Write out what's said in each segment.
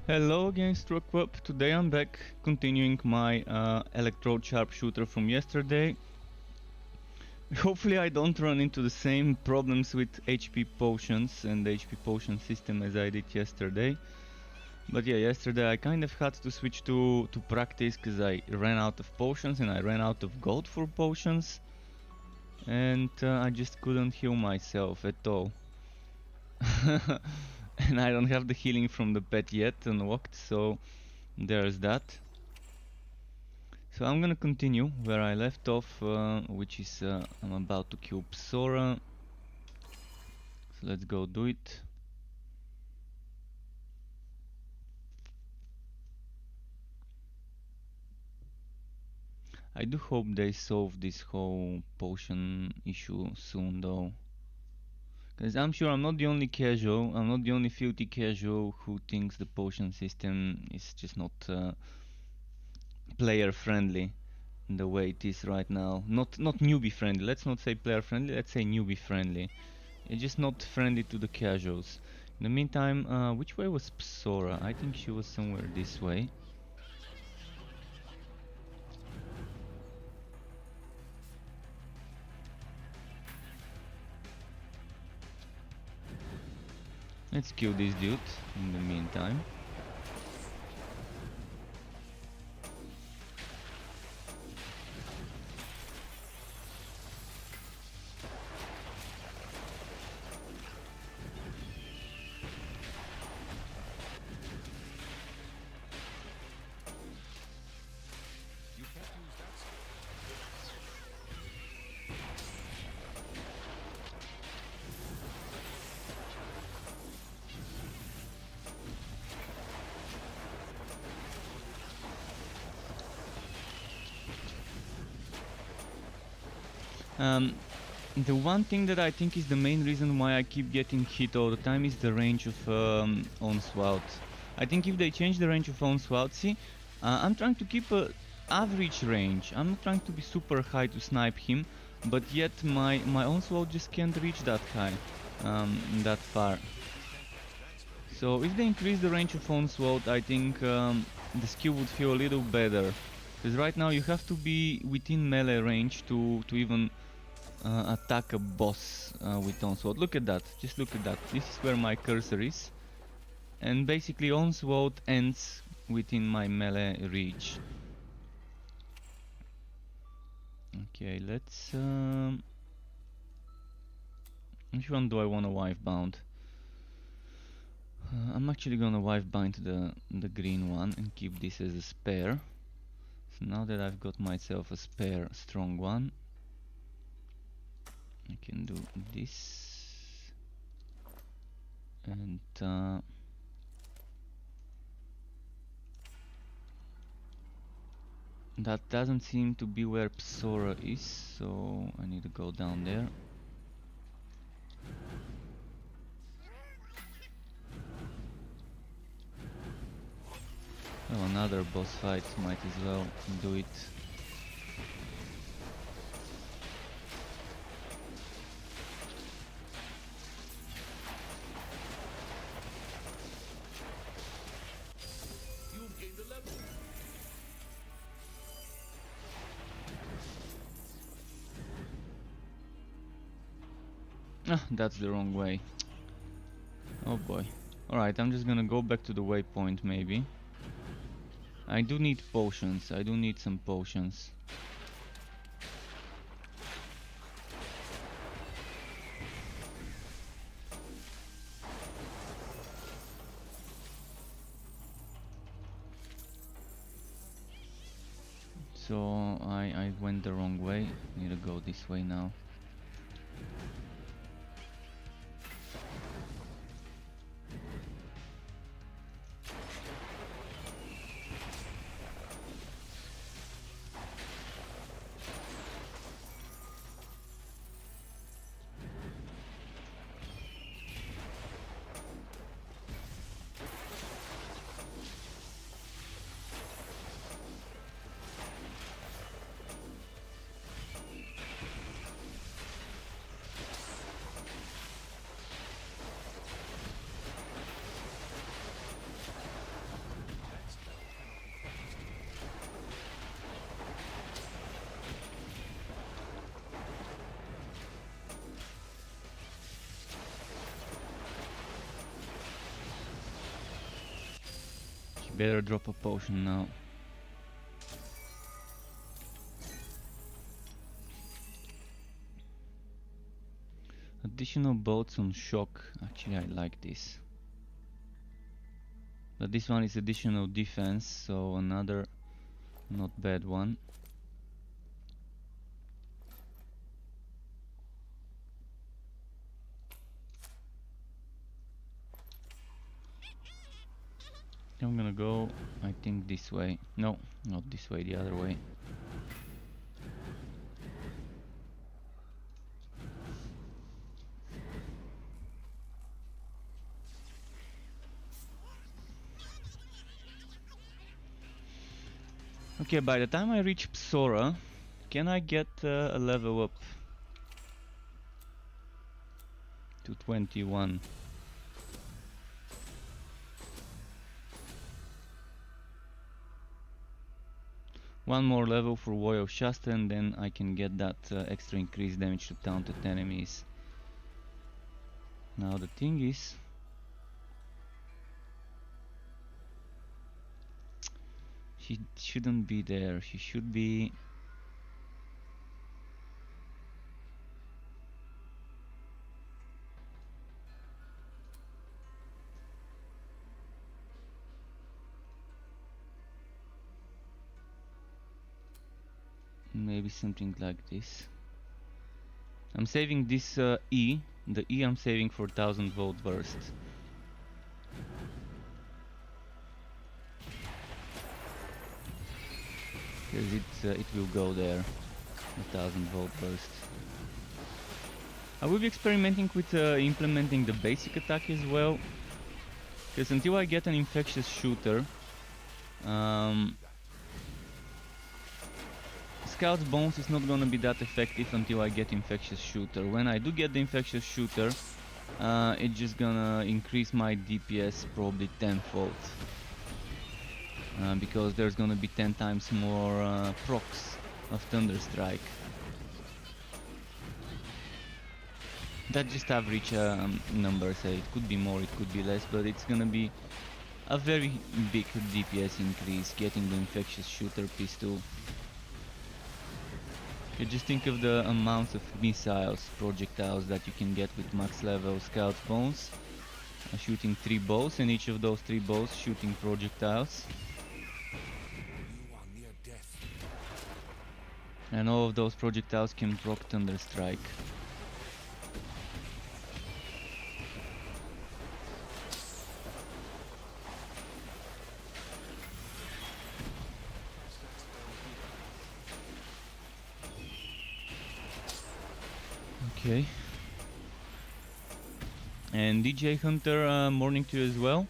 Hello again, Struckweb. Today I'm back, continuing my Electrode Sharpshooter from yesterday. Hopefully I don't run into the same problems with HP potions and the HP potion system as I did yesterday. But yeah, yesterday I kind of had to switch to practice because I ran out of potions and I ran out of gold for potions. And I just couldn't heal myself at all. And I don't have the healing from the pet yet unlocked, so there's that. So I'm gonna continue where I left off, which is I'm about to kill Psora. So let's go do it. I do hope they solve this whole potion issue soon though. Because I'm sure I'm not the only casual, I'm not the only filthy casual who thinks the potion system is just not player friendly the way it is right now. Not newbie friendly, let's not say player friendly, let's say newbie friendly. It's just not friendly to the casuals. In the meantime, which way was Psora? I think she was somewhere this way. Let's kill this dude in the meantime. The one thing that I think is the main reason why I keep getting hit all the time is the range of Onslaught. I think if they change the range of Onslaught, see, I'm trying to keep a average range. I'm not trying to be super high to snipe him, but yet my Onslaught just can't reach that high, that far. So if they increase the range of Onslaught, I think the skill would feel a little better. Because right now you have to be within melee range to even attack a boss with Onslaught. Look at that, just look at that. This is where my cursor is. And basically Onslaught ends within my melee reach. Okay, let's... which one do I want to wife bound? I'm actually gonna wife bind the green one and keep this as a spare. So now that I've got myself a spare strong one, I can do this, and that doesn't seem to be where Psora is, so I need to go down there. Oh, another boss fight, might as well do it. You've gained a level. Ah, that's the wrong way. Oh boy. Alright, I'm just gonna go back to the waypoint maybe. I do need potions, I do need some potions. So I went the wrong way, need to go this way now. Better drop a potion now. Additional bolts on shock. Actually, I like this. But this one is additional defense, so another not bad one. I'm gonna go, I think, this way. No, not this way, the other way. Okay, by the time I reach Psora, can I get a level up to 21? One more level for Void of Shasta, and then I can get that extra increased damage to taunted enemies. Now the thing is, she shouldn't be there. She should be... maybe something like this. I'm saving this E. The E I'm saving for 1000 volt burst. Because it will go there. 1000 volt burst. I will be experimenting with implementing the basic attack as well. Because until I get an infectious shooter, Scout's Bones is not gonna be that effective until I get Infectious Shooter. When I do get the Infectious Shooter, it's just gonna increase my DPS probably tenfold. Because there's gonna be 10 times more procs of Thunderstrike. That's just average numbers. It could be more, it could be less, but it's gonna be a very big DPS increase getting the Infectious Shooter pistol. You just think of the amounts of missiles, projectiles that you can get with max level Scout's Bones. Shooting 3 bows, and each of those 3 bows shooting projectiles. And all of those projectiles can proc Thunderstrike. Okay. And DJ Hunter, morning to you as well.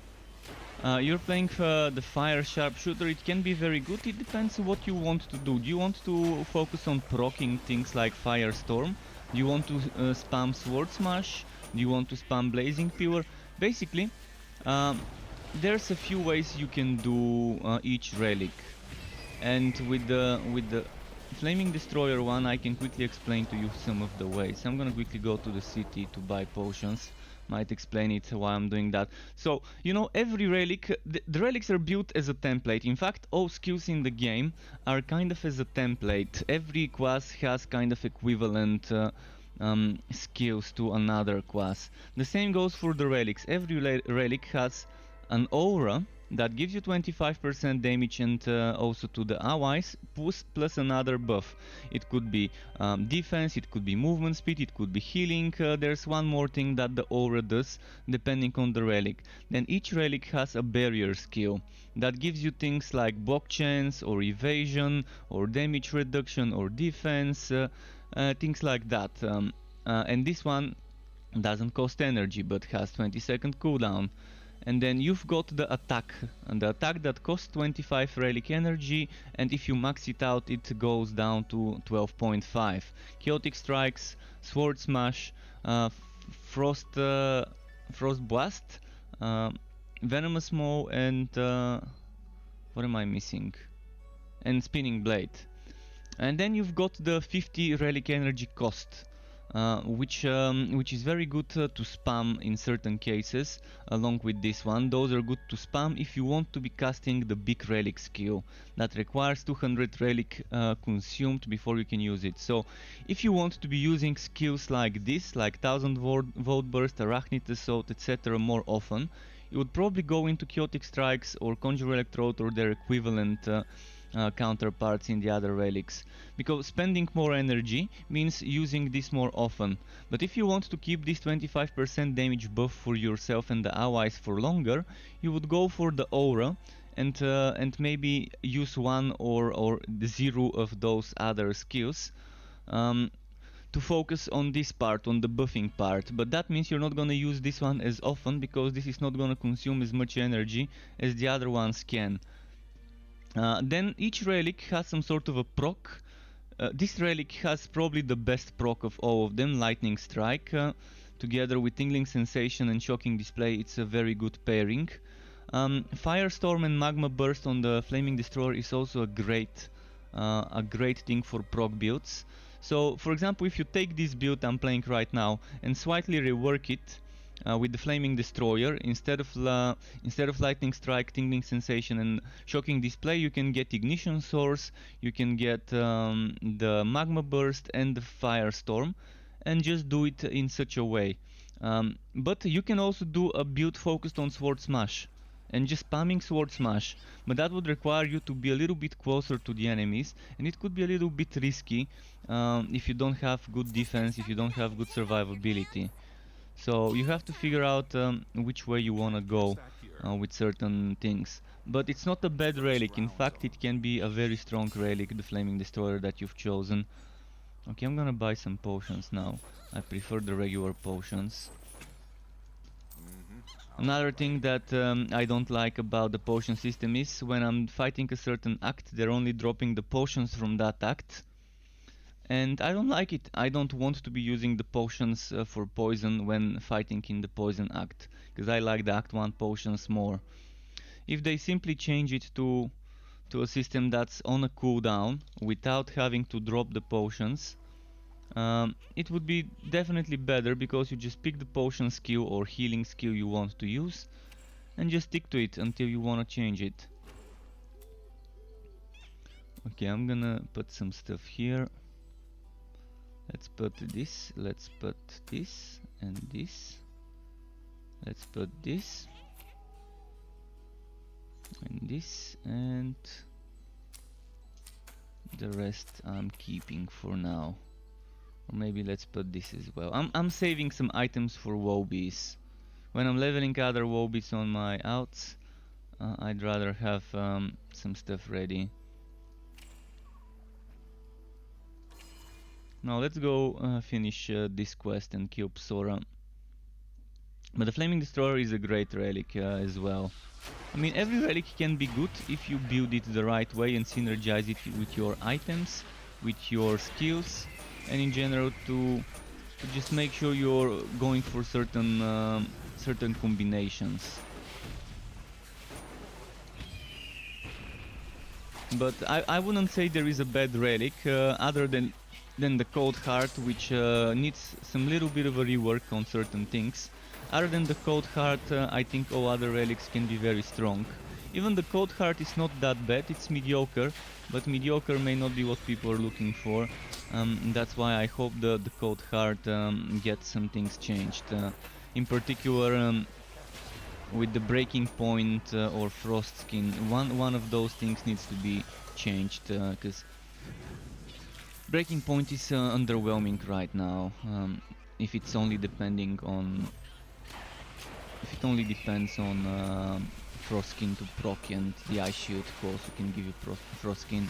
You're playing the Fire Sharpshooter. It can be very good. It depends what you want to do. Do you want to focus on proccing things like Firestorm? Do you want to spam Sword Smash? Do you want to spam Blazing Pillar? Basically, there's a few ways you can do each relic. And with the Flaming Destroyer one, I can quickly explain to you some of the ways. I'm gonna quickly go to the city to buy potions. Might explain it why I'm doing that. So, you know, every relic, the relics are built as a template. In fact, all skills in the game are kind of as a template. Every class has kind of equivalent skills to another class. The same goes for the relics. Every relic has an aura that gives you 25% damage, and also to the allies, plus another buff. It could be defense, it could be movement speed, it could be healing. There's one more thing that the aura does, depending on the relic. Then each relic has a barrier skill that gives you things like block chance, or evasion, or damage reduction, or defense, things like that. And this one doesn't cost energy, but has 20-second cooldown. And then you've got the attack, and the attack that costs 25 relic energy, and if you max it out it goes down to 12.5. Chaotic Strikes, Sword Smash, Frost Blast, Venomous Maw, and what am I missing? And Spinning Blade. And then you've got the 50 relic energy cost. which is very good to spam in certain cases along with this one. Those are good to spam if you want to be casting the big relic skill that requires 200 relic consumed before you can use it. So if you want to be using skills like this, like 1000 Volt Burst, Arachnid Assault, etc. more often, you would probably go into Chaotic Strikes or Conjure Electrode or their equivalent counterparts in the other relics, because spending more energy means using this more often. But if you want to keep this 25% damage buff for yourself and the allies for longer, you would go for the aura and maybe use one or zero of those other skills to focus on this part, on the buffing part. But that means you're not gonna use this one as often, because this is not gonna consume as much energy as the other ones can. Then each relic has some sort of a proc. This relic has probably the best proc of all of them, Lightning Strike. Together with Tingling Sensation and Shocking Display, it's a very good pairing. Firestorm and Magma Burst on the Flaming Destroyer is also a great thing for proc builds. So, for example, if you take this build I'm playing right now and slightly rework it with the Flaming Destroyer, instead of Lightning Strike, Tingling Sensation and Shocking Display, you can get Ignition Source, you can get the Magma Burst and the Firestorm, and just do it in such a way. But you can also do a build focused on Sword Smash and just spamming Sword Smash, but that would require you to be a little bit closer to the enemies, and it could be a little bit risky if you don't have good defense, if you don't have good survivability. So you have to figure out which way you wanna go with certain things. But it's not a bad relic. In fact, it can be a very strong relic, the Flaming Destroyer that you've chosen. Okay, I'm gonna buy some potions now. I prefer the regular potions. Another thing that I don't like about the potion system is when I'm fighting a certain act, they're only dropping the potions from that act. And I don't like it. I don't want to be using the potions for poison when fighting in the poison act, because I like the act 1 potions more. If they simply change it to a system that's on a cooldown without having to drop the potions, it would be definitely better, because you just pick the potion skill or healing skill you want to use and just stick to it until you want to change it. Okay, I'm gonna put some stuff here. Let's put this, let's put this and this. Let's put this and this, and the rest I'm keeping for now. Or maybe let's put this as well. I'm saving some items for Wobies. When I'm leveling other Wobies on my outs, I'd rather have some stuff ready. Now let's go finish this quest and kill Psora. But the Flaming Destroyer is a great relic as well. I mean, every relic can be good if you build it the right way and synergize it with your items, with your skills, and in general to just make sure you're going for certain combinations. But I wouldn't say there is a bad relic other than the Cold Heart, which needs some little bit of a rework on certain things. Other than the Cold Heart, I think all other relics can be very strong. Even the Cold Heart is not that bad, it's mediocre, but mediocre may not be what people are looking for. That's why I hope the Cold Heart gets some things changed. In particular, with the Breaking Point or Frost Skin, one of those things needs to be changed, because Breaking Point is underwhelming right now. If it's only depending on, if it only depends on Frost Skin to proc, and the Ice Shield also can give you Frost Skin.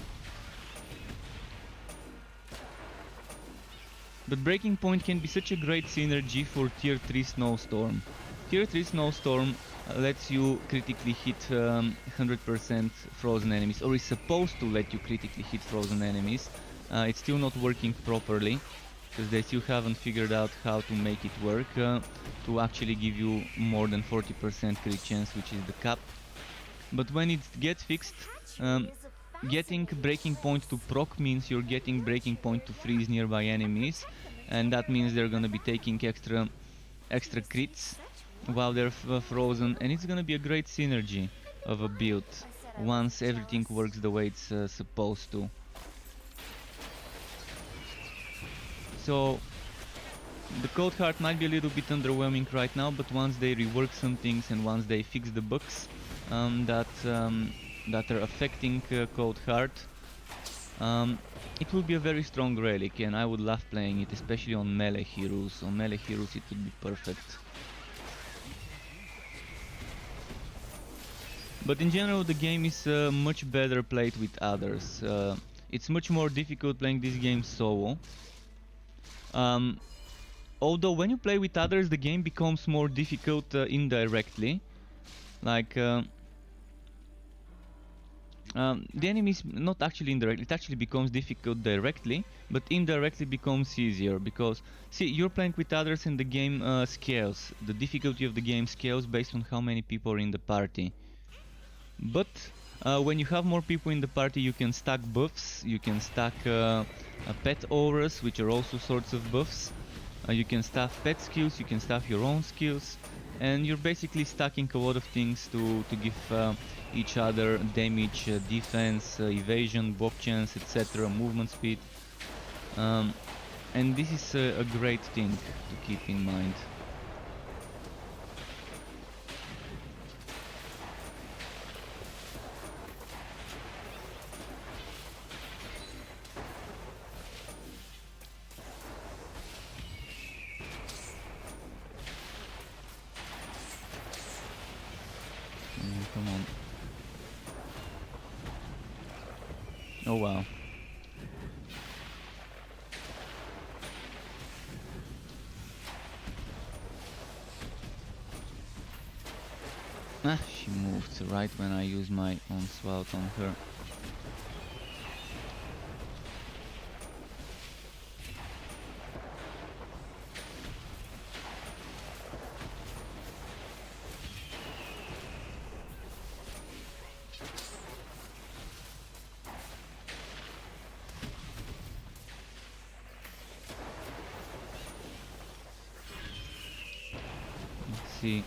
But Breaking Point can be such a great synergy for Tier 3 Snowstorm. Tier 3 Snowstorm lets you critically hit 100% frozen enemies, or is supposed to let you critically hit frozen enemies. It's still not working properly, because they still haven't figured out how to make it work to actually give you more than 40% crit chance, which is the cap. But when it gets fixed, getting Breaking Point to proc means you're getting Breaking Point to freeze nearby enemies, and that means they're gonna be taking extra crits while they're frozen, and it's gonna be a great synergy of a build once everything works the way it's supposed to. So the Cold Heart might be a little bit underwhelming right now, but once they rework some things and once they fix the bugs that are affecting Cold Heart, it will be a very strong relic, and I would love playing it, especially on melee heroes. On melee heroes it would be perfect. But in general the game is much better played with others. It's much more difficult playing this game solo. Although when you play with others the game becomes more difficult indirectly. Like the enemies, not actually indirectly, it actually becomes difficult directly, but indirectly becomes easier because, see, you're playing with others and the game scales. The difficulty of the game scales based on how many people are in the party. But when you have more people in the party you can stack buffs, you can stack pet auras, which are also sorts of buffs. You can staff pet skills, you can staff your own skills, and you're basically stacking a lot of things to give each other damage, defense, evasion, block chance, etc., movement speed. And this is a great thing to keep in mind. Come on. Oh wow. Ah, she moved right when I used my onslaught on her. Let's see.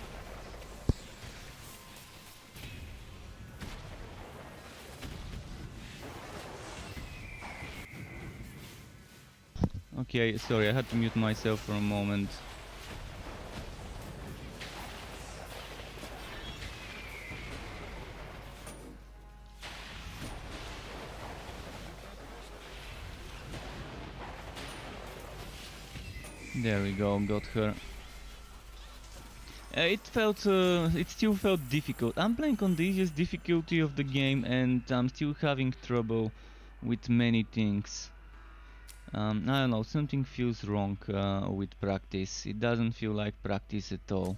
Okay, sorry, I had to mute myself for a moment. There we go, got her. It still felt difficult. I'm playing on the easiest difficulty of the game and I'm still having trouble with many things. I don't know, something feels wrong with practice. It doesn't feel like practice at all.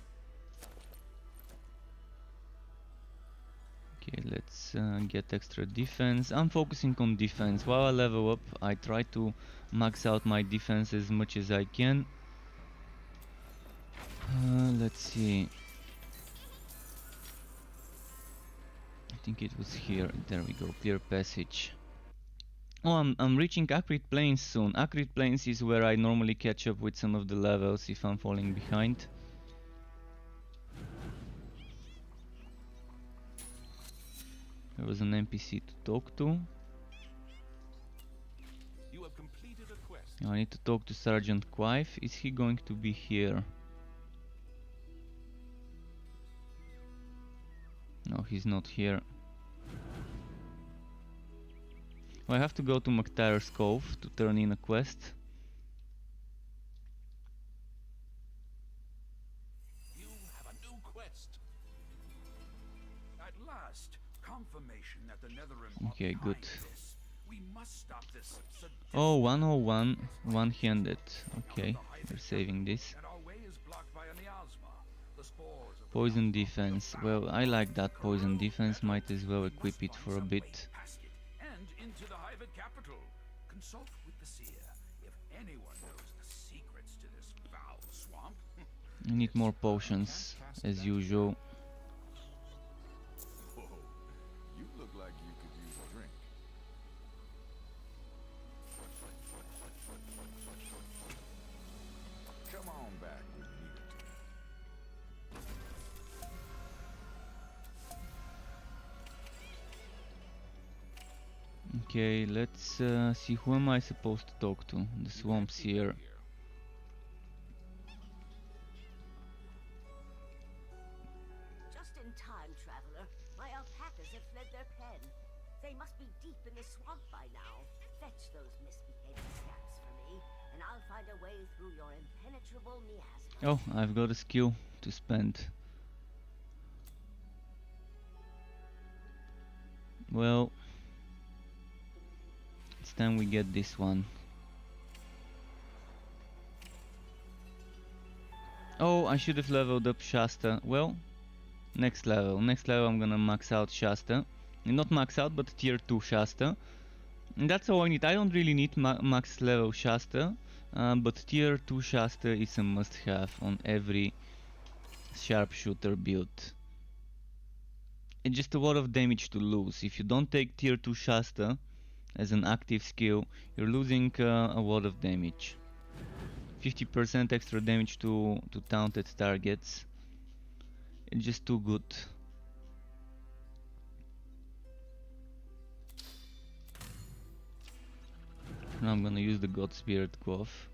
Okay, let's get extra defense. I'm focusing on defense. While I level up, I try to max out my defense as much as I can. Let's see. I think it was here. There we go. Clear passage. Oh, I'm reaching Acrid Plains soon. Acrid Plains is where I normally catch up with some of the levels if I'm falling behind. There was an NPC to talk to. You have completed a quest. I need to talk to Sergeant Quife. Is he going to be here? No, he's not here. Well, I have to go to McTyre's Cove to turn in a quest. You have a new quest. At last, confirmation that the Netherrealm. Okay, good. We must stop this. Oh, 101, one-handed. Okay, we're saving this. And our way is blocked by a miasma. The spores of the Poison defense. Well, I like that poison defense. Might as well equip it for a bit. and into the Hive capital. Consult with the seer if anyone knows the secrets to this foul swamp. I need more potions, as usual. Whoa, you look like you could use a drink. Okay, let's see, who am I supposed to talk to? The swamp's here. Just in time, traveler. My alpacas have fled their pen. They must be deep in the swamp by now. Fetch those misbehaving scraps for me, and I'll find a way through your impenetrable miasma. Oh, I've got a skill to spend. Well, it's time we get this one. Oh, I should have leveled up Shasta. Well, next level. Next level I'm gonna max out Shasta. Not max out, but tier 2 Shasta. And that's all I need. I don't really need max level Shasta. But tier 2 Shasta is a must have on every sharpshooter build. It's just a lot of damage to lose. If you don't take tier 2 Shasta as an active skill, you're losing a lot of damage. 50% extra damage to taunted targets. It's just too good. Now I'm gonna use the God Spirit Quaff.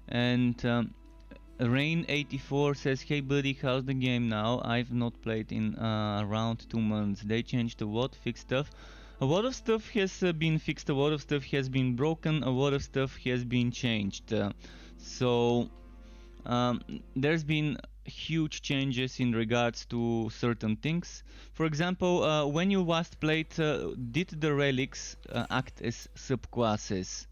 And Rain84 says, hey buddy, how's the game now? I've not played in around 2 months. They changed a lot, fixed stuff. A lot of stuff has been fixed, a lot of stuff has been broken, a lot of stuff has been changed. So there's been huge changes in regards to certain things. For example, when you last played, did the relics act as subclasses?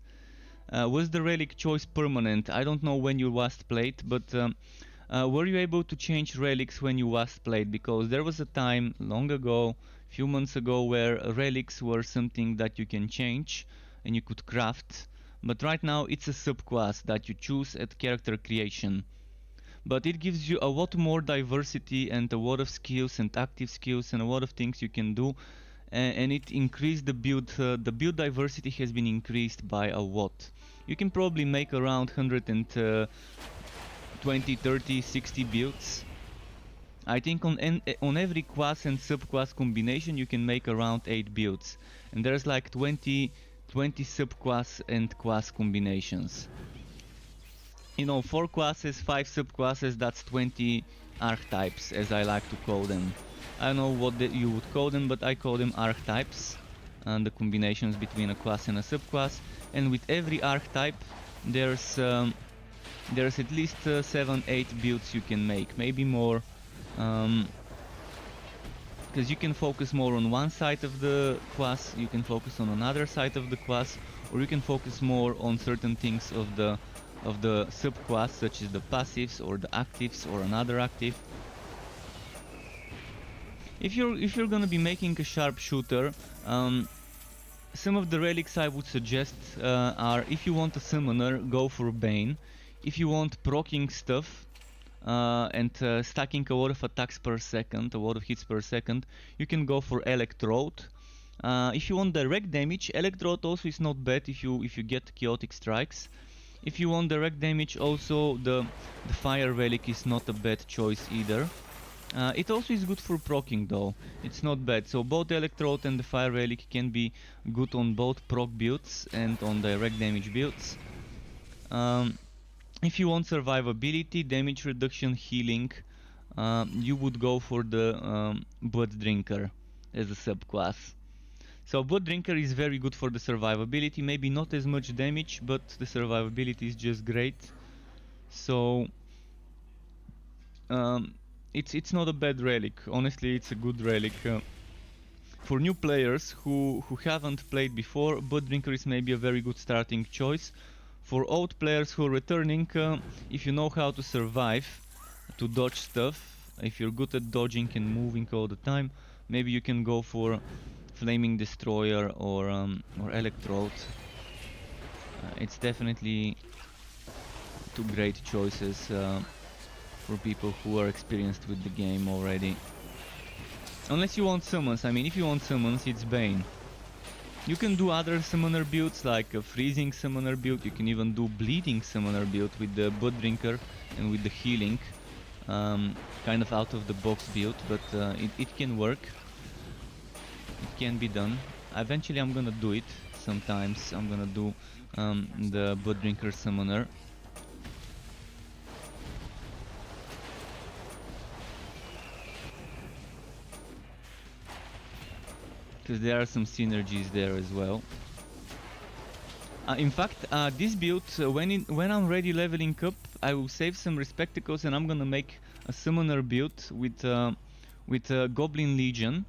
Was the relic choice permanent? I don't know when you last played, but were you able to change relics when you last played? Because there was a time long ago, few months ago, where relics were something that you can change and you could craft, but right now it's a subclass that you choose at character creation. But it gives you a lot more diversity and a lot of skills and active skills and a lot of things you can do, and it increased the build diversity has been increased by a lot. You can probably make around 120, 30, 60 builds. I think on every class and subclass combination you can make around 8 builds, and there's like 20 subclass and class combinations. You know, 4 classes, 5 subclasses, that's 20 archetypes, as I like to call them. I don't know what you would call them, but I call them archetypes, and the combinations between a class and a subclass. And with every archetype there's at least 7-8 builds you can make, maybe more, because you can focus more on one side of the class, you can focus on another side of the class, or you can focus more on certain things of the subclass, such as the passives or the actives or another active. If you're gonna be making a sharpshooter, some of the relics I would suggest are, if you want a summoner, go for Bane. If you want proccing stuff and stacking a lot of attacks per second, a lot of hits per second, you can go for Electrode. If you want direct damage, Electrode also is not bad if you get chaotic strikes. If you want direct damage, also the Fire Relic is not a bad choice either. It also is good for proccing though, it's not bad. So both Electrode and the Fire Relic can be good on both proc builds and on direct damage builds. If you want survivability, damage reduction, healing, you would go for the Blood Drinker as a subclass. So Blood Drinker is very good for the survivability, maybe not as much damage, but the survivability is just great. So it's not a bad relic, honestly it's a good relic. For new players who haven't played before, Blood Drinker is maybe a very good starting choice. For old players who are returning, if you know how to survive, to dodge stuff, if you're good at dodging and moving all the time, maybe you can go for Flaming Destroyer or Electrode. It's definitely two great choices for people who are experienced with the game already. Unless you want summons, I mean if you want summons it's Bane. You can do other summoner builds like a freezing summoner build, you can even do bleeding summoner build with the Blood Drinker and with the healing. Kind of out of the box build, but it can work. It can be done. Eventually I'm gonna do it. Sometimes I'm gonna do the Blood Drinker Summoner. Because there are some synergies there as well. In fact, this build, when I'm ready leveling up, I will save some Respectacles and I'm gonna make a Summoner build with Goblin Legion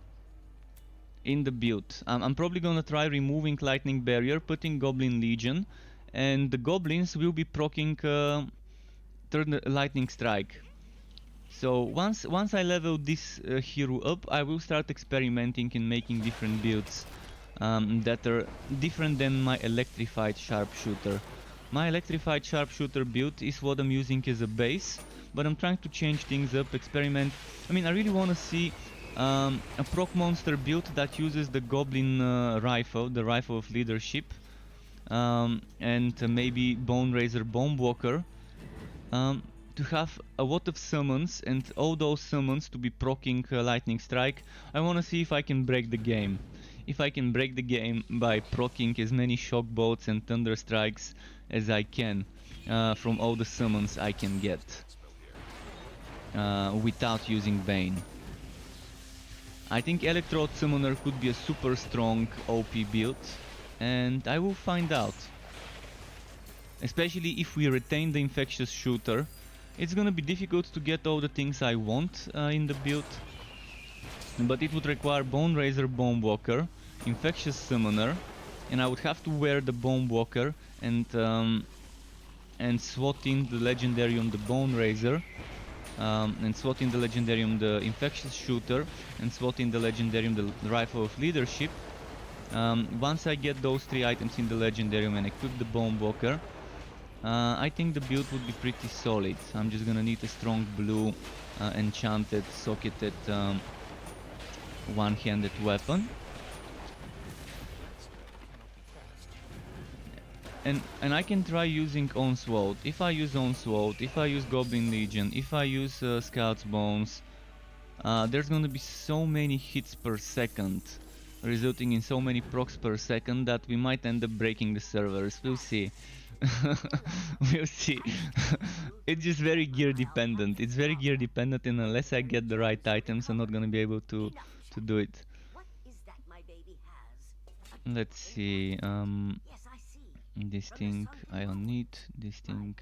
in the build. I'm probably gonna try removing Lightning Barrier, putting Goblin Legion, and the Goblins will be proccing Third Lightning Strike. So once I level this hero up, I will start experimenting in making different builds that are different than my Electrified Sharpshooter. My Electrified Sharpshooter build is what I'm using as a base, but I'm trying to change things up, experiment. I mean, I really want to see a proc monster build that uses the Goblin rifle, the Rifle of Leadership, and maybe Bone Razor Bomb Walker. To have a lot of summons and all those summons to be proccing Lightning Strike. I want to see if I can break the game. If I can break the game by proccing as many Shock Bolts and Thunder Strikes as I can from all the summons I can get without using Bane. I think Electrode Summoner could be a super strong OP build, and I will find out. Especially if we retain the Infectious Shooter. It's gonna be difficult to get all the things I want in the build, but it would require Bone Razor Bomb Walker, Infectious Summoner, and I would have to wear the Bomb Walker and swat in the Legendarium the Bone Razor, and swat in the Legendarium the Infectious Shooter, and swat in the Legendarium the Rifle of Leadership. Once I get those 3 items in the Legendarium and equip the Bomb Walker, I think the build would be pretty solid. I'm just gonna need a strong blue enchanted socketed one-handed weapon. And I can try using Onslaught. If I use Onslaught, if I use Goblin Legion, if I use Scout's Bones, there's gonna be so many hits per second, resulting in so many procs per second that we might end up breaking the servers. We'll see. We'll see. It's just very gear dependent. It's very gear dependent, and unless I get the right items, I'm not gonna be able to do it. What is that my baby has? Let's see. Yes, I see. This thing I don't need. This thing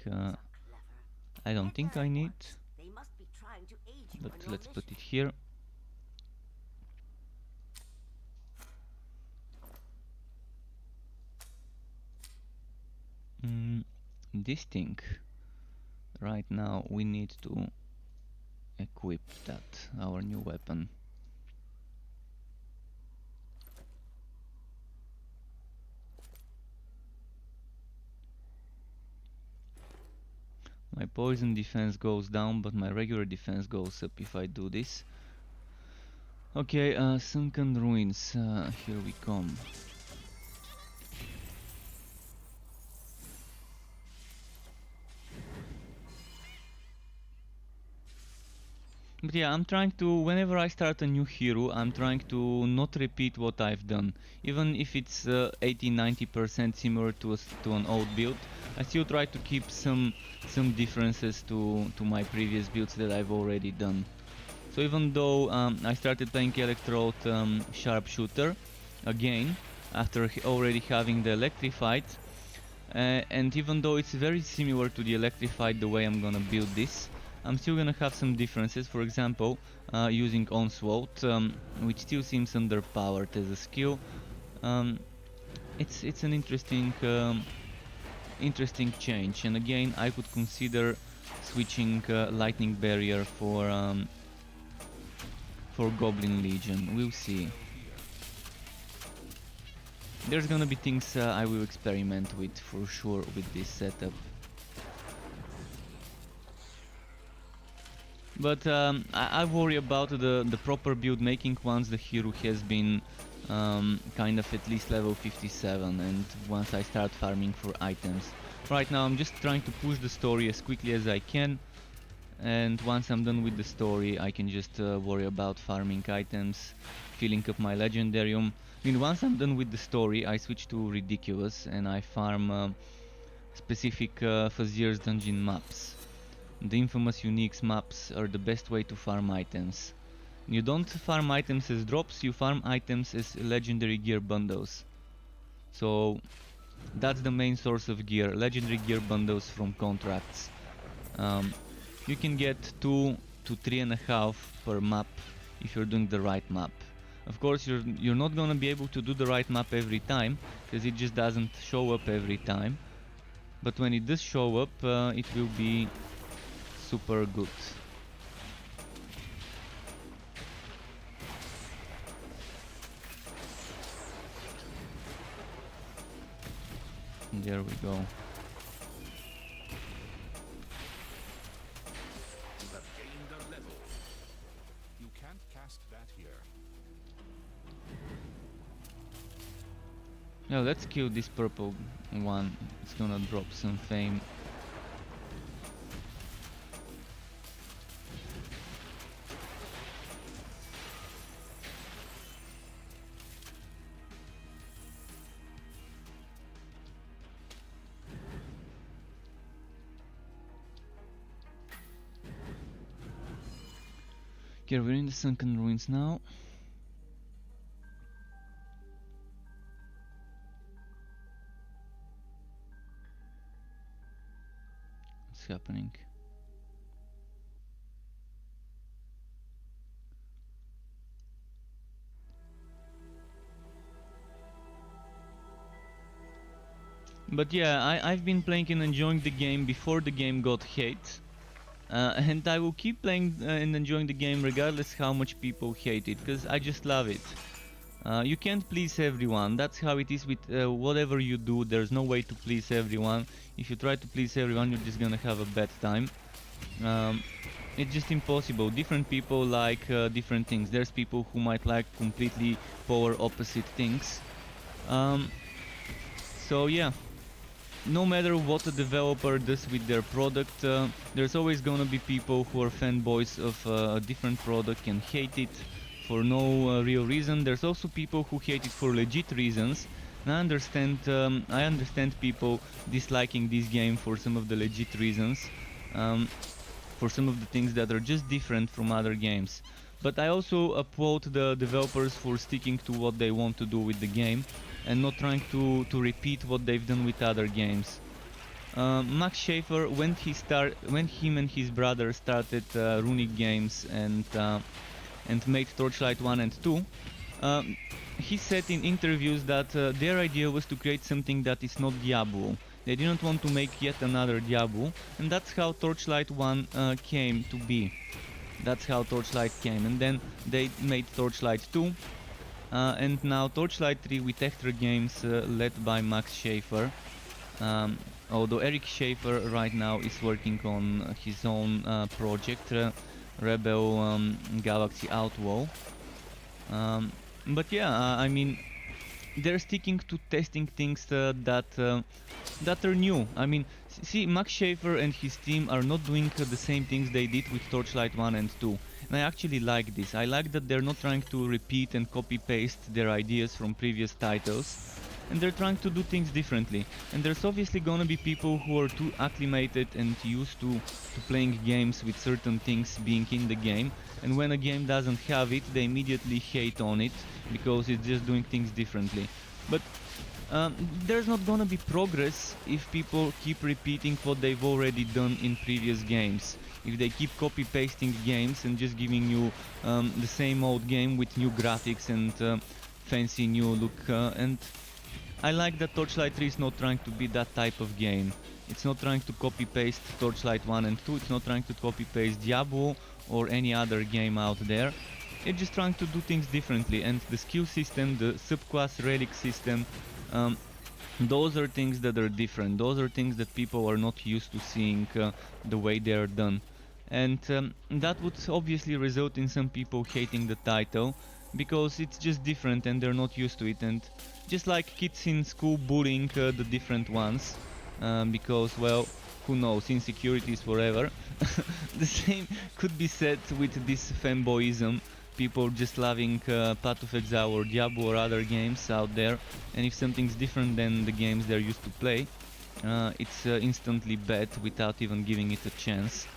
I don't think I need. They must be trying to aid you But on your let's put it mission. here. This thing, right now we need to equip that, our new weapon. My poison defense goes down, but my regular defense goes up if I do this. Okay, Sunken Ruins, here we come. But yeah, I'm trying to, whenever I start a new hero, I'm trying to not repeat what I've done. Even if it's 80-90% similar to an old build, I still try to keep some differences to my previous builds that I've already done. So even though I started playing Electrode Sharpshooter again, after already having the Electrified, and even though it's very similar to the Electrified the way I'm gonna build this, I'm still gonna have some differences. For example, using Onslaught, which still seems underpowered as a skill. It's an interesting change, and again I could consider switching Lightning Barrier for Goblin Legion. We'll see. There's gonna be things I will experiment with for sure with this setup. But I worry about the proper build making once the hero has been kind of at least level 57, and once I start farming for items. Right now I'm just trying to push the story as quickly as I can, and once I'm done with the story I can just worry about farming items, filling up my legendarium. I mean, once I'm done with the story I switch to ridiculous and I farm specific Fazier's dungeon maps. The infamous uniques maps are the best way to farm items. You don't farm items as drops, you farm items as legendary gear bundles. So that's the main source of gear, legendary gear bundles from contracts. You can get 2 to 3.5 per map if you're doing the right map. Of course you're not gonna be able to do the right map every time, because it just doesn't show up every time. But when it does show up, it will be super good. There we go. You have gained a level. You can't cast that here. Now let's kill this purple one. It's gonna drop some fame. Okay, we're in the sunken ruins now. What's happening? But yeah, I've been playing and enjoying the game before the game got hate. And I will keep playing and enjoying the game regardless how much people hate it, because I just love it. You can't please everyone, that's how it is with whatever you do, there's no way to please everyone. If you try to please everyone, you're just gonna have a bad time. It's just impossible. Different people like different things. There's people who might like completely polar opposite things. So yeah. No matter what a developer does with their product, there's always gonna be people who are fanboys of a different product and hate it for no real reason. There's also people who hate it for legit reasons. And I understand people disliking this game for some of the legit reasons, for some of the things that are just different from other games. But I also applaud the developers for sticking to what they want to do with the game and not trying to repeat what they've done with other games. Max Schaefer, when him and his brother started runic games and made Torchlight 1 and 2, he said in interviews that their idea was to create something that is not Diablo. They didn't want to make yet another Diablo, and that's how Torchlight 1 came to be. That's how Torchlight came, and then they made Torchlight 2, and now Torchlight 3 with extra games led by Max Schaefer. Although Eric Schaefer right now is working on his own project, Rebel Galaxy Outlaw. But yeah, I mean, they're sticking to testing things that are new. I mean, see, Max Schaefer and his team are not doing the same things they did with Torchlight 1 and 2. And I actually like this. I like that they're not trying to repeat and copy-paste their ideas from previous titles. And they're trying to do things differently. And there's obviously gonna be people who are too acclimated and used to playing games with certain things being in the game. And when a game doesn't have it, they immediately hate on it because it's just doing things differently. But there's not gonna be progress if people keep repeating what they've already done in previous games. If they keep copy-pasting games and just giving you the same old game with new graphics and fancy new look. And I like that Torchlight 3 is not trying to be that type of game. It's not trying to copy-paste Torchlight 1 and 2, it's not trying to copy-paste Diablo or any other game out there. It's just trying to do things differently, and the skill system, the subclass relic system, those are things that are different. Those are things that people are not used to seeing the way they are done. And that would obviously result in some people hating the title, because it's just different and they're not used to it. And just like kids in school bullying the different ones, because, well, who knows, insecurities forever. The same could be said with this fanboyism, people just loving Path of Exile or Diablo or other games out there, and if something's different than the games they're used to play, it's instantly bad without even giving it a chance.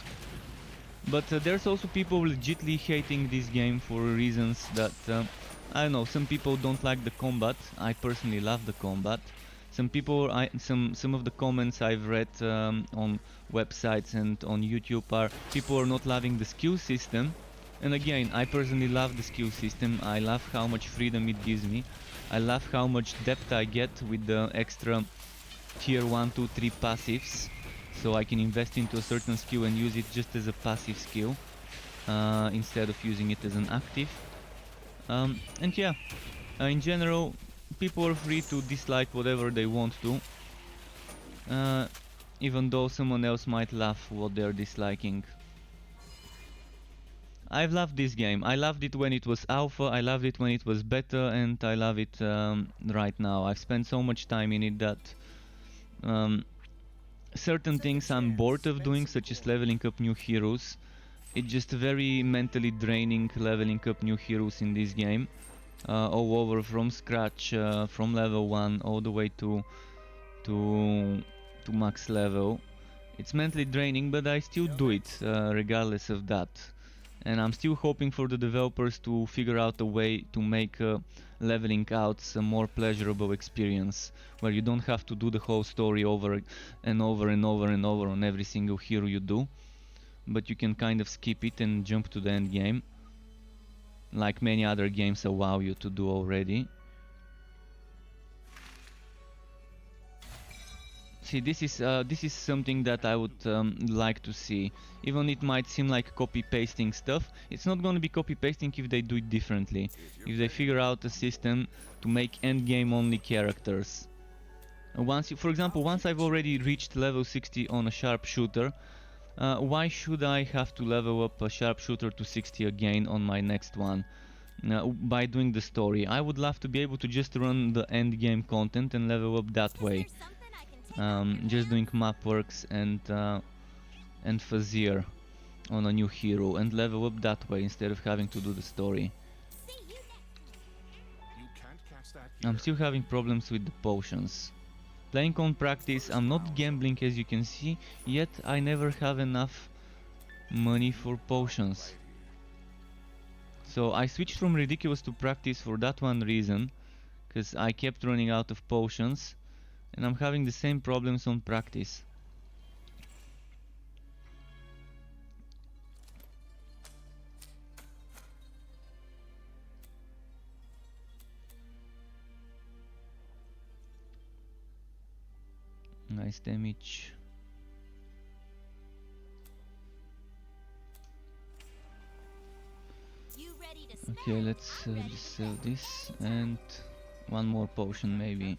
But there's also people legitly hating this game for reasons that, I don't know, some people don't like the combat. I personally love the combat. Some people, some of the comments I've read on websites and on YouTube are people are not loving the skill system. And again, I personally love the skill system. I love how much freedom it gives me. I love how much depth I get with the extra tier 1, 2, 3 passives. So I can invest into a certain skill and use it just as a passive skill instead of using it as an active. And yeah, in general, people are free to dislike whatever they want to, even though someone else might laugh what they're disliking. I've loved this game. I loved it when it was alpha, I loved it when it was beta, and I love it right now. I've spent so much time in it that certain things I'm bored of doing, such as leveling up new heroes. It's just very mentally draining leveling up new heroes in this game. All over from scratch, from level 1 all the way to max level. It's mentally draining, but I still do it regardless of that. And I'm still hoping for the developers to figure out a way to make leveling out a more pleasurable experience, where you don't have to do the whole story over and over and over and over on every single hero you do, but you can kind of skip it and jump to the end game, like many other games allow you to do already. See, this is something that I would like to see. Even it might seem like copy-pasting stuff, it's not going to be copy-pasting if they do it differently. If they figure out a system to make endgame only characters. For example, once I've already reached level 60 on a sharpshooter, why should I have to level up a sharpshooter to 60 again on my next one? By doing the story. I would love to be able to just run the endgame content and level up that way. Just doing map works and Fazir on a new hero and level up that way instead of having to do the story. I'm still having problems with the potions. Playing on practice, I'm not gambling as you can see, yet I never have enough money for potions. So I switched from ridiculous to practice for that one reason, because I kept running out of potions. And I'm having the same problems on practice. Nice damage. Okay, let's just sell this and one more potion maybe.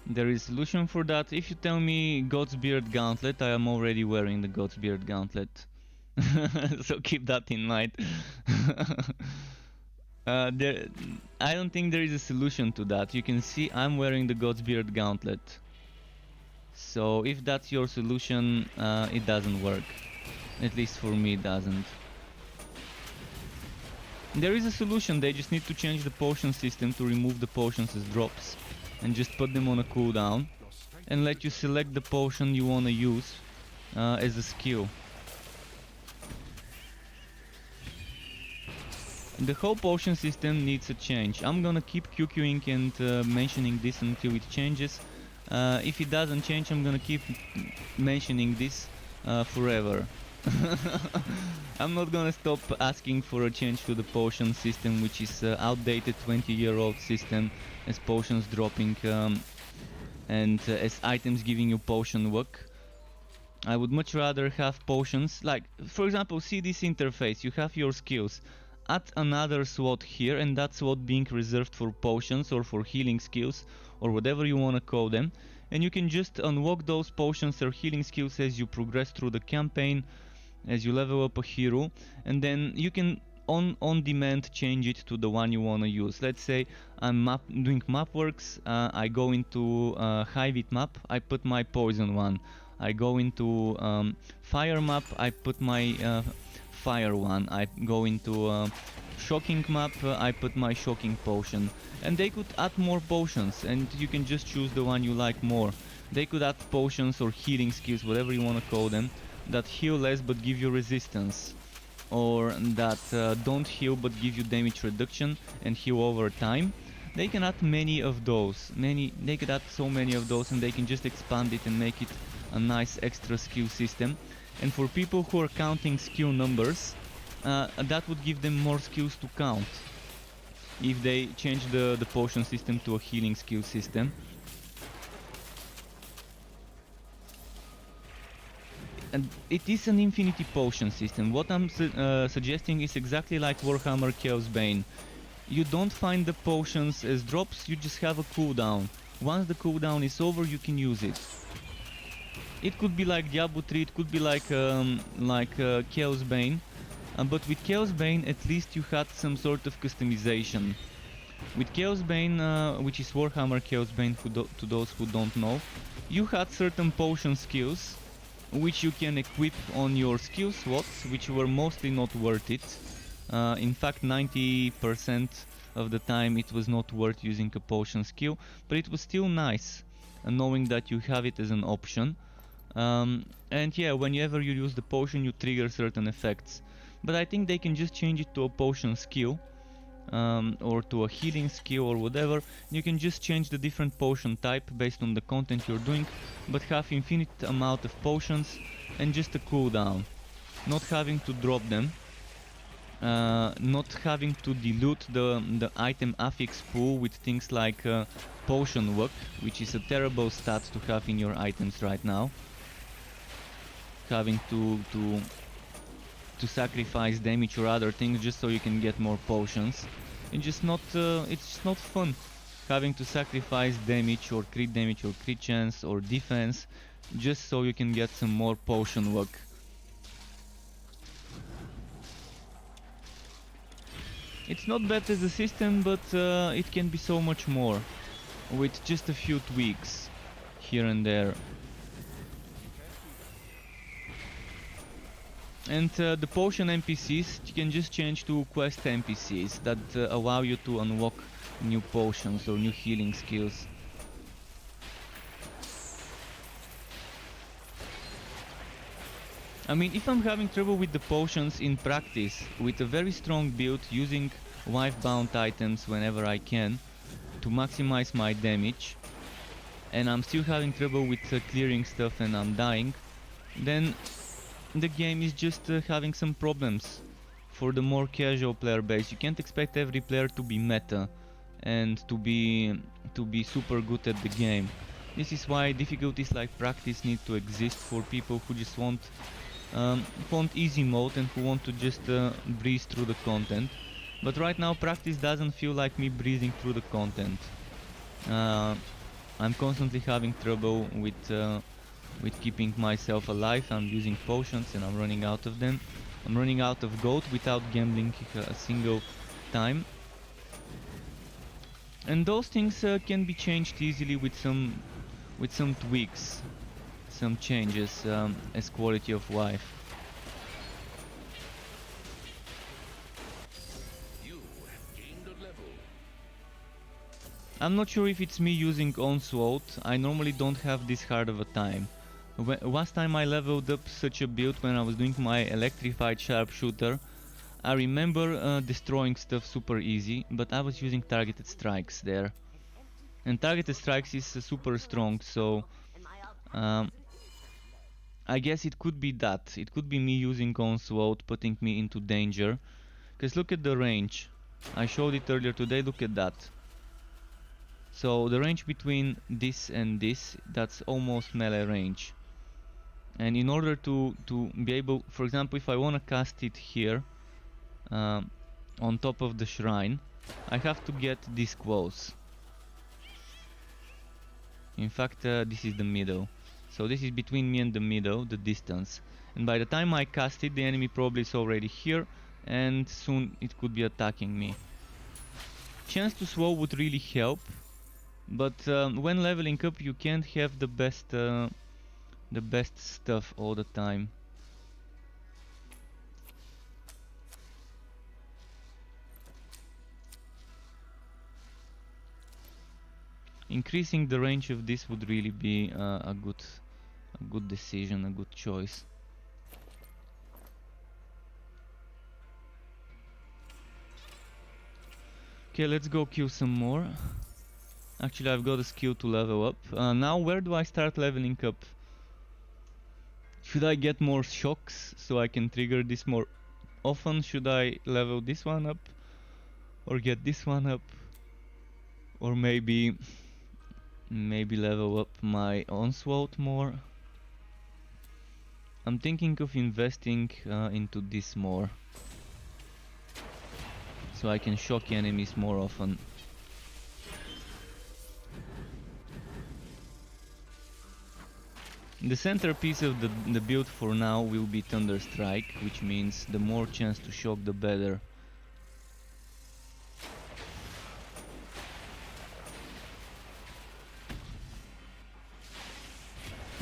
There is a solution for that. If you tell me God's Beard Gauntlet, I am already wearing the God's Beard Gauntlet. So keep that in mind. I don't think there is a solution to that. You can see I'm wearing the God's Beard Gauntlet. So if that's your solution, it doesn't work. At least for me it doesn't. There is a solution, they just need to change the potion system to remove the potions as drops. And just put them on a cooldown and let you select the potion you want to use as a skill. The whole potion system needs a change. I'm gonna keep QQing and mentioning this until it changes. If it doesn't change, I'm gonna keep mentioning this forever. I'm not gonna stop asking for a change to the potion system, which is outdated 20-year-old system, as potions dropping and as items giving you potion luck. I would much rather have potions, like for example, see this interface, you have your skills. Add another slot here, and that slot being reserved for potions or for healing skills or whatever you want to call them, and you can just unlock those potions or healing skills as you progress through the campaign, as you level up a hero, and then you can on demand change it to the one you want to use. Let's say I'm doing map works, I go into high wit map, I put my poison one. I go into fire map, I put my fire one. I go into shocking map, I put my shocking potion. And they could add more potions, and you can just choose the one you like more. They could add potions or healing skills, whatever you want to call them, that heal less but give you resistance, or that don't heal but give you damage reduction and heal over time. They can add many of those. They could add so many of those, and they can just expand it and make it a nice extra skill system. And for people who are counting skill numbers, that would give them more skills to count if they change the potion system to a healing skill system. And it is an infinity potion system. What I'm suggesting is exactly like Warhammer Chaos Bane. You don't find the potions as drops, you just have a cooldown. Once the cooldown is over, you can use it. It could be like Diablo 3, it could be like Chaos Bane. But with Chaos Bane, at least you had some sort of customization. With Chaos Bane, which is Warhammer Chaos Bane to those who don't know, you had certain potion skills which you can equip on your skill slots, which were mostly not worth it. In fact, 90% of the time it was not worth using a potion skill, but it was still nice knowing that you have it as an option. And yeah, whenever you use the potion, you trigger certain effects. But I think they can just change it to a potion skill, or to a healing skill or whatever. You can just change the different potion type based on the content you're doing, but have infinite amount of potions and just a cooldown. Not having to drop them, not having to dilute the item affix pool with things like potion work, which is a terrible stat to have in your items right now. Having to sacrifice damage or other things just so you can get more potions. It's just not fun having to sacrifice damage or crit chance or defense just so you can get some more potion work. It's not bad as a system, but it can be so much more with just a few tweaks here and there. And the potion NPCs, you can just change to quest NPCs that allow you to unlock new potions or new healing skills. I mean, if I'm having trouble with the potions in practice, with a very strong build using wife-bound items whenever I can to maximize my damage, and I'm still having trouble with clearing stuff and I'm dying, then the game is just having some problems. For the more casual player base, you can't expect every player to be meta and to be super good at the game. This is why difficulties like practice need to exist for people who just want easy mode and who want to just breeze through the content. But right now practice doesn't feel like me breezing through the content. I'm constantly having trouble with keeping myself alive. I'm using potions and I'm running out of them. I'm running out of gold without gambling a single time. And those things can be changed easily with some tweaks, some changes as quality of life. You have gained a level. I'm not sure if it's me using Onslaught. I normally don't have this hard of a time. Last time I leveled up such a build when I was doing my Electrode Sharpshooter, I remember destroying stuff super easy, but I was using targeted strikes there. And targeted strikes is super strong, so I guess it could be that. It could be me using Onslaught putting me into danger. Cause look at the range. I showed it earlier today, look at that. So the range between this and this, that's almost melee range. And in order to be able, for example, if I want to cast it here, on top of the shrine, I have to get this close. In fact, this is the middle. So this is between me and the middle, the distance. And by the time I cast it, the enemy probably is already here, and soon it could be attacking me. Chance to slow would really help, but when leveling up you can't have the best stuff all the time. Increasing the range of this would really be a good decision, a good choice. Okay, let's go kill some more. Actually, I've got a skill to level up. Now, where do I start leveling up? Should I get more shocks so I can trigger this more often? Should I level this one up? Or get this one up? Or maybe level up my onslaught more? I'm thinking of investing into this more, so I can shock enemies more often. The centerpiece of the build for now will be Thunder Strike, which means the more chance to shock the better.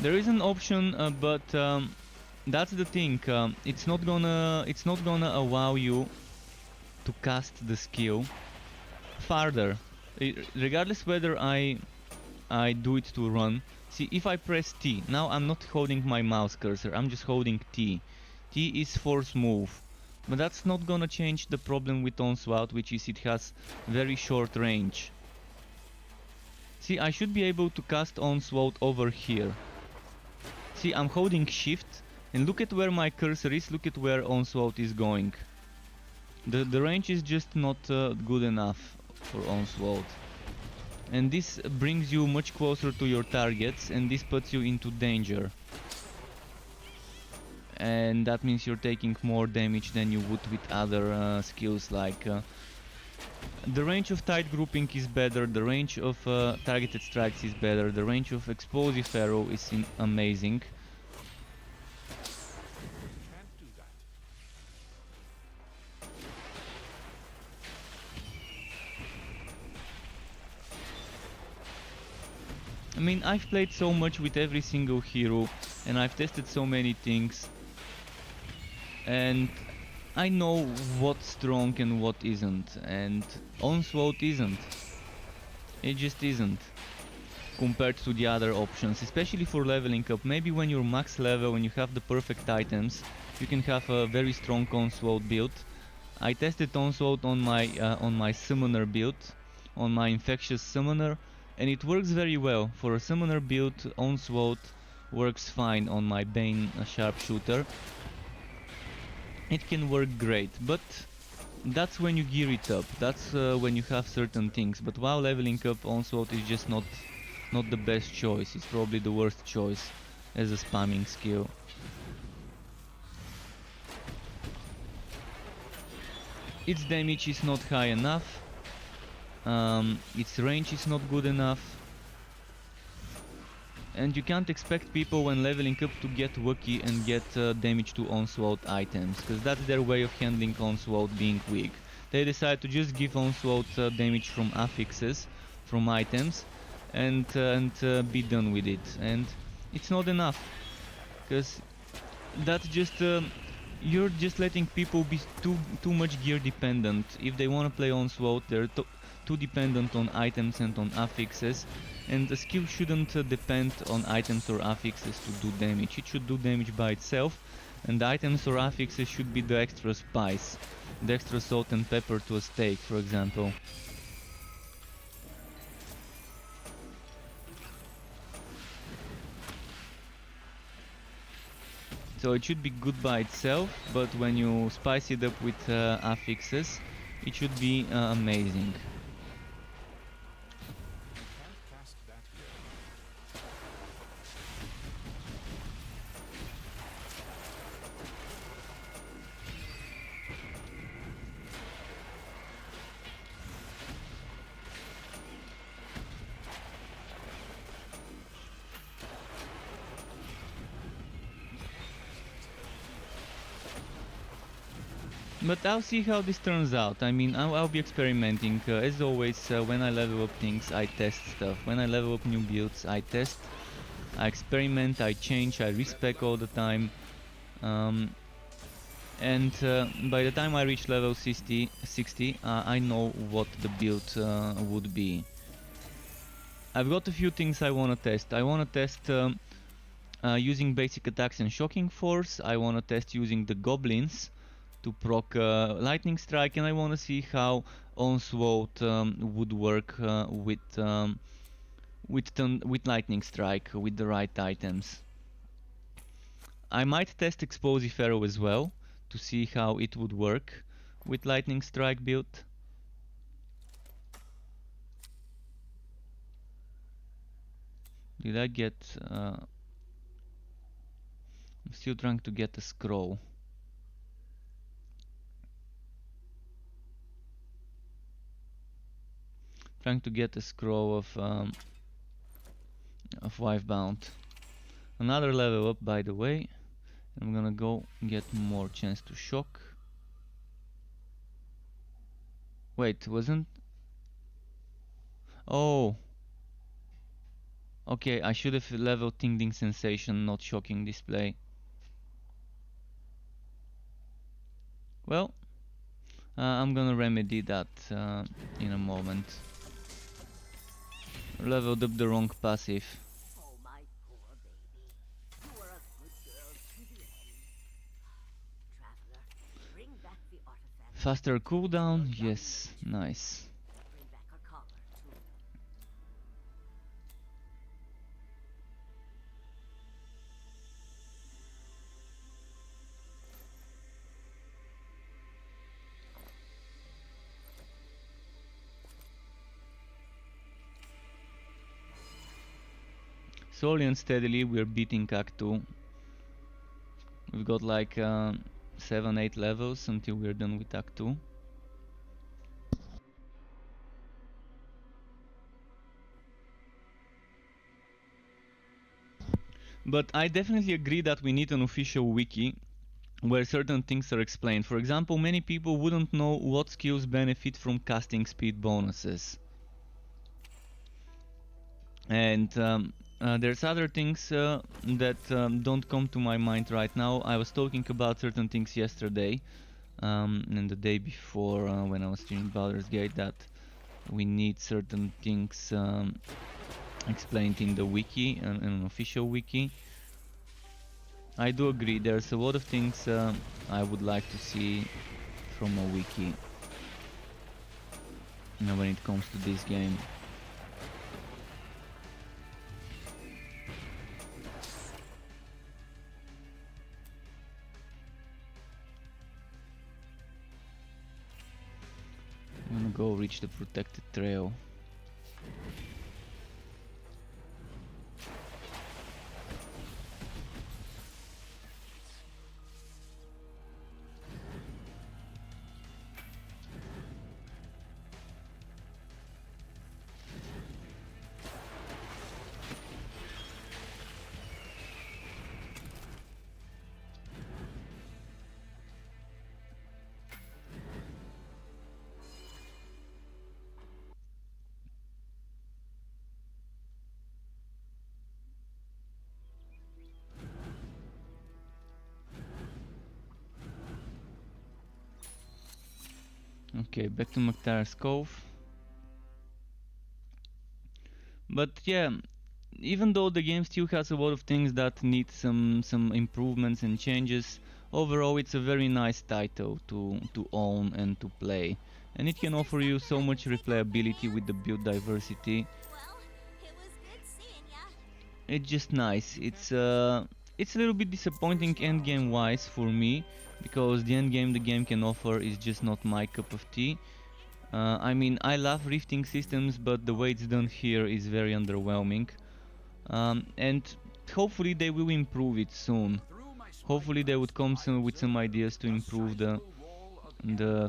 There is an option, but that's the thing. It's not gonna allow you to cast the skill farther, regardless whether I do it to run. See, if I press T, now I'm not holding my mouse cursor, I'm just holding T. T is force move, but that's not gonna change the problem with Onslaught, which is it has very short range. See, I should be able to cast Onslaught over here. See, I'm holding shift, and look at where my cursor is, look at where Onslaught is going. The range is just not good enough for Onslaught. And this brings you much closer to your targets, and this puts you into danger. And that means you're taking more damage than you would with other skills, like the range of tight grouping is better, the range of targeted strikes is better, the range of explosive arrow is amazing. Can't do that. I mean, I've played so much with every single hero, and I've tested so many things, and I know what's strong and what isn't, and Onslaught isn't. It just isn't, compared to the other options, especially for leveling up. Maybe when you're max level and you have the perfect items, you can have a very strong Onslaught build. I tested Onslaught on my summoner build, on my infectious summoner, and it works very well. For a summoner build, Onslaught works fine on my Bane Sharpshooter. It can work great, but that's when you gear it up, that's when you have certain things. But while leveling up, Onslaught is just not the best choice, it's probably the worst choice as a spamming skill. Its damage is not high enough, its range is not good enough, and you can't expect people when leveling up to get lucky and get damage to Onslaught items, because that's their way of handling Onslaught being weak. They decide to just give Onslaught damage from affixes, from items, and be done with it. And it's not enough, because that's just you're just letting people be too much gear dependent. If they want to play Onslaught, they're too dependent on items and on affixes, and the skill shouldn't depend on items or affixes to do damage. It should do damage by itself, and the items or affixes should be the extra spice, the extra salt and pepper to a steak, for example. So it should be good by itself, but when you spice it up with affixes, it should be amazing. Can't cast that here. But I'll see how this turns out. I mean, I'll be experimenting. As always, when I level up things, I test stuff. When I level up new builds, I test, I experiment, I change, I respec all the time. And by the time I reach level 60, I know what the build would be. I've got a few things I want to test. I want to test using basic attacks and shocking force. I want to test using the goblins to proc lightning strike, and I want to see how onslaught would work with lightning strike with the right items. I might test explosive arrow as well to see how it would work with lightning strike build. Did I get I'm still trying to get a scroll. Trying to get a scroll of Wifebound. Another level up, by the way. I'm gonna go get more chance to shock. Wait, wasn't? Oh. Okay, I should have leveled tingling sensation, not shocking display. Well, I'm gonna remedy that in a moment. Leveled up the wrong passive. Oh, my poor baby. You were a good girl to the end. Traveler, bring back the artifact. Faster cooldown, yes, nice. Bring back her collar, too. Slowly and steadily we're beating Act 2. We've got like 7-8 levels until we're done with Act 2. But I definitely agree that we need an official wiki where certain things are explained. For example, many people wouldn't know what skills benefit from casting speed bonuses. And there's other things that don't come to my mind right now. I was talking about certain things yesterday and the day before when I was streaming Baldur's Gate, that we need certain things explained in the wiki, an official wiki. I do agree, there's a lot of things I would like to see from a wiki when it comes to this game. I'm gonna go reach the protected trail. Okay, back to Mactar's Cove. But yeah, even though the game still has a lot of things that need some improvements and changes, overall it's a very nice title to own and to play. And it can offer you so much replayability with the build diversity. Well, it was good seeing ya. It's just nice. It's a little bit disappointing endgame wise for me, because the endgame the game can offer is just not my cup of tea. I mean, I love rifting systems, but the way it's done here is very underwhelming. And hopefully they will improve it soon. Hopefully they would come soon with some ideas to improve the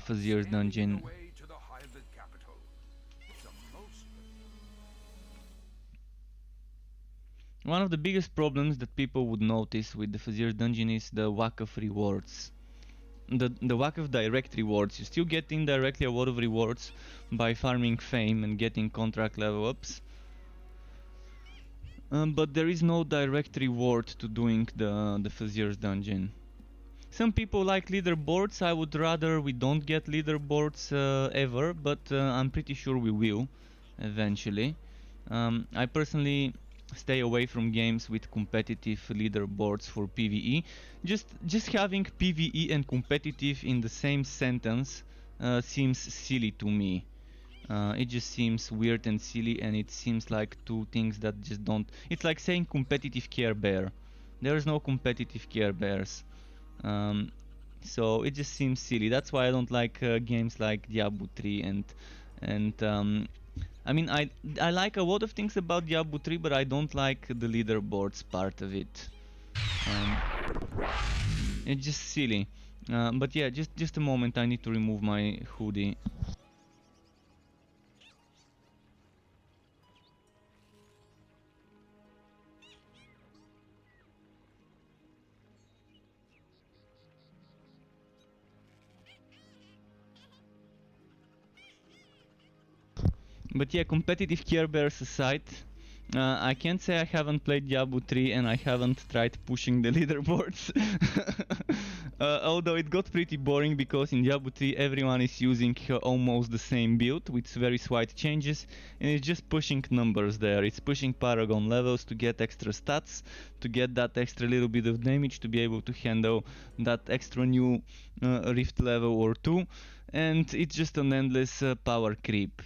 Fazir's dungeon. One of the biggest problems that people would notice with the Fazir's dungeon is the lack of rewards. the lack of direct rewards. You still get indirectly a lot of rewards by farming fame and getting contract level ups. But there is no direct reward to doing the Fazier's dungeon. Some people like leaderboards. I would rather we don't get leaderboards ever, but I'm pretty sure we will eventually. I personally stay away from games with competitive leaderboards for PvE. Just having PvE and competitive in the same sentence seems silly to me. It just seems weird and silly, and it seems like two things that just don't... It's like saying competitive Care Bear. There's no competitive Care Bears. So it just seems silly. That's why I don't like games like Diablo 3 and I mean, I like a lot of things about Diablo 3, but I don't like the leaderboards part of it. It's just silly. But yeah, just a moment, I need to remove my hoodie. But yeah, competitive Care Bears aside, I can't say I haven't played Diablo 3 and I haven't tried pushing the leaderboards. Although it got pretty boring because in Diablo 3 everyone is using almost the same build with very slight changes, and it's just pushing numbers there. It's pushing Paragon levels to get extra stats, to get that extra little bit of damage, to be able to handle that extra new Rift level or two, and it's just an endless power creep.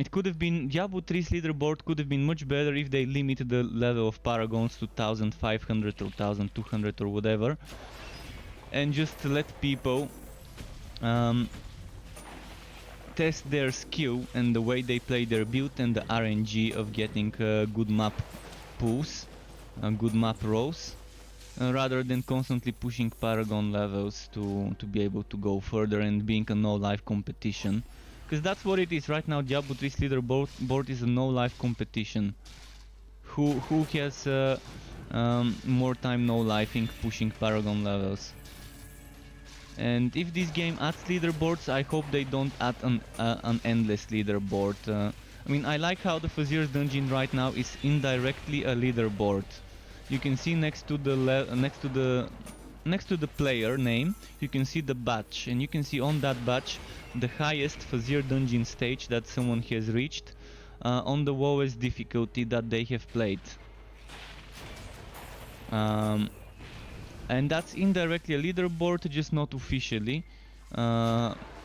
It could have been, Diablo 3's leaderboard could have been much better if they limited the level of Paragons to 1500 or 1200 or whatever, and just let people test their skill and the way they play their build and the RNG of getting good map pools, good map rows, rather than constantly pushing Paragon levels to be able to go further and being a no-life competition. Because that's what it is right now. Diablo 3's leaderboard is a no-life competition. Who has more time no-lifing, pushing Paragon levels? And if this game adds leaderboards, I hope they don't add an endless leaderboard. I mean, I like how the Fazier's dungeon right now is indirectly a leaderboard. You can see next to the player name, you can see the badge, and you can see on that badge the highest Fazier dungeon stage that someone has reached on the lowest difficulty that they have played. And that's indirectly a leaderboard, just not officially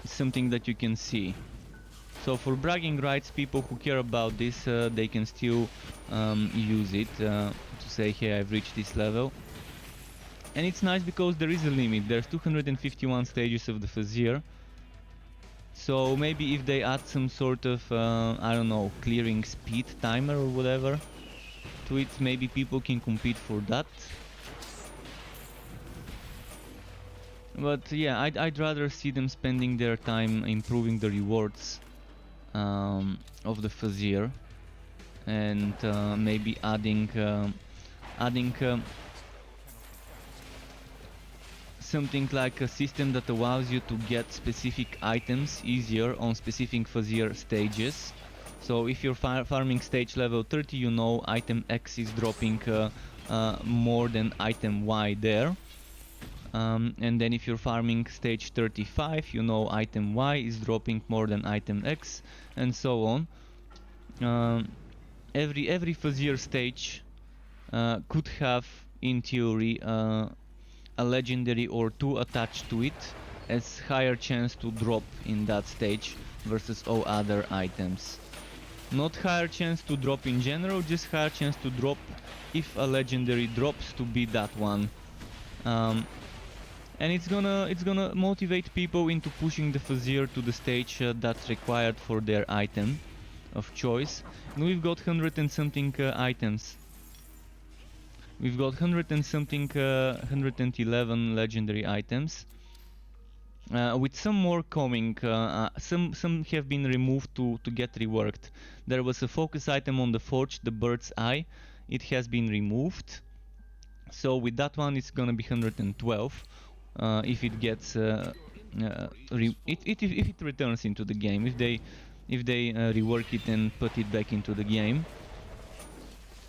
something that you can see. So for bragging rights, people who care about this, they can still use it to say, hey, I've reached this level. And it's nice because there is a limit. There's 251 stages of the Fazier. So maybe if they add some sort of, I don't know, clearing speed timer or whatever to it, maybe people can compete for that. But yeah, I'd rather see them spending their time improving the rewards of the Fazier, and maybe adding something like a system that allows you to get specific items easier on specific Fazier stages. So if you're farming stage level 30, you know item X is dropping more than item Y there. And then if you're farming stage 35, you know item Y is dropping more than item X, and so on. Every Fazier stage could have, in theory, a legendary or two attached to it, as higher chance to drop in that stage versus all other items. Not higher chance to drop in general, just higher chance to drop if a legendary drops to be that one. And it's gonna motivate people into pushing the Fazier to the stage that's required for their item of choice. And we've got 100 and something items. We've got 100 and something, 111 legendary items, with some more coming. Some have been removed to get reworked. There was a focus item on the forge, the bird's eye. It has been removed. So with that one, it's gonna be 112. if it gets if it returns into the game, if they rework it and put it back into the game.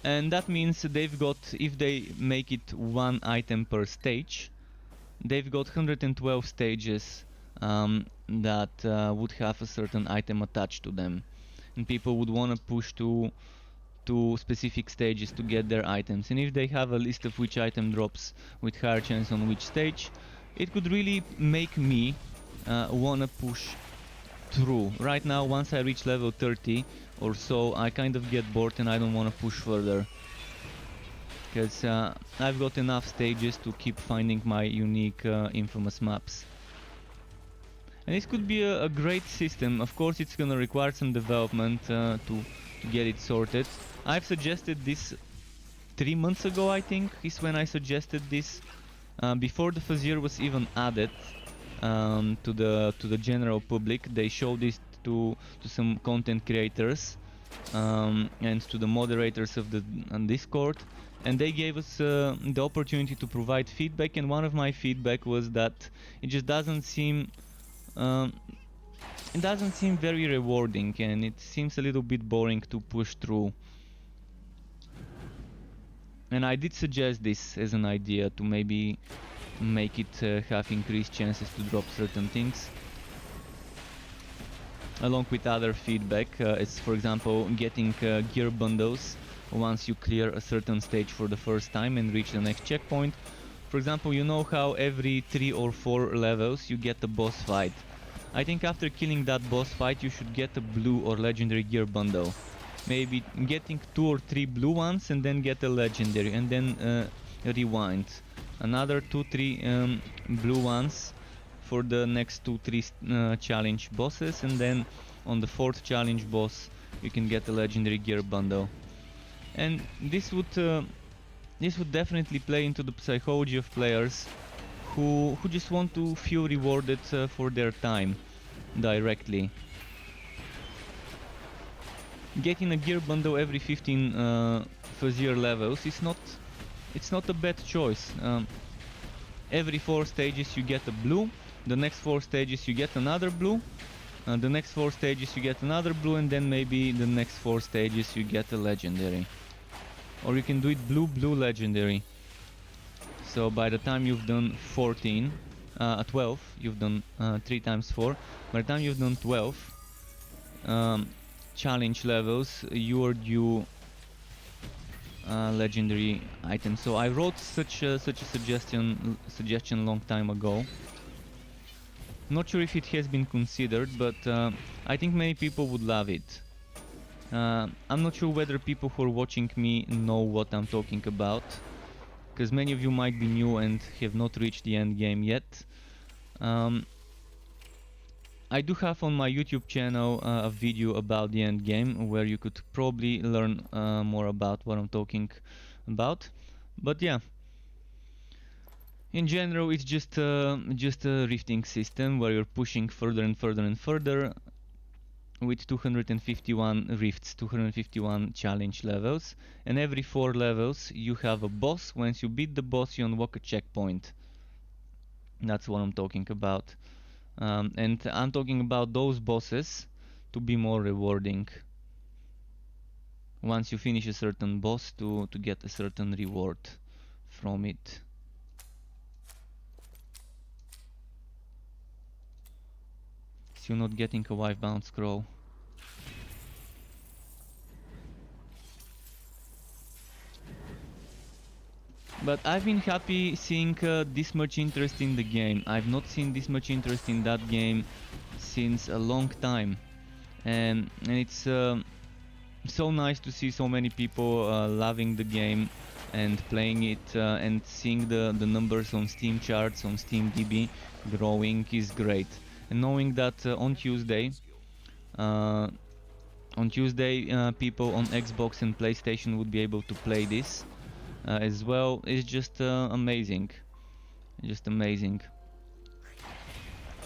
And that means they've got, if they make it one item per stage, they've got 112 stages that would have a certain item attached to them, and people would want to push to specific stages to get their items. And if they have a list of which item drops with higher chance on which stage, it could really make me want to push through. Right now, once I reach level 30 or so, I kind of get bored and I don't want to push further, because I've got enough stages to keep finding my unique infamous maps. And this could be a great system. Of course, it's gonna require some development to get it sorted. I've suggested this 3 months ago, I think, is when I suggested this, before the Fazir was even added to the general public. They showed this to some content creators and to the moderators of the Discord, and they gave us the opportunity to provide feedback. And one of my feedback was that it just doesn't seem very rewarding, and it seems a little bit boring to push through. And I did suggest this as an idea to maybe make it have increased chances to drop certain things, along with other feedback. It's, for example, getting gear bundles once you clear a certain stage for the first time and reach the next checkpoint. For example, you know how every 3 or 4 levels you get a boss fight. I think after killing that boss fight you should get a blue or legendary gear bundle. Maybe getting 2 or 3 blue ones and then get a legendary, and then rewind. Another 2-3 blue ones for the next 2-3 challenge bosses, and then on the 4th challenge boss you can get a legendary gear bundle. And this would definitely play into the psychology of players who just want to feel rewarded for their time directly. Getting a gear bundle every 15 Fazir levels is not a bad choice. Every 4 stages you get a blue, the next 4 stages you get another blue, the next 4 stages you get another blue, and then maybe the next 4 stages you get a legendary. Or you can do it blue, blue, legendary. So by the time you've done 12, you've done 3 times 4, by the time you've done 12 challenge levels, you are due legendary item. So I wrote such a suggestion long time ago. Not sure if it has been considered, but I think many people would love it. I'm not sure whether people who are watching me know what I'm talking about, because many of you might be new and have not reached the end game yet. I do have on my YouTube channel a video about the end game where you could probably learn more about what I'm talking about. But yeah, in general it's just a rifting system where you're pushing further and further and further with 251 rifts, 251 challenge levels, and every 4 levels you have a boss. Once you beat the boss you unlock a checkpoint. That's what I'm talking about. And I'm talking about those bosses to be more rewarding. Once you finish a certain boss, to get a certain reward from it. So you're not getting a wife bound scroll. But I've been happy seeing this much interest in the game. I've not seen this much interest in that game since a long time, and it's so nice to see so many people loving the game and playing it, and seeing the numbers on Steam charts, on SteamDB growing is great. And knowing that on Tuesday people on Xbox and PlayStation would be able to play this as well is just amazing. Just amazing.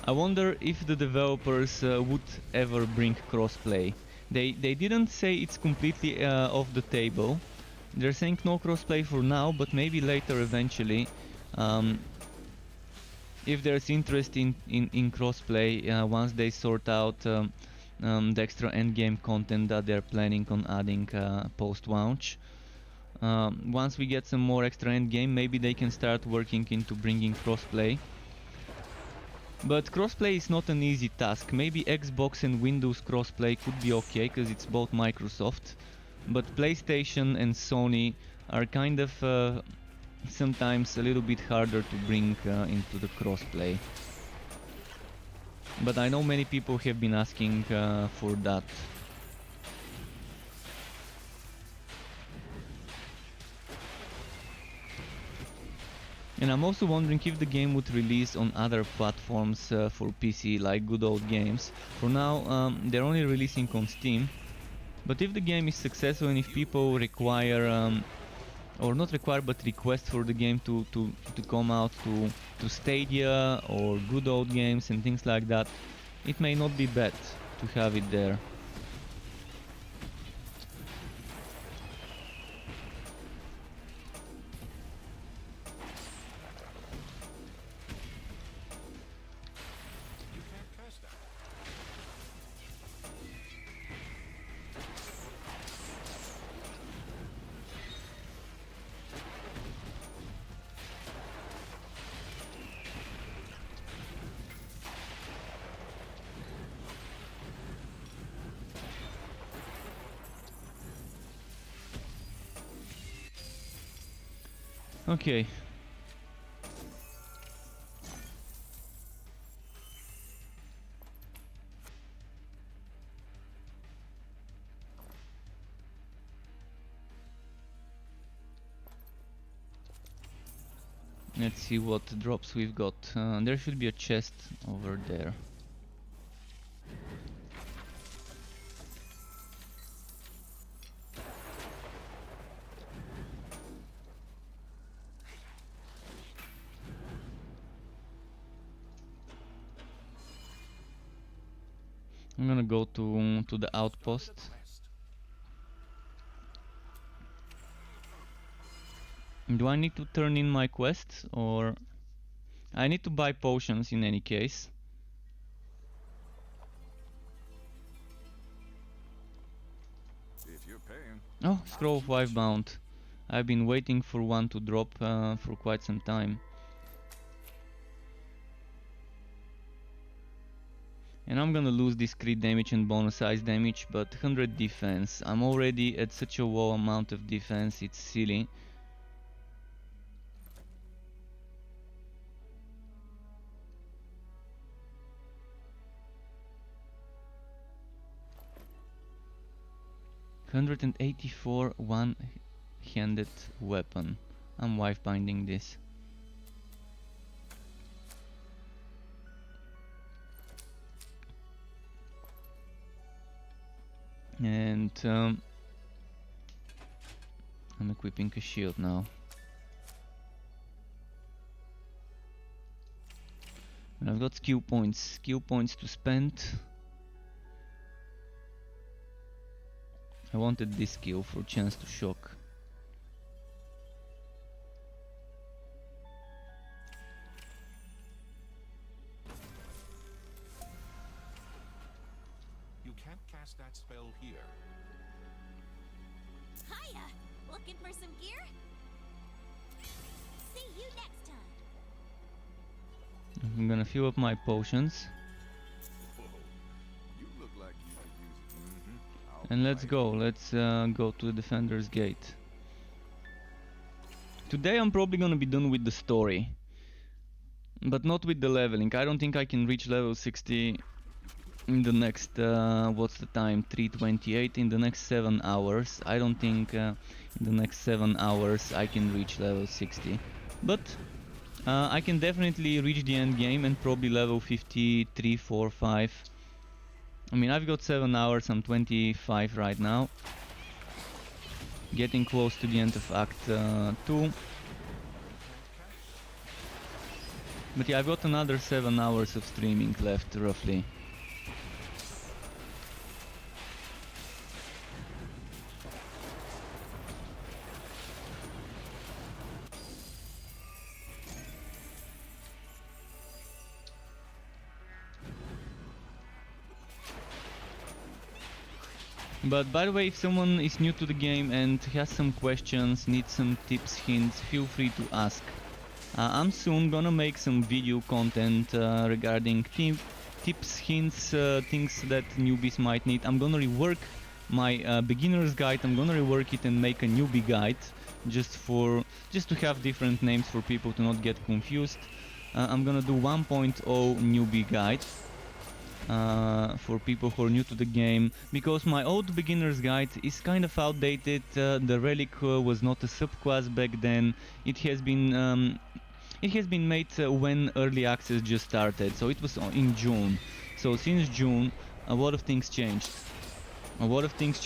I wonder if the developers would ever bring crossplay. They didn't say it's completely off the table. They're saying no crossplay for now, but maybe later eventually. if there's interest in crossplay once they sort out the extra endgame content that they're planning on adding post-launch. Once we get some more extra endgame, maybe they can start working into bringing crossplay. But crossplay is not an easy task. Maybe Xbox and Windows crossplay could be okay, because it's both Microsoft. But PlayStation and Sony are kind of sometimes a little bit harder to bring into the crossplay. But I know many people have been asking for that. And I'm also wondering if the game would release on other platforms for PC, like good old games. For now, they're only releasing on Steam. But if the game is successful and if people require, or not require, but request for the game to come out to Stadia or good old games and things like that, it may not be bad to have it there. You can't cast that. Okay. Let's see what drops we've got. There should be a chest over there. I'm gonna go to the outpost. Do I need to turn in my quests, or I need to buy potions in any case? If you're paying. Oh, Scroll of Life Bound. I've been waiting for one to drop for quite some time. And I'm gonna lose this crit damage and bonus ice damage, but 100 defense. I'm already at such a low amount of defense, it's silly. $184 one-handed weapon. I'm wife binding this. And I'm equipping a shield now. And I've got skill points to spend. I wanted this skill for chance to shock. You can't cast that spell here. Hiya! Looking for some gear? See you next time. I'm gonna fill up my potions. Whoa. You look like you could use it. And let's go, go to the Defender's Gate. Today I'm probably gonna be done with the story, but not with the leveling. I don't think I can reach level 60 in the next, what's the time, 3:28, in the next 7 hours. I don't think in the next 7 hours I can reach level 60. But I can definitely reach the end game and probably level 53, 4, 5. I mean, I've got 7 hours, I'm 25 right now. Getting close to the end of Act 2. But yeah, I've got another 7 hours of streaming left, roughly. But by the way, if someone is new to the game and has some questions, needs some tips, hints, feel free to ask. I'm soon gonna make some video content regarding tips, hints, things that newbies might need. I'm gonna rework my beginner's guide. I'm gonna rework it and make a newbie guide, just to have different names for people to not get confused. I'm gonna do 1.0 newbie guide for people who are new to the game, because my old beginner's guide is kind of outdated. The relic was not a subclass back then. It has been made when early access just started, so it was in June. So since June, a lot of things changed. A lot of things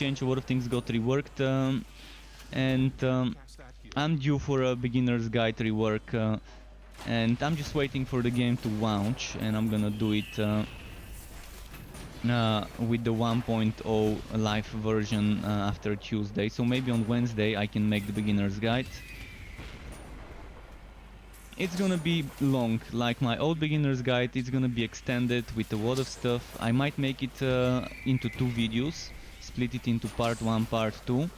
got reworked, and Cast that here. I'm due for a beginner's guide rework, and I'm just waiting for the game to launch, and I'm gonna do it with the 1.0 live version after Tuesday. So maybe on Wednesday I can make the beginner's guide. It's gonna be long, like my old beginner's guide. It's gonna be extended with a lot of stuff. I might make it into 2 videos, split it into part 1, part 2,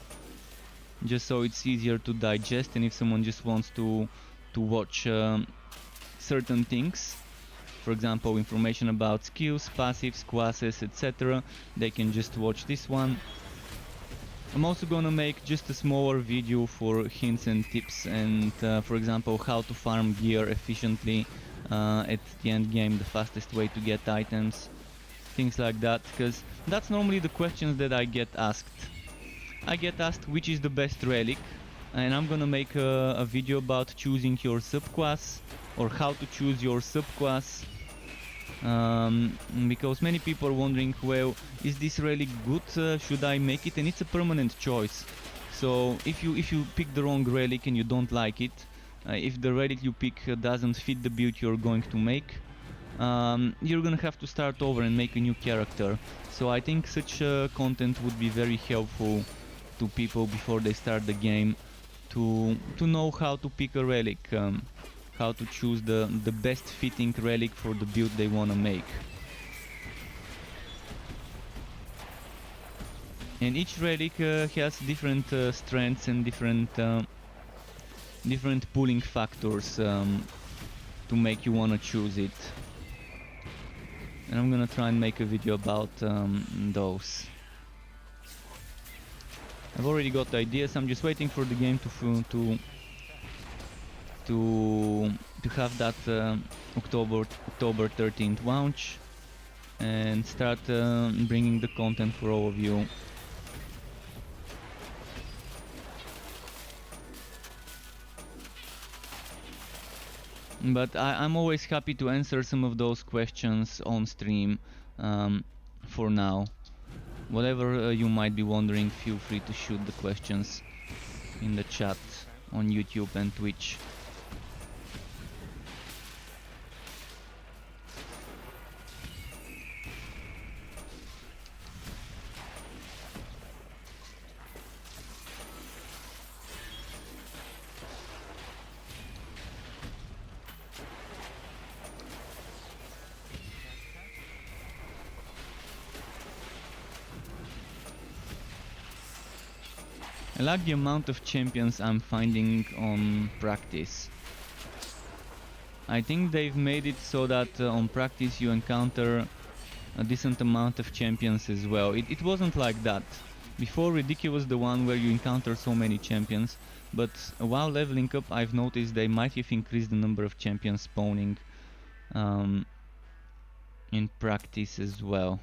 just so it's easier to digest, and if someone just wants to watch certain things, for example information about skills, passives, classes, etc., they can just watch this one. I'm also gonna make just a smaller video for hints and tips, and for example how to farm gear efficiently at the end game, the fastest way to get items, things like that, because that's normally the questions that I get asked. I get asked which is the best relic, and I'm gonna make a video about choosing your subclass, or how to choose your subclass, because many people are wondering, well, is this relic good, should I make it? And it's a permanent choice. So if you pick the wrong relic and you don't like it, if the relic you pick doesn't fit the build you're going to make, you're gonna have to start over and make a new character. So I think such content would be very helpful to people before they start the game, to know how to pick a relic, how to choose the best fitting relic for the build they want to make. And each relic has different strengths and different pulling factors to make you want to choose it. And I'm gonna try and make a video about those. I've already got ideas. I'm just waiting for the game to have that October 13th launch, and start bringing the content for all of you. But I'm always happy to answer some of those questions on stream. For now, whatever you might be wondering, feel free to shoot the questions in the chat on YouTube and Twitch. I like the amount of champions I'm finding on practice. I think they've made it so that on practice you encounter a decent amount of champions as well. It wasn't like that. Before, Riddick was the one where you encounter so many champions, but while leveling up I've noticed they might have increased the number of champions spawning in practice as well.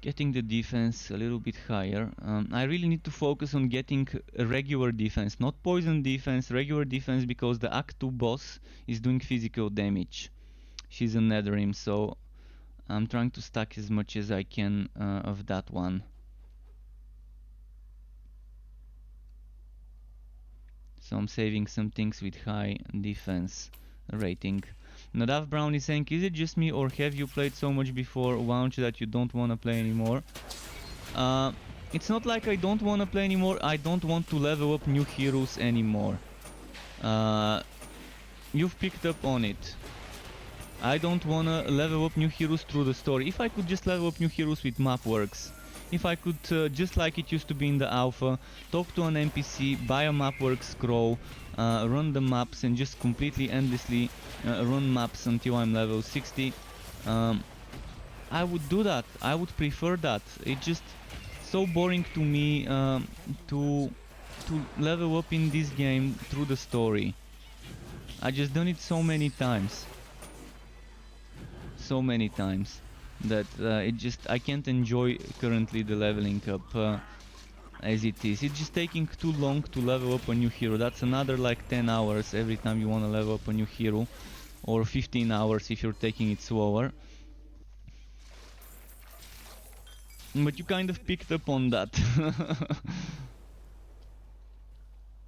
Getting the defense a little bit higher. I really need to focus on getting a regular defense, not poison defense, regular defense, because the Act 2 boss is doing physical damage. She's a Netherim, so I'm trying to stack as much as I can of that one. So I'm saving some things with high defense rating. Nadav Brown is saying, is it just me, or have you played so much before launch that you don't want to play anymore? it's not like I don't want to play anymore. I don't want to level up new heroes anymore. You've picked up on it. I don't want to level up new heroes through the story. If I could just level up new heroes with map works, if I could, just like it used to be in the alpha, talk to an NPC, buy a mapworks scroll, run the maps and just completely endlessly run maps until I'm level 60, I would do that. I would prefer that. It's just so boring to me to level up in this game through the story. I just done it so many times. So many times that I can't enjoy currently the leveling up as it is. It's just taking too long to level up a new hero. That's another like 10 hours every time you want to level up a new hero, or 15 hours if you're taking it slower. But you kind of picked up on that.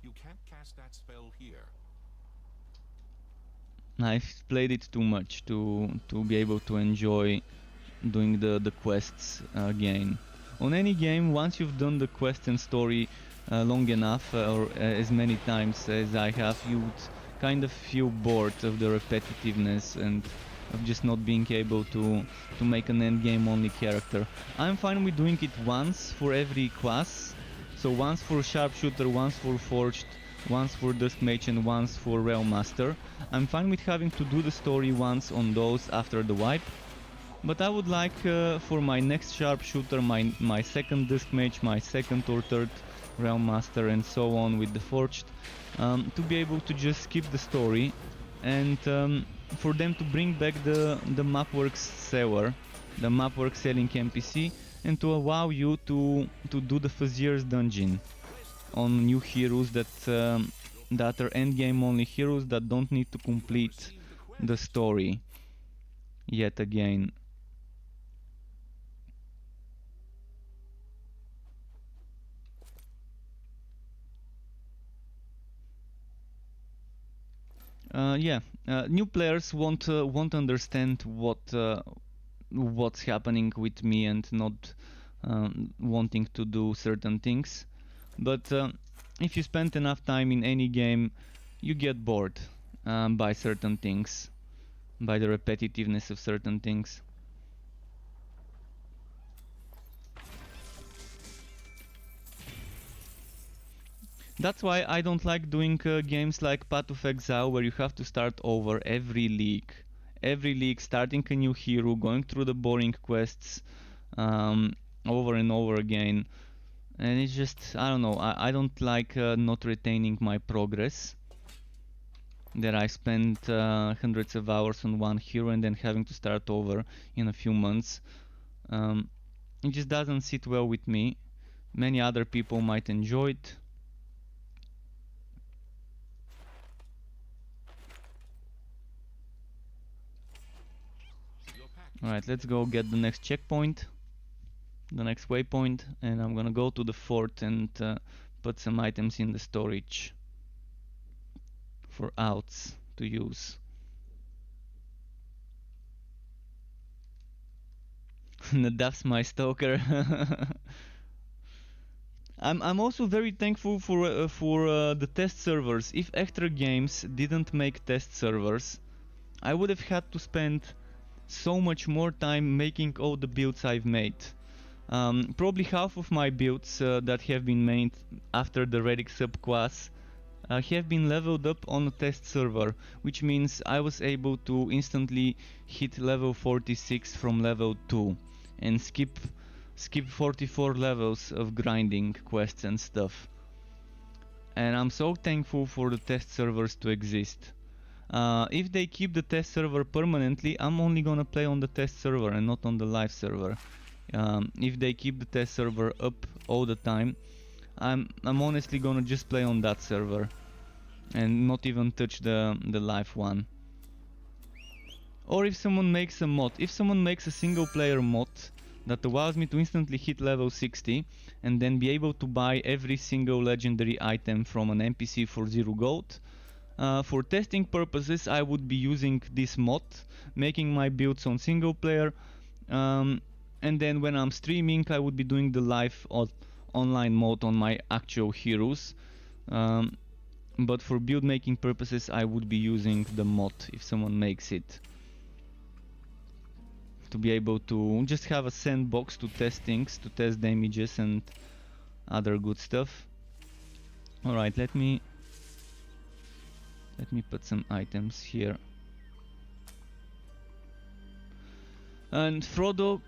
You can't cast that spell here. I've played it too much to be able to enjoy doing the quests again. On any game, once you've done the quest and story long enough, or as many times as I have, you would kind of feel bored of the repetitiveness and of just not being able to make an endgame only character. I'm fine with doing it once for every class, so once for Sharpshooter, once for Forged, once for Dusk Mage and once for Realm Master. I'm fine with having to do the story once on those after the wipe, but I would like for my next Sharpshooter, my second Dusk Mage, my second or third Realm Master and so on with the Forged, to be able to just skip the story and for them to bring back the Mapworks seller, the Mapworks selling NPC, and to allow you to do the Fazier's dungeon on new heroes that are endgame only heroes that don't need to complete the story yet again. New players won't understand what's happening with me and not wanting to do certain things. But if you spend enough time in any game, you get bored by certain things, by the repetitiveness of certain things. That's why I don't like doing games like Path of Exile, where you have to start over every league. Every league, starting a new hero, going through the boring quests over and over again. And it's just, I don't know, I don't like not retaining my progress. That I spent hundreds of hours on one hero and then having to start over in a few months. It just doesn't sit well with me. Many other people might enjoy it. Alright, let's go get the next checkpoint, the next waypoint, and I'm gonna go to the fort and put some items in the storage for outs to use. That's my stalker. I'm also very thankful for the test servers. If Extra Games didn't make test servers, I would have had to spend so much more time making all the builds I've made. Probably half of my builds that have been made after the Relic subclass have been leveled up on a test server, which means I was able to instantly hit level 46 from level 2 and skip 44 levels of grinding quests and stuff. And I'm so thankful for the test servers to exist. If they keep the test server permanently, I'm only gonna play on the test server and not on the live server. If they keep the test server up all the time, I'm honestly gonna just play on that server and not even touch the live one. Or if someone makes a mod, if someone makes a single player mod that allows me to instantly hit level 60 and then be able to buy every single legendary item from an NPC for 0 gold, for testing purposes I would be using this mod, making my builds on single player, and then when I'm streaming I would be doing the live online mode on my actual heroes. But for build making purposes I would be using the mod if someone makes it, to be able to just have a sandbox to test things, to test damages and other good stuff. Alright, let me put some items here. And Frodo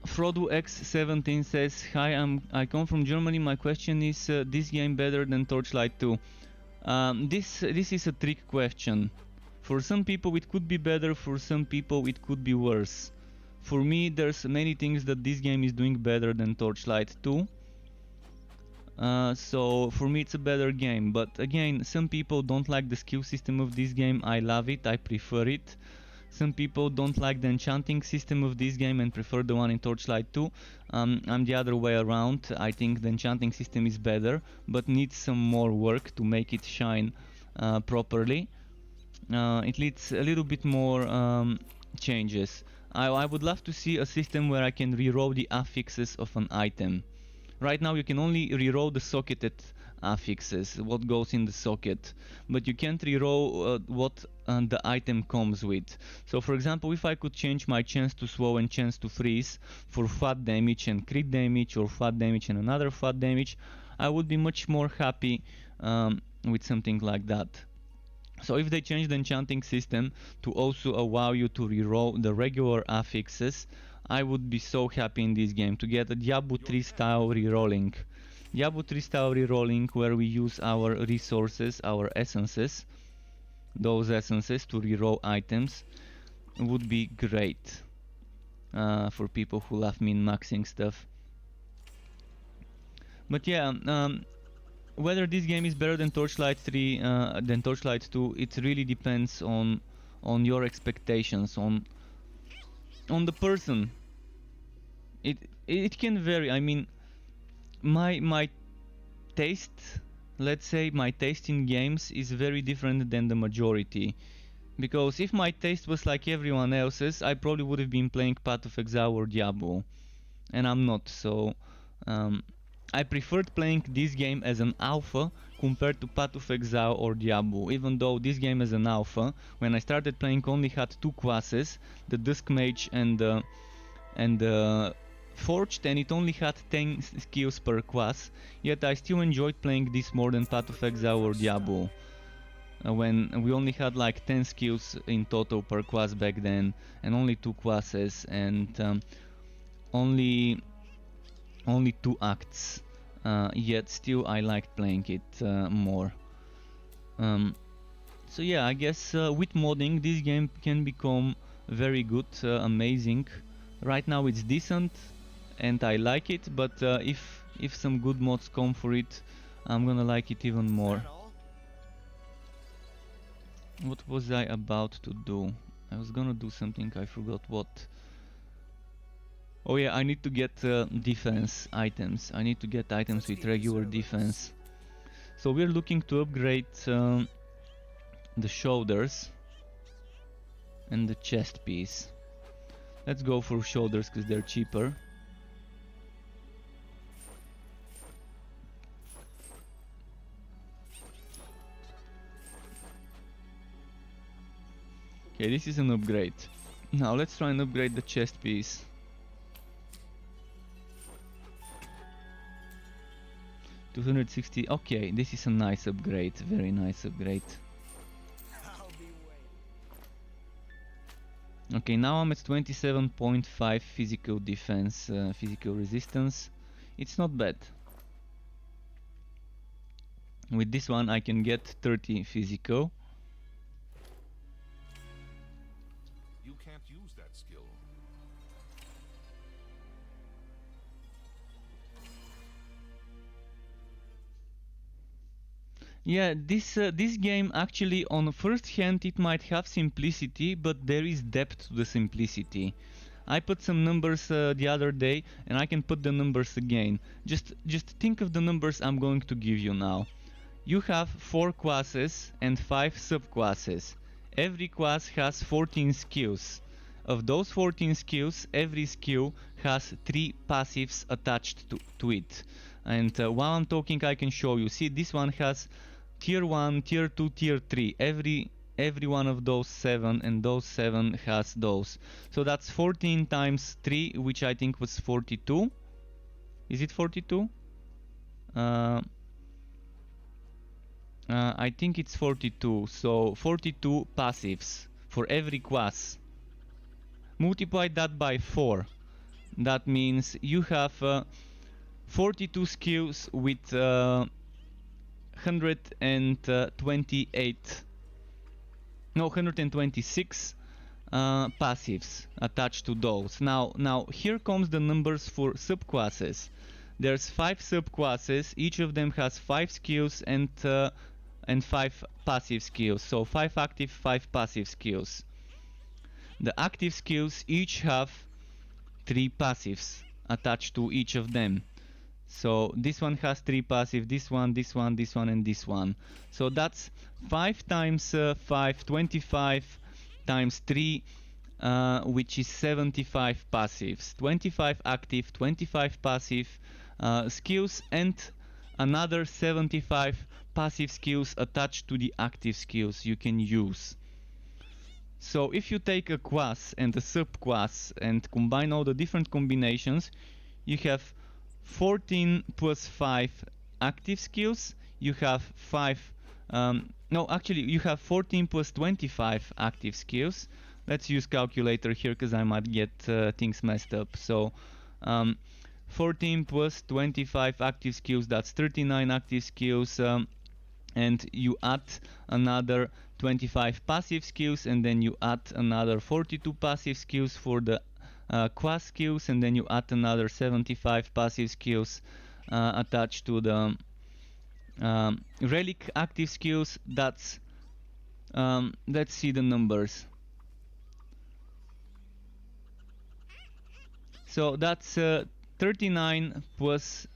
X17 says, hi, I come from Germany. My question is, this game better than Torchlight 2? This is a trick question. For some people it could be better, for some people it could be worse. For me there's many things that this game is doing better than Torchlight 2. So for me it's a better game, but again, some people don't like the skill system of this game. I love it, I prefer it. Some people don't like the enchanting system of this game and prefer the one in Torchlight 2. I'm the other way around. I think the enchanting system is better, but needs some more work to make it shine properly. It needs a little bit more changes. I would love to see a system where I can reroll the affixes of an item. Right now you can only reroll the socketed affixes, what goes in the socket, but you can't reroll what the item comes with. So for example, if I could change my chance to slow and chance to freeze for fat damage and crit damage, or fat damage and another fat damage, I would be much more happy with something like that. So if they change the enchanting system to also allow you to reroll the regular affixes, I would be so happy in this game to get a Diablo 3 style rerolling. Diablo 3 style rerolling where we use our resources, our essences, those essences to reroll items, would be great for people who love min-maxing stuff. But yeah, whether this game is better than Torchlight 3, than Torchlight 2, it really depends on your expectations, on the person. It can vary. I mean, my taste, let's say my taste in games is very different than the majority. Because if my taste was like everyone else's, I probably would have been playing Path of Exile or Diablo, and I'm not. So I preferred playing this game as an alpha compared to Path of Exile or Diablo, even though this game as an alpha, when I started playing, only had two classes, the Dusk Mage and the Forged, and it only had 10 skills per class, yet I still enjoyed playing this more than Path of Exile or Diablo, when we only had like 10 skills in total per class back then, and only two classes, and only two acts, yet still I liked playing it more. So yeah, I guess with modding this game can become very good, amazing. Right now it's decent and I like it, but if some good mods come for it, I'm gonna like it even more. What was I about to do? I was gonna do something, I forgot what. Oh yeah, I need to get defense items. I need to get items with regular defense. So we're looking to upgrade the shoulders and the chest piece. Let's go for shoulders because they're cheaper. Okay, this is an upgrade. Now let's try and upgrade the chest piece. $260. Okay, this is a nice upgrade, very nice upgrade. Okay, now I'm at 27.5 physical defense, physical resistance. It's not bad. With this one I can get 30 physical. You can't use that skill. Yeah, this game actually, on first hand it might have simplicity, but there is depth to the simplicity. I put some numbers the other day, and I can put the numbers again. Just think of the numbers I'm going to give you now. You have 4 classes and 5 subclasses. Every class has 14 skills. of those 14 skills, every skill has 3 passives attached to it. And while I'm talking, I can show you. See, this one has tier 1, tier 2, tier 3. Every one of those 7, and those 7 has those. So that's 14 times 3, which I think was 42. Is it 42? I think it's 42. So 42 passives for every class. Multiply that by 4. That means you have 42 skills with 126 passives attached to those. Now here comes the numbers for subclasses. There's 5 subclasses. Each of them has 5 skills and 5 passive skills. So 5 active, 5 passive skills. The active skills each have 3 passives attached to each of them. So this one has 3 passive, this one, this one, this one, and this one. So that's 5 times 5, 25 times 3, which is 75 passives. 25 active, 25 passive skills, and another 75 passive skills attached to the active skills you can use. So if you take a class and a subclass and combine all the different combinations, you have 14 plus 5 active skills. You have 5 no, actually you have 14 plus 25 active skills. Let's use calculator here because I might get things messed up. So 14 plus 25 active skills, that's 39 active skills, and you add another 25 passive skills, and then you add another 42 passive skills for the class skills, and then you add another 75 passive skills attached to the relic active skills. That's let's see the numbers. So that's 39 plus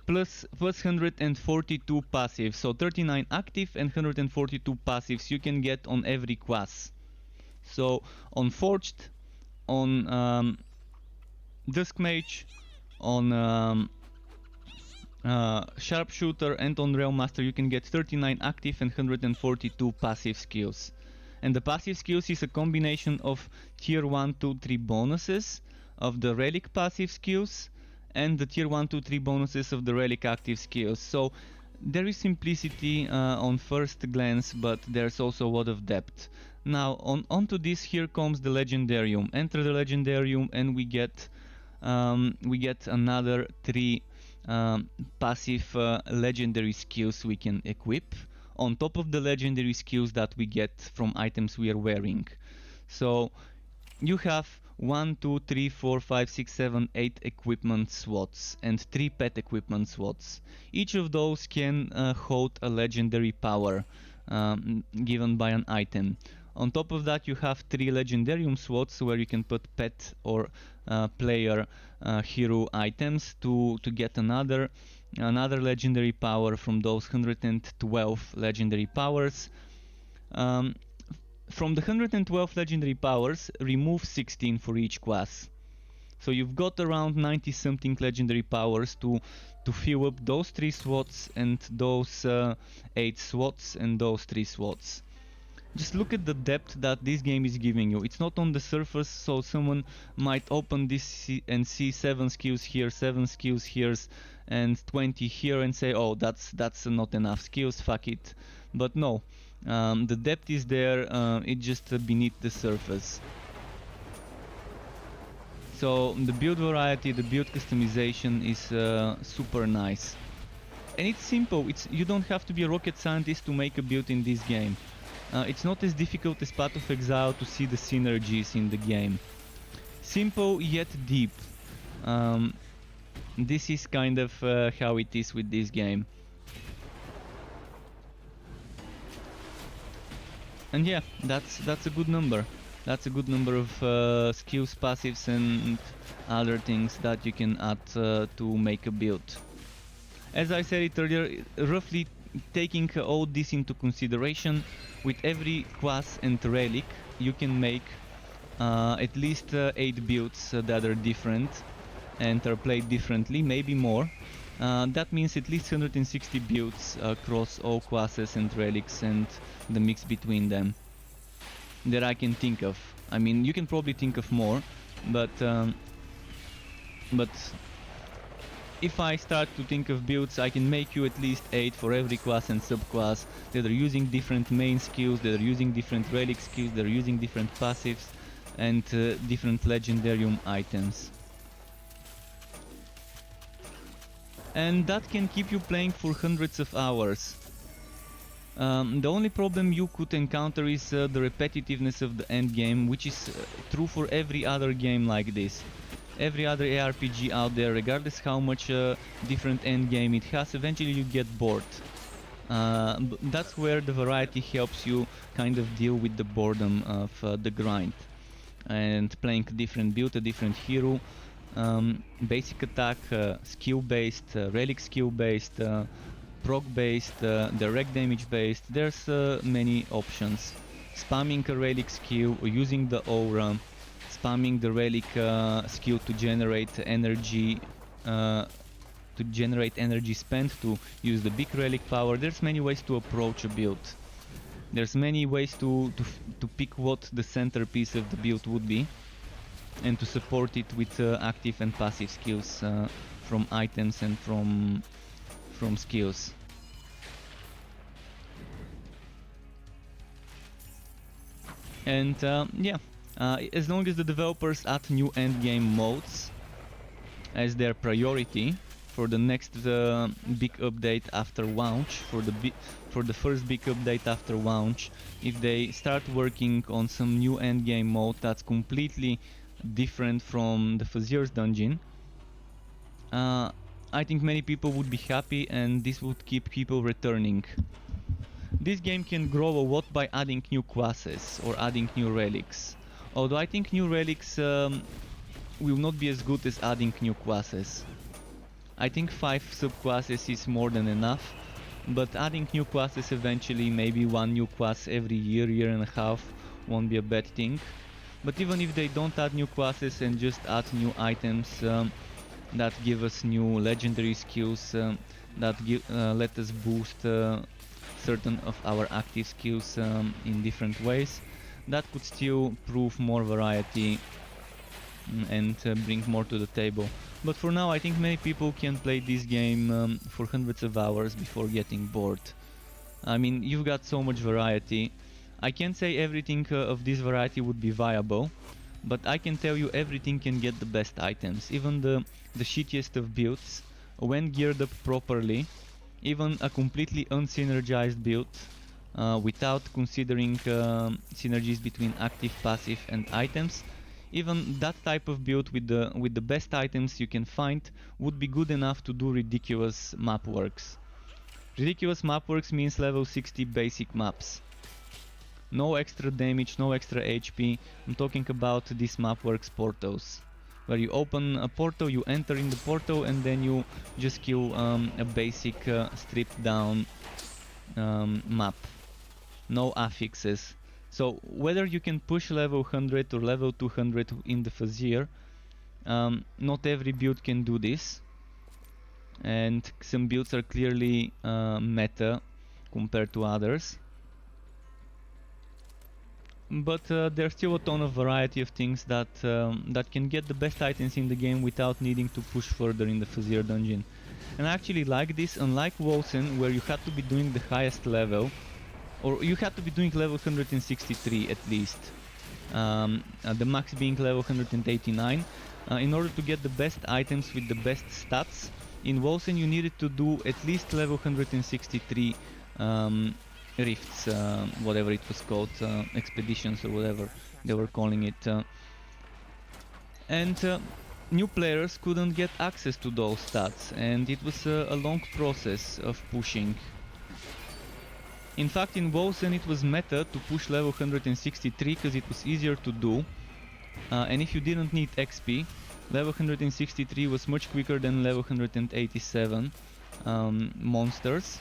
142 passives. So 39 active and 142 passives you can get on every class. So on Forged, on Dusk Mage, on Sharpshooter, and on Realm Master you can get 39 active and 142 passive skills. And the passive skills is a combination of tier 1, 2, 3 bonuses of the relic passive skills and the tier 1, 2, 3 bonuses of the relic active skills. So there is simplicity on first glance, but there's also a lot of depth. Now onto this, here comes the Legendarium. Enter the Legendarium and we get another 3 passive legendary skills we can equip on top of the legendary skills that we get from items we are wearing. So you have 1, 2, 3, 4, 5, 6, 7, 8 equipment slots and 3 pet equipment slots. Each of those can hold a legendary power given by an item. On top of that you have 3 legendarium slots where you can put pet or player hero items to get another legendary power from those 112 legendary powers. From the 112 legendary powers, remove 16 for each class. So you've got around 90 something legendary powers to fill up those 3 slots and those 8 slots and those 3 slots. Just look at the depth that this game is giving you. It's not on the surface, so someone might open this and see 7 skills here, 7 skills here, and 20 here and say, oh, that's not enough skills, fuck it. But no, the depth is there, it's just beneath the surface. So the build variety, the build customization is super nice. And it's simple, you don't have to be a rocket scientist to make a build in this game. It's not as difficult as Path of Exile to see the synergies in the game. Simple yet deep. This is kind of how it is with this game. And yeah, that's a good number. That's a good number of skills, passives, and other things that you can add to make a build. As I said it earlier, roughly taking all this into consideration, with every class and relic you can make at least 8 builds that are different and are played differently, maybe more. That means at least 160 builds across all classes and relics and the mix between them that I can think of. I mean, you can probably think of more, but if I start to think of builds, I can make you at least 8 for every class and subclass that are using different main skills, that are using different relic skills, that are using different passives and different legendarium items. And that can keep you playing for hundreds of hours. The only problem you could encounter is the repetitiveness of the end game, which is true for every other game like this. Every other ARPG out there, regardless how much different end game it has, eventually you get bored. That's where the variety helps you kind of deal with the boredom of the grind. And playing a different build, a different hero, basic attack, skill based, relic skill based, proc based, direct damage based. There's many options. Spamming a relic skill or using the aura, spamming the relic skill to generate energy spent to use the big relic power. There's many ways to approach a build. There's many ways to pick what the centerpiece of the build would be, and to support it with active and passive skills from items and from skills. And yeah, as long as the developers add new endgame modes as their priority for the next big update after launch, for the first big update after launch, if they start working on some new endgame mode that's completely different from the Fazier's dungeon, I think many people would be happy, and this would keep people returning. This game can grow a lot by adding new classes or adding new relics, although I think new relics will not be as good as adding new classes. I think 5 subclasses is more than enough, but adding new classes eventually, maybe 1 new class every year and a half, won't be a bad thing. But even if they don't add new classes and just add new items that give us new legendary skills, that let us boost certain of our active skills in different ways, that could still prove more variety and bring more to the table. But for now, I think many people can play this game for hundreds of hours before getting bored. I mean, you've got so much variety. I can't say everything of this variety would be viable, but I can tell you everything can get the best items. Even the shittiest of builds, when geared up properly, even a completely unsynergized build, without considering synergies between active, passive and items, even that type of build with the best items you can find would be good enough to do ridiculous map works. Ridiculous map works means level 60 basic maps. No extra damage, no extra HP. I'm talking about these map works portals, where you open a portal, you enter in the portal, and then you just kill a basic stripped down map. No affixes. So whether you can push level 100 or level 200 in the Fazier, not every build can do this, and some builds are clearly meta compared to others. But there's still a ton of variety of things that can get the best items in the game without needing to push further in the Fazier dungeon. And I actually like this, unlike Wolsen, where you had to be doing the highest level, or you had to be doing level 163 at least, the max being level 189, in order to get the best items with the best stats. In Wolsen you needed to do at least level 163 rifts, whatever it was called, expeditions or whatever they were calling it, and new players couldn't get access to those stats, and it was a long process of pushing. In fact, in Wolsen it was meta to push level 163 because it was easier to do, and if you didn't need XP, level 163 was much quicker than level 187 monsters.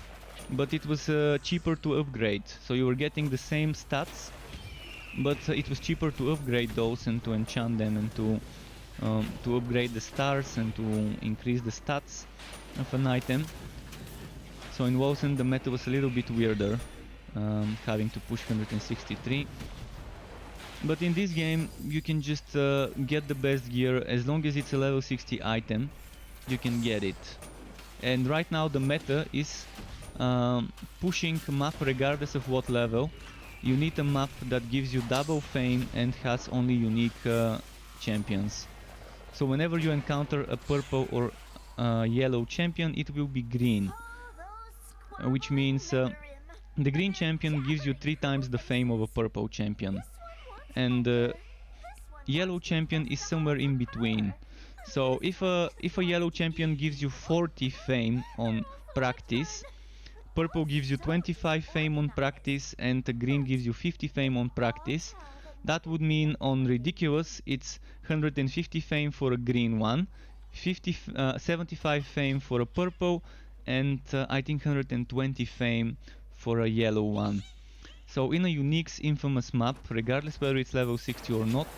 but it was cheaper to upgrade. So you were getting the same stats, but it was cheaper to upgrade those and to enchant them and to upgrade the stars and to increase the stats of an item. So in Wozen the meta was a little bit weirder, having to push 163. But in this game you can just get the best gear. As long as it's a level 60 item, you can get it. And right now the meta is pushing map regardless of what level. You need a map that gives you double fame and has only unique champions. So whenever you encounter a purple or yellow champion, it will be green, which means the green champion gives you 3 times the fame of a purple champion, and the yellow champion is somewhere in between. So if a yellow champion gives you 40 fame on practice, purple gives you 25 fame on practice, and the green gives you 50 fame on practice. That would mean on ridiculous it's 150 fame for a green one, 75 fame for a purple, and I think 120 fame for a yellow one. So in a Unique's infamous map, regardless whether it's level 60 or not,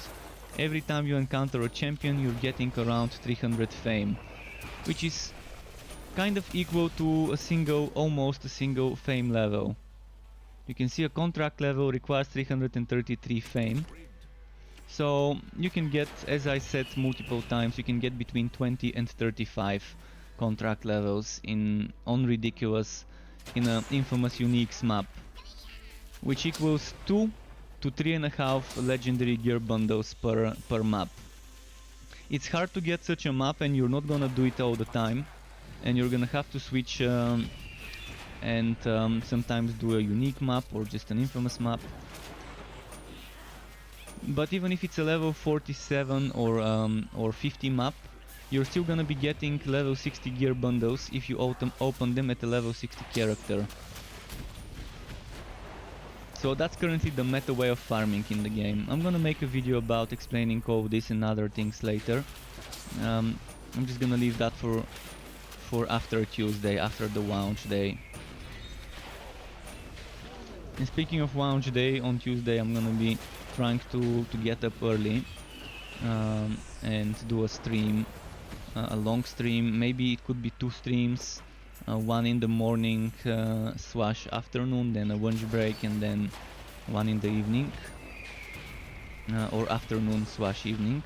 every time you encounter a champion you're getting around 300 fame, which is kind of equal to almost a single fame level. You can see a contract level requires 333 fame. So you can get, as I said multiple times, you can get between 20 and 35 contract levels on Ridiculous in an infamous Unique's map, which equals 2 to 3.5 legendary gear bundles per map. It's hard to get such a map, and you're not gonna do it all the time, and you're gonna have to switch and sometimes do a unique map or just an infamous map. But even if it's a level 47 or 50 map, you're still gonna be getting level 60 gear bundles if you open them at a level 60 character. So that's currently the meta way of farming in the game. I'm gonna make a video about explaining all this and other things later. I'm just gonna leave that for after Tuesday, after the launch day. And speaking of launch day, on Tuesday I'm gonna be trying to get up early and do a stream, a long stream. Maybe it could be 2 streams, one in the morning / afternoon, then a lunch break, and then one in the evening, or afternoon / evening.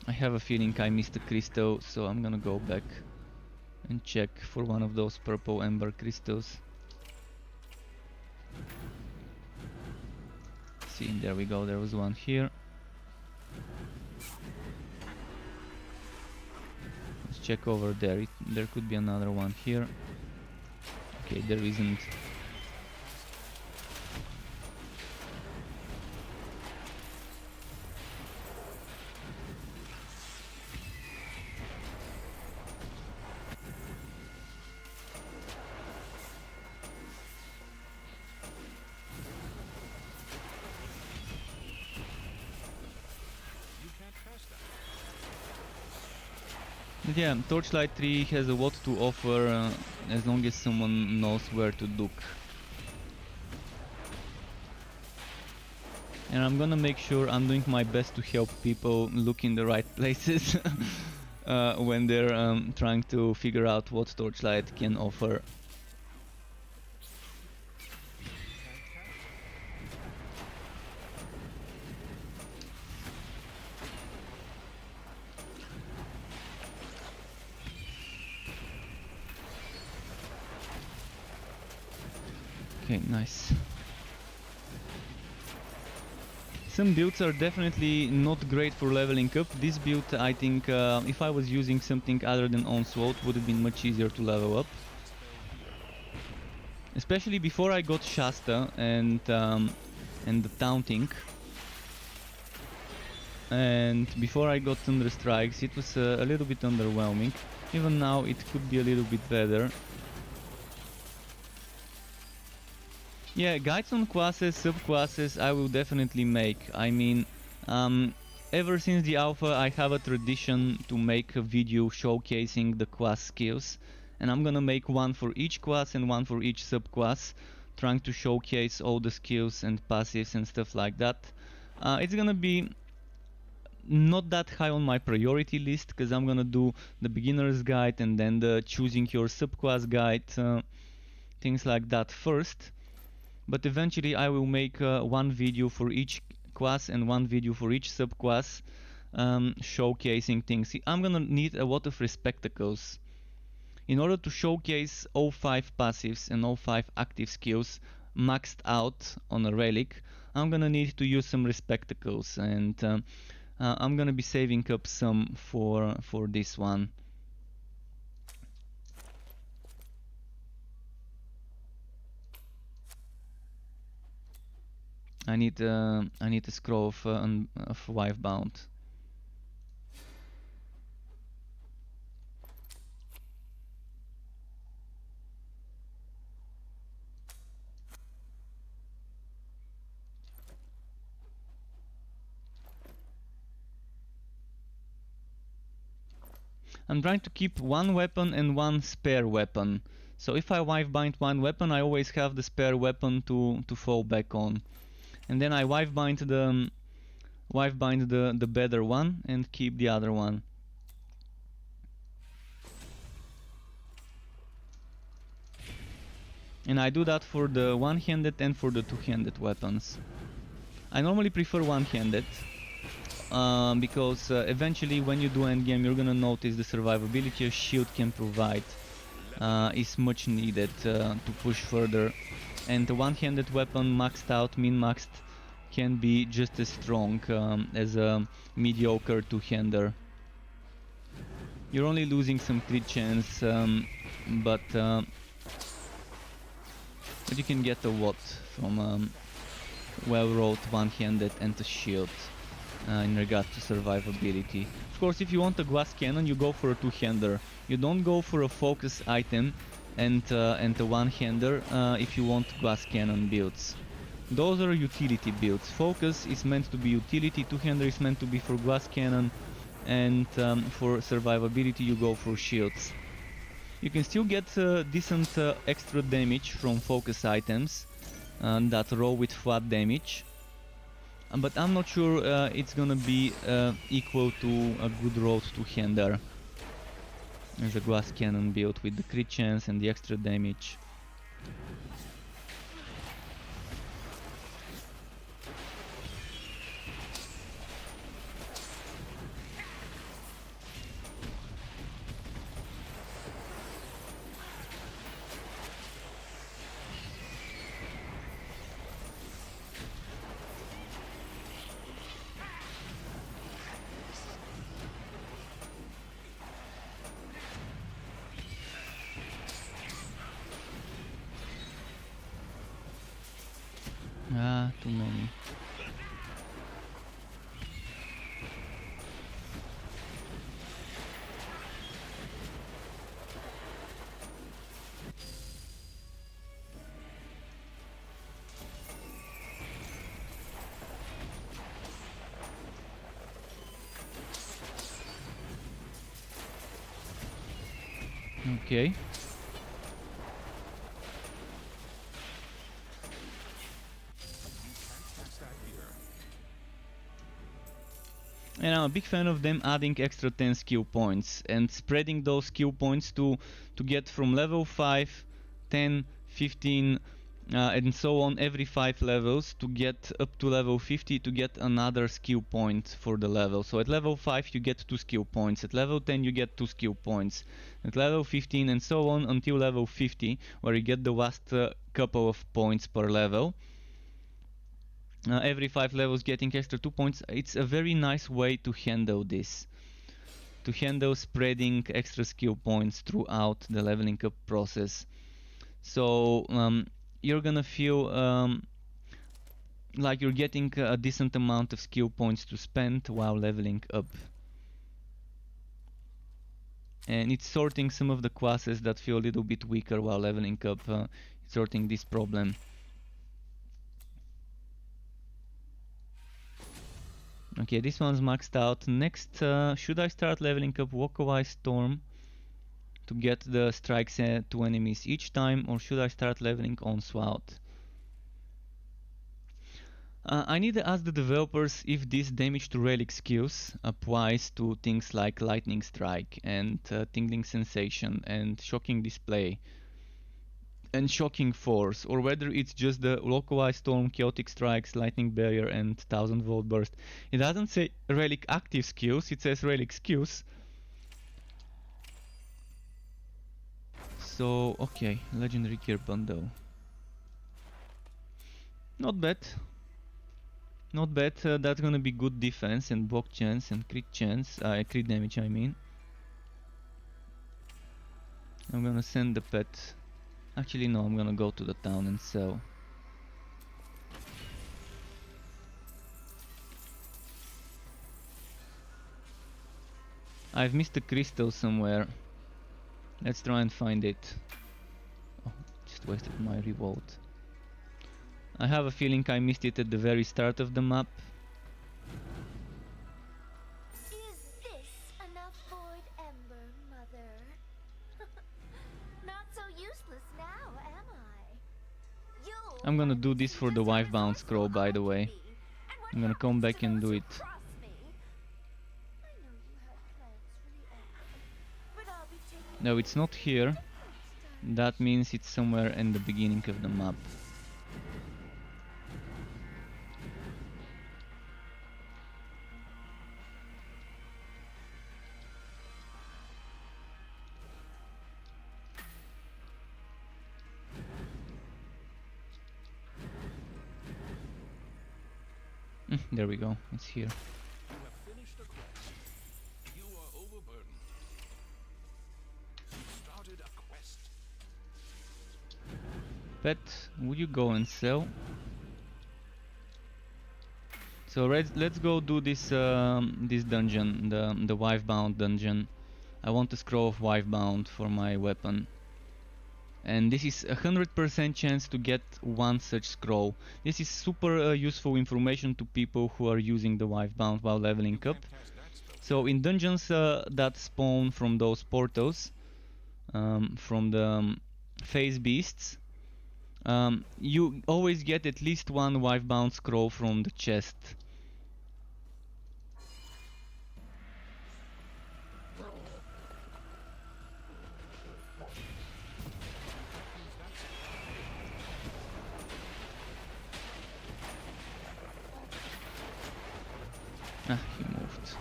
I have a feeling I missed a crystal, so I'm gonna go back and check for one of those purple ember crystals. See, there we go, there was one here. Let's check over there, there could be another one here. Okay, there isn't. But yeah, Torchlight 3 has a lot to offer as long as someone knows where to look. And I'm gonna make sure I'm doing my best to help people look in the right places when they're trying to figure out what Torchlight can offer. Okay, nice. Some builds are definitely not great for leveling up. This build, I think, if I was using something other than Onslaught, would have been much easier to level up. Especially before I got Shasta and the taunting. And before I got Thunder Strikes, it was a little bit underwhelming. Even now, it could be a little bit better. Yeah, guides on classes, subclasses I will definitely make. I mean, ever since the alpha I have a tradition to make a video showcasing the class skills, and I'm gonna make one for each class and one for each subclass, trying to showcase all the skills and passives and stuff like that. It's gonna be not that high on my priority list because I'm gonna do the beginner's guide and then the choosing your subclass guide, things like that first. But eventually I will make one video for each class and one video for each subclass, showcasing things. I'm gonna need a lot of respectacles. In order to showcase all 5 passives and all 5 active skills maxed out on a relic, I'm gonna need to use some respectacles, and I'm gonna be saving up some for this one. I need a scroll of Wivebound. I'm trying to keep one weapon and one spare weapon. So if I Wivebound one weapon, I always have the spare weapon to fall back on. And then I Wivebound the better one and keep the other one. And I do that for the one-handed and for the two-handed weapons. I normally prefer one-handed. Because eventually when you do endgame you're gonna notice the survivability a shield can provide is much needed to push further, and the one-handed weapon maxed out, min-maxed, can be just as strong as a mediocre two-hander. You're only losing some crit chance, but you can get a lot from well-rolled one-handed and a shield. In regard to survivability. Of course, if you want a glass cannon, you go for a two-hander. You don't go for a focus item and a one-hander if you want glass cannon builds. Those are utility builds. Focus is meant to be utility, two-hander is meant to be for glass cannon, and for survivability you go for shields. You can still get decent extra damage from focus items that roll with flat damage. But I'm not sure it's gonna be equal to a good road to hander. There's a glass cannon build with the crit chance and the extra damage. Too many. Okay. And I'm a big fan of them adding extra 10 skill points and spreading those skill points to get from level 5, 10, 15 and so on every 5 levels to get up to level 50 to get another skill point for the level. So at level 5 you get 2 skill points, at level 10 you get 2 skill points, at level 15 and so on until level 50 where you get the last couple of points per level. Every 5 levels getting extra 2 points. It's a very nice way to handle this. To handle spreading extra skill points throughout the leveling up process. So you're gonna feel like you're getting a decent amount of skill points to spend while leveling up. And it's sorting some of the classes that feel a little bit weaker while leveling up. It's sorting this problem. Okay, this one's maxed out. Next, should I start leveling up Walkaway Storm to get the strikes to enemies each time, or should I start leveling Onslaught? I need to ask the developers if this damage to relic skills applies to things like Lightning Strike and Tingling Sensation and Shocking Display and Shocking Force, or whether it's just the Localized Storm, Chaotic Strikes, Lightning Barrier and 1000-volt Burst. It doesn't say relic active skills, it says relic skills. So, okay, Legendary Gear Bundle. Not bad. Not bad, that's gonna be good defense and block chance and crit chance, crit damage I mean. I'm gonna send the pet. Actually no, I'm gonna go to the town and sell. I've missed a crystal somewhere. Let's try and find it. Oh, just wasted my revolt. I have a feeling I missed it at the very start of the map. Is this enough void ember, Mother? Not so useless now, am I? You'll I'm gonna find do the this for the secrets wife bound scroll, by the way. and what I'm gonna come happens back to and those do who it. cross me? I know you had plans for the end, but I'll be taking No, it's not here. That means it's somewhere in the beginning of the map. There we go, it's here. You have finished a quest. You are overburdened. You started a quest. Pet, would you go and sell? So let's go do this this dungeon, the wife bound dungeon. I want a scroll of wife bound for my weapon. And this is 100% chance to get one such scroll. This is super useful information to people who are using the wife bound while leveling up. Cast that spell. So in dungeons that spawn from those portals, from the phase beasts, you always get at least one wife bound scroll from the chest. Ah, he moved.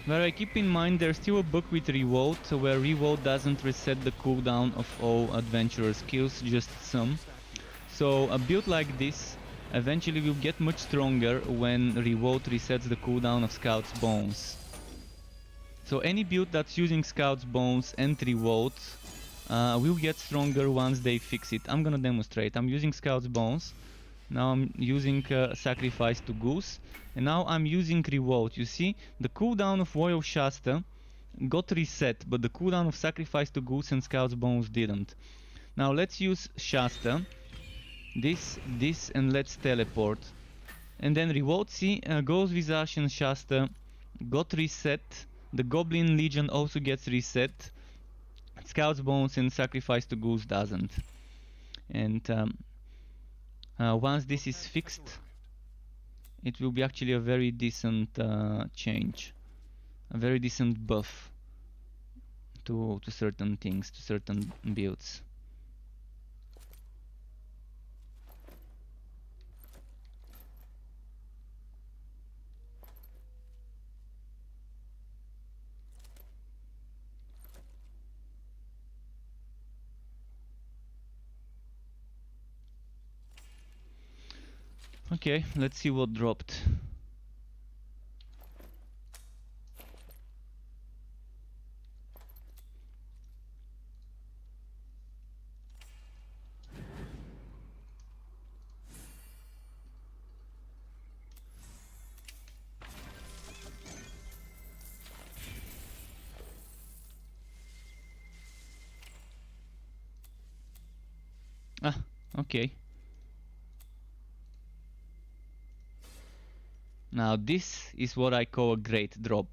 Where I keep in mind there's still a bug with revolt, where revolt doesn't reset the cooldown of all adventurer skills, just some. So a build like this eventually will get much stronger when revolt resets the cooldown of Scout's Bones. So any build that's using Scout's Bones and revolt will get stronger once they fix it. I'm gonna demonstrate. I'm using Scout's Bones. Now I'm using Sacrifice to Goose, and now I'm using Revolt. You see, the cooldown of Royal Shasta got reset, but the cooldown of Sacrifice to Goose and Scout's Bones didn't. Now let's use Shasta, this, and let's teleport. And then Revolt, see, Ghost Visage and Shasta got reset, the Goblin Legion also gets reset, Scout's Bones and Sacrifice to Goose doesn't. And once this is fixed, it will be actually a very decent change, a very decent buff to certain things, to certain builds. Okay, let's see what dropped. Okay. Now this is what I call a great drop.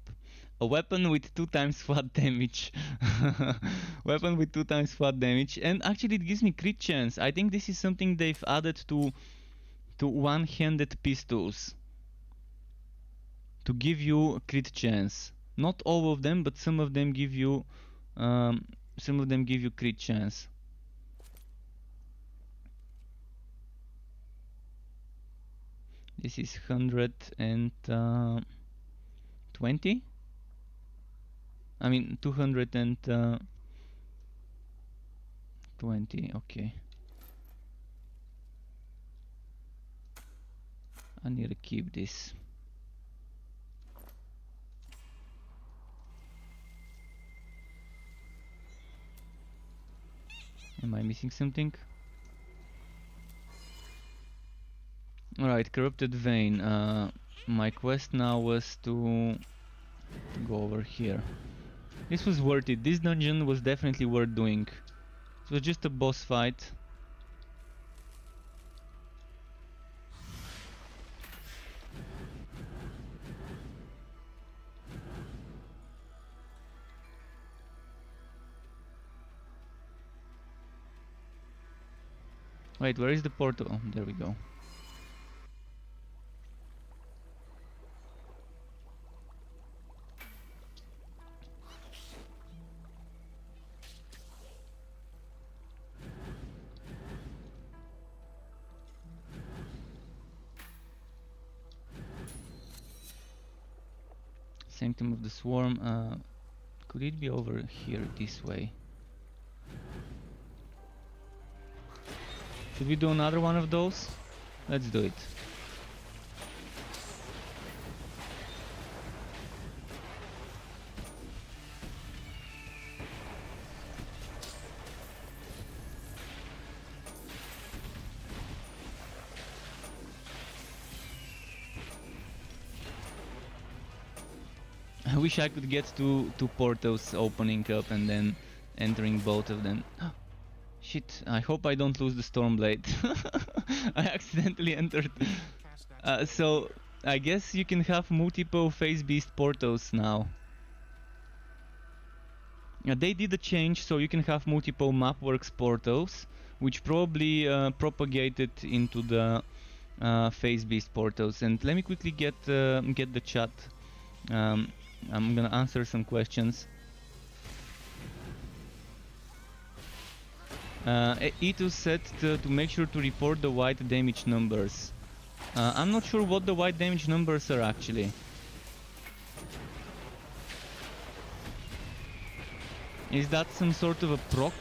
A weapon with 2 times flat damage. Weapon with 2 times flat damage, and actually it gives me crit chance. I think this is something they've added to one-handed pistols to give you crit chance. Not all of them, but some of them give you crit chance. This is 120. I mean 220. Okay. I need to keep this. Am I missing something? Alright, Corrupted Vein. My quest now was to go over here. This was worth it. This dungeon was definitely worth doing. It was just a boss fight. Wait, where is the portal? Oh, there we go. Sanctum of the Swarm. Could it be over here this way? Should we do another one of those? Let's do it. I wish I could get two portals opening up and then entering both of them. Shit, I hope I don't lose the Stormblade. I accidentally entered. So, I guess you can have multiple Phase Beast portals now. They did a change, so you can have multiple Mapworks portals, which probably propagated into the Phase Beast portals. And let me quickly get the chat. I'm gonna answer some questions. E2 said to make sure to report the white damage numbers. I'm not sure what the white damage numbers are actually. Is that some sort of a proc?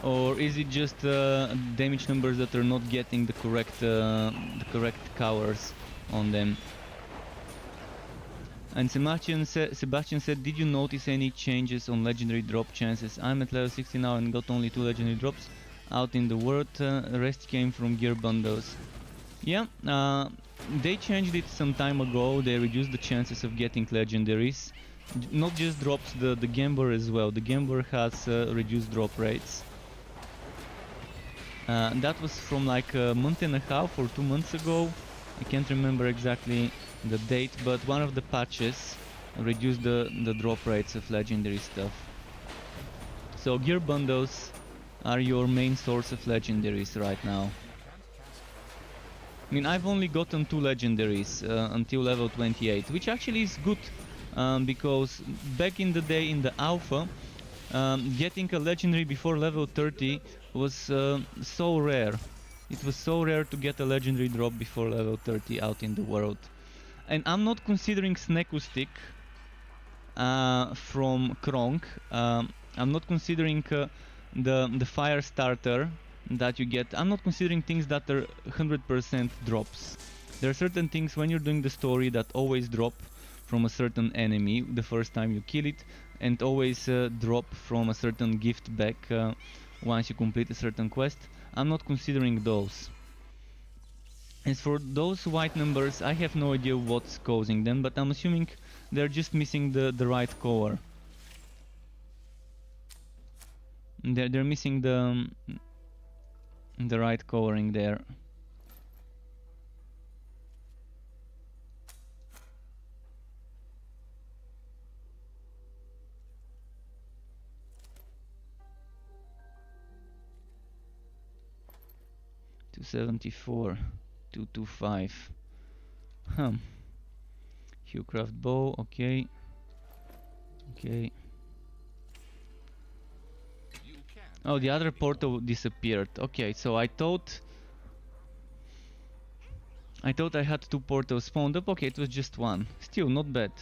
Or is it just damage numbers that are not getting the correct covers on them? And Sebastian said, did you notice any changes on legendary drop chances? I'm at level 60 now and got only 2 legendary drops out in the world. The rest came from gear bundles. Yeah, they changed it some time ago. They reduced the chances of getting legendaries. Not just drops, the Gambler as well. The Gambler has reduced drop rates. That was from like a month and a half or 2 months ago. I can't remember exactly the date, but one of the patches reduced the drop rates of legendary stuff. So gear bundles are your main source of legendaries right now. I mean, I've only gotten 2 legendaries until level 28, which actually is good, because back in the day in the alpha, getting a legendary before level 30 was so rare. It was so rare to get a legendary drop before level 30 out in the world. And I'm not considering Snekustick from Kronk. I'm not considering the fire starter that you get. I'm not considering things that are 100% drops. There are certain things when you're doing the story that always drop from a certain enemy the first time you kill it, and always drop from a certain gift back once you complete a certain quest. I'm not considering those. As for those white numbers, I have no idea what's causing them, but I'm assuming they're just missing the right color. They're missing the the right coloring there. $274, $225. Hughcraft bow, okay. Okay. You can. Oh, the other portal disappeared. Okay, so I thought I had two portals spawned up. Okay, it was just one. Still not bad.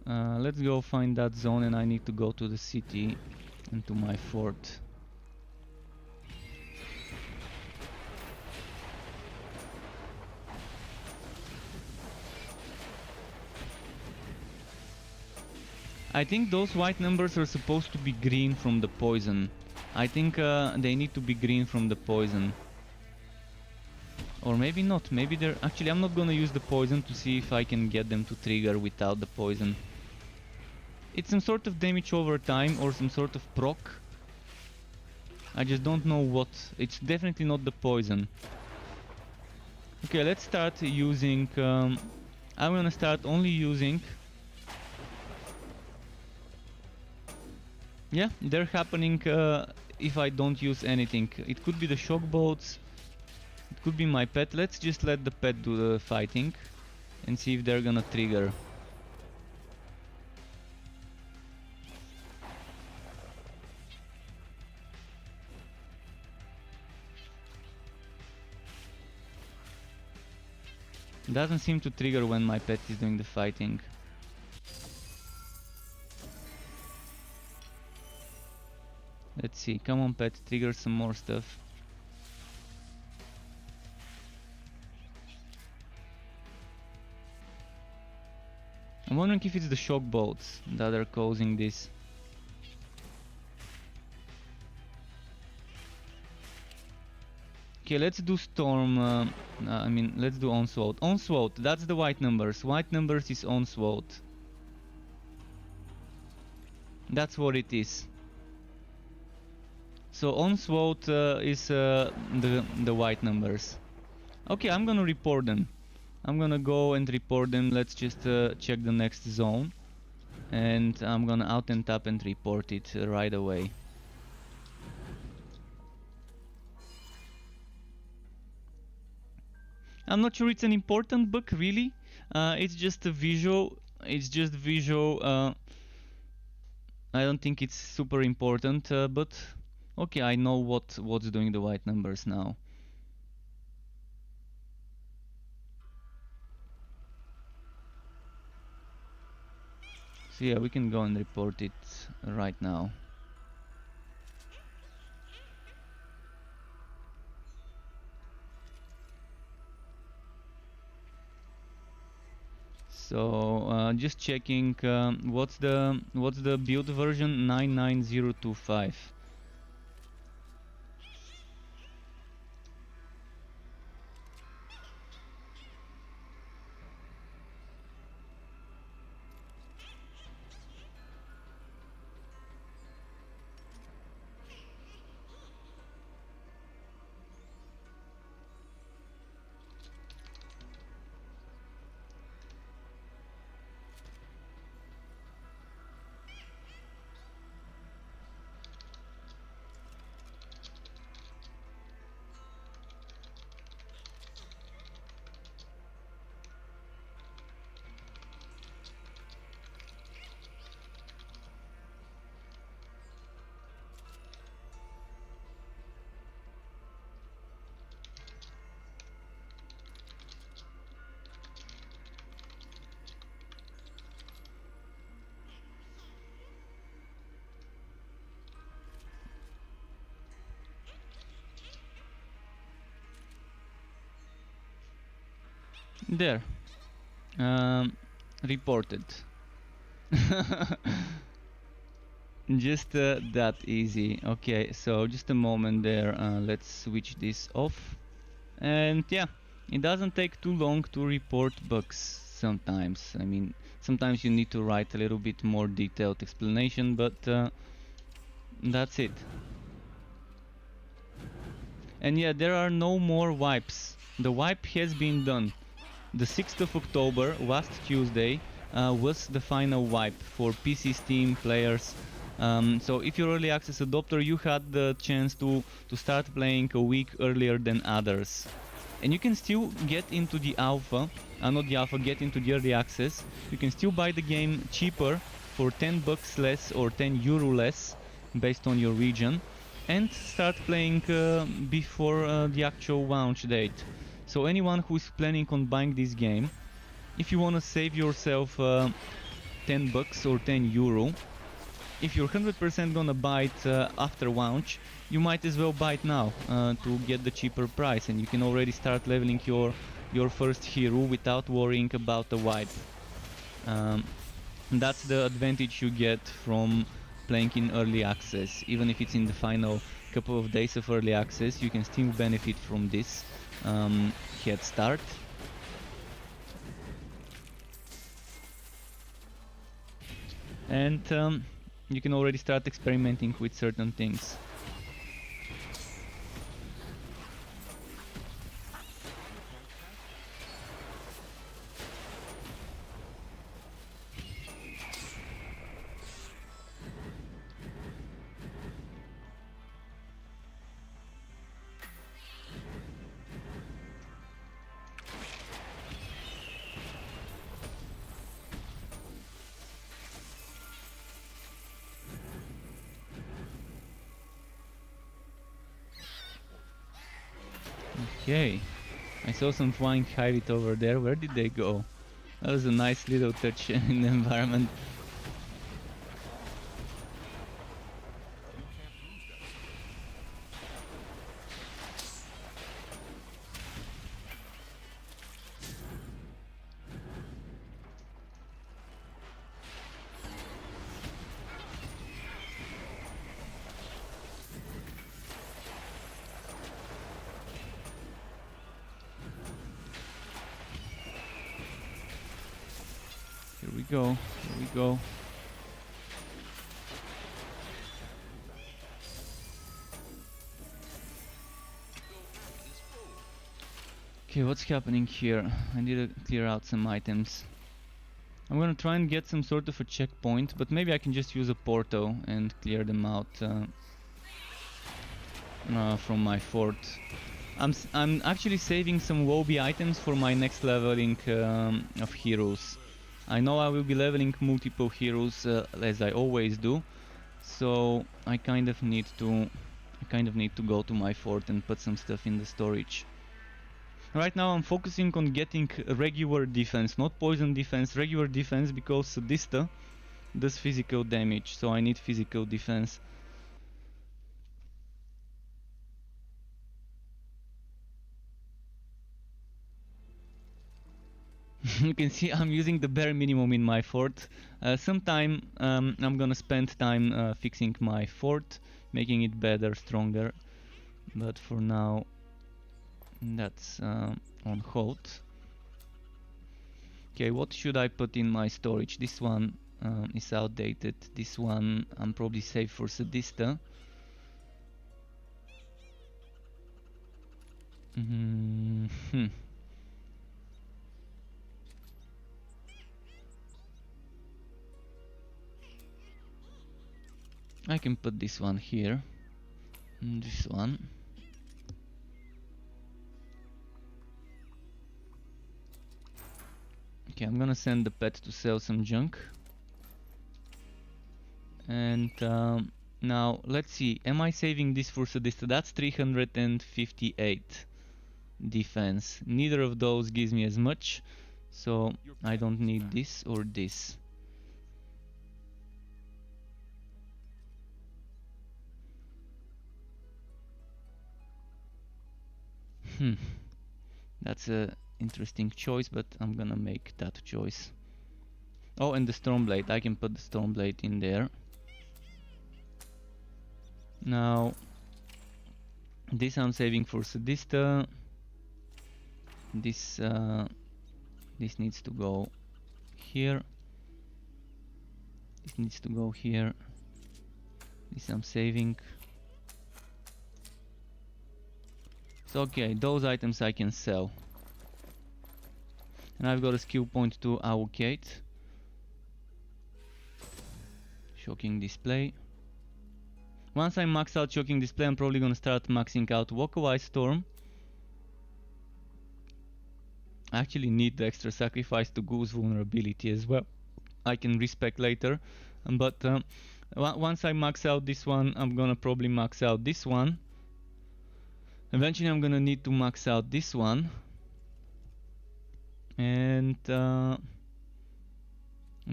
Let's go find that zone, and I need to go to the city and to my fort. I think those white numbers are supposed to be green from the poison. I think they need to be green from the poison. Or maybe not, maybe they're... Actually, I'm not gonna use the poison to see if I can get them to trigger without the poison. It's some sort of damage over time or some sort of proc. I just don't know what. It's definitely not the poison. Okay, let's start using... I'm gonna start only using... Yeah, they're happening if I don't use anything. It could be the shock boats, it could be my pet. Let's just let the pet do the fighting and see if they're gonna trigger. Doesn't seem to trigger when my pet is doing the fighting. Let's see, come on pet, trigger some more stuff. I'm wondering if it's the shock bolts that are causing this. Okay, let's do storm, let's do onslaught. Onslaught, that's the white numbers. White numbers is onslaught. That's what it is. So onslaught is the white numbers. Okay, I'm gonna report them. I'm gonna go and report them. Let's just check the next zone, and I'm gonna out and tap and report it right away. I'm not sure it's an important bug, really. It's just a visual. It's just visual. I don't think it's super important, but okay, I know what's doing the white numbers now. So yeah, we can go and report it right now. So just checking, what's the build version? 99025. There. Reported. Just that easy. Okay, so just a moment there. Let's switch this off. And yeah, it doesn't take too long to report bugs sometimes. I mean, sometimes you need to write a little bit more detailed explanation, but that's it. And yeah, there are no more wipes. The wipe has been done. The 6th of October, last Tuesday, was the final wipe for PC Steam players. So if you're early access adopter, you had the chance to start playing a week earlier than others. And you can still get into the alpha, not the alpha, get into the early access. You can still buy the game cheaper for 10 bucks less or 10 euro less based on your region, and start playing before the actual launch date. So anyone who is planning on buying this game, if you want to save yourself 10 bucks or 10 euro, if you're 100% gonna buy it after launch, you might as well buy it now to get the cheaper price, and you can already start leveling your first hero without worrying about the wipe. That's the advantage you get from playing in early access. Even if it's in the final couple of days of early access, you can still benefit from this head start. And you can already start experimenting with certain things. Okay, I saw some flying Hyrit over there. Where did they go? That was a nice little touch in the environment. Here we go, here we go. Okay, what's happening here? I need to clear out some items. I'm gonna try and get some sort of a checkpoint, but maybe I can just use a portal and clear them out from my fort. I'm actually saving some Wobi items for my next leveling of heroes. I know I will be leveling multiple heroes as I always do, so I kind of need to go to my fort and put some stuff in the storage. Right now I'm focusing on getting regular defense, not poison defense, regular defense, because Sadista does physical damage, so I need physical defense. You can see I'm using the bare minimum in my fort. Sometime I'm gonna spend time fixing my fort, making it better, stronger, but for now that's on hold. Okay, what should I put in my storage? This one is outdated. This one I'm probably safe for Sadista. I can put this one here, and this one. Okay, I'm gonna send the pet to sell some junk. And now let's see, am I saving this for Sadista? That's 358 defense. Neither of those gives me as much, so I don't need this or this. That's a interesting choice, but I'm gonna make that choice. Oh, and the Stormblade. I can put the Stormblade in there. Now, this I'm saving for Sadista. This needs to go here. This needs to go here. This I'm saving. So okay, those items I can sell. And I've got a skill point to allocate. Shocking display. Once I max out shocking display, I'm probably gonna start maxing out Walkaway Storm. I actually need the extra sacrifice to Goose vulnerability as well. I can respec later, but once I max out this one, I'm gonna probably max out this one. Eventually I'm gonna need to max out this one. And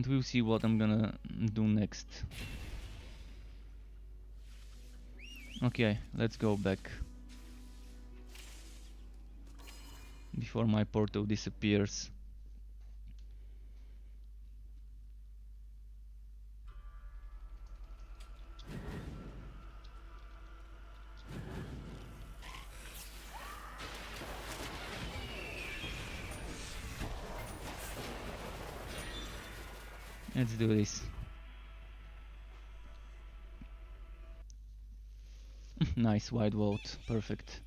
we'll see what I'm gonna do next. Okay, let's go back before my portal disappears. Let's do this. Nice wide vault, perfect.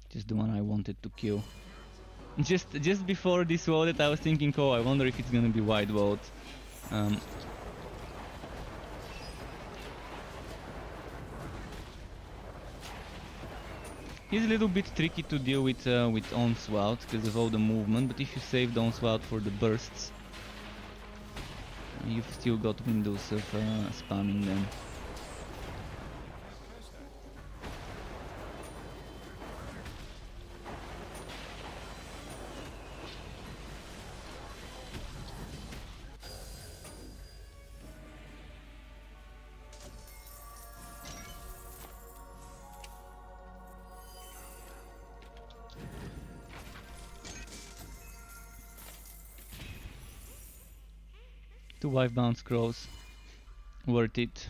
Just the one I wanted to kill. Just before this vault, I was thinking, oh, I wonder if it's gonna be wide vault. He's a little bit tricky to deal with Onslaught because of all the movement, but if you save the Onslaught for the bursts, you've still got windows of spamming them. Two Wifebound Scrolls, worth it.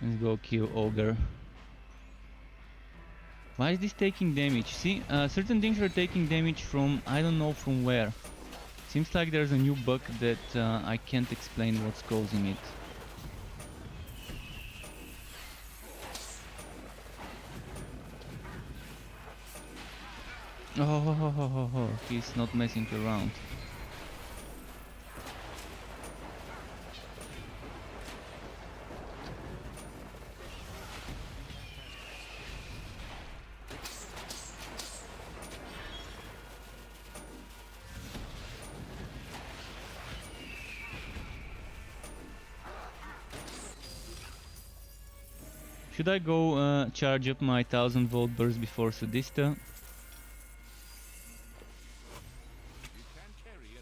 Let's go kill Ogre. Why is this taking damage? See, certain things are taking damage from, I don't know from where. Seems like there's a new bug that I can't explain what's causing it. Oh, he's not messing around. Should I go charge up my 1000 volt burst before Sadista? You can't carry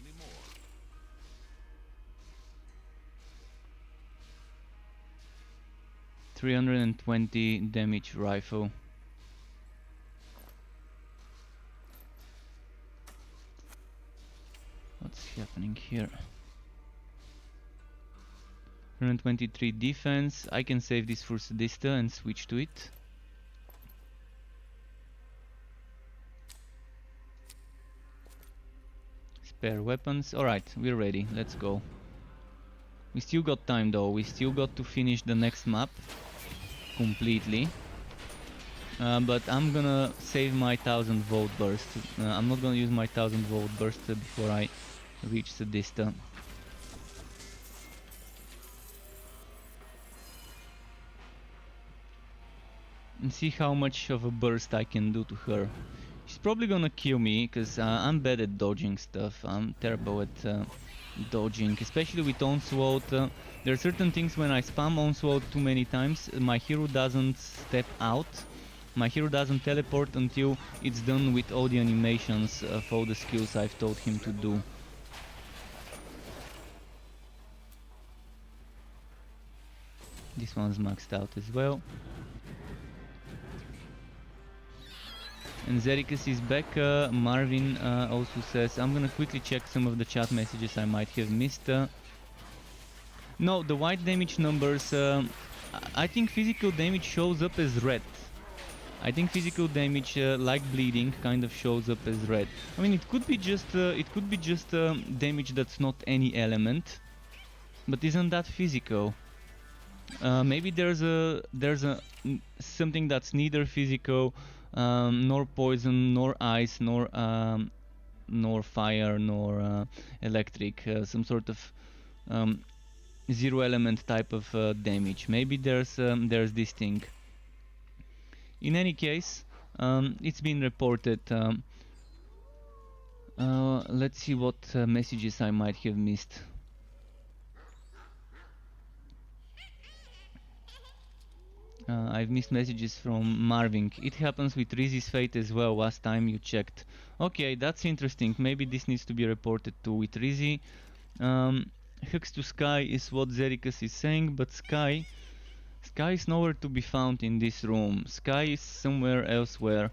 anymore. $320 damage rifle. What's happening here? 123 defense. I can save this for Sadista and switch to it. Spare weapons. Alright, we're ready. Let's go. We still got time though. We still got to finish the next map completely. But I'm gonna save my 1000 volt burst. I'm not gonna use my 1000 volt burst before I reach Sadista. And see how much of a burst I can do to her. She's probably gonna kill me because I'm bad at dodging stuff. I'm terrible at dodging, especially with Onslaught. There are certain things when I spam Onslaught too many times, my hero doesn't step out. My hero doesn't teleport until it's done with all the animations of all the skills I've taught him to do. This one's maxed out as well. And Zericus is back. Marvin also says, I'm gonna quickly check some of the chat messages I might have missed. No, the white damage numbers, I think physical damage shows up as red. I think physical damage, like bleeding, kind of shows up as red. I mean, it could be just damage that's not any element, but isn't that physical? Maybe there's something that's neither physical, nor poison, nor ice, nor fire, nor electric. Some sort of zero element type of damage. Maybe there's this thing. In any case, it's been reported. Let's see what messages I might have missed. I've missed messages from Marvin. It happens with Rizzy's fate as well, last time you checked. Okay, that's interesting. Maybe this needs to be reported too with Rizzy. Hooks to Sky is what Zericus is saying, but Sky is nowhere to be found in this room. Sky is somewhere elsewhere,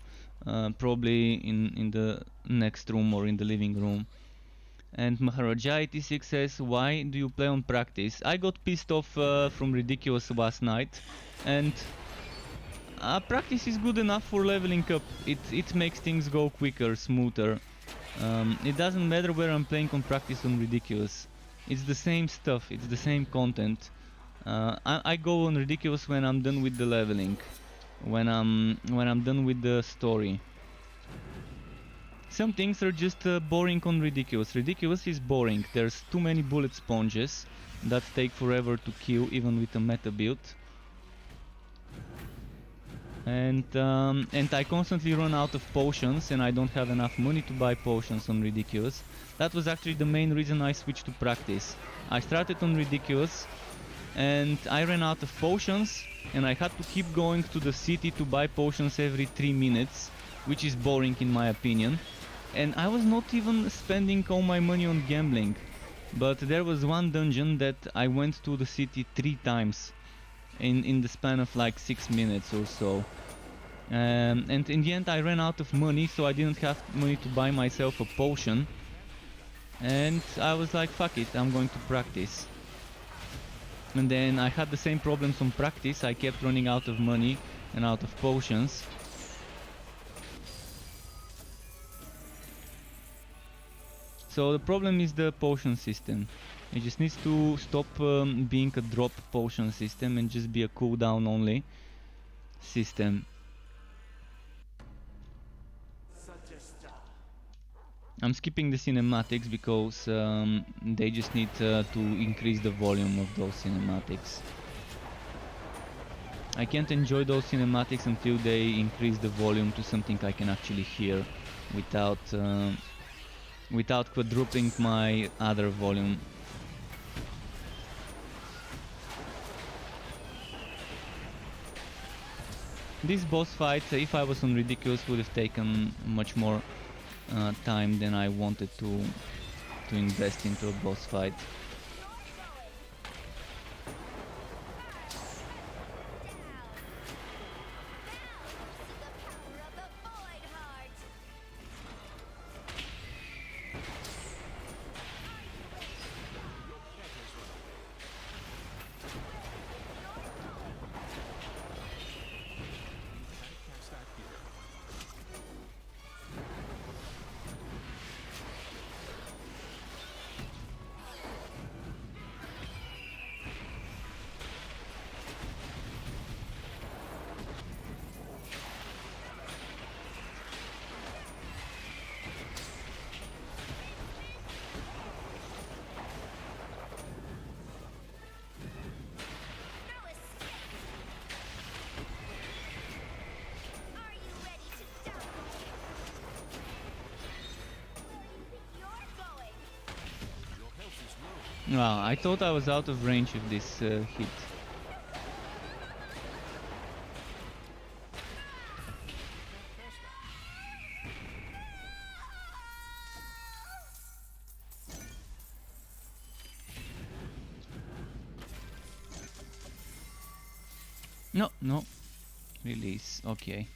probably in the next room or in the living room. And Maharaja86 says, why do you play on practice? I got pissed off from Ridiculous last night, and practice is good enough for leveling up. It makes things go quicker, smoother. It doesn't matter where I'm playing on practice on Ridiculous. It's the same stuff, it's the same content. I go on Ridiculous when I'm done with the leveling, when I'm done with the story. Some things are just boring on Ridiculous. Ridiculous is boring. There's too many bullet sponges that take forever to kill, even with a meta build. And I constantly run out of potions, and I don't have enough money to buy potions on Ridiculous. That was actually the main reason I switched to practice. I started on Ridiculous, and I ran out of potions, and I had to keep going to the city to buy potions every 3 minutes, which is boring in my opinion. And I was not even spending all my money on gambling, but there was one dungeon that I went to the city 3 times in the span of like 6 minutes or so. And in the end I ran out of money, so I didn't have money to buy myself a potion. And I was like, fuck it, I'm going to practice. And then I had the same problems on practice. I kept running out of money and out of potions. So the problem is the potion system. It just needs to stop being a drop potion system and just be a cooldown only system. I'm skipping the cinematics because they just need to increase the volume of those cinematics. I can't enjoy those cinematics until they increase the volume to something I can actually hear without quadrupling my other volume. This boss fight, if I was on Ridiculous, would have taken much more time than I wanted to invest into a boss fight. Wow, I thought I was out of range of this hit. No. Release, okay.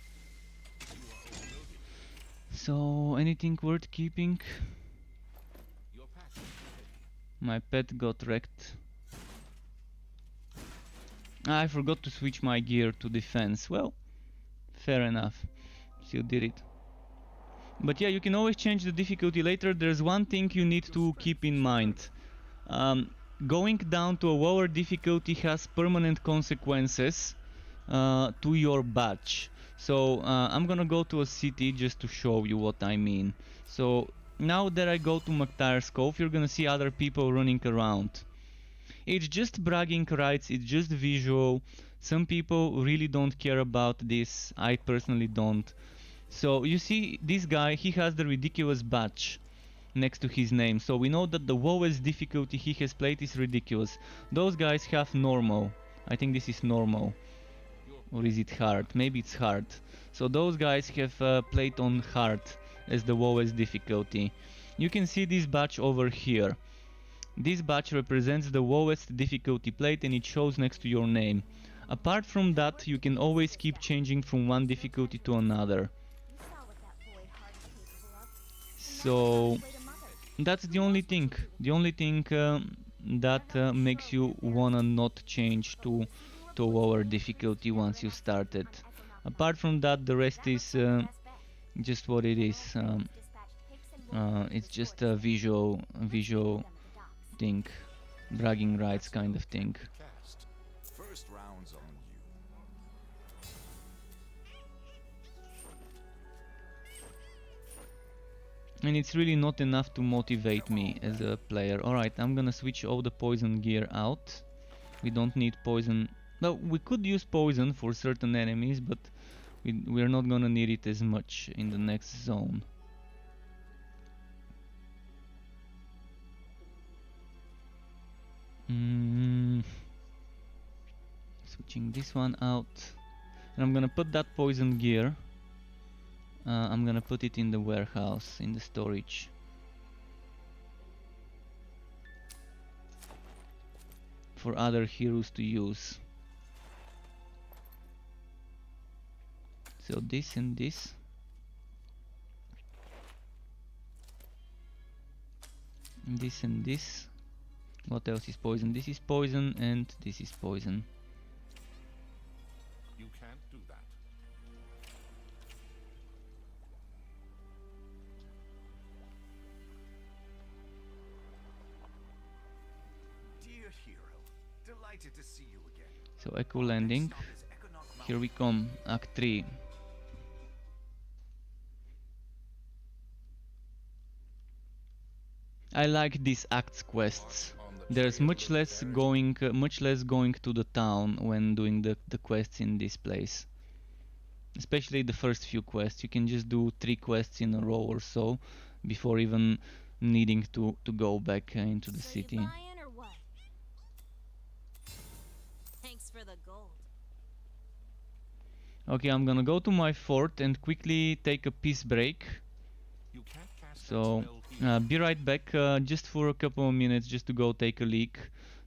So, anything worth keeping? Your pack is ready. My pet got wrecked. I forgot to switch my gear to defense. Well, fair enough. Still did it. But yeah, you can always change the difficulty later. There's one thing you need to keep in mind. Going down to a lower difficulty has permanent consequences to your badge. So I'm gonna go to a city just to show you what I mean. So now that I go to McTire's Cove, you're gonna see other people running around. It's just bragging rights, it's just visual. Some people really don't care about this. I personally don't. So you see this guy, he has the ridiculous badge next to his name. So we know that the lowest difficulty he has played is ridiculous. Those guys have normal. I think this is normal. Or is it hard? Maybe it's hard. So those guys have played on hard as the lowest difficulty. You can see this badge over here. This badge represents the lowest difficulty played and it shows next to your name. Apart from that, you can always keep changing from one difficulty to another. You saw what that boy Hart is capable of. So that's the only thing. The only thing that makes you wanna not change to lower difficulty once you started. Apart from that, the rest is just what it is. It's just a visual thing, bragging rights kind of thing. Cast. First round's on you. And it's really not enough to motivate me as a player. Alright, I'm gonna switch all the poison gear out. We don't need poison. Well, we could use poison for certain enemies, but we're not gonna need it as much in the next zone. Switching this one out. And I'm gonna put that poison gear. I'm gonna put it in the warehouse, in the storage. For other heroes to use. So this and this. This and this. What else is poison? This is poison and this is poison. You can't do that. Dear hero, delighted to see you again. So Echo Landing. Next stop is Econoc Here we Mountain. come, Act 3. I like these acts quests. There's much less going to the town when doing the quests in this place. Especially the first few quests. You can just do 3 quests in a row or so before even needing to go back into the city. You buying or what? Thanks for the gold. Okay, I'm gonna go to my fort and quickly take a peace break. You can't cast So that spell here. be right back just for a couple of minutes just to go take a leak.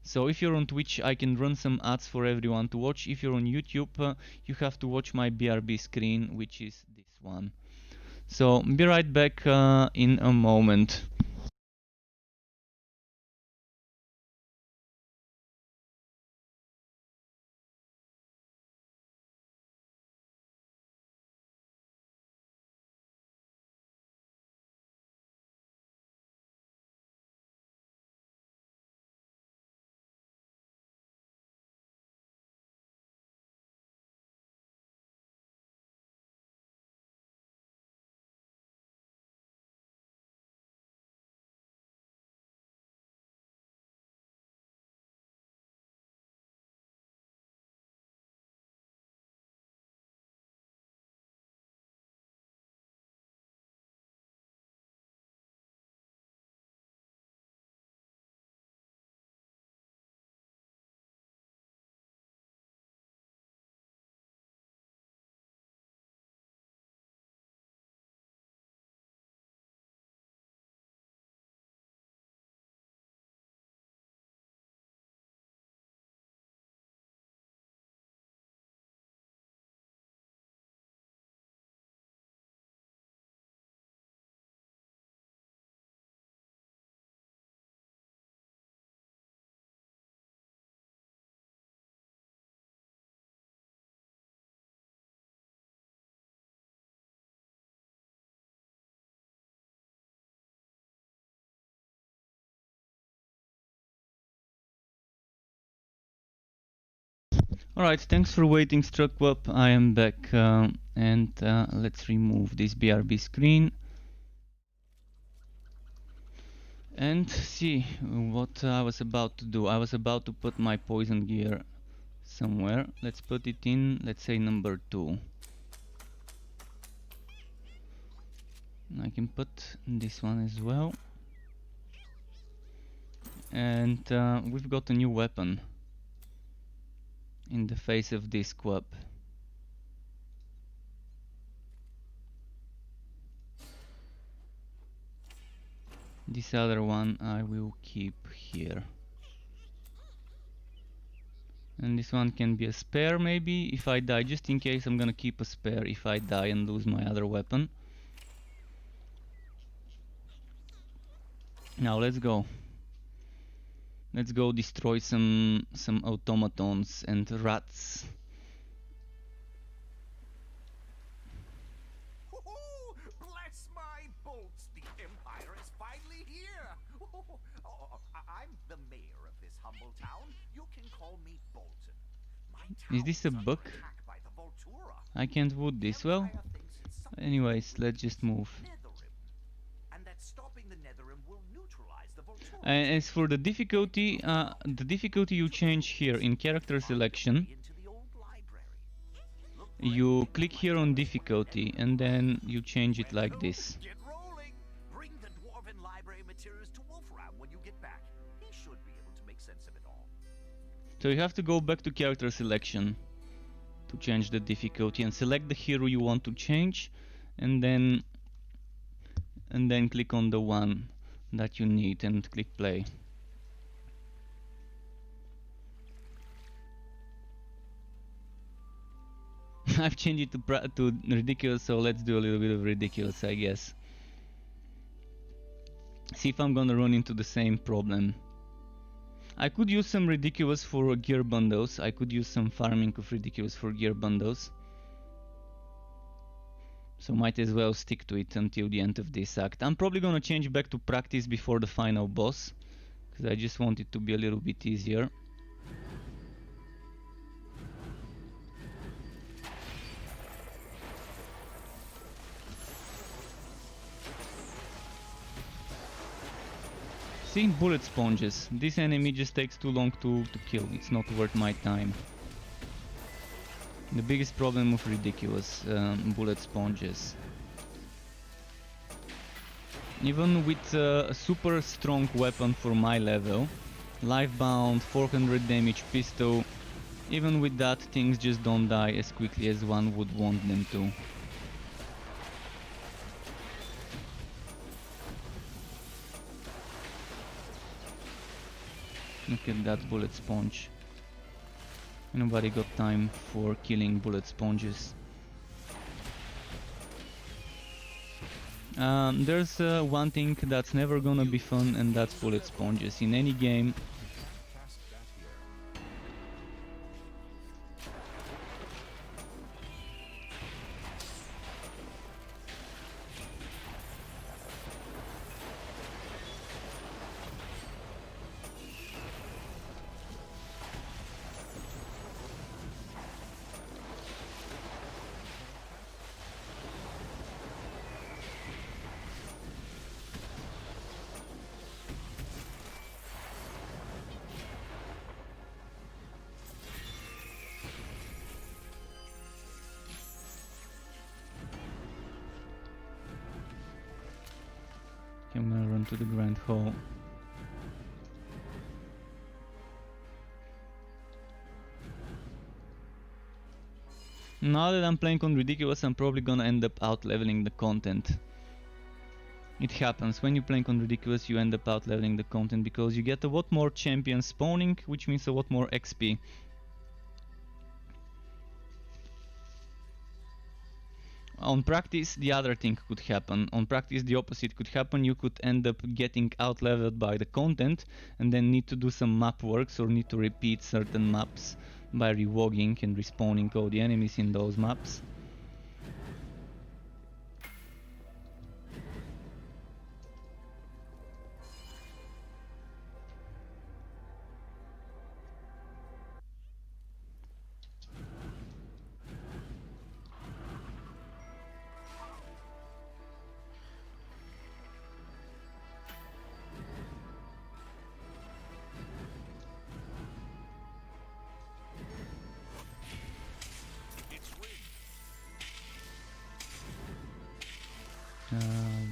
So if you're on Twitch, I can run some ads for everyone to watch. If you're on YouTube, you have to watch my BRB screen, which is this one. So be right back in a moment. Alright, thanks for waiting, Struckwap. I am back, and let's remove this BRB screen and see what I was about to do. I was about to put my poison gear somewhere. Let's put it in, let's say number 2. I can put this one as well. And we've got a new weapon in the face of this quap. This other one I will keep here. And this one can be a spare maybe if I die, just in case. I'm gonna keep a spare if I die and lose my other weapon. Now let's go. Let's go destroy some automatons and rats. Bless my bolts! The Empire is finally here! I'm the mayor of this humble town. You can call me Bolton. My Is this a town's under bug? attack by the Voltura. I can't wood this well. Empire thinks it's something Anyways, let's just move. Netherim, and that stopping the Netherim will neutralize the Voltura. And as for the difficulty you change here in character selection. Into the old library. Look You click here on difficulty and then you change it like this. Get rolling. Bring the dwarven library materials to Wolfram when you get back. He should be able to make sense of it all. So you have to go back to character selection to change the difficulty and select the hero you want to change, and then click on the one that you need and click play. I've changed it to ridiculous, so let's do a little bit of ridiculous, I guess. See if I'm gonna run into the same problem. I could use some ridiculous for gear bundles. I could use some farming of ridiculous for gear bundles. So might as well stick to it until the end of this act. I'm probably gonna change back to practice before the final boss, because I just want it to be a little bit easier. See, bullet sponges. This enemy just takes too long to kill. It's not worth my time. The biggest problem of ridiculous bullet sponges. Even with a super strong weapon for my level, life-bound, 400 damage pistol, even with that things just don't die as quickly as one would want them to. Look at that bullet sponge. Nobody got time for killing bullet sponges. There's one thing that's never gonna be fun, and that's bullet sponges. In any game, Cast that here. I'm gonna run to the Grand Hall. Now that I'm playing on Ridiculous, I'm probably gonna end up out-leveling the content. It happens, when you're playing on Ridiculous you end up out-leveling the content because you get a lot more champions spawning, which means a lot more XP. On practice, the other thing could happen. On practice, the opposite could happen. You could end up getting out-leveled by the content and then need to do some map works or need to repeat certain maps by rewogging and respawning all the enemies in those maps.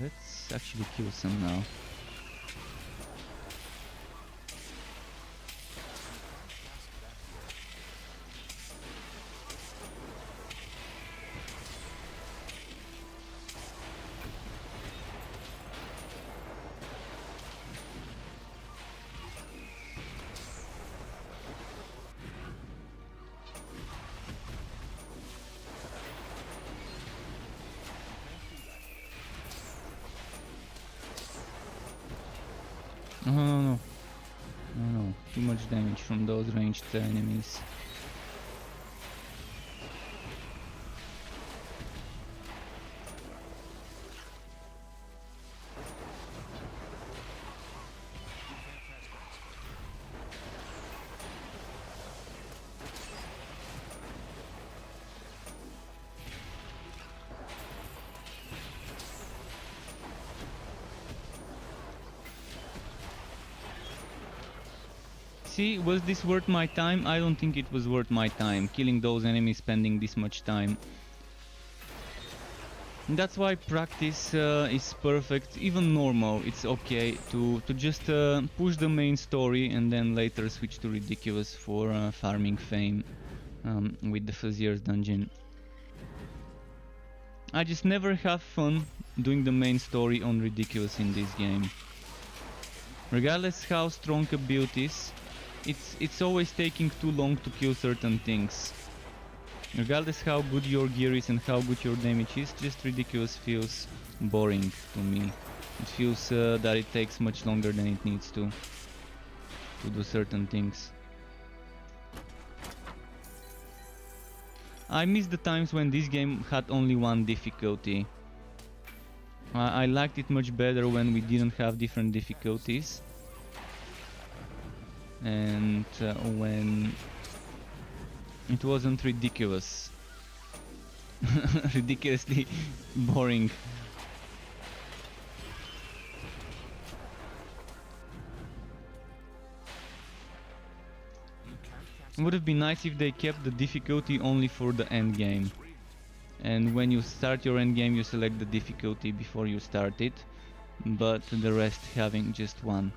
Let's actually kill some now. No, no, no. No, no. Too much damage from those ranged enemies. See, was this worth my time? I don't think it was worth my time, killing those enemies, spending this much time. And that's why practice is perfect, even normal, it's okay to just push the main story and then later switch to ridiculous for farming fame with the Fuzier's dungeon. I just never have fun doing the main story on ridiculous in this game. Regardless how strong a build is, it's always taking too long to kill certain things. Regardless how good your gear is and how good your damage is, just ridiculous feels boring to me. It feels that it takes much longer than it needs to do certain things. I miss the times when this game had only one difficulty. I liked it much better when we didn't have different difficulties. And when it wasn't ridiculous. Ridiculously boring. It would have been nice if they kept the difficulty only for the end game. And when you start your end game you select the difficulty before you start it, but the rest having just one.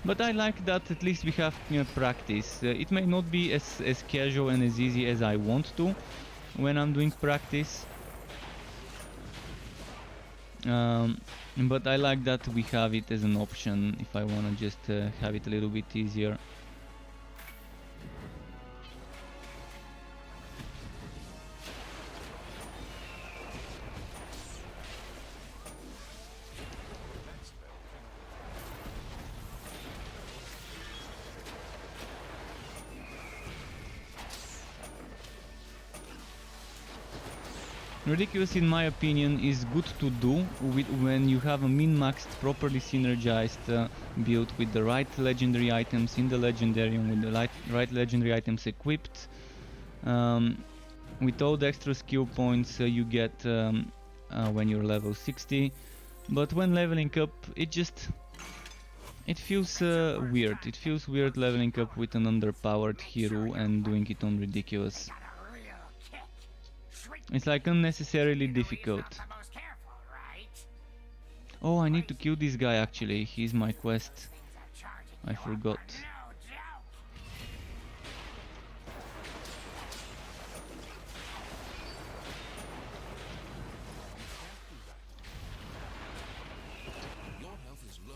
But I like that at least we have practice. It may not be as casual and as easy as I want to when I'm doing practice. But I like that we have it as an option if I want to just have it a little bit easier. Ridiculous, in my opinion, is good to do when you have a min-maxed, properly synergized build with the right legendary items in the legendarium, with the right legendary items equipped. With all the extra skill points you get when you're level 60. But when leveling up, it feels weird. It feels weird leveling up with an underpowered hero and doing it on ridiculous. It's like unnecessarily difficult. Oh, I need to kill this guy actually. He's my quest. I forgot. Your health is low.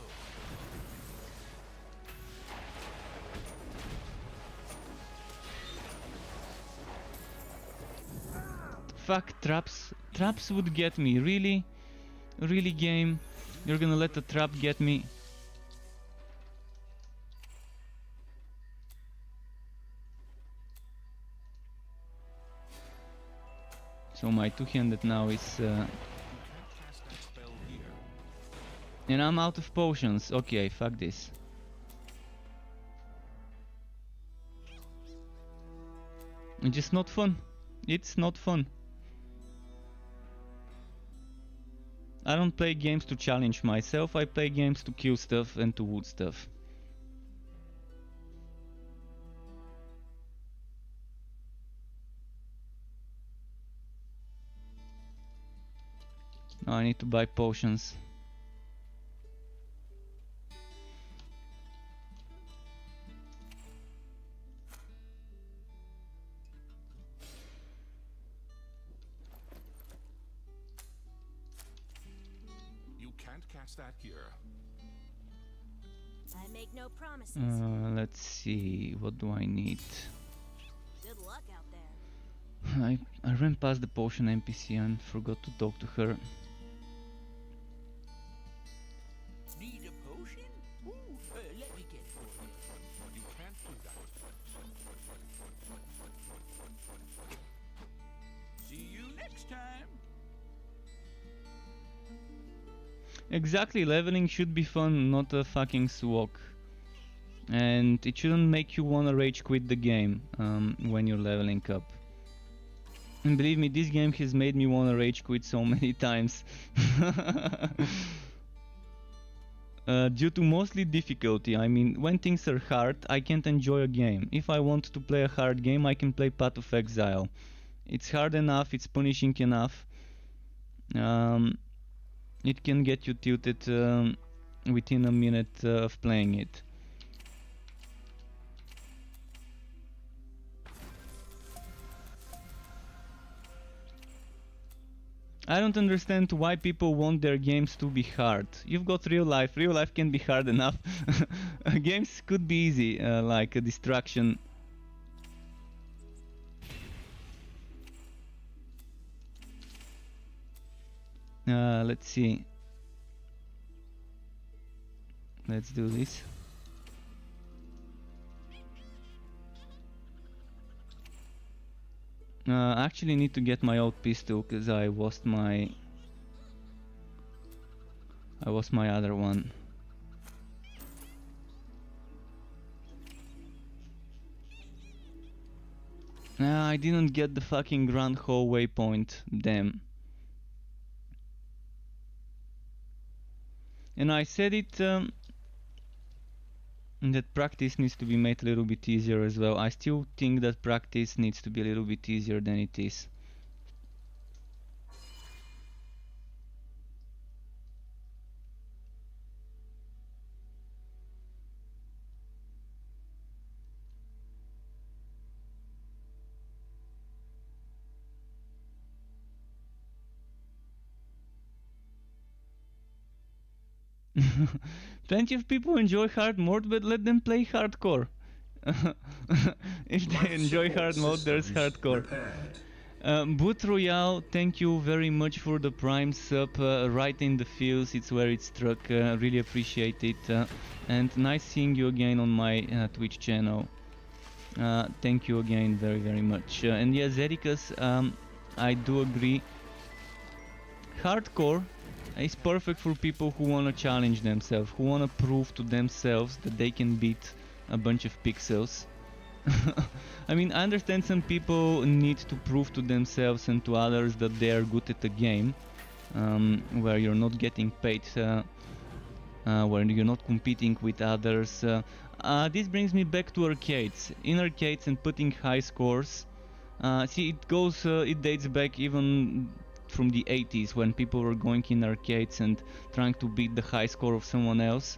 Fuck, traps. Traps would get me. Really? Really, game? You're gonna let a trap get me? So my two-handed now is... and I'm out of potions. Okay, fuck this. It's just not fun. It's not fun. I don't play games to challenge myself, I play games to kill stuff and to wood stuff. I need to buy potions. You can't cast that here. I make no promises. Let's see, what do I need? Good luck out there. I ran past the potion NPC and forgot to talk to her. Need a potion? Ooh, let me get it for you. You can't do that. See you next time. Exactly, leveling should be fun, not a fucking swog. And it shouldn't make you wanna rage quit the game when you're leveling up. And believe me, this game has made me wanna rage quit so many times. Due to mostly difficulty. I mean, when things are hard, I can't enjoy a game. If I want to play a hard game, I can play Path of Exile. It's hard enough, it's punishing enough. It can get you tilted within a minute of playing it. I don't understand why people want their games to be hard. You've got real life can be hard enough. Games could be easy, like a distraction. Let's see. Let's do this. I actually need to get my old pistol because I lost my other one. I didn't get the fucking Grand Hall waypoint, damn. And I said it that practice needs to be made a little bit easier as well. I still think that practice needs to be a little bit easier than it is. Plenty of people enjoy hard mode, but let them play hardcore. If they enjoy hard mode, there's hardcore. Boot Royale, thank you very much for the Prime sub, right in the feels, it's where it struck, really appreciate it. And nice seeing you again on my Twitch channel. Thank you again very, very much. And yes, Ericus, I do agree. Hardcore is perfect for people who want to challenge themselves, who want to prove to themselves that they can beat a bunch of pixels. I mean, I understand some people need to prove to themselves and to others that they are good at the game, where you're not getting paid, where you're not competing with others. This brings me back to arcades. In arcades and putting high scores, see, it dates back even from the 80s when people were going in arcades and trying to beat the high score of someone else.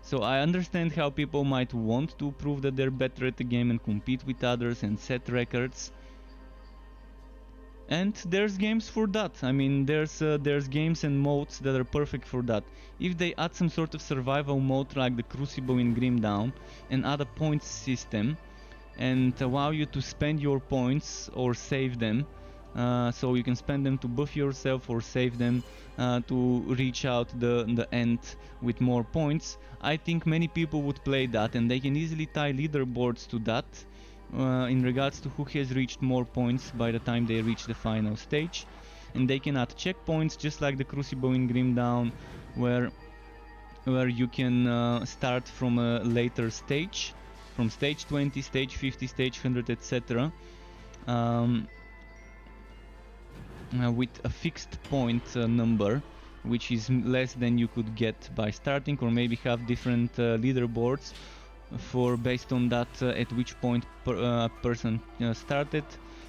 So I understand how people might want to prove that they're better at the game and compete with others and set records. And there's games for that. I mean, there's games and modes that are perfect for that. If they add some sort of survival mode like the Crucible in Grim Dawn and add a points system and allow you to spend your points or save them, so you can spend them to buff yourself or save them to reach out the end with more points, I think many people would play that, and they can easily tie leaderboards to that in regards to who has reached more points by the time they reach the final stage. And they can add checkpoints just like the Crucible in Grim Dawn, where you can start from a later stage, from stage 20, stage 50, stage 100, etc. With a fixed point number, which is less than you could get by starting, or maybe have different leaderboards for based on that at which point a person started.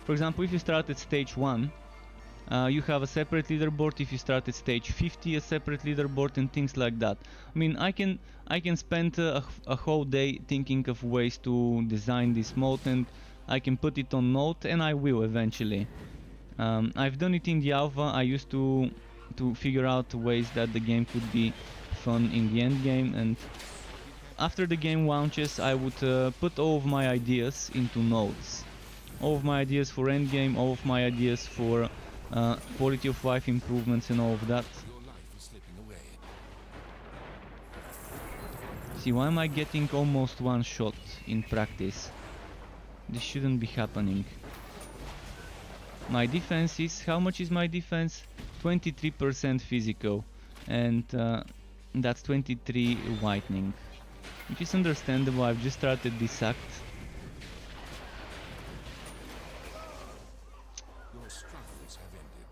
For example, if you start at stage 1 You have a separate leaderboard if you start at stage 50, a separate leaderboard and things like that. I mean, I can spend a whole day thinking of ways to design this mode, and I can put it on Note, and I will eventually. I've done it in the alpha. I used to figure out ways that the game could be fun in the end game, and after the game launches I would put all of my ideas into notes. All of my ideas for endgame, all of my ideas for quality of life improvements and all of that. Your life is slipping away. See, why am I getting almost one shot in practice? This shouldn't be happening. My defense is, how much is my defense? 23% physical, and that's 23 whitening. Which is understandable. I've just started this act. Your struggles have ended.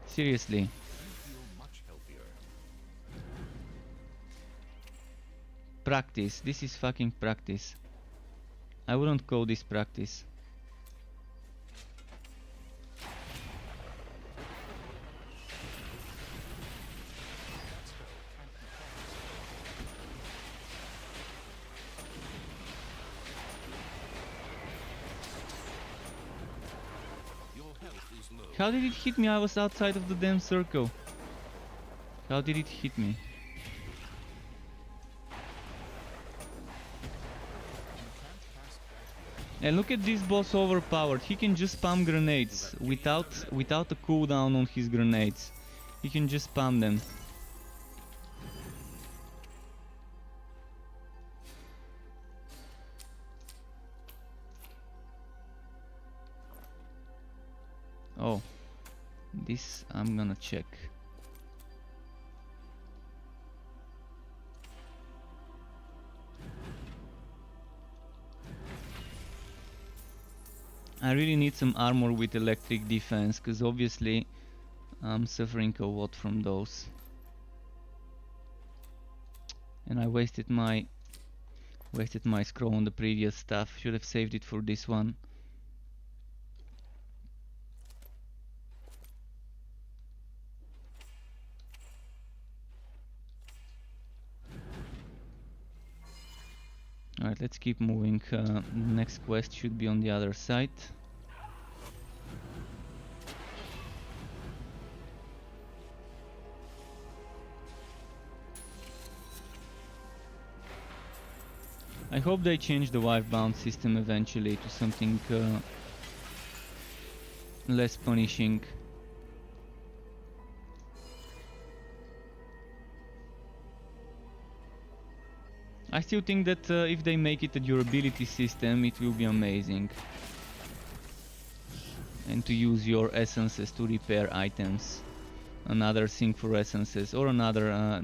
Seriously. You feel much healthier. Practice. This is fucking practice. I wouldn't call this practice. Your health is low. How did it hit me? I was outside of the damn circle. How did it hit me? And look at this boss overpowered. He can just spam grenades without a cooldown on his grenades. He can just spam them. Oh, this I'm gonna check. I really need some armor with electric defense, because obviously I'm suffering a lot from those. And I wasted my scroll on the previous stuff. Should have saved it for this one. Alright, let's keep moving. The next quest should be on the other side. I hope they change the wife bound system eventually to something less punishing. I still think that if they make it a durability system, it will be amazing. And to use your essences to repair items. Another thing for essences, or another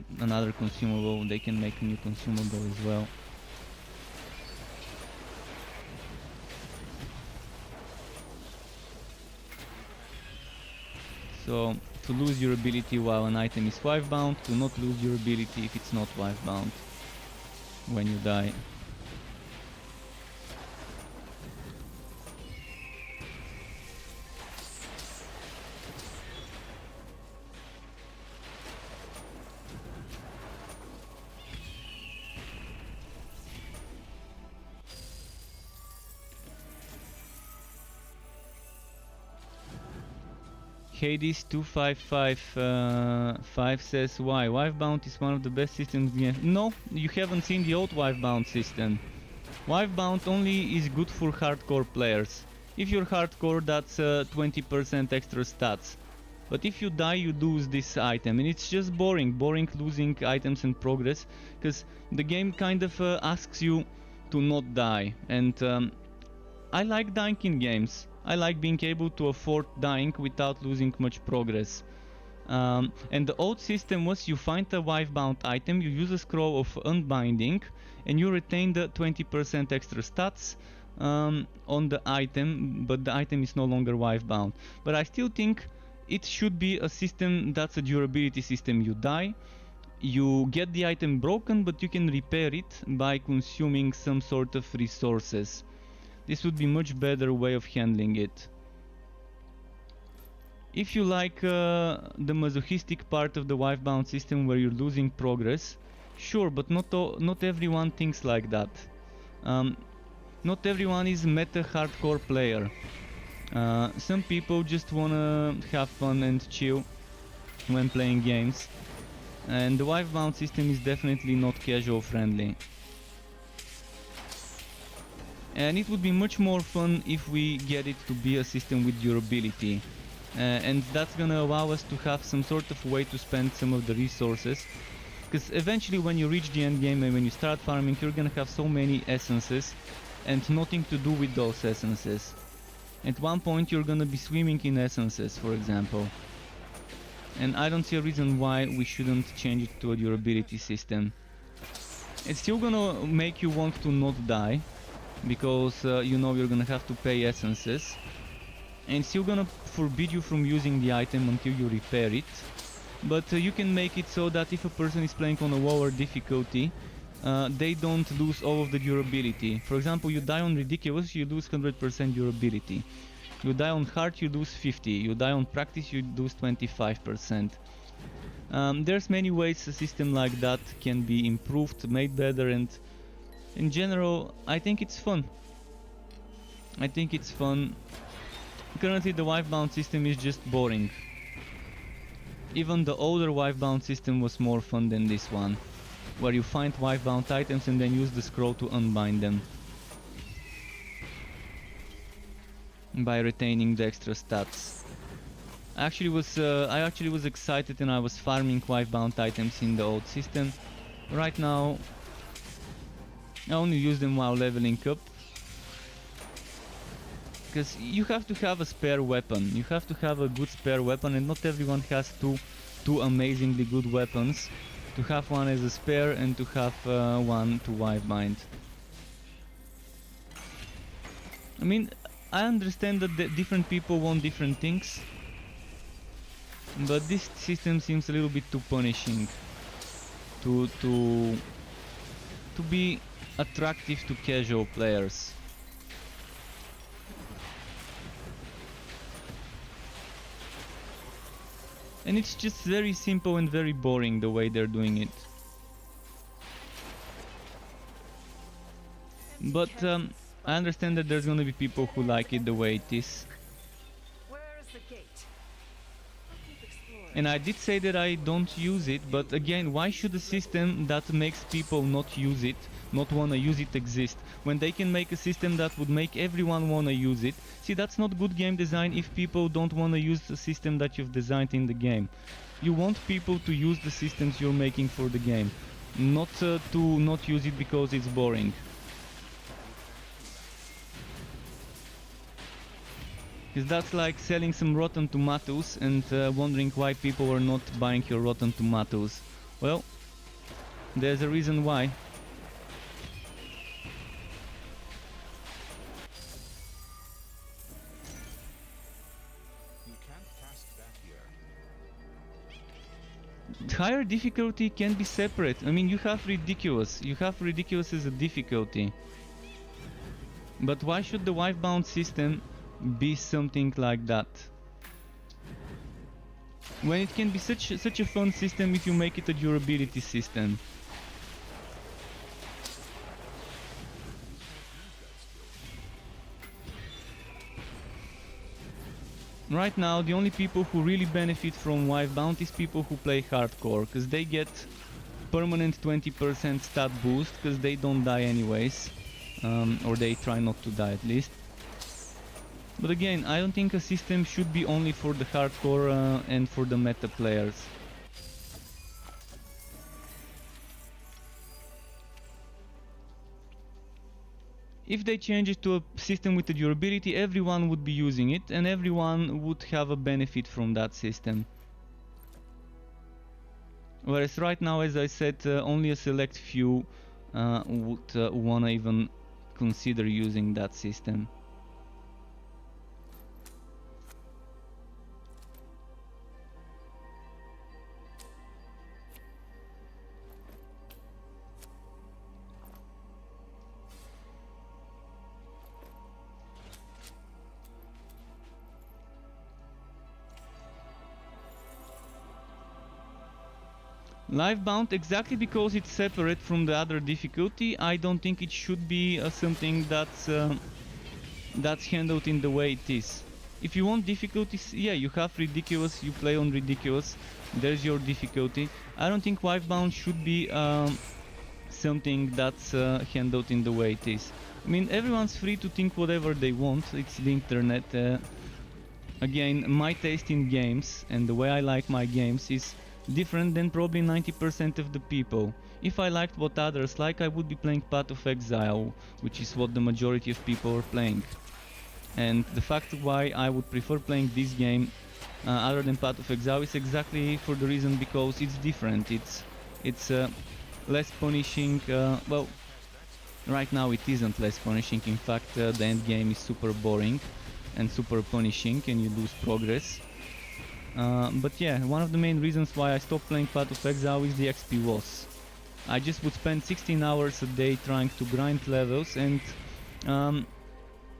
consumable. They can make a new consumable as well. So, to lose durability while an item is wife bound, to not lose durability if it's not wife bound when you die. Hades 2555 says, why? Wifebound is one of the best systems in the game. No, you haven't seen the old Wifebound system. Wifebound only is good for hardcore players. If you're hardcore, that's 20% extra stats. But if you die, you lose this item, and it's just boring. Boring losing items and progress, because the game kind of asks you to not die. And I like dying in games. I like being able to afford dying without losing much progress. And the old system was you find a wife-bound item, you use a scroll of unbinding, and you retain the 20% extra stats on the item, but the item is no longer wife-bound. But I still think it should be a system that's a durability system. You die, you get the item broken, but you can repair it by consuming some sort of resources. This would be much better way of handling it. if you like the masochistic part of the wife-bound system where you're losing progress, sure, but not everyone thinks like that. Not everyone is meta hardcore player. Some people just wanna have fun and chill when playing games, and the wife-bound system is definitely not casual friendly. And it would be much more fun if we get it to be a system with durability. And that's gonna allow us to have some sort of way to spend some of the resources. Because eventually when you reach the end game and when you start farming, you're gonna have so many essences and nothing to do with those essences. At one point you're gonna be swimming in essences, for example. And I don't see a reason why we shouldn't change it to a durability system. It's still gonna make you want to not die, because you know you're gonna have to pay essences. And it's still gonna forbid you from using the item until you repair it. But you can make it so that if a person is playing on a lower difficulty, they don't lose all of the durability. For example, you die on ridiculous, you lose 100% durability. You die on hard, you lose 50. You die on practice, you lose 25%. There's many ways a system like that can be improved, made better, and in general, I think it's fun. I think it's fun. Currently the wife-bound system is just boring. Even the older wife-bound system was more fun than this one, where you find wife-bound items and then use the scroll to unbind them by retaining the extra stats. I actually was excited and I was farming wife-bound items in the old system. Right now I only use them while leveling up, because you have to have a spare weapon. You have to have a good spare weapon, and not everyone has two amazingly good weapons. To have one as a spare and to have one to wife bind. I mean, I understand that different people want different things, but this system seems a little bit too punishing to be attractive to casual players. And it's just very simple and very boring the way they're doing it. But I understand that there's gonna be people who like it the way it is. Where is the gate? I'll keep exploring. And I did say that I don't use it, but again, why should a system that makes people not use it, not wanna use it, exist, when they can make a system that would make everyone wanna use it? See, that's not good game design if people don't wanna use the system that you've designed in the game. You want people to use the systems you're making for the game, not to not use it because it's boring. Because that's like selling some rotten tomatoes and wondering why people are not buying your rotten tomatoes. Well, there's a reason why. You can't cast that here. Higher difficulty can be separate. I mean, you have ridiculous. You have ridiculous as a difficulty. But why should the wife-bound system be something like that? When it can be such a fun system if you make it a durability system. Right now, the only people who really benefit from wife-bound is people who play hardcore, because they get permanent 20% stat boost, because they don't die anyways, or they try not to die at least. But again, I don't think a system should be only for the hardcore and for the meta players. If they change it to a system with the durability, everyone would be using it and everyone would have a benefit from that system. Whereas right now, as I said, only a select few would wanna even consider using that system. Livebound, exactly because it's separate from the other difficulty, I don't think it should be something that's handled in the way it is. If you want difficulties, yeah, you have ridiculous, you play on ridiculous, there's your difficulty. I don't think Livebound should be something that's handled in the way it is. I mean, everyone's free to think whatever they want, it's the internet. Again, my taste in games and the way I like my games is different than probably 90% of the people. If I liked what others like, I would be playing Path of Exile, which is what the majority of people are playing. And the fact why I would prefer playing this game other than Path of Exile is exactly for the reason because it's different. It's less punishing. Well, right now it isn't less punishing. In fact, the end game is super boring and super punishing, and you lose progress. But yeah, one of the main reasons why I stopped playing Path of Exile is the XP loss. I just would spend 16 hours a day trying to grind levels and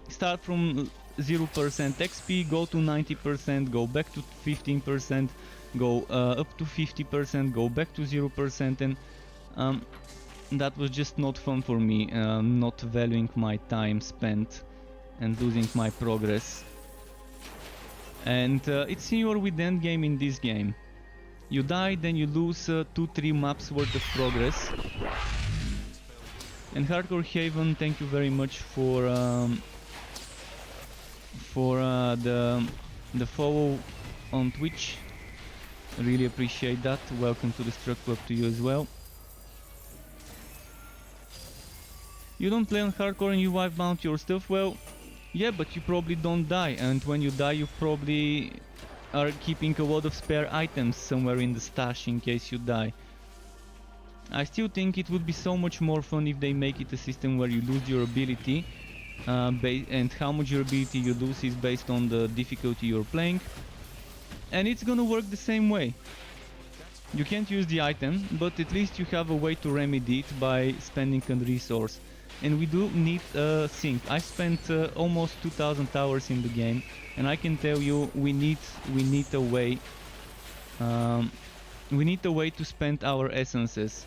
start from 0% XP, go to 90%, go back to 15%, go up to 50%, go back to 0%, and that was just not fun for me, not valuing my time spent and losing my progress. And it's similar with the end game in this game. You die, then you lose 2-3 maps worth of progress. And Hardcore Haven, thank you very much for the follow on Twitch. Really appreciate that. Welcome to the Struck Club to you as well. You don't play on hardcore and you wipe bound your stuff? Well, yeah, but you probably don't die, and when you die you probably are keeping a lot of spare items somewhere in the stash in case you die. I still think it would be so much more fun if they make it a system where you lose your ability, and how much your ability you lose is based on the difficulty you're playing, and it's gonna work the same way. You can't use the item, but at least you have a way to remedy it by spending a resource. And we do need a sync. I spent almost 2000 hours in the game, and I can tell you we need a way. We need a way to spend our essences.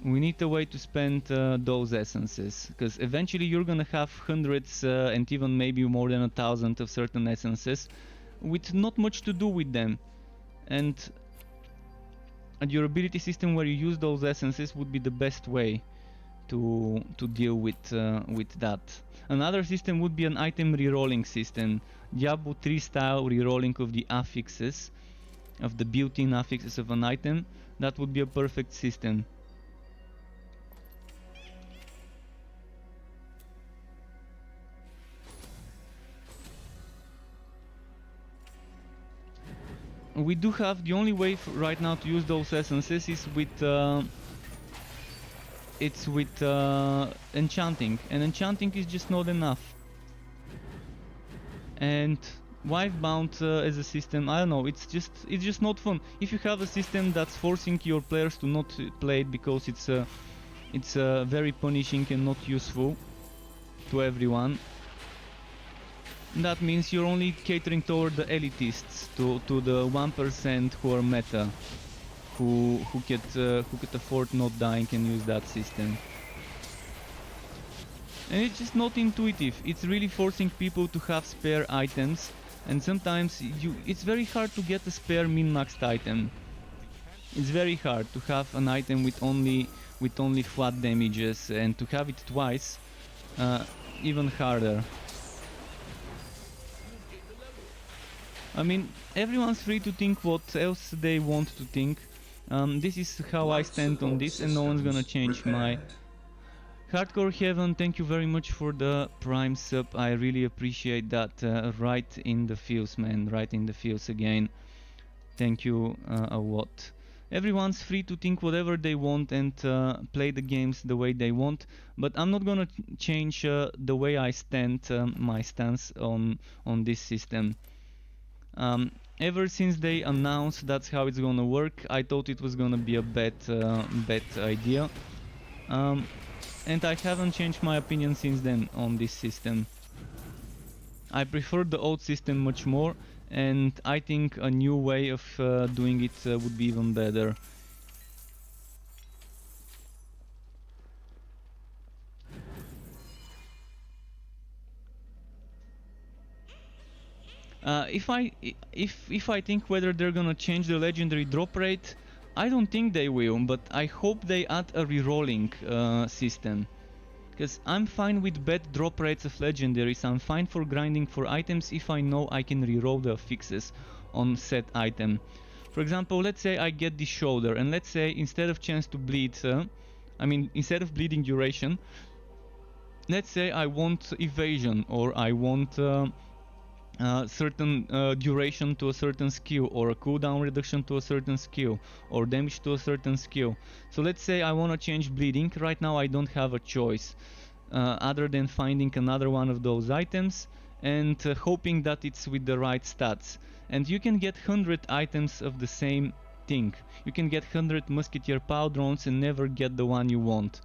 We need a way to spend those essences, because eventually you're gonna have hundreds and even maybe more than 1000 of certain essences with not much to do with them, and a durability system where you use those essences would be the best way to deal with that. Another system would be an item rerolling system, Diablo 3 style rerolling of the affixes, of the built-in affixes of an item. That would be a perfect system. We do have the only way right now to use those essences is with enchanting, and enchanting is just not enough. And Wivebound as a system, I don't know, it's just not fun. If you have a system that's forcing your players to not play it because it's very punishing and not useful to everyone, that means you're only catering toward the elitists, to the 1% who are meta, who could afford not dying and use that system. And it's just not intuitive. It's really forcing people to have spare items, and sometimes it's very hard to get a spare min-maxed item. It's very hard to have an item with only flat damages, and to have it twice, even harder. I mean, everyone's free to think what else they want to think. This is how I stand on this, and no one's gonna change my... Hardcore Heaven, thank you very much for the Prime sub. I really appreciate that. Right in the feels, man. Right in the feels again. Thank you a lot. Everyone's free to think whatever they want and play the games the way they want, but I'm not gonna change the way I stand, my stance on this system. Ever since they announced that's how it's gonna work, I thought it was gonna be a bad idea, and I haven't changed my opinion since then on this system. I prefer the old system much more, and I think a new way of doing it would be even better. If I think whether they're gonna change the legendary drop rate, I don't think they will, but I hope they add a rerolling system. Because I'm fine with bad drop rates of legendaries, I'm fine for grinding for items if I know I can reroll the fixes on set item. For example, let's say I get the shoulder, and let's say instead of chance to bleed, instead of bleeding duration, let's say I want evasion, or I want certain duration to a certain skill, or a cooldown reduction to a certain skill, or damage to a certain skill. So let's say I want to change bleeding. Right now I don't have a choice other than finding another one of those items and hoping that it's with the right stats. And you can get 100 items of the same thing. You can get 100 musketeer powdrons and never get the one you want.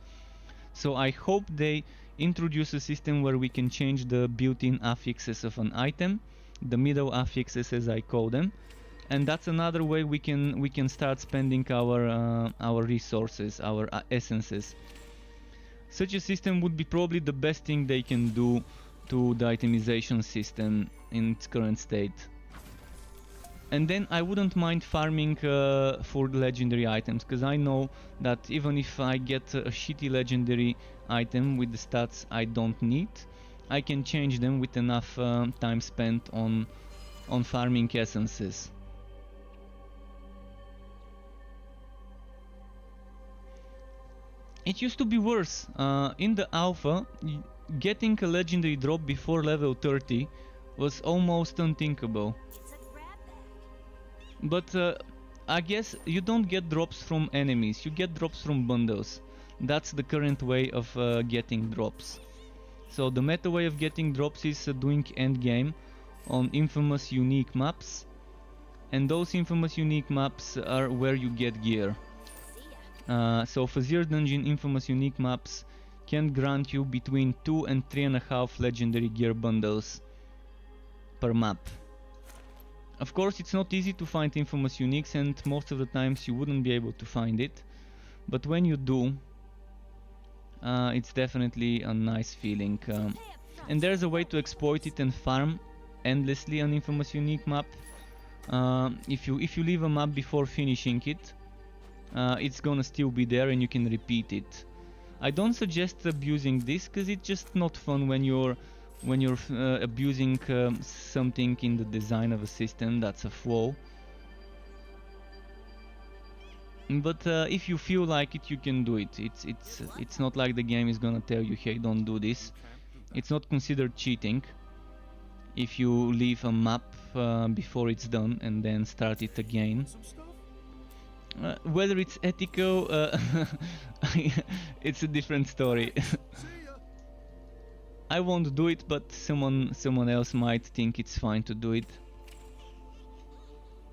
So I hope they introduce a system where we can change the built-in affixes of an item, the middle affixes as I call them, and that's another way we can start spending our resources, our essences. Such a system would be probably the best thing they can do to the itemization system in its current state. And then I wouldn't mind farming for legendary items, because I know that even if I get a shitty legendary item with the stats I don't need, I can change them with enough time spent on farming essences. It used to be worse. In the alpha, getting a legendary drop before level 30 was almost unthinkable. But I guess you don't get drops from enemies, you get drops from bundles. That's the current way of getting drops. So the meta way of getting drops is doing endgame on infamous unique maps. And those infamous unique maps are where you get gear. So Fazir Dungeon infamous unique maps can grant you between 2 and 3.5 legendary gear bundles per map. Of course, it's not easy to find infamous uniques, and most of the times you wouldn't be able to find it. But when you do, it's definitely a nice feeling. And there's a way to exploit it and farm endlessly an infamous unique map. If you leave a map before finishing it, it's gonna still be there and you can repeat it. I don't suggest abusing this, because it's just not fun when you're abusing something in the design of a system. That's a flaw. But if you feel like it, you can do it. It's not like the game is gonna tell you, hey, don't do this. It's not considered cheating if you leave a map before it's done and then start it again. Whether it's ethical, it's a different story. I won't do it, but someone else might think it's fine to do it.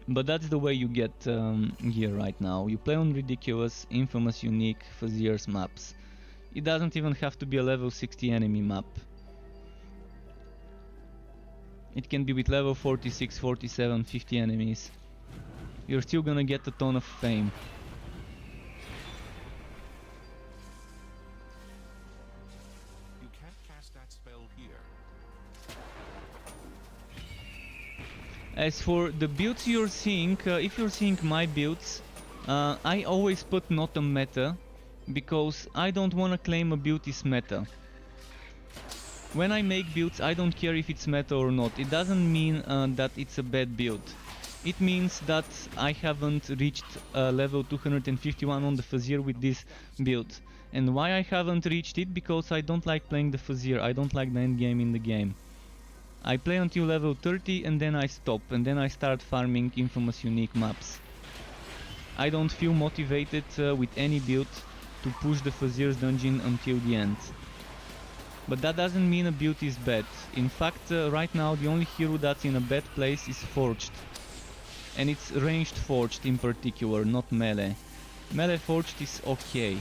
But that's the way you get gear right now. You play on ridiculous, infamous, unique Fazier's maps. It doesn't even have to be a level 60 enemy map. It can be with level 46, 47, 50 enemies. You're still gonna get a ton of fame. You can't cast that spell here. As for the builds you're seeing, if you're seeing my builds, I always put not a meta, because I don't wanna claim a build is meta. When I make builds, I don't care if it's meta or not. It doesn't mean that it's a bad build. It means that I haven't reached level 251 on the Fazir with this build. And why I haven't reached it? Because I don't like playing the Fazir, I don't like the end game in the game. I play until level 30 and then I stop, and then I start farming infamous unique maps. I don't feel motivated with any build to push the Fazir's dungeon until the end. But that doesn't mean a build is bad. In fact, right now the only hero that's in a bad place is Forged. And it's ranged Forged in particular, not melee. Melee Forged is okay.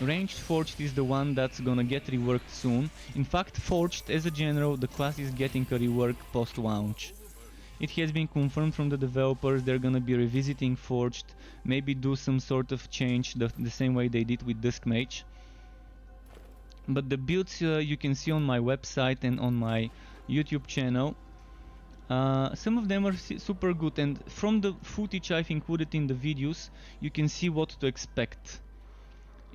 Ranged Forged is the one that's gonna get reworked soon. In fact, Forged as a general, the class is getting a rework post-launch. it has been confirmed from the developers they're gonna be revisiting Forged, maybe do some sort of change the same way they did with Dusk Mage. But the builds you can see on my website and on my YouTube channel, some of them are super good, and from the footage I've included in the videos you can see what to expect.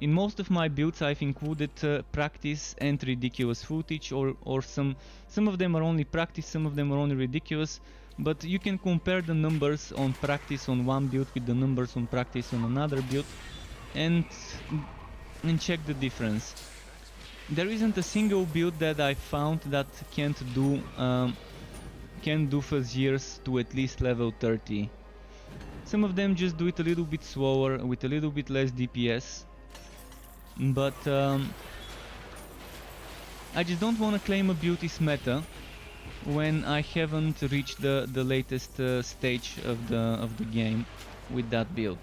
In most of my builds I've included practice and ridiculous footage, or some of them are only practice, some of them are only ridiculous, but you can compare the numbers on practice on one build with the numbers on practice on another build and check the difference. There isn't a single build that I found that can't do Fuzziers to at least level 30. Some of them just do it a little bit slower with a little bit less DPS. But I just don't want to claim a build is meta when I haven't reached the latest stage of the game with that build,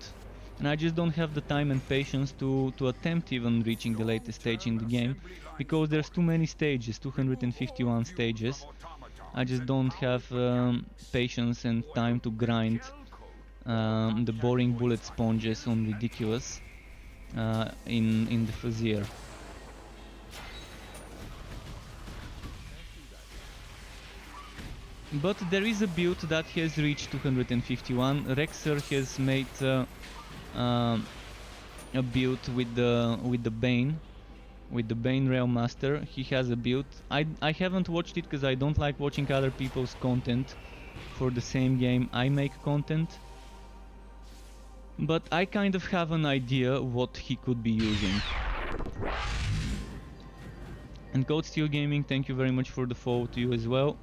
and I just don't have the time and patience to attempt even reaching the latest stage in the game, because there's too many stages, 251 stages. I just don't have patience and time to grind the boring bullet sponges on ridiculous in the Fuzzier. But there is a build that has reached 251. Rexer has made a build with the Bane, with the Bane Railmaster. He has a build. I haven't watched it because I don't like watching other people's content for the same game I make content. But I kind of have an idea what he could be using. And Code Steel Gaming, thank you very much for the follow to you as well.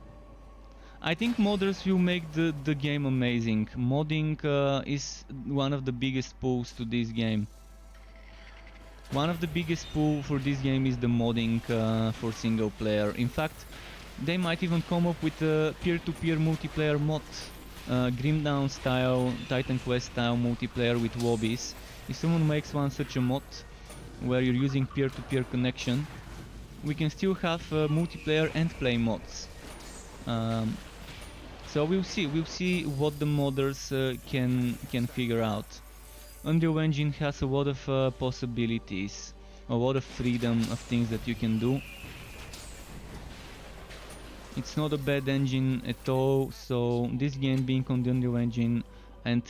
I think modders will make the game amazing. Modding is one of the biggest pulls to this game. One of the biggest pull for this game is the modding for single player. In fact, they might even come up with a peer-to-peer multiplayer mod. Grimdown style, Titan Quest style multiplayer with lobbies. If someone makes such a mod where you're using peer-to-peer connection, we can still have multiplayer and play mods. So we'll see what the modders can figure out. Unreal Engine has a lot of possibilities, a lot of freedom of things that you can do. It's not a bad engine at all, so this game being on the Unreal Engine and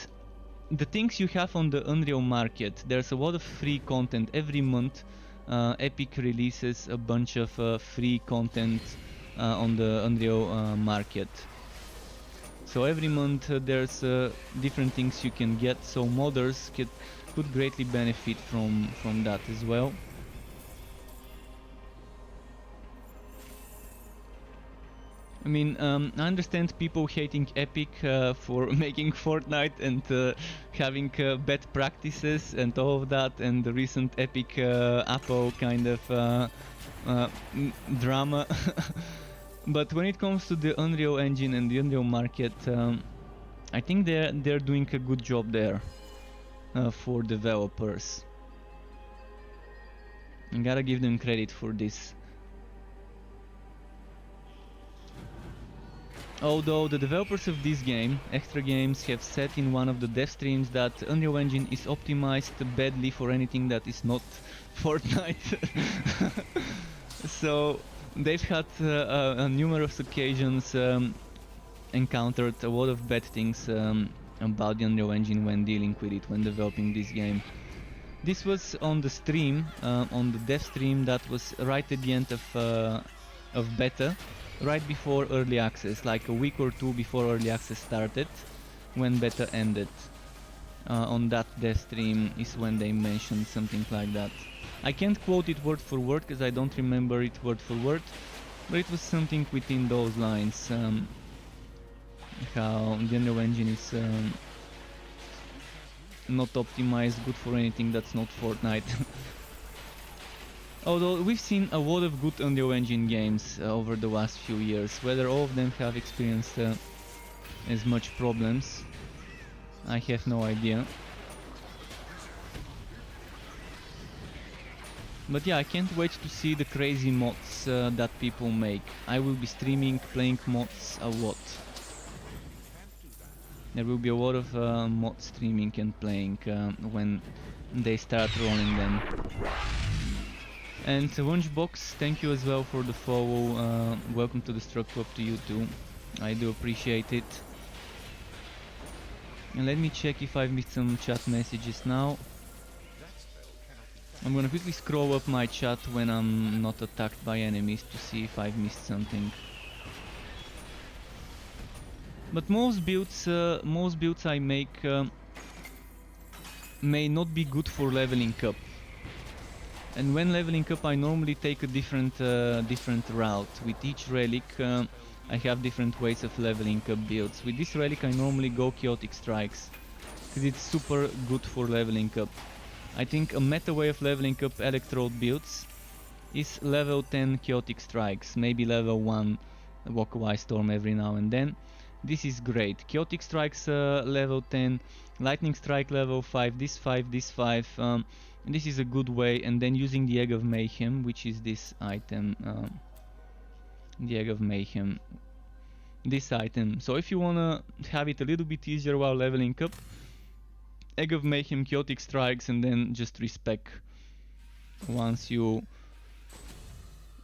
the things you have on the Unreal market, there's a lot of free content. Every month Epic releases a bunch of free content on the Unreal market. So every month there's different things you can get, so modders could greatly benefit from that as well. I mean, I understand people hating Epic for making Fortnite and having bad practices and all of that, and the recent Epic Apple kind of drama. But when it comes to the Unreal Engine and the Unreal market, I think they're doing a good job there for developers. I gotta give them credit for this. Although the developers of this game, Extra Games, have said in one of the dev streams that Unreal Engine is optimized badly for anything that is not Fortnite. So they've had on numerous occasions encountered a lot of bad things about the Unreal Engine when dealing with it, when developing this game. This was on the stream, on the dev stream that was right at the end of beta, right before early access, like a week or two before early access started, when beta ended. On that dev stream is when they mentioned something like that. I can't quote it word for word because I don't remember it word for word, but it was something within those lines. How the Unreal Engine is not optimized good for anything that's not Fortnite. Although we've seen a lot of good Unreal Engine games over the last few years, whether all of them have experienced as much problems, I have no idea. But yeah, I can't wait to see the crazy mods that people make. I will be streaming, playing mods a lot. There will be a lot of mod streaming and playing when they start rolling them. And Wunschbox, thank you as well for the follow. Welcome to the Struck Club to you too. I do appreciate it. And let me check if I've missed some chat messages now. I'm gonna quickly scroll up my chat when I'm not attacked by enemies to see if I've missed something. But most builds I make may not be good for leveling up. And when leveling up, I normally take a different route. With each relic, I have different ways of leveling up builds. With this relic, I normally go Chaotic Strikes, because it's super good for leveling up. I think a meta way of leveling up Electrode builds is level 10 Chaotic Strikes, maybe level 1 Walkaway Storm every now and then. This is great. Chaotic Strikes level 10, Lightning Strike level 5, this 5, this 5. This is a good way, and then using the Egg of Mayhem, which is this item, the Egg of Mayhem, this item. So if you wanna have it a little bit easier while leveling up, Egg of Mayhem, Chaotic Strikes, and then just respec once you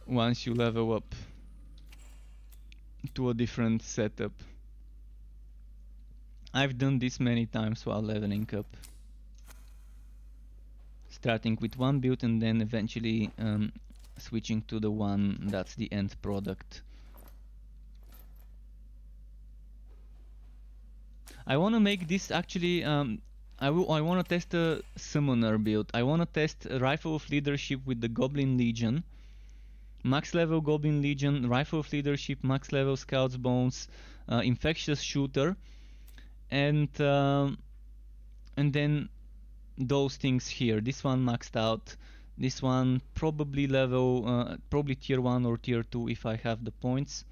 level up to a different setup. I've done this many times while leveling up. Starting with one build and then eventually switching to the one that's the end product. I want to make this actually, I want to test a summoner build. I want to test a Rifle of Leadership with the Goblin Legion. Max level Goblin Legion, Rifle of Leadership, max level Scout's Bones, Infectious Shooter, and then those things here. This one maxed out, this one probably level, probably tier 1 or tier 2 if I have the points.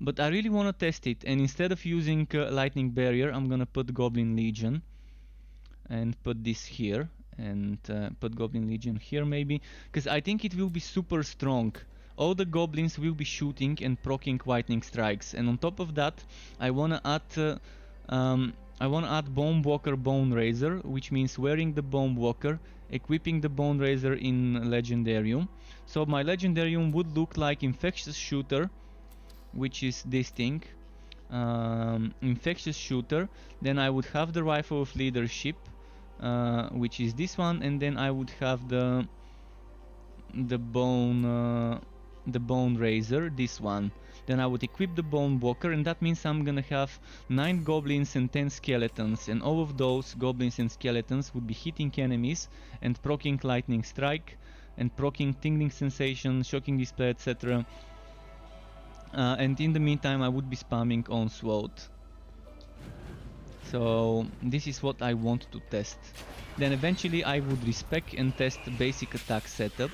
But I really want to test it, and instead of using Lightning Barrier, I'm gonna put Goblin Legion and put this here, and put Goblin Legion here maybe, because I think it will be super strong. All the goblins will be shooting and proccing lightning strikes, and on top of that I wanna add Bone Walker Bone Razor, which means wearing the Bone Walker, equipping the Bone Razor in Legendarium. So my Legendarium would look like Infectious Shooter, which is this thing, Infectious Shooter, then I would have the Rifle of Leadership, which is this one, and then I would have the Bone Razor, this one. Then I would equip the Bone Walker, and that means I'm gonna have 9 goblins and 10 skeletons, and all of those goblins and skeletons would be hitting enemies and proccing Lightning Strike and proccing Tingling Sensation, Shocking Display, etc. And in the meantime I would be spamming Onslaught. So this is what I want to test. Then eventually I would respec and test basic attack setup,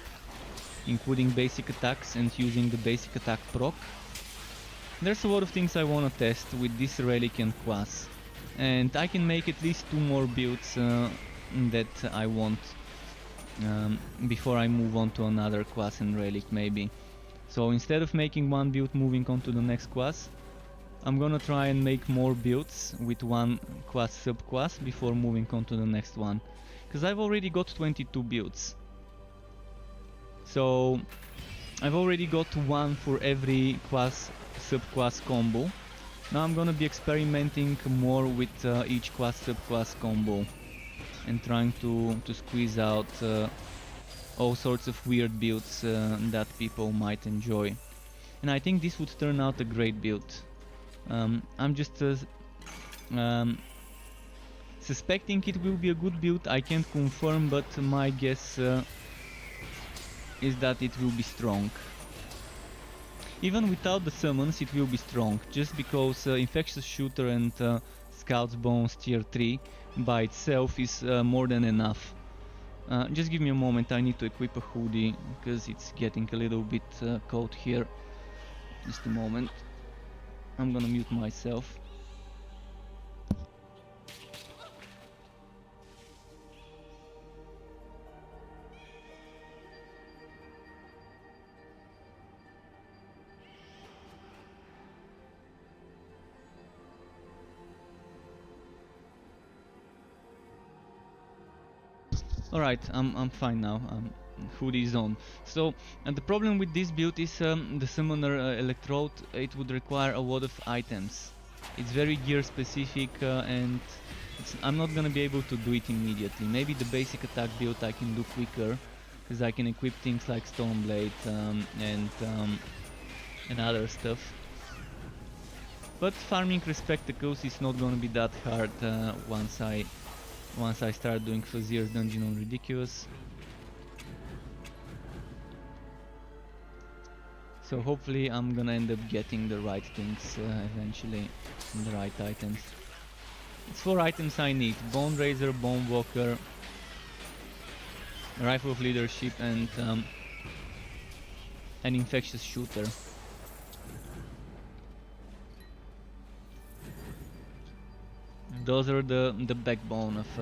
including basic attacks and using the basic attack proc. There's a lot of things I want to test with this relic and class, and I can make at least 2 more builds that I want before I move on to another class and relic maybe. So instead of making one build moving on to the next class, I'm gonna try and make more builds with one class subclass before moving on to the next one, because I've already got 22 builds. So I've already got one for every class subclass combo. Now I'm gonna be experimenting more with each class subclass combo and trying to squeeze out all sorts of weird builds that people might enjoy. And I think this would turn out a great build. I'm just suspecting it will be a good build. I can't confirm, but my guess is that it will be strong. Even without the summons it will be strong, just because Infectious Shooter and Scout's Bones tier 3 by itself is more than enough. Just give me a moment, I need to equip a hoodie, because it's getting a little bit cold here. Just a moment. I'm gonna mute myself. Alright, I'm fine now. Hoodie is on. So, and the problem with this build is the summoner electrode. It would require a lot of items. It's very gear specific and I'm not gonna be able to do it immediately. Maybe the basic attack build I can do quicker, because I can equip things like Stoneblade and other stuff. But farming Respectacles is not gonna be that hard once I start doing Fazier's Dungeon on Ridiculous. So hopefully I'm gonna end up getting the right things eventually, and the right items. It's 4 items I need: Bone Razor, Bone Walker, Rifle of Leadership, and an Infectious Shooter. Those are the backbone of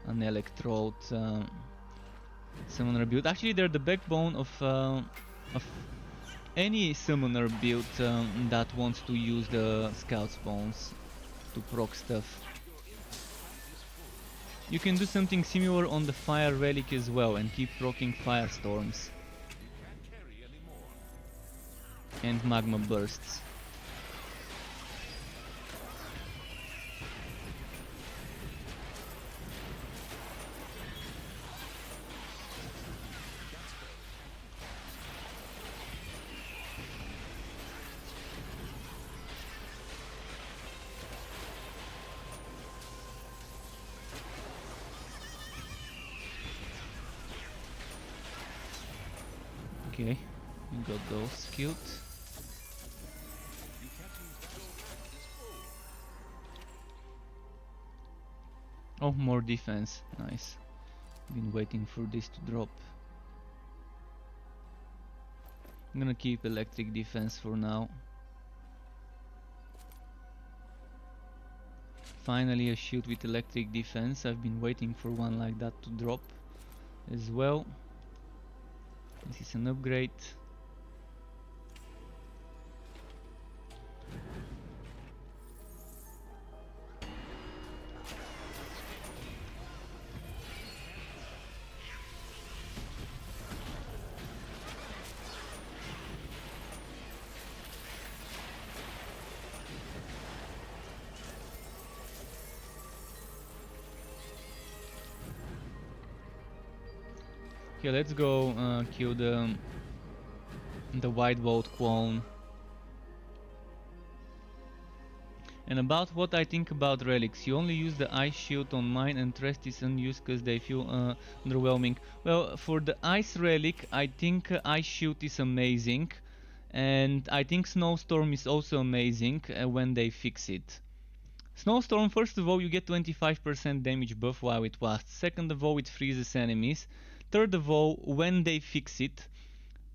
an Electrode summoner build. Actually, they're the backbone of any summoner build that wants to use the Scout Bones to proc stuff. You can do something similar on the Fire Relic as well and keep proccing Firestorms and Magma Bursts. Okay, we got those killed. Oh, more defense, nice. Been waiting for this to drop. I'm gonna keep electric defense for now. Finally a shield with electric defense. I've been waiting for one like that to drop as well. This is an upgrade. Okay, let's go kill the White Vault clone. And about what I think about relics: you only use the ice shield on mine and rest is unused because they feel underwhelming. Well, for the ice relic I think ice shield is amazing, and I think snowstorm is also amazing when they fix it. Snowstorm, first of all, you get 25% damage buff while it lasts. Second of all, it freezes enemies. Third of all, when they fix it,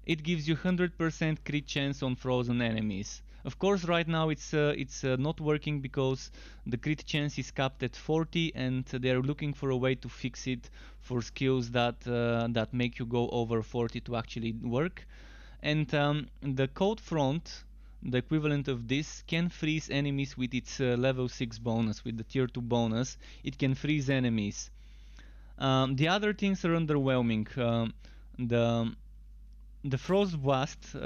it gives you 100% crit chance on frozen enemies. Of course, right now it's not working because the crit chance is capped at 40, and they're looking for a way to fix it for skills that make you go over 40 to actually work. And the Cold Front, the equivalent of this, can freeze enemies with its level 6 bonus, with the tier 2 bonus. It can freeze enemies. The other things are underwhelming. The Frost Blast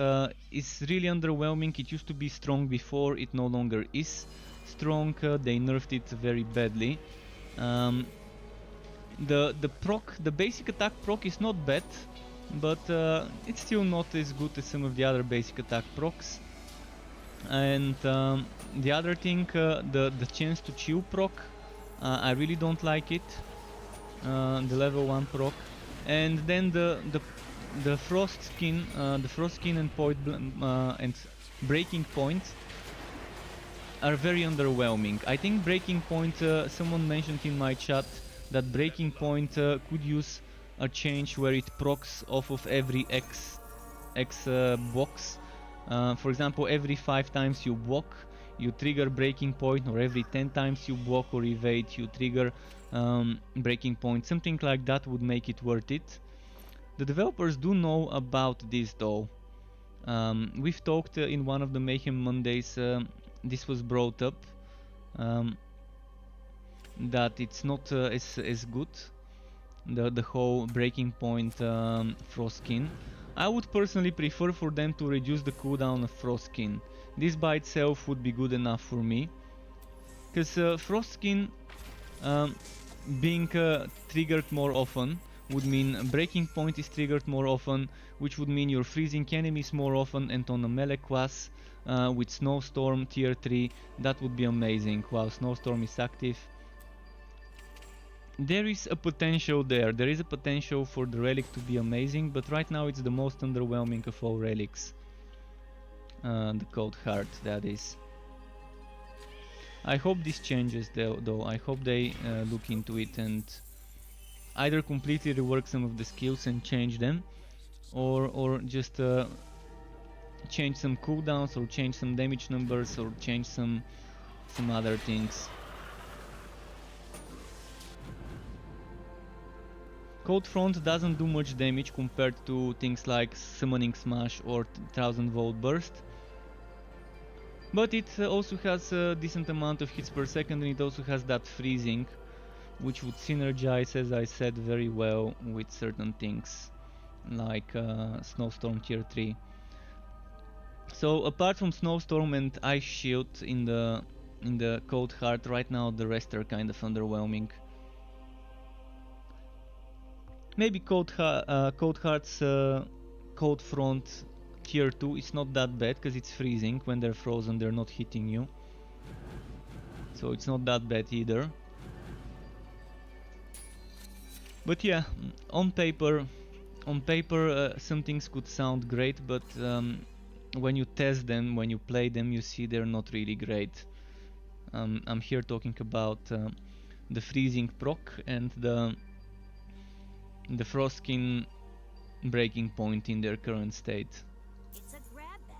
is really underwhelming. It used to be strong before, it no longer is strong. They nerfed it very badly. The basic attack proc is not bad, but it's still not as good as some of the other basic attack procs. And the other thing, the chance to chill proc, I really don't like it. The level 1 proc, and then the frost skin and breaking point are very underwhelming. I think breaking point, someone mentioned in my chat that breaking point could use a change where it procs off of every X box. For example, every 5 times you block, you trigger breaking point, or every 10 times you block or evade, you trigger breaking point. Something like that would make it worth it. The developers do know about this though. We've talked in one of the Mayhem Mondays, this was brought up, that it's not as good. the whole breaking point frost skin. I would personally prefer for them to reduce the cooldown of frost skin. This by itself would be good enough for me, because frost skin being triggered more often would mean breaking point is triggered more often, which would mean you're freezing enemies more often, and on a melee class with Snowstorm tier 3 that would be amazing while Snowstorm is active. There is a potential there, there is a potential for the relic to be amazing, but right now it's the most underwhelming of all relics. The Cold Heart, that is. I hope this changes though. I hope they look into it and either completely rework some of the skills and change them, or just change some cooldowns, or change some damage numbers, or change some other things. Cold Front doesn't do much damage compared to things like Summoning Smash or 1000 Volt Burst, but it also has a decent amount of hits per second, and it also has that freezing, which would synergize, as I said, very well with certain things like Snowstorm tier 3. So apart from Snowstorm and Ice Shield in the Cold Heart, right now the rest are kind of underwhelming. Maybe Cold Heart's Cold Front tier 2 is not that bad, because it's freezing. When they're frozen they're not hitting you, so it's not that bad either. But yeah, on paper some things could sound great, but when you test them, when you play them, you see they're not really great. I'm here talking about the freezing proc and the Frostskin breaking point in their current state. It's a grab bag.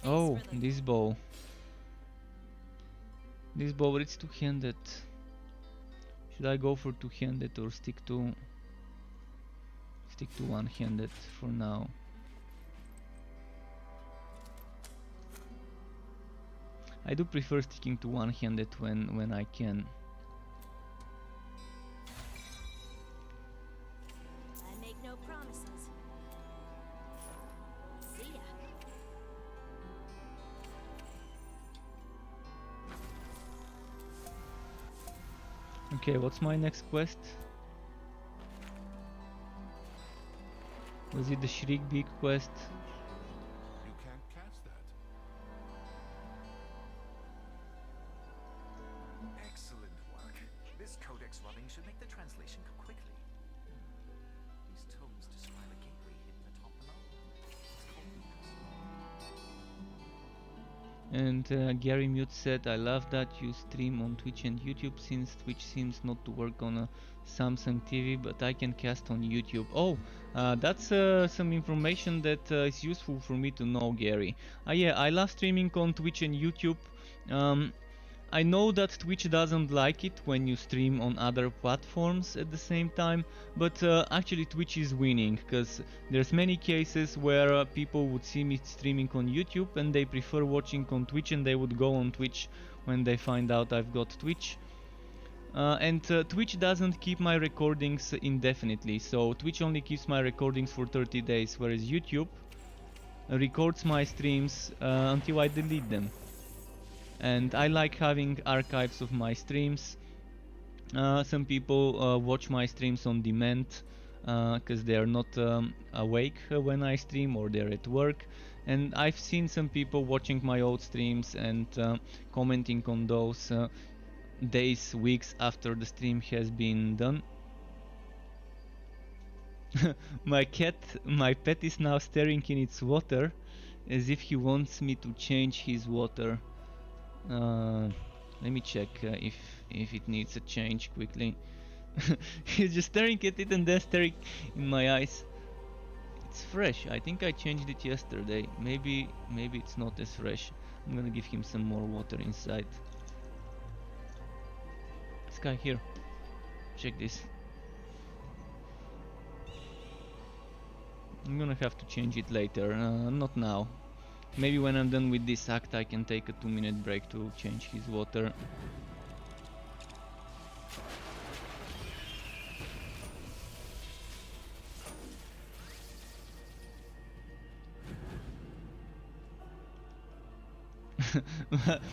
Oh, this bow. This bow, it's two-handed. Should I go for two-handed or stick to one-handed for now? I do prefer sticking to one-handed when I can. I make no promises. See ya. Okay, what's my next quest? Was it the Shriekbeak quest? You can't catch that. Excellent work. This codex running should make the translation go quickly. These tomes describe a gateway hidden atop the mountain. It's called the And Gary Mute said, I love that you stream on Twitch and YouTube, since Twitch seems not to work on a Samsung TV, but I can cast on YouTube. Oh, that's some information that is useful for me to know, Gary. Yeah, I love streaming on Twitch and YouTube. I know that Twitch doesn't like it when you stream on other platforms at the same time, but actually Twitch is winning, because there's many cases where people would see me streaming on YouTube and they prefer watching on Twitch, and they would go on Twitch when they find out I've got Twitch. And Twitch doesn't keep my recordings indefinitely, so Twitch only keeps my recordings for 30 days, whereas YouTube records my streams until I delete them. And I like having archives of my streams. Some people watch my streams on demand because they are not awake when I stream, or they're at work. And I've seen some people watching my old streams and commenting on those days, weeks after the stream has been done. My pet is now staring in its water as if he wants me to change his water. Let me check if it needs a change quickly. He's just staring at it and then staring in my eyes. It's fresh. I think I changed it yesterday. Maybe it's not as fresh. I'm gonna give him some more water inside. It's sky here. Check this. I'm gonna have to change it later, not now. Maybe when I'm done with this act I can take a 2-minute break to change his water.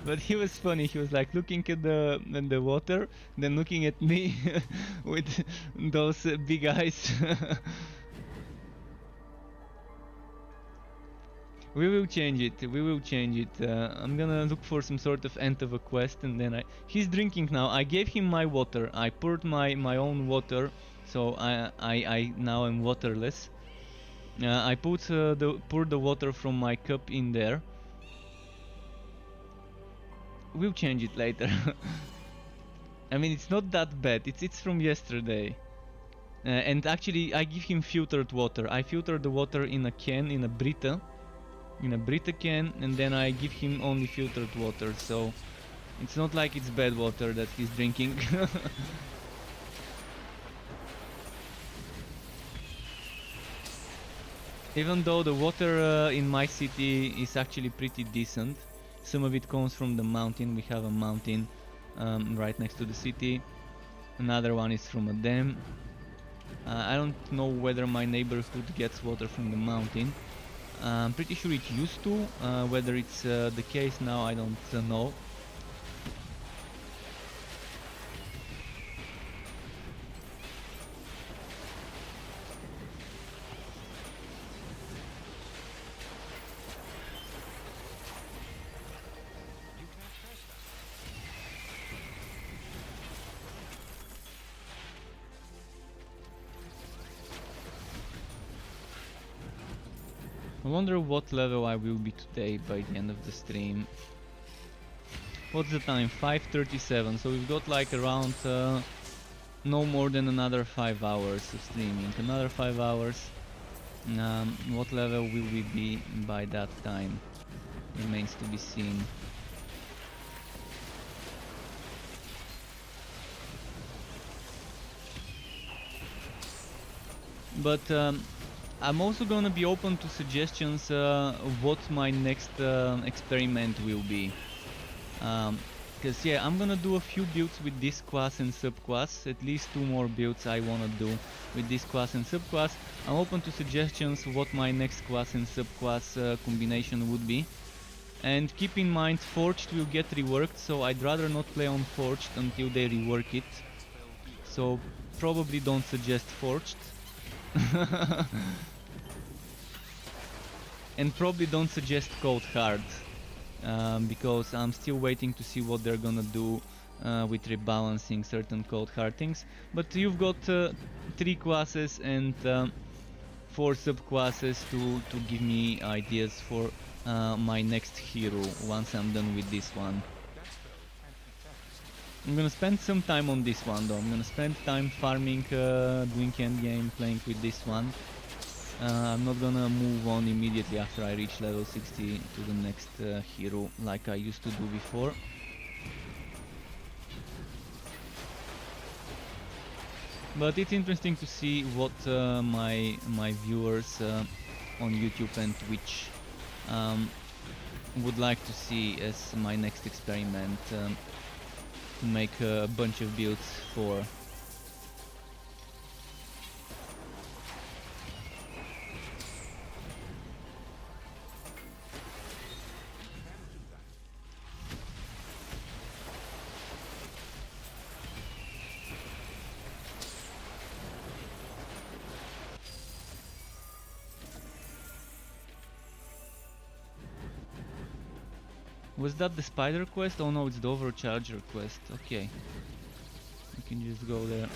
But he was funny. He was like looking at the water, then looking at me with those big eyes. We will change it. We will change it. I'm gonna look for some sort of end of a quest, and then he's drinking now. I gave him my water. I poured my own water, so I now am waterless. I poured the water from my cup in there. We'll change it later. I mean, it's not that bad. It's from yesterday. And actually, I give him filtered water. I filter the water in a can, in a Brita can, and then I give him only filtered water. So it's not like it's bad water that he's drinking. Even though the water in my city is actually pretty decent. Some of it comes from the mountain. We have a mountain right next to the city. Another one is from a dam. I don't know whether my neighborhood gets water from the mountain. I'm pretty sure it used to. Whether it's the case now, I don't know. I wonder what level I will be today by the end of the stream. What's the time? 5:37, so we've got like around no more than another 5 hours of streaming. Another 5 hours. What level will we be by that time? Remains to be seen. But I'm also gonna be open to suggestions what my next experiment will be. Because yeah, I'm gonna do a few builds with this class and subclass. At least 2 more builds I wanna do with this class and subclass. I'm open to suggestions what my next class and subclass combination would be. And keep in mind, Forged will get reworked, so I'd rather not play on Forged until they rework it. So probably don't suggest Forged. And probably don't suggest Cold Hard, because I'm still waiting to see what they're gonna do with rebalancing certain Cold Hard things. But you've got 3 classes and 4 subclasses to give me ideas for my next hero once I'm done with this one. I'm gonna spend some time on this one though. I'm gonna spend time farming, doing endgame, playing with this one. I'm not gonna move on immediately after I reach level 60 to the next hero like I used to do before. But it's interesting to see what my viewers on YouTube and Twitch would like to see as my next experiment to make a bunch of builds for. Was that the spider quest? Oh no, it's the overcharger quest. Okay. You can just go there.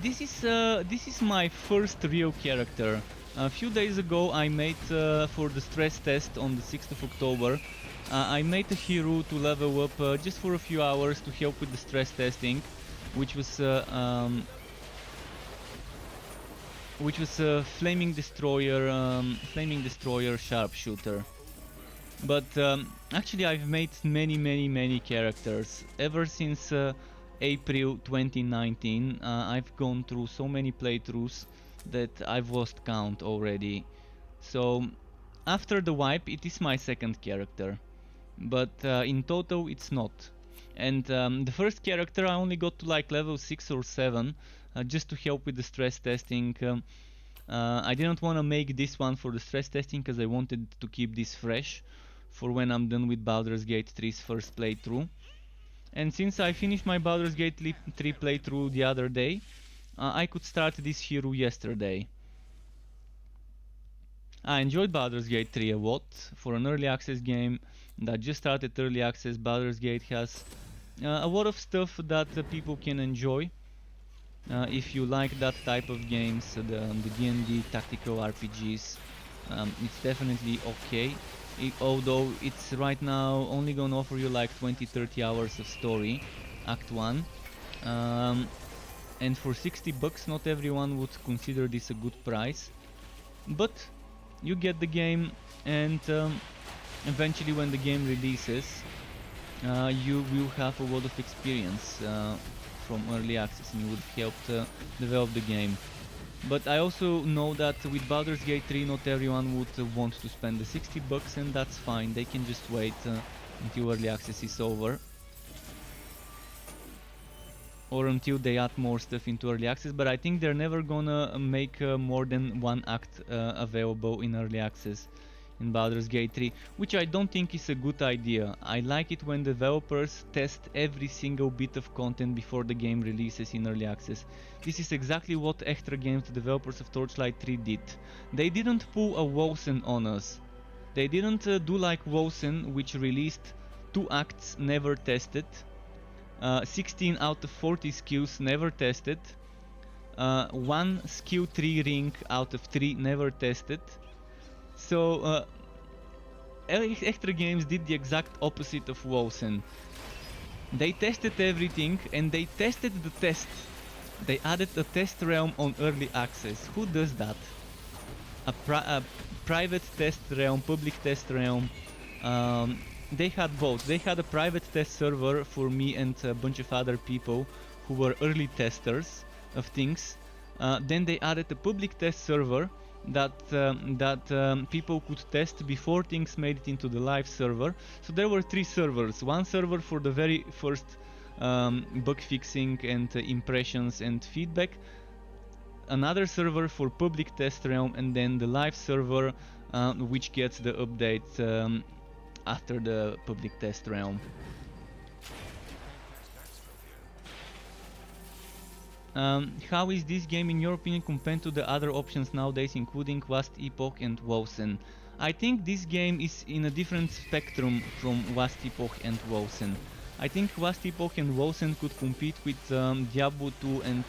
This is my first real character. A few days ago I made for the stress test on the 6th of October. I made a hero to level up just for a few hours to help with the stress testing, which was Flaming Destroyer Sharpshooter. But actually I've made many characters ever since April 2019. I've gone through so many playthroughs that I've lost count already. So after the wipe it is my second character, but in total it's not. And the first character I only got to like level 6 or 7 just to help with the stress testing. I didn't want to make this one for the stress testing because I wanted to keep this fresh for when I'm done with Baldur's Gate 3's first playthrough. And since I finished my Baldur's Gate 3 playthrough the other day, I could start this hero yesterday. I enjoyed Baldur's Gate 3 a lot. For an early access game that just started early access, Baldur's Gate has a lot of stuff that people can enjoy. If you like that type of games, the D&D tactical RPGs, it's definitely okay. Although it's right now only gonna offer you like 20-30 hours of story, Act 1. And for $60 not everyone would consider this a good price. But you get the game, and eventually when the game releases, you will have a lot of experience from early access and you would help develop the game. But I also know that with Baldur's Gate 3 not everyone would want to spend the $60, and that's fine. They can just wait until early access is over, or until they add more stuff into early access. But I think they're never gonna make more than one act available in early access in Baldur's Gate 3, which I don't think is a good idea. I like it when developers test every single bit of content before the game releases in early access. This is exactly what Extra Games, the developers of Torchlight 3, did. They didn't pull a Wosen on us. They didn't do like Wosen, which released 2 acts never tested, 16 out of 40 skills never tested, 1 skill 3 ring out of 3 never tested. So Extra Games did the exact opposite of Wosen. They tested everything, and they tested the test. They added a test realm on early access. Who does that? A private test realm, public test realm. They had both. They had a private test server for me and a bunch of other people who were early testers of things. Then they added a public test server that people could test before things made it into the live server. So there were 3 servers. One server for the very first bug fixing and impressions and feedback, another server for public test realm, and then the live server which gets the update after the public test realm. How is this game in your opinion compared to the other options nowadays, including Last Epoch and Wosen? I think this game is in a different spectrum from Last Epoch and Wosen. I think Last Epoch and Wosen could compete with Diablo 2 and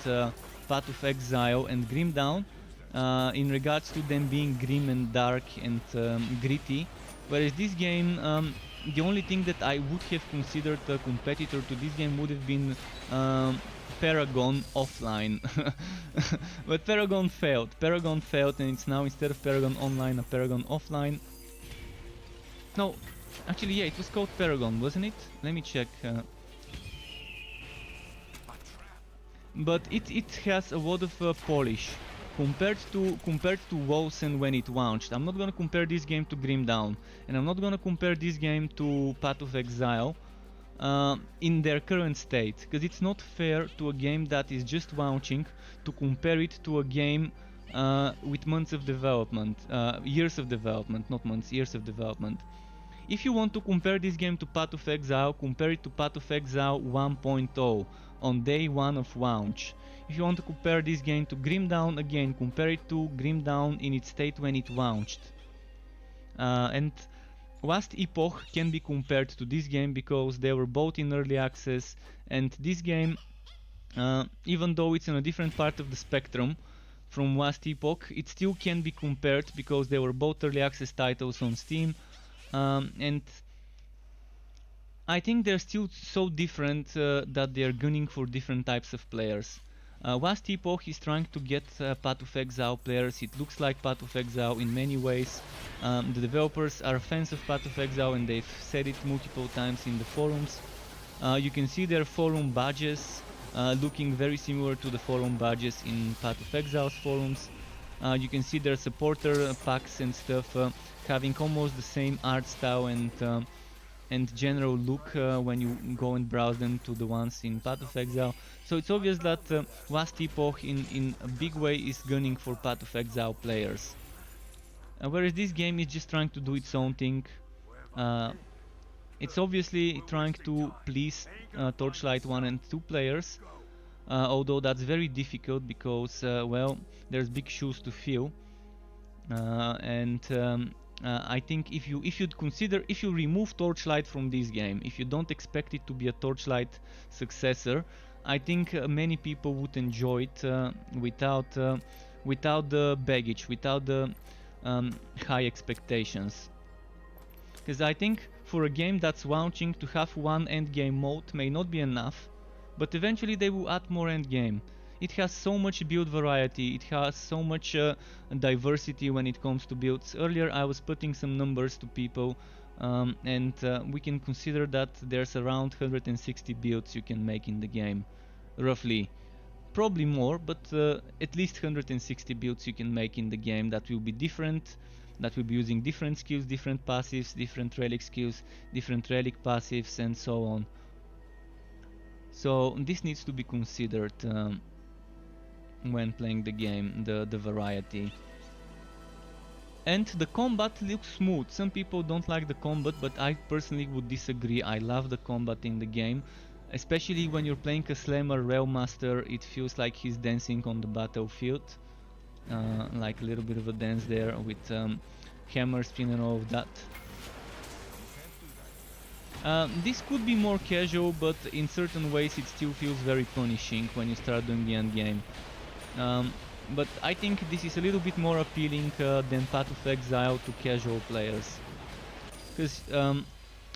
Path of Exile and Grim Dawn in regards to them being grim and dark and gritty, whereas this game, the only thing that I would have considered a competitor to this game would have been Paragon Offline. But Paragon failed. Paragon failed, and it's now, instead of Paragon Online, a Paragon Offline. No, actually, yeah, it was called Paragon, wasn't it? Let me check. But it has a lot of polish compared to Wosen when it launched. I'm not gonna compare this game to Grim Dawn, and I'm not gonna compare this game to Path of Exile in their current state, because it's not fair to a game that is just launching to compare it to a game with months of development, years of development, not months, years of development. If you want to compare this game to Path of Exile, compare it to Path of Exile 1.0 on day 1 of launch. If you want to compare this game to Grim Dawn, again, compare it to Grim Dawn in its state when it launched. And Last Epoch can be compared to this game because they were both in early access, and this game, even though it's in a different part of the spectrum from Last Epoch, it still can be compared because they were both early access titles on Steam, and I think they're still so different that they're gunning for different types of players. Last Epoch is trying to get Path of Exile players. It looks like Path of Exile in many ways. The developers are fans of Path of Exile and they've said it multiple times in the forums. You can see their forum badges looking very similar to the forum badges in Path of Exile's forums. You can see their supporter packs and stuff having almost the same art style and general look when you go and browse them to the ones in Path of Exile. So it's obvious that Last Epoch in a big way is gunning for Path of Exile players. Whereas this game is just trying to do its own thing. It's obviously trying to please Torchlight 1 and 2 players, although that's very difficult because, well, there's big shoes to fill. I think if you remove Torchlight from this game, if you don't expect it to be a Torchlight successor, I think many people would enjoy it without the baggage, without the high expectations. Because I think for a game that's launching, to have one endgame mode may not be enough, but eventually they will add more endgame. It has so much build variety, it has so much diversity when it comes to builds. Earlier I was putting some numbers to people and we can consider that there's around 160 builds you can make in the game, roughly. Probably more, but at least 160 builds you can make in the game that will be different, that will be using different skills, different passives, different relic skills, different relic passives and so on. So this needs to be considered when playing the game, the variety. And the combat looks smooth. Some people don't like the combat, but I personally would disagree. I love the combat in the game, especially when you're playing a Slammer Railmaster. It feels like he's dancing on the battlefield, like a little bit of a dance there with hammer spin and all of that. This could be more casual, but in certain ways it still feels very punishing when you start doing the end game. But I think this is a little bit more appealing than Path of Exile to casual players. Because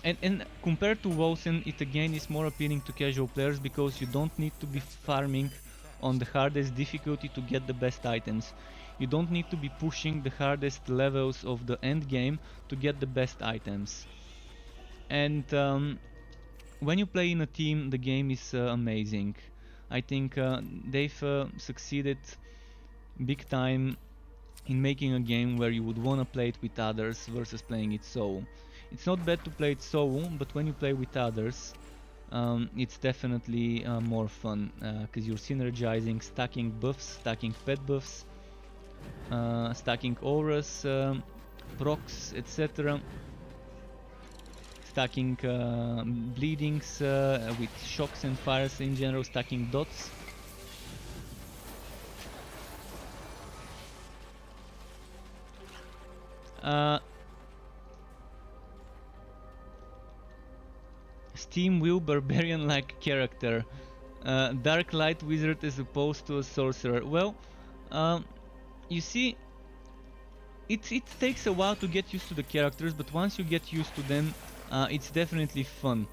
and compared to Wolsen, it again is more appealing to casual players because you don't need to be farming on the hardest difficulty to get the best items. You don't need to be pushing the hardest levels of the end game to get the best items. And when you play in a team, the game is amazing. I think they've succeeded big time in making a game where you would want to play it with others versus playing it solo. It's not bad to play it solo, but when you play with others, it's definitely more fun because you're synergizing, stacking buffs, stacking pet buffs, stacking auras, procs, etc. Stacking bleedings with shocks and fires in general, stacking dots. Steam Will Barbarian-like character. Dark Light Wizard as opposed to a sorcerer. Well, you see, it takes a while to get used to the characters, but once you get used to them, it's definitely fun.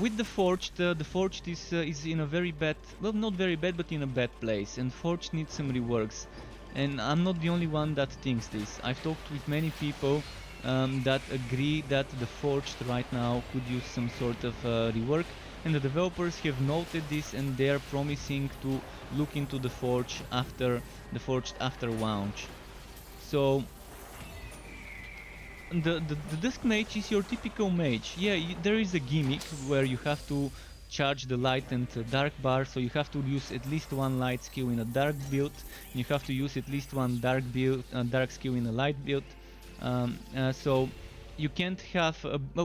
With the Forged is in a very bad, well, not very bad, but in a bad place, and Forged needs some reworks. And I'm not the only one that thinks this. I've talked with many people that agree that the Forged right now could use some sort of rework, and the developers have noted this and they're promising to look into the Forged after launch. So the Dusk Mage is your typical mage. Yeah, there is a gimmick where you have to charge the light and dark bar, so you have to use at least one light skill in a dark build, and you have to use at least one dark skill in a light build. So you can't have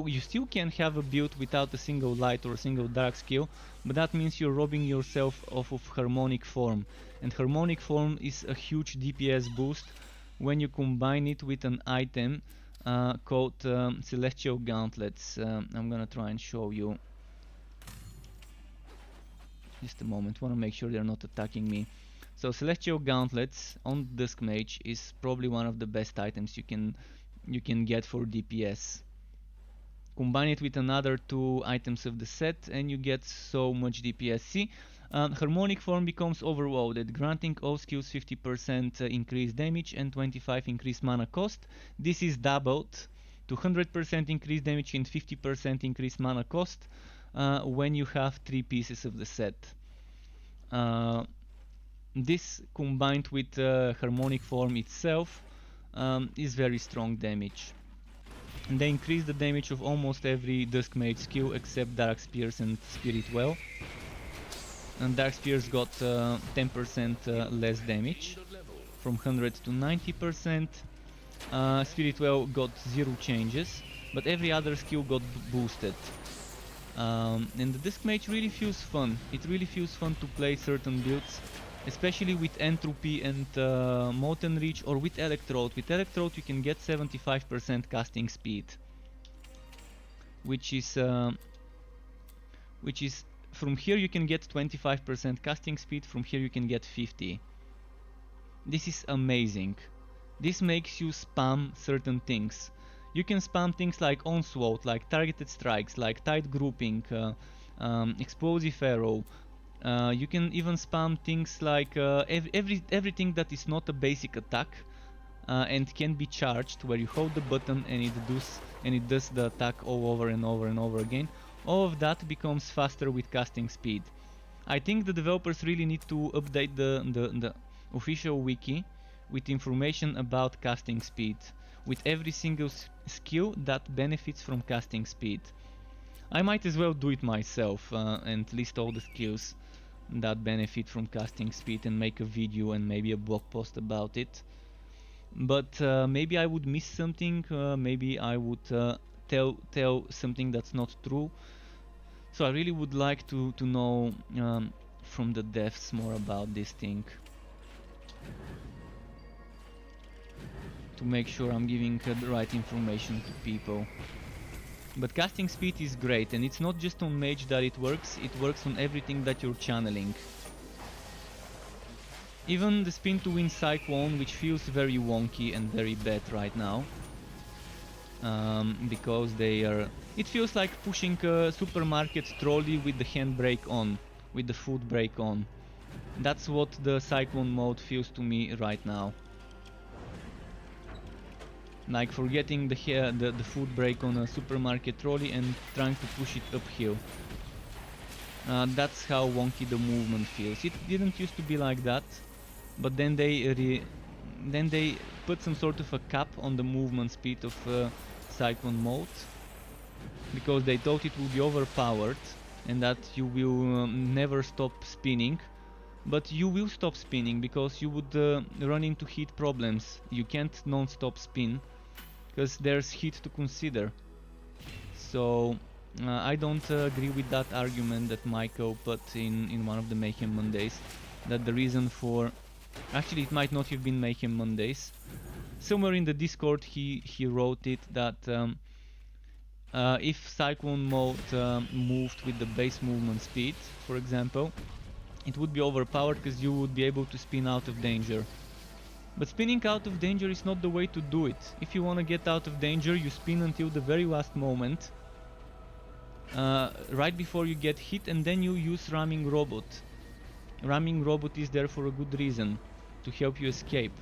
you still can have a build without a single light or a single dark skill, but that means you're robbing yourself of harmonic form, and harmonic form is a huge DPS boost when you combine it with an item called Celestial Gauntlets. I'm gonna try and show you. Just a moment, want to make sure they're not attacking me. So Celestial Gauntlets on Dusk Mage is probably one of the best items you can get for DPS. Combine it with another two items of the set and you get so much DPS. See, Harmonic form becomes overloaded, granting all skills 50% increased damage and 25 increased mana cost. This is doubled to 100% increased damage and 50% increased mana cost when you have 3 pieces of the set. This combined with harmonic form itself is very strong damage. And they increase the damage of almost every Dusk Mage skill except Dark Spears and Spirit Well. And Dark Spears got 10% less damage, from 100 to 90%. Spirit Well got 0 changes, but every other skill got boosted. And the Dusk Mage really feels fun. It really feels fun to play certain builds, especially with Entropy and Molten Reach, or with Electrode. With Electrode you can get 75% casting speed, which is from here you can get 25% casting speed, from here you can get 50. This is amazing. This makes you spam certain things. You can spam things like Onslaught, like targeted strikes, like tight grouping, explosive arrow. You can even spam things like everything that is not a basic attack and can be charged, where you hold the button and it does the attack all over and over and over again. All of that becomes faster with casting speed. I think the developers really need to update the official wiki with information about casting speed, with every single skill that benefits from casting speed. I might as well do it myself and list all the skills that benefit from casting speed and make a video and maybe a blog post about it. But maybe I would miss something, maybe I would tell something that's not true. So I really would like to know from the devs more about this thing, to make sure I'm giving the right information to people. But casting speed is great, and it's not just on mage that it works on everything that you're channeling. Even the spin to win Cyclone, which feels very wonky and very bad right now, because it feels like pushing a supermarket trolley with the handbrake on, with the foot brake on. That's what the Cyclone mode feels to me right now. Like forgetting the foot brake on a supermarket trolley and trying to push it uphill. That's how wonky the movement feels. It didn't used to be like that, but then they put some sort of a cap on the movement speed of Cyclone mode, because they thought it would be overpowered and that you will never stop spinning. But you will stop spinning, because you would run into heat problems. You can't non-stop spin, because there's heat to consider. So I don't agree with that argument that Michael put in one of the Mayhem Mondays, that the reason for... Actually, it might not have been Mayhem Mondays. Somewhere in the Discord he wrote it, that if Cyclone mode moved with the base movement speed, for example, it would be overpowered because you would be able to spin out of danger. But spinning out of danger is not the way to do it. If you want to get out of danger, you spin until the very last moment, right before you get hit, and then you use Ramming Robot. Ramming Robot is there for a good reason, to help you escape.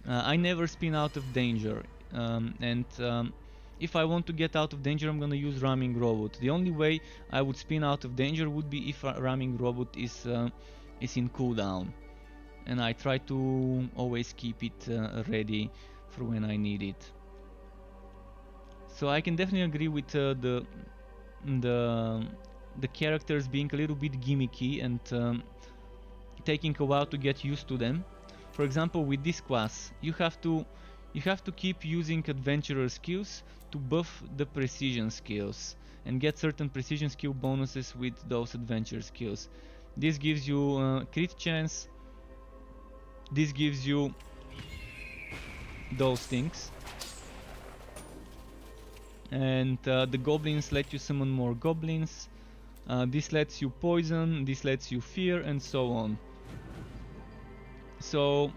I never spin out of danger, and if I want to get out of danger, I'm gonna use Ramming Robot. The only way I would spin out of danger would be if Ramming Robot is in cooldown, and I try to always keep it ready for when I need it. So I can definitely agree with the characters being a little bit gimmicky and taking a while to get used to them. For example, with this class, you have to keep using adventurer skills to buff the precision skills and get certain precision skill bonuses with those adventure skills. This gives you crit chance. This gives you those things. And the goblins let you summon more goblins. This lets you poison, this lets you fear, and so on. So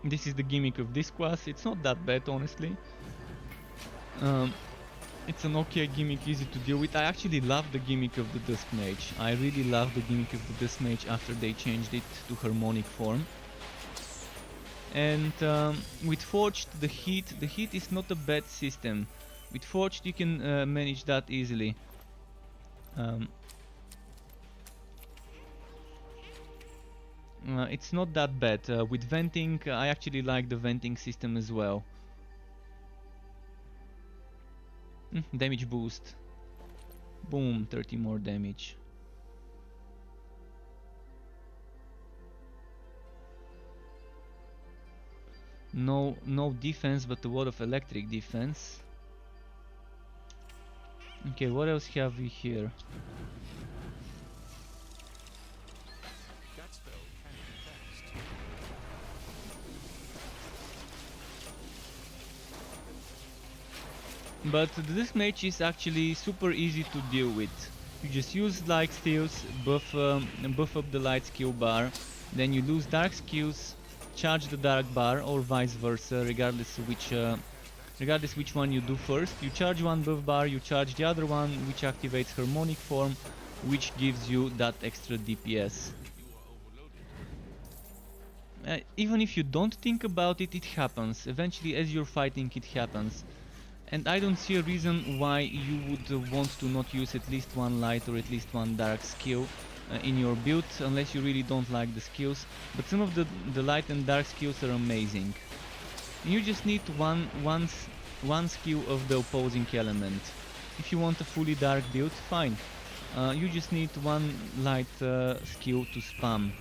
this is the gimmick of this class. It's not that bad, honestly. It's an okay gimmick, easy to deal with. I actually love the gimmick of the Dusk Mage. I really love the gimmick of the Dusk Mage after they changed it to harmonic form. And with Forged, the heat is not a bad system. With Forged you can manage that easily. It's not that bad. With venting, I actually like the venting system as well. Damage boost. Boom, 30 more damage. No defense, but a lot of electric defense. Okay, what else have we here? That spell can be cast. But this mage is actually super easy to deal with. You just use light skills, buff up the light skill bar, then you lose dark skills, charge the dark bar, or vice versa, regardless which one you do first. You charge one buff bar, you charge the other one, which activates harmonic form, which gives you that extra DPS. Even if you don't think about it, it happens. Eventually, as you're fighting, it happens. And I don't see a reason why you would want to not use at least one light or at least one dark skill in your build, unless you really don't like the skills. But some of the light and dark skills are amazing. You just need one skill of the opposing element. If you want a fully dark build, fine. You just need one light skill to spam.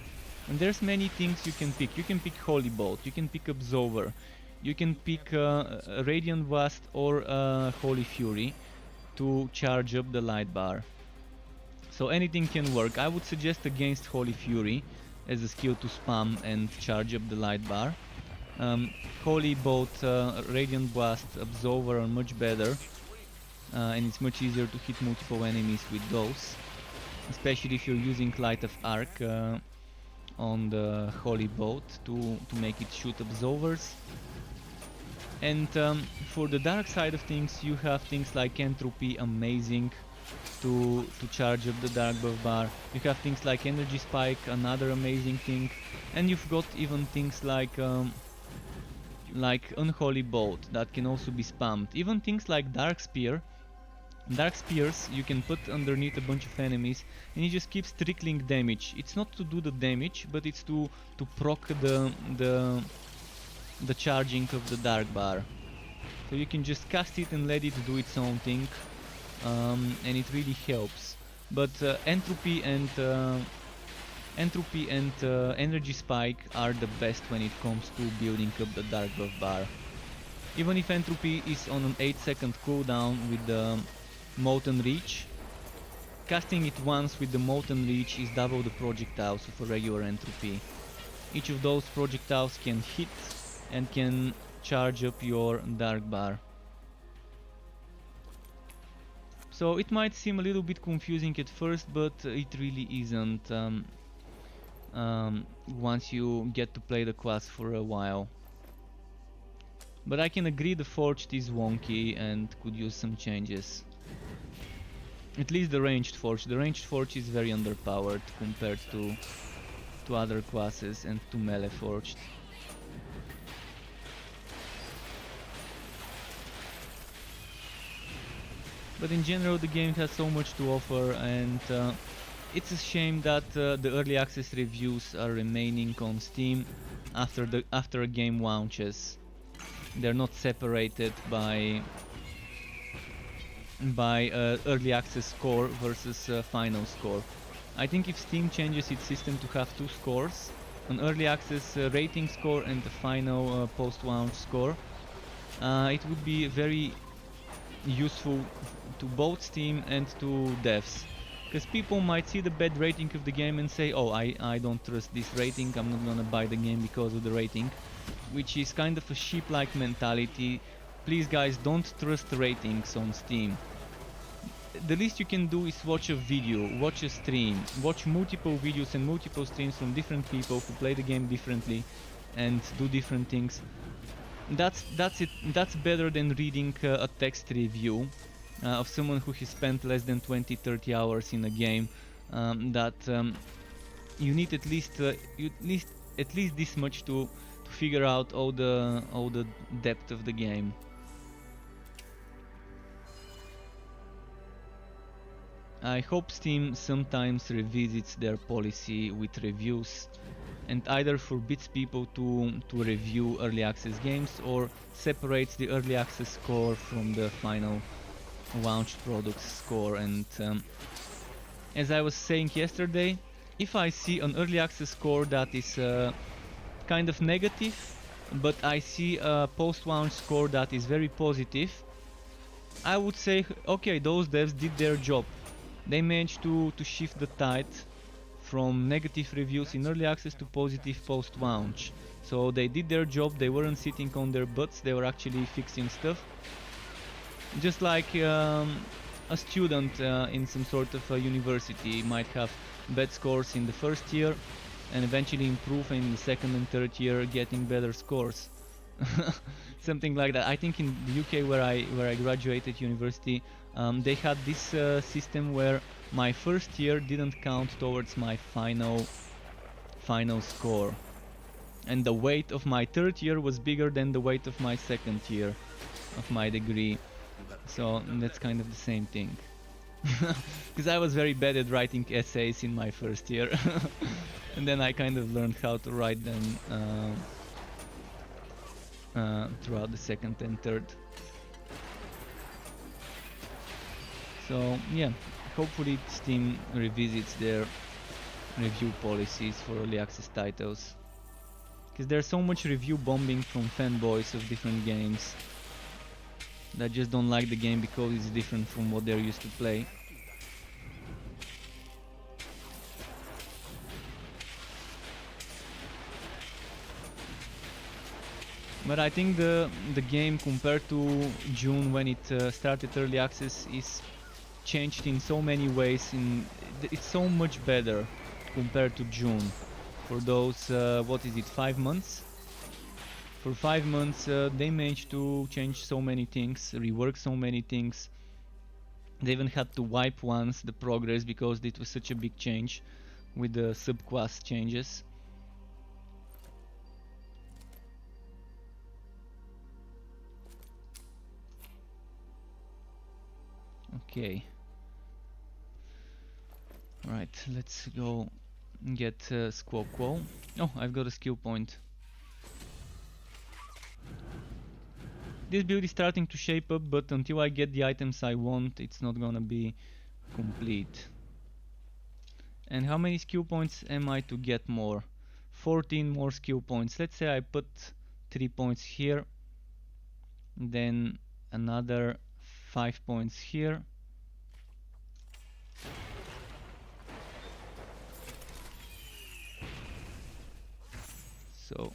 And there's many things you can pick. You can pick Holy Bolt, you can pick Absolver, you can pick Radiant Blast or Holy Fury to charge up the light bar. So anything can work. I would suggest against Holy Fury as a skill to spam and charge up the light bar. Holy Bolt, Radiant Blast, Absolver are much better, and it's much easier to hit multiple enemies with those, especially if you're using Light of Arc on the Holy Bolt to make it shoot Absolvers. And for the dark side of things, you have things like Entropy, amazing to charge up the dark buff bar. You have things like Energy Spike, another amazing thing, and you've got even things like Unholy Bolt that can also be spammed. Even things like Dark Spear. Dark Spears you can put underneath a bunch of enemies and it just keeps trickling damage. It's not to do the damage, but it's to proc the charging of the dark bar. So you can just cast it and let it do its own thing, and it really helps. But Entropy and Energy Spike are the best when it comes to building up the dark buff bar. Even if Entropy is on an 8-second cooldown with the Molten Reach, casting it once with the Molten Reach is double the projectiles of a regular Entropy. Each of those projectiles can hit and can charge up your dark bar. So it might seem a little bit confusing at first, but it really isn't once you get to play the class for a while. But I can agree the Forged is wonky and could use some changes. At least the ranged Forge. The ranged Forge is very underpowered compared to other classes and to melee Forged. But in general the game has so much to offer, and it's a shame that the early access reviews are remaining on Steam after a game launches. They're not separated by early access score versus final score. I think if Steam changes its system to have two scores, an early access rating score and a final post-launch score, it would be very useful to both Steam and to devs. Because people might see the bad rating of the game and say, oh, I don't trust this rating, I'm not gonna buy the game because of the rating. Which is kind of a sheep-like mentality. Please guys, don't trust ratings on Steam. The least you can do is watch a video, watch a stream, watch multiple videos and multiple streams from different people who play the game differently and do different things. That's it. That's better than reading a text review of someone who has spent less than 20-30 hours in a game, that you need at least this much to figure out all the depth of the game. I hope Steam sometimes revisits their policy with reviews and either forbids people to review early access games or separates the early access score from the final launched product score. And as I was saying yesterday, if I see an early access score that is kind of negative, but I see a post-launch score that is very positive, I would say, okay, those devs did their job. They managed to shift the tide from negative reviews in early access to positive post-launch. So they did their job, they weren't sitting on their butts, they were actually fixing stuff. Just like a student in some sort of a university might have bad scores in the first year and eventually improve in the second and third year, getting better scores. Something like that. I think in the UK where I graduated university, they had this system where my first year didn't count towards my final score, and the weight of my third year was bigger than the weight of my second year of my degree. So that's kind of the same thing. Because I was very bad at writing essays in my first year, and then I kind of learned how to write them throughout the second and third. So yeah, hopefully Steam revisits their review policies for early access titles, because there's so much review bombing from fanboys of different games that just don't like the game because it's different from what they're used to play. But I think the game, compared to June when it started early access, is changed in so many ways. It's so much better compared to June. For those, what is it, 5 months? For 5 months they managed to change so many things, rework so many things. They even had to wipe once the progress because it was such a big change with the subclass changes. Okay. Right, let's go get Squawk Quo. Oh, I've got a skill point. This build is starting to shape up, but until I get the items I want, it's not gonna be complete. And how many skill points am I to get more? 14 more skill points. Let's say I put 3 points here, then another 5 points here. So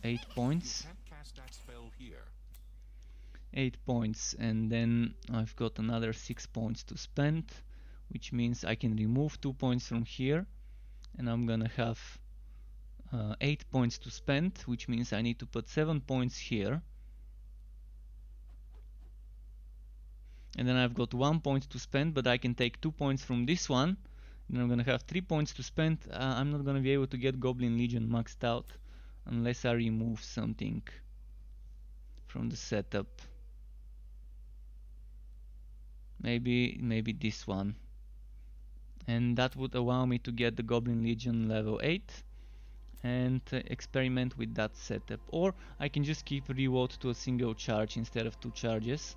8 points. Can't cast that spell here. 8 points, and then I've got another 6 points to spend, which means I can remove 2 points from here, and I'm gonna have 8 points to spend, which means I need to put 7 points here. And then I've got 1 point to spend, but I can take 2 points from this one, and I'm gonna have 3 points to spend. I'm not gonna be able to get Goblin Legion maxed out unless I remove something from the setup. Maybe this one, and that would allow me to get the Goblin Legion level 8 and experiment with that setup. Or I can just keep reload to a single charge instead of 2 charges,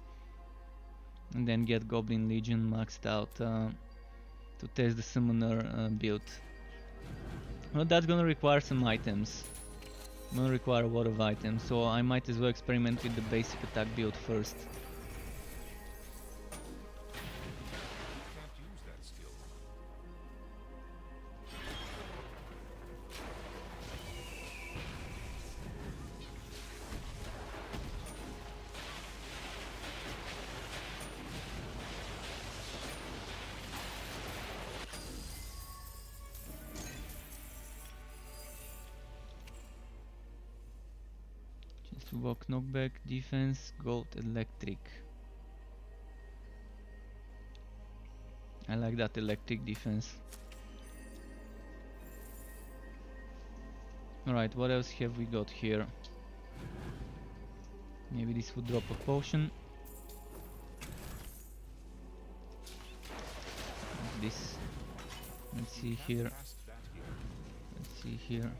and then get Goblin Legion maxed out to test the summoner build. Well, that's gonna require some items. Gonna require a lot of items, so I might as well experiment with the basic attack build first. Can't use that skill. Just walk, knockback, defense, gold, electric. I like that electric defense. Alright, what else have we got here? Maybe this would drop a potion. This. Let's see here. Past that here. Let's see here.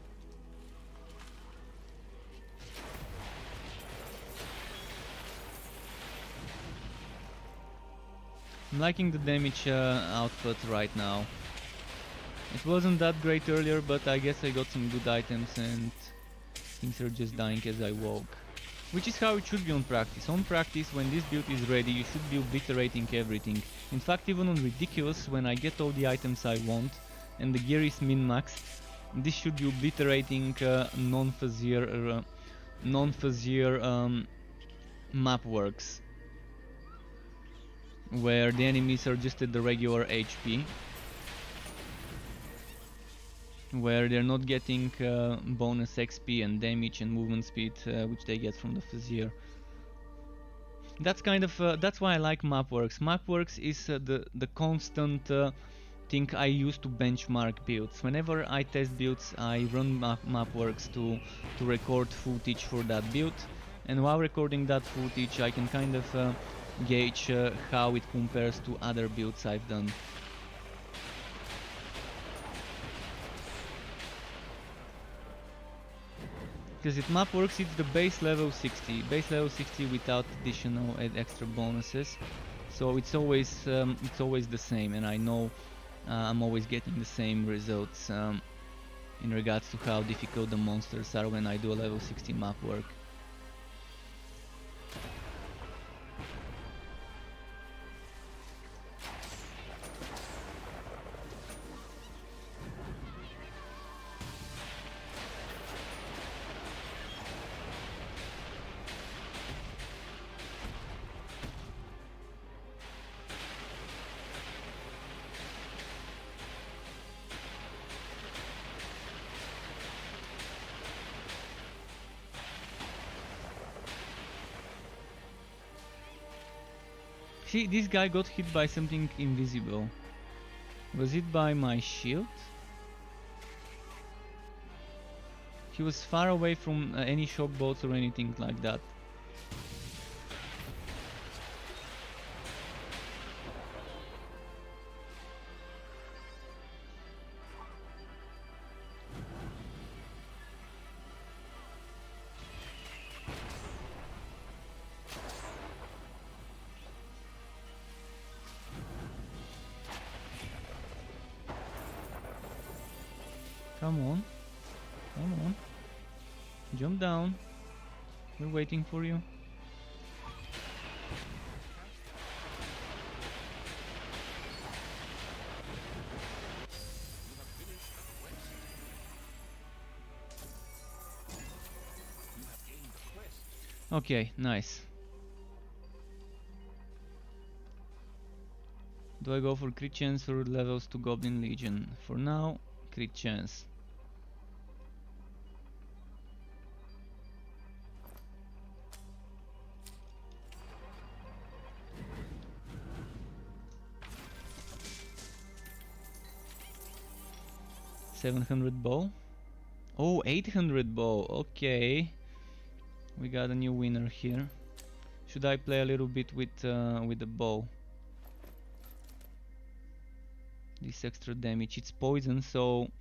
I'm liking the damage output right now. It wasn't that great earlier, but I guess I got some good items and things are just dying as I walk. Which is how it should be on practice. On practice, when this build is ready, you should be obliterating everything. In fact, even on ridiculous, when I get all the items I want and the gear is min-maxed, this should be obliterating non-fuzzier map works, where the enemies are just at the regular HP, where they're not getting bonus XP and damage and movement speed which they get from the Fuzzier. That's kind of that's why I like Mapworks. Mapworks is the constant thing I use to benchmark builds. Whenever I test builds, I run Mapworks to record footage for that build, and while recording that footage, I can kind of gauge how it compares to other builds I've done. Because it Mapworks, it's the base level 60 without additional extra bonuses, so it's always the same, and I know I'm always getting the same results in regards to how difficult the monsters are when I do a level 60 map work. See, this guy got hit by something invisible. Was it by my shield? He was far away from any shock bolts or anything like that. Come on, come on, jump down, we're waiting for you. Okay, nice. Do I go for crit chance or levels to Goblin Legion? For now, crit chance. $700 bow. Oh, 800 bow. Okay, we got a new winner here. Should I play a little bit with the bow? This extra damage, it's poison, so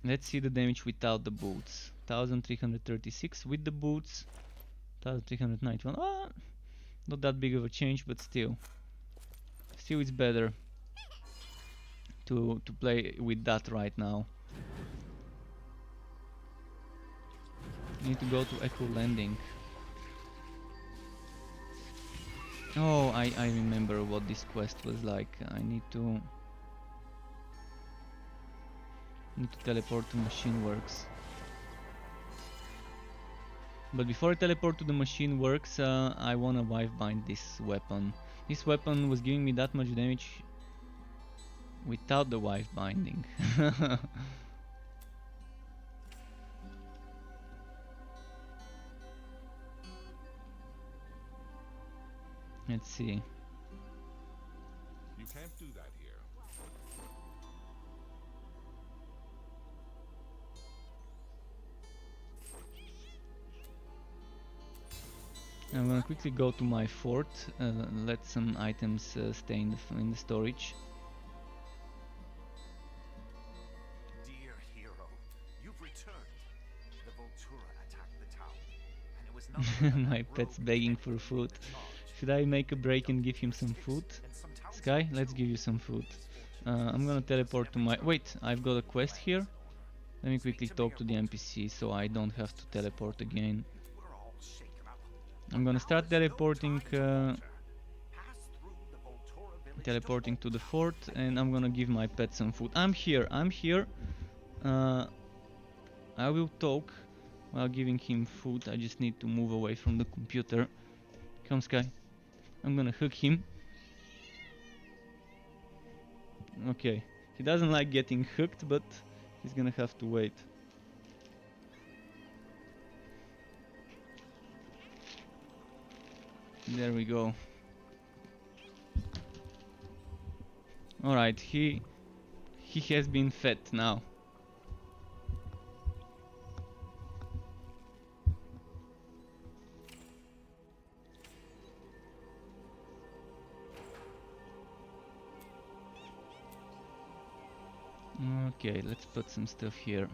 let's see the damage without the boots. 1336 with the boots, 1391. Ah, not that big of a change, but still it's better to play with that right now. Need to go to Echo Landing. Oh, I remember what this quest was like. I need to teleport to Machine Works. But before I teleport to the Machine Works, I wanna wife bind this weapon. This weapon was giving me that much damage without the wife binding. Let's see. You can't do that here. I'm gonna quickly go to my fort, let some items stay in the storage. Dear hero, you've returned. The Voltura attacked the town, and it was none other than My that pet's rogue begging detective for food. in charge. Should I make a break and give him some food? And some Sky, townsfolk let's too. give you some food. I'm gonna teleport to my... Wait, I've got a quest here. Let me quickly talk to the NPC so I don't have to teleport again. We're all shaken up. I'm gonna start teleporting Pass through the Voltura village teleporting to to the fort, and I'm gonna give my pet some food. I'm here. I will talk while giving him food. I just need to move away from the computer. Come, Sky. I'm gonna hook him. Okay. He doesn't like getting hooked, but he's gonna have to wait. There we go. Alright, he has been fed now. Okay, let's put some stuff here.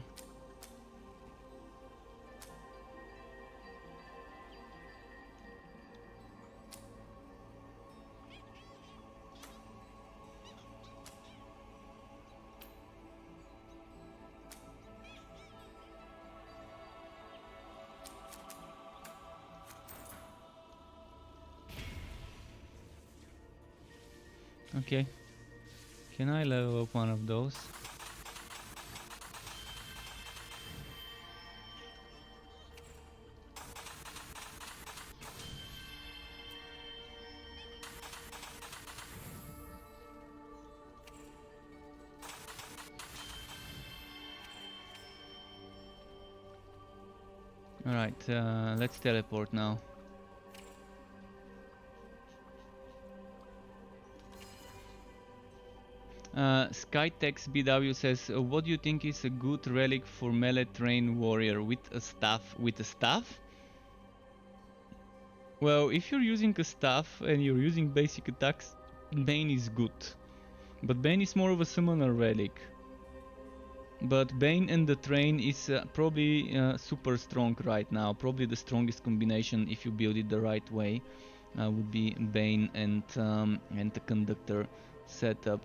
Okay. Can I level up one of those? Alright, let's teleport now. Skytex BW says, what do you think is a good relic for melee trained warrior with a staff? With a staff? Well, if you're using a staff and you're using basic attacks, Bane is good. But Bane is more of a summoner relic. But Bane and the Train is probably super strong right now. Probably the strongest combination if you build it the right way would be Bane and the Conductor setup.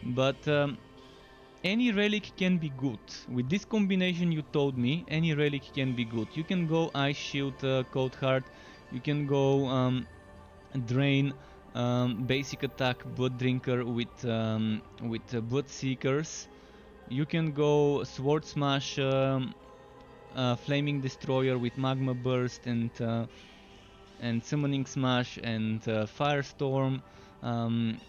But any relic can be good. With this combination you told me, any relic can be good. You can go Ice Shield, Cold Heart. You can go Drain, basic attack, Blood Drinker with Blood Seekers. You can go Sword Smash, Flaming Destroyer with Magma Burst and Summoning Smash and Firestorm.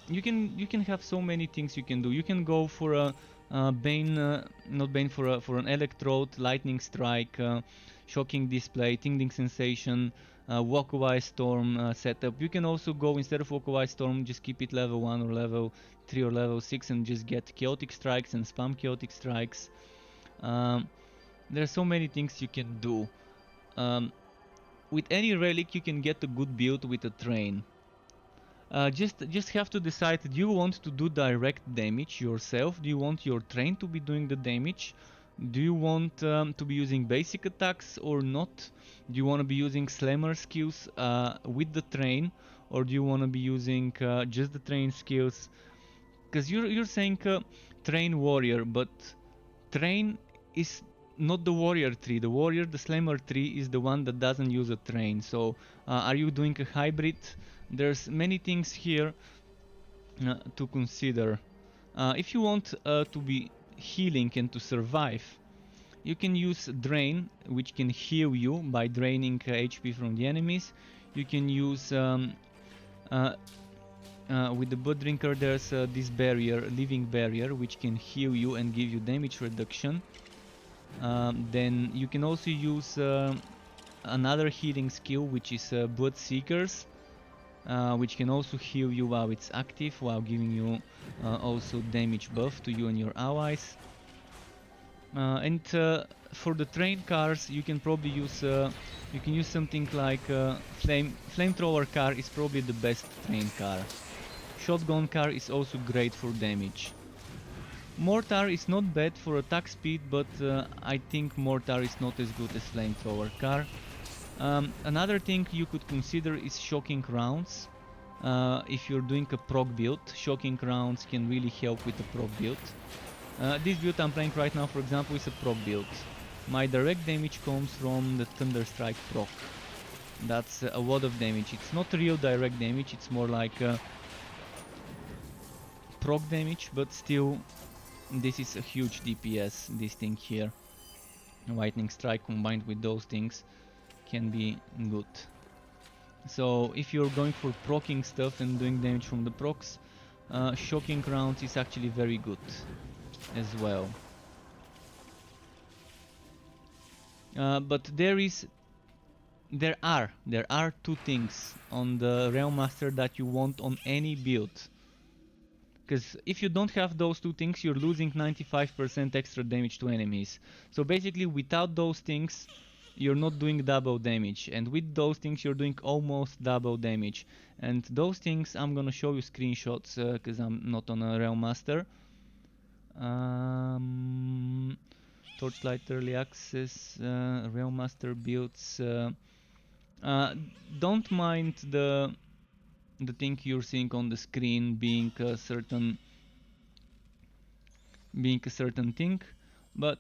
You can have so many things you can do. You can go for a Bane, not Bane, for an Electrode, Lightning Strike, Shocking Display, Tingling Sensation, Walkaway Storm setup. You can also go, instead of Walkaway Storm, just keep it level 1 or level 3 or level 6 and just get Chaotic Strikes and spam Chaotic Strikes. There are so many things you can do. With any relic you can get a good build with a Train. Just have to decide, do you want to do direct damage yourself? Do you want your Train to be doing the damage? Do you want to be using basic attacks or not? Do you want to be using Slammer skills with the Train? Or do you want to be using just the Train skills? Because you're saying Train Warrior, but Train is not the Warrior tree. The Slammer tree is the one that doesn't use a Train. So are you doing a hybrid? There's many things here to consider. If you want to be healing and to survive, you can use Drain, which can heal you by draining HP from the enemies. You can use with the Blood Drinker, there's this barrier, Living Barrier, which can heal you and give you damage reduction. Then you can also use another healing skill, which is Blood Seekers. which can also heal you while it's active, while giving you also damage buff to you and your allies. And for the train cars, you can probably use something like flamethrower car is probably the best train car. Shotgun car is also great for damage. Mortar is not bad for attack speed, but I think mortar is not as good as flamethrower car. Another thing you could consider is shocking rounds. If you're doing a proc build, shocking rounds can really help with a proc build. This build I'm playing right now, for example, is a proc build. My direct damage comes from the Thunderstrike proc. That's a lot of damage. It's not real direct damage, it's more like proc damage, but still this is a huge DPS, this thing here. Lightning Strike combined with those things can be good. So if you're going for proccing stuff and doing damage from the procs, shocking rounds is actually very good as well. But there are two things on the Realm Master that you want on any build. Because if you don't have those two things, you're losing 95% extra damage to enemies. So basically, without those things, you're not doing double damage. And with those things, you're doing almost double damage. And those things, I'm gonna show you screenshots, because I'm not on a Realm Master. Torchlight Early Access, Realm Master builds. Don't mind the thing you're seeing on the screen being a certain thing, but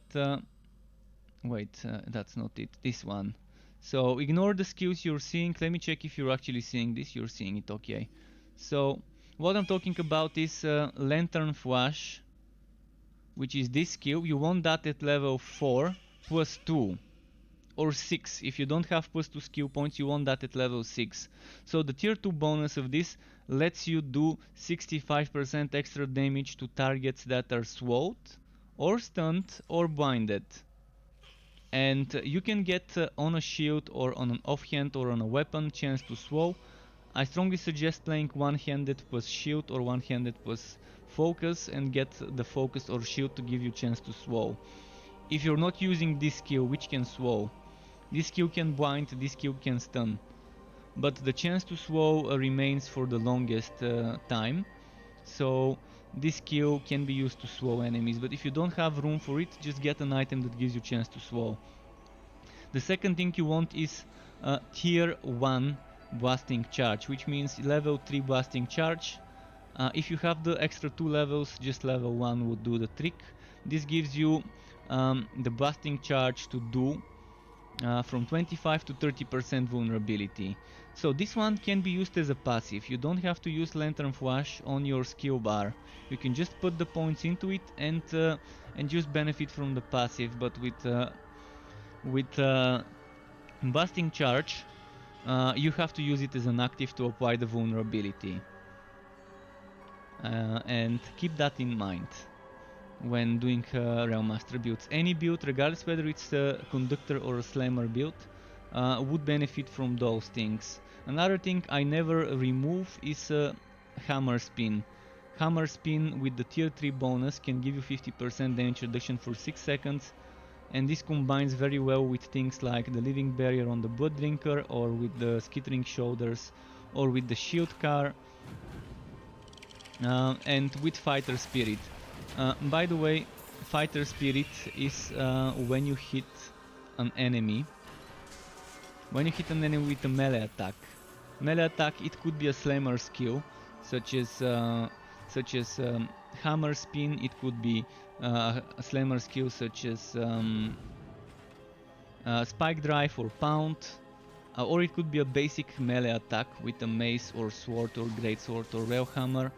wait, that's not it. This one. So ignore the skills you're seeing. Let me check if you're actually seeing this. You're seeing it, okay. So what I'm talking about is Lantern Flash, which is this skill. You want that at level 4 plus 2. Or 6. If you don't have plus 2 skill points, you want that at level 6. So the tier 2 bonus of this lets you do 65% extra damage to targets that are swallowed, or stunned, or blinded. And you can get on a shield, or on an offhand, or on a weapon chance to swallow. I strongly suggest playing one-handed plus shield, or one-handed plus focus, and get the focus or shield to give you chance to swallow. If you're not using this skill, which can swallow, this skill can blind, this skill can stun, but the chance to swallow remains for the longest time, so this skill can be used to swallow enemies. But if you don't have room for it, just get an item that gives you chance to swallow. The second thing you want is tier 1 blasting charge, which means level 3 blasting charge. If you have the extra 2 levels, just level 1 would do the trick. This gives you the blasting charge to do from 25 to 30% vulnerability. So this one can be used as a passive. You don't have to use Lantern Flash on your skill bar. You can just put the points into it and just benefit from the passive. But with Blasting Charge, you have to use it as an active to apply the vulnerability. And keep that in mind when doing Realm Master builds. Any build, regardless whether it's a Conductor or a Slammer build, would benefit from those things. Another thing I never remove is Hammer Spin. Hammer Spin with the tier 3 bonus can give you 50% damage reduction for 6 seconds, and this combines very well with things like the Living Barrier on the Blood Drinker, or with the Skittering Shoulders, or with the Shield Car, and with Fighter Spirit. By the way, Fighter Spirit is when you hit an enemy. When you hit an enemy with a melee attack. Melee attack, it could be a Slammer skill, such as Hammer Spin. It could be a Slammer skill such as Spike Drive or Pound. Or it could be a basic melee attack with a Mace or Sword or Greatsword or Railhammer.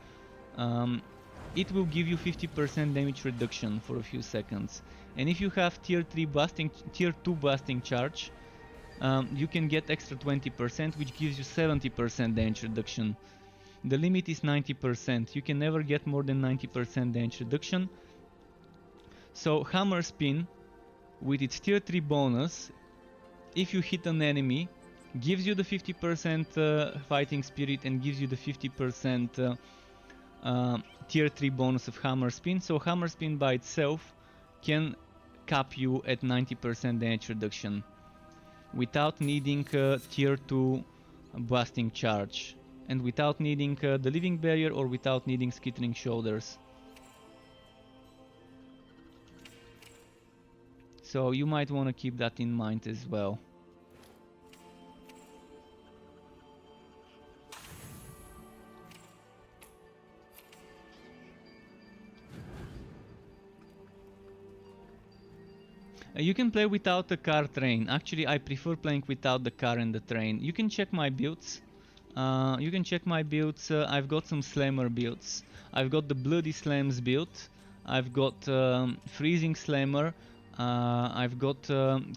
It will give you 50% damage reduction for a few seconds. And if you have tier 2 blasting charge, you can get extra 20%, which gives you 70% damage reduction. The limit is 90%. You can never get more than 90% damage reduction. So Hammer Spin, with its tier 3 bonus, if you hit an enemy gives you the 50% fighting spirit and gives you the 50% tier 3 bonus of hammer spin. So hammer spin by itself can cap you at 90% damage reduction without needing tier 2 blasting charge, and without needing the living barrier, or without needing skittering shoulders. So you might want to keep that in mind as well. You can play without the car train. Actually, I prefer playing without the car and the train. You can check my builds. I've got some slammer builds. I've got the Bloody Slams build. I've got Freezing Slammer. I've got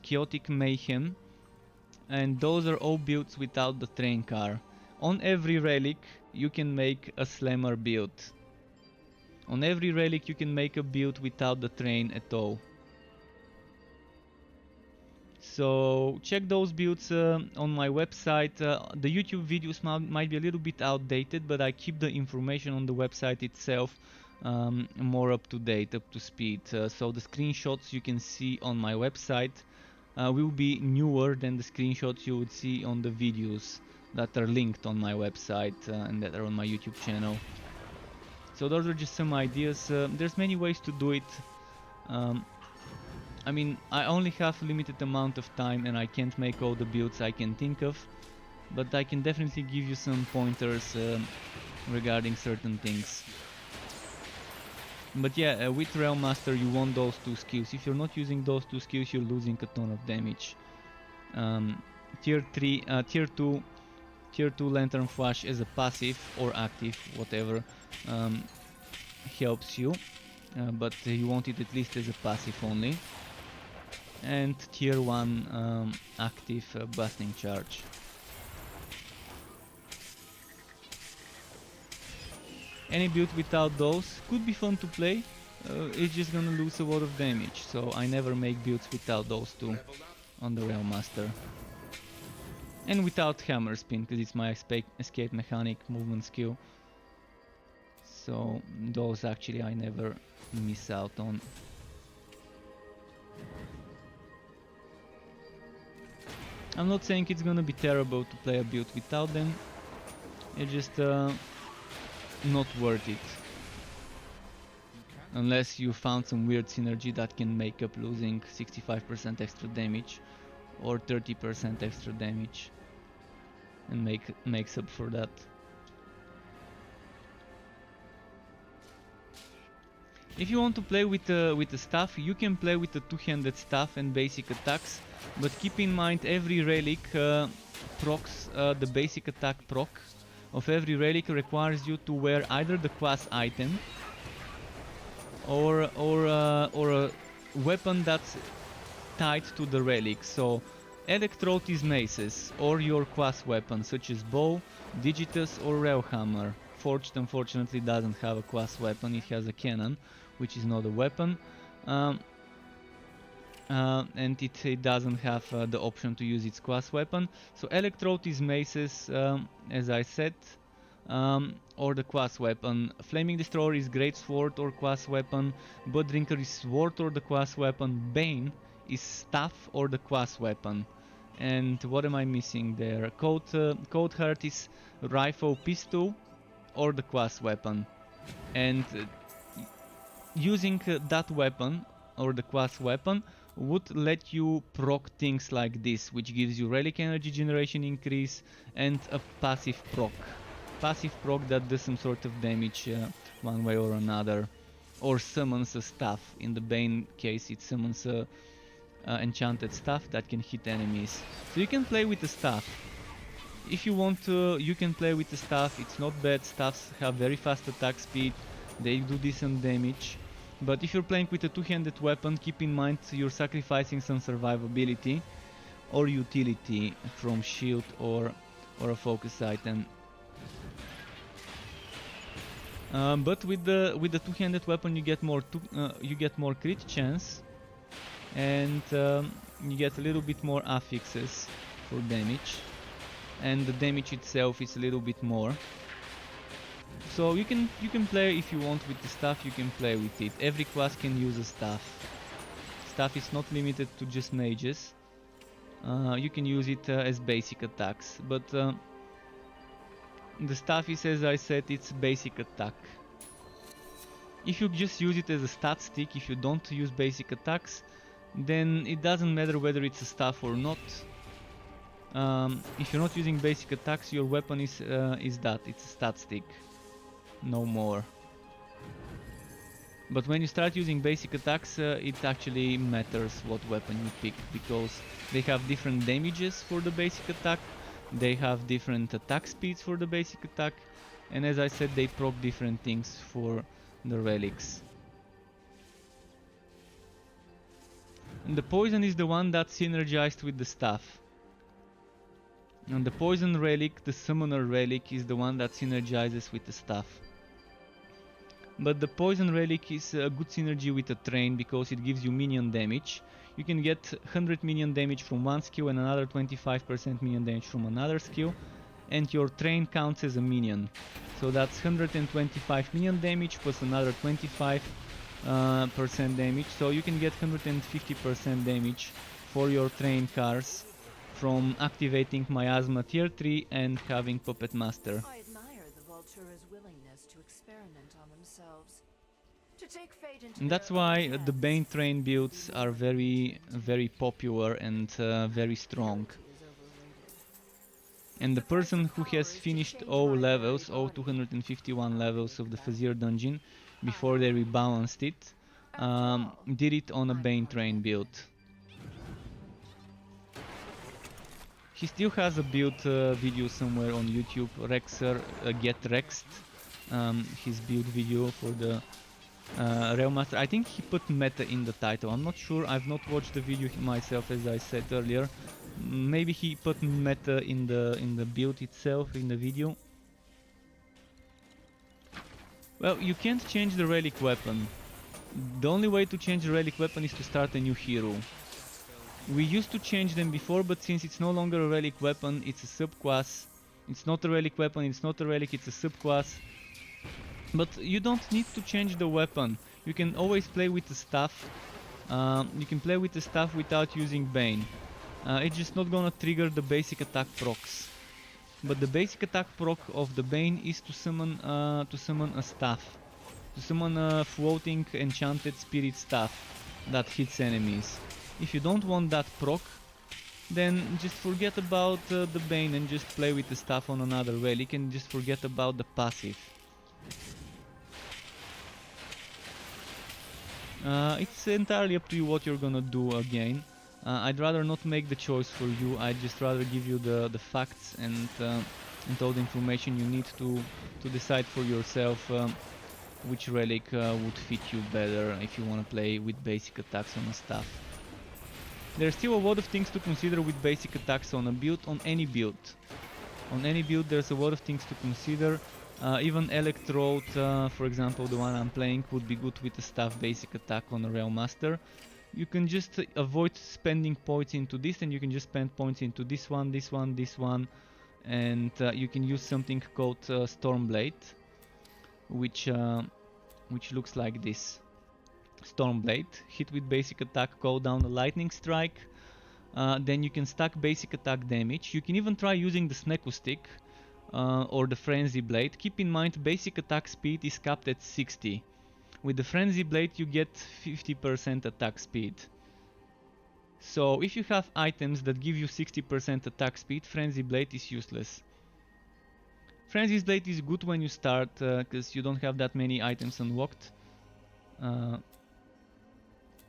Chaotic Mayhem. And those are all builds without the train car. On every relic, you can make a slammer build. On every relic, you can make a build without the train at all. So check those builds on my website. The YouTube videos might be a little bit outdated, but I keep the information on the website itself more up to date, up to speed. So the screenshots you can see on my website will be newer than the screenshots you would see on the videos that are linked on my website and that are on my YouTube channel. So those are just some ideas. There's many ways to do it. I mean, I only have a limited amount of time and I can't make all the builds I can think of, but I can definitely give you some pointers regarding certain things. But yeah, with Realm Master you want those two skills. If you're not using those two skills, you're losing a ton of damage. Tier 2 Lantern Flash as a passive or active, whatever, helps you, but you want it at least as a passive only. And tier 1 active blasting charge. Any build without those could be fun to play, it's just gonna lose a lot of damage, so I never make builds without those two on the Realm Master. And without hammer spin, because it's my escape mechanic movement skill. So those actually I never miss out on. I'm not saying it's gonna be terrible to play a build without them, it's just not worth it. Unless you found some weird synergy that can make up losing 65% extra damage or 30% extra damage and makes up for that. If you want to play with the staff, you can play with the two-handed staff and basic attacks, but keep in mind every relic procs, the basic attack proc of every relic requires you to wear either the class item or a weapon that's tied to the relic. So Electrode is maces or your class weapon such as bow, digitus or railhammer. Forged unfortunately doesn't have a class weapon, it has a cannon, which is not a weapon, and it doesn't have the option to use its class weapon. So Electrode is maces, as I said, or the class weapon. Flaming Destroyer is greatsword or class weapon. Blood Drinker is sword or the class weapon. Bane is staff or the class weapon. And what am I missing there? Cold Heart is rifle, pistol or the class weapon. And using that weapon or the class weapon would let you proc things like this, which gives you relic energy generation increase and a passive proc. Passive proc that does some sort of damage one way or another, or summons a staff. In the Bane case it summons a enchanted staff that can hit enemies. So you can play with the staff. If you want to, you can play with the staff. It's not bad. Staffs have very fast attack speed, they do decent damage. But if you're playing with a two-handed weapon, keep in mind you're sacrificing some survivability or utility from shield or a focus item. But with the two-handed weapon you get more crit chance, and you get a little bit more affixes for damage. and the damage itself is a little bit more. So you can play if you want with the staff, you can play with it. Every class can use a staff. Staff is not limited to just mages. You can use it as basic attacks, but the staff is, as I said, it's basic attack. If you just use it as a stat stick, if you don't use basic attacks, then it doesn't matter whether it's a staff or not. If you're not using basic attacks, your weapon is that, it's a stat stick, no more. But when you start using basic attacks, it actually matters what weapon you pick, because they have different damages for the basic attack, they have different attack speeds for the basic attack, and as I said, they proc different things for the relics. And the poison is the one that's synergized with the staff. And the poison relic, the summoner relic, is the one that synergizes with the staff. But the poison relic is a good synergy with a train because it gives you minion damage. You can get 100 minion damage from one skill and another 25% minion damage from another skill, and your train counts as a minion. So that's 125 minion damage plus another 25% damage, so you can get 150% damage for your train cars from activating Miasma Tier 3 and having Puppet Master. I admire the Voltura's willingness to experiment on themselves. To take fate into And that's their own why the hands. Bane train builds are very popular and very strong. Is overrated. And the person who has finished all levels, all 251 levels of the Fazir dungeon before they rebalanced it, did it on a Bane train build. He still has a build video somewhere on YouTube, Rexer Get Rexed, his build video for the Realm Master. I think he put meta in the title, I'm not sure, I've not watched the video myself as I said earlier. Maybe he put meta in the build itself, in the video. Well, you can't change the relic weapon. The only way to change the relic weapon is to start a new hero. We used to change them before, but since it's no longer a relic weapon, it's a subclass. It's not a relic weapon, it's not a relic, it's a subclass. But you don't need to change the weapon. You can always play with the staff. You can play with the staff without using Bane. It's just not gonna trigger the basic attack procs. But the basic attack proc of the Bane is to summon a staff. To summon a floating enchanted spirit staff that hits enemies. If you don't want that proc, then just forget about the Bane and just play with the staff on another relic and just forget about the passive. It's entirely up to you what you're gonna do again. I'd rather not make the choice for you, I'd just rather give you the facts and all the information you need to decide for yourself which relic would fit you better if you want to play with basic attacks on a staff. There's still a lot of things to consider with basic attacks on a build, on any build. On any build there's a lot of things to consider. Even Electrode, for example, the one I'm playing, would be good with a staff basic attack on a Realm Master. You can just avoid spending points into this, and you can just spend points into this one, this one, this one, and you can use something called Stormblade, which looks like this. Stormblade, hit with basic attack, call down a lightning strike, then you can stack basic attack damage. You can even try using the Sneku Stick or the Frenzy Blade. Keep in mind basic attack speed is capped at 60. With the Frenzy Blade you get 50% attack speed. So if you have items that give you 60% attack speed, Frenzy Blade is useless. Frenzy Blade is good when you start, because you don't have that many items unlocked.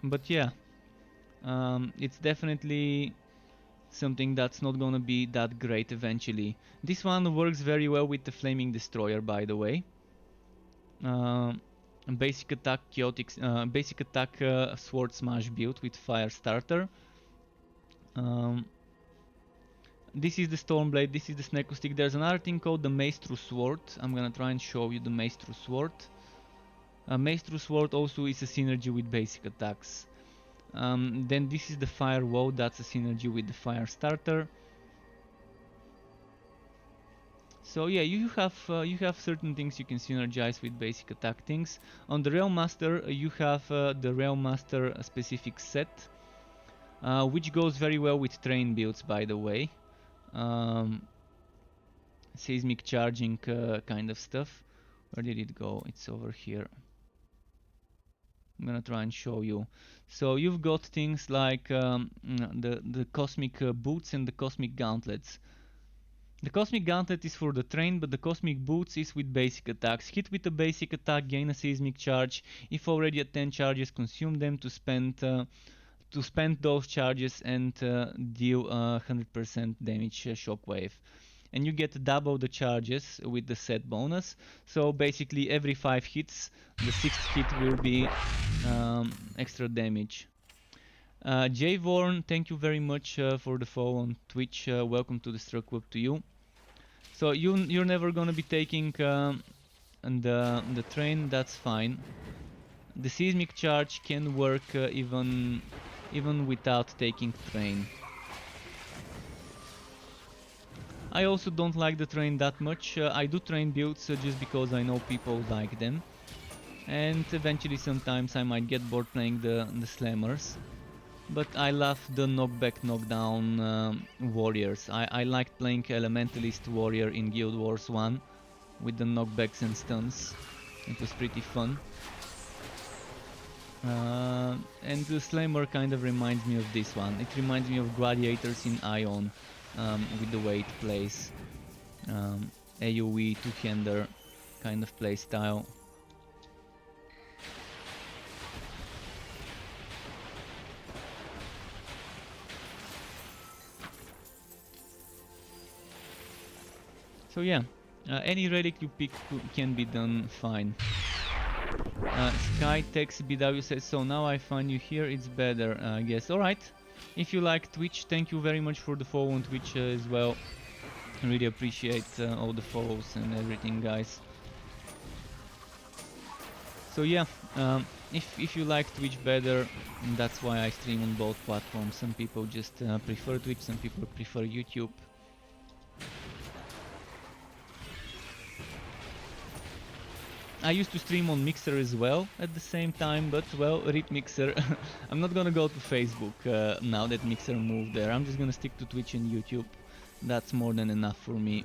But yeah, it's definitely something that's not gonna be that great eventually. This one works very well with the Flaming Destroyer, by the way. Basic attack chaotic, basic attack sword smash build with fire starter. This is the Stormblade, this is the Sneku Stick. There's another thing called the Maestro Sword. I'm gonna try and show you the Maestro Sword. Maestro Sword also is a synergy with basic attacks. Then this is the Fire Wall, that's a synergy with the Fire Starter. So yeah, you have certain things you can synergize with basic attack things. On the Realm Master, you have the Realm Master specific set, which goes very well with train builds, by the way. Seismic charging kind of stuff. Where did it go? It's over here. I'm gonna try and show you. So you've got things like the cosmic boots and the cosmic gauntlets. The cosmic gauntlet is for the train, but the cosmic boots is with basic attacks. Hit with a basic attack, gain a seismic charge. If already at 10 charges, consume them to spend those charges and deal 100% damage shockwave. And you get double the charges with the set bonus. So basically every 5 hits, the 6th hit will be extra damage. Jvorn, thank you very much for the follow on Twitch. Welcome to the Struck Club to you. So you're never gonna be taking the train, that's fine. The seismic charge can work even without taking train. I also don't like the train that much. I do train builds just because I know people like them. And eventually sometimes I might get bored playing the slammers. But I love the knockback knockdown warriors. I liked playing Elementalist warrior in Guild Wars 1 with the knockbacks and stuns. It was pretty fun. And the slammer kind of reminds me of this one. It reminds me of gladiators in Ion with the way it plays. AoE two-hander kind of play style. So yeah, any relic you pick can be done fine. Skytex BW says, so now I find you here, it's better, I guess. Alright, if you like Twitch, thank you very much for the follow on Twitch as well. I really appreciate all the follows and everything, guys. So yeah, if you like Twitch better, that's why I stream on both platforms. Some people just prefer Twitch, some people prefer YouTube. I used to stream on Mixer as well at the same time, but well, rip Mixer. I'm not gonna go to Facebook now that Mixer moved there. I'm just gonna stick to Twitch and YouTube. That's more than enough for me.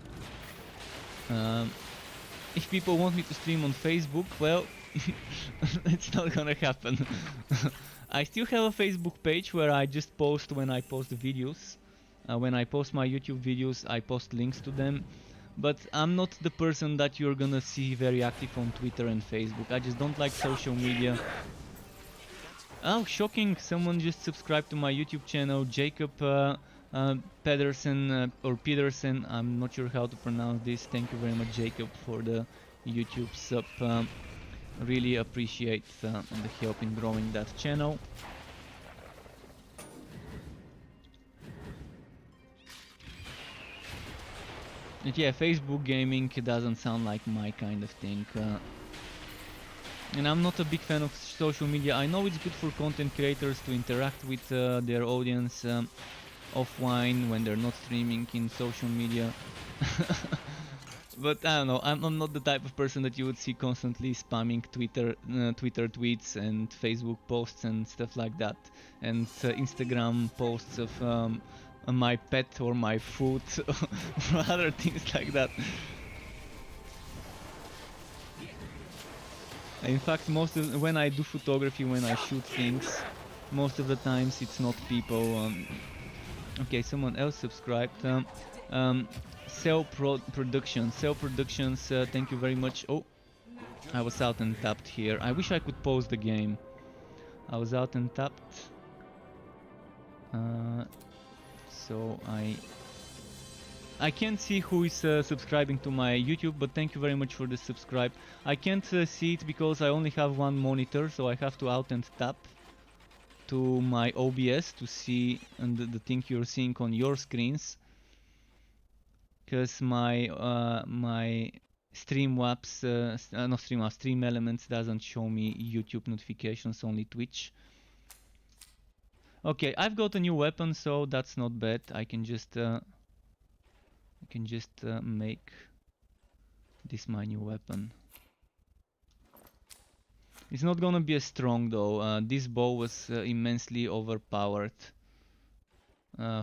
If people want me to stream on Facebook, well, it's not gonna happen. I still have a Facebook page where I just post when I post the videos. When I post my YouTube videos, I post links to them. But I'm not the person that you're gonna see very active on Twitter and Facebook. I just don't like social media. Oh, shocking! Someone just subscribed to my YouTube channel, Jacob Pedersen or Peterson. I'm not sure how to pronounce this. Thank you very much, Jacob, for the YouTube sub. Really appreciate the help in growing that channel. But yeah, Facebook gaming doesn't sound like my kind of thing. And I'm not a big fan of social media. I know it's good for content creators to interact with their audience offline when they're not streaming in social media. But I don't know, I'm not the type of person that you would see constantly spamming Twitter tweets and Facebook posts and stuff like that. And Instagram posts of my pet or my food or other things like that. In fact, when I do photography, when I shoot things, most of the times it's not people. Okay, someone else subscribed. Cell Productions, thank you very much. Oh, I was out and tapped here. I wish I could pause the game. I was out and tapped. So I can't see who is subscribing to my YouTube, but thank you very much for the subscribe. I can't see it because I only have one monitor, so I have to out and tap to my OBS to see the thing you're seeing on your screens. Because my Streamlabs, Stream Elements doesn't show me YouTube notifications, only Twitch. Okay, I've got a new weapon, so that's not bad. I can just make this my new weapon. It's not gonna be as strong though. This bow was immensely overpowered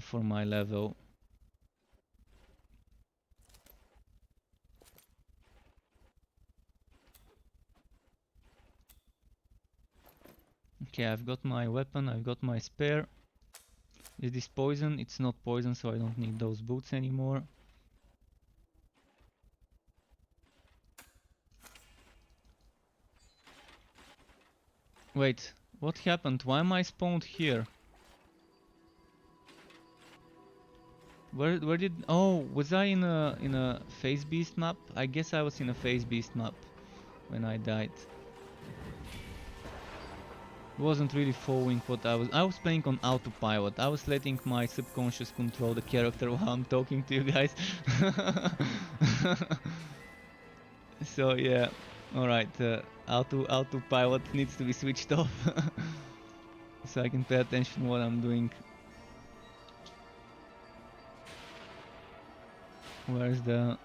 for my level. Okay, I've got my weapon, I've got my spare. Is this poison? It's not poison, so I don't need those boots anymore. Wait, what happened? Why am I spawned here? Where did... Oh, was I in a Phase Beast map? I guess I was in a Phase Beast map when I died. Wasn't really following what I was playing on autopilot. I was letting my subconscious control the character while I'm talking to you guys. So yeah, alright, autopilot needs to be switched off so I can pay attention to what I'm doing. Where's the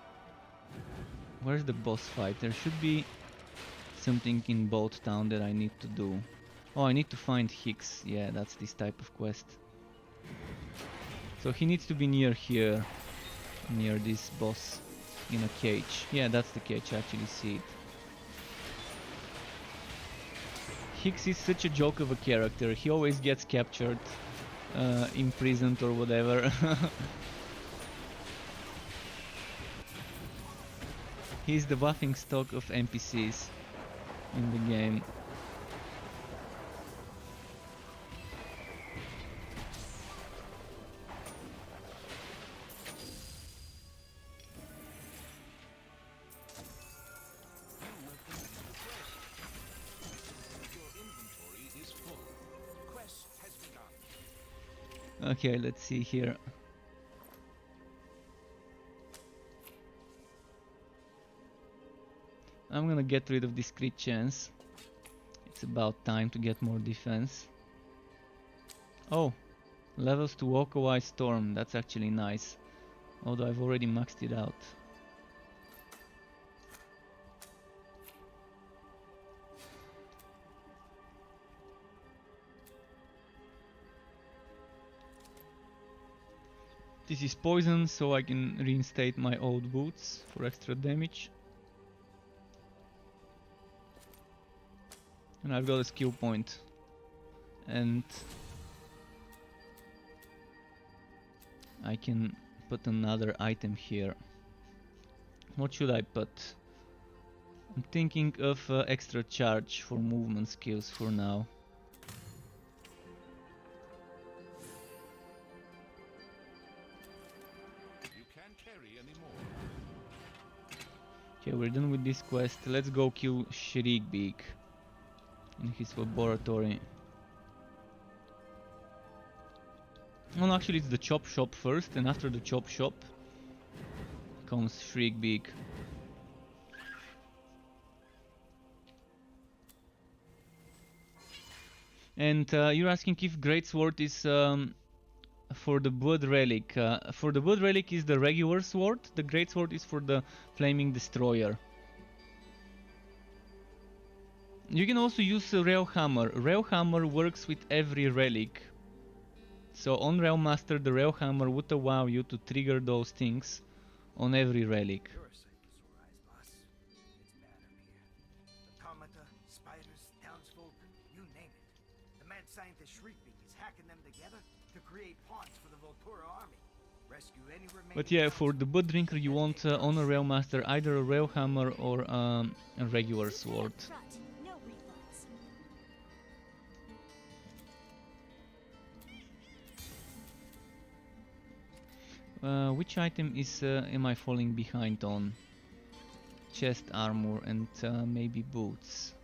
boss fight? There should be something in Bolt Town that I need to do. Oh, I need to find Hicks. Yeah, that's this type of quest. So he needs to be near here, near this boss in a cage. Yeah, that's the cage, I actually see it. Hicks is such a joke of a character. He always gets captured, imprisoned or whatever. He's the buffing stock of NPCs in the game. Okay, let's see here. I'm gonna get rid of this crit chance. It's about time to get more defense. Oh, levels to Walkaway Storm. That's actually nice. Although I've already maxed it out. This is poison, so I can reinstate my old boots for extra damage. And I've got a skill point. And I can put another item here. What should I put? I'm thinking of extra charge for movement skills for now. Okay, we're done with this quest. Let's go kill Shriekbeak in his laboratory. Well, actually it's the chop shop first, and after the chop shop comes Shriekbeak. And you're asking if Greatsword is for the Blood Relic. For the Blood Relic is the regular sword, the Greatsword is for the Flaming Destroyer. You can also use a Rail Hammer. Rail Hammer works with every relic. So on Rail Master, the Rail Hammer would allow you to trigger those things on every relic. You're a sight to sore eyes, boss. It's bad up here. Automata, spiders, townsfolk, you name it. The mad scientist Shriekbeak is hacking them together to create pawns for the Voltura army. Rescue any remaining... But yeah, for the Blood Drinker you want on a Rail Master either a Rail Hammer or a regular sword. No refunds. Which item is am I falling behind on? Chest armor and maybe boots.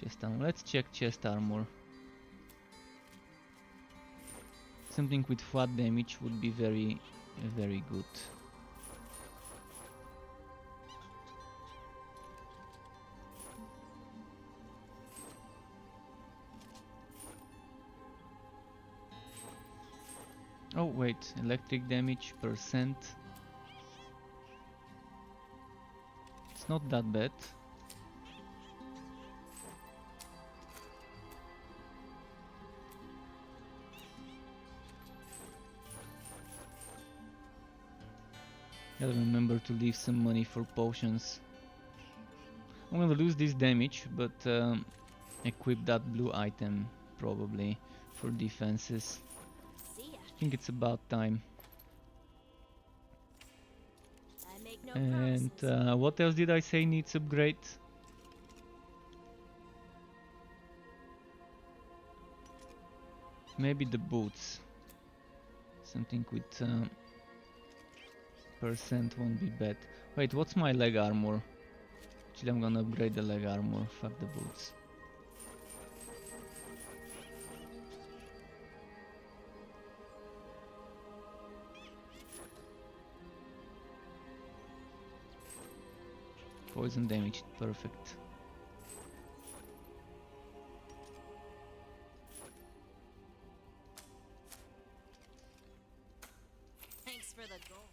Chest armor. Let's check chest armor. Something with flat damage would be very, very good. Oh wait, electric damage percent. It's not that bad. Gotta remember to leave some money for potions. I'm gonna lose this damage, but equip that blue item probably for defenses. See ya. I think it's about time. I make no And promises. what else did I say needs upgrade? Maybe the boots. Something with percent won't be bad. Wait, what's my leg armor? Actually, I'm gonna upgrade the leg armor. Fuck the boots. Poison damage, perfect. Thanks for the gold.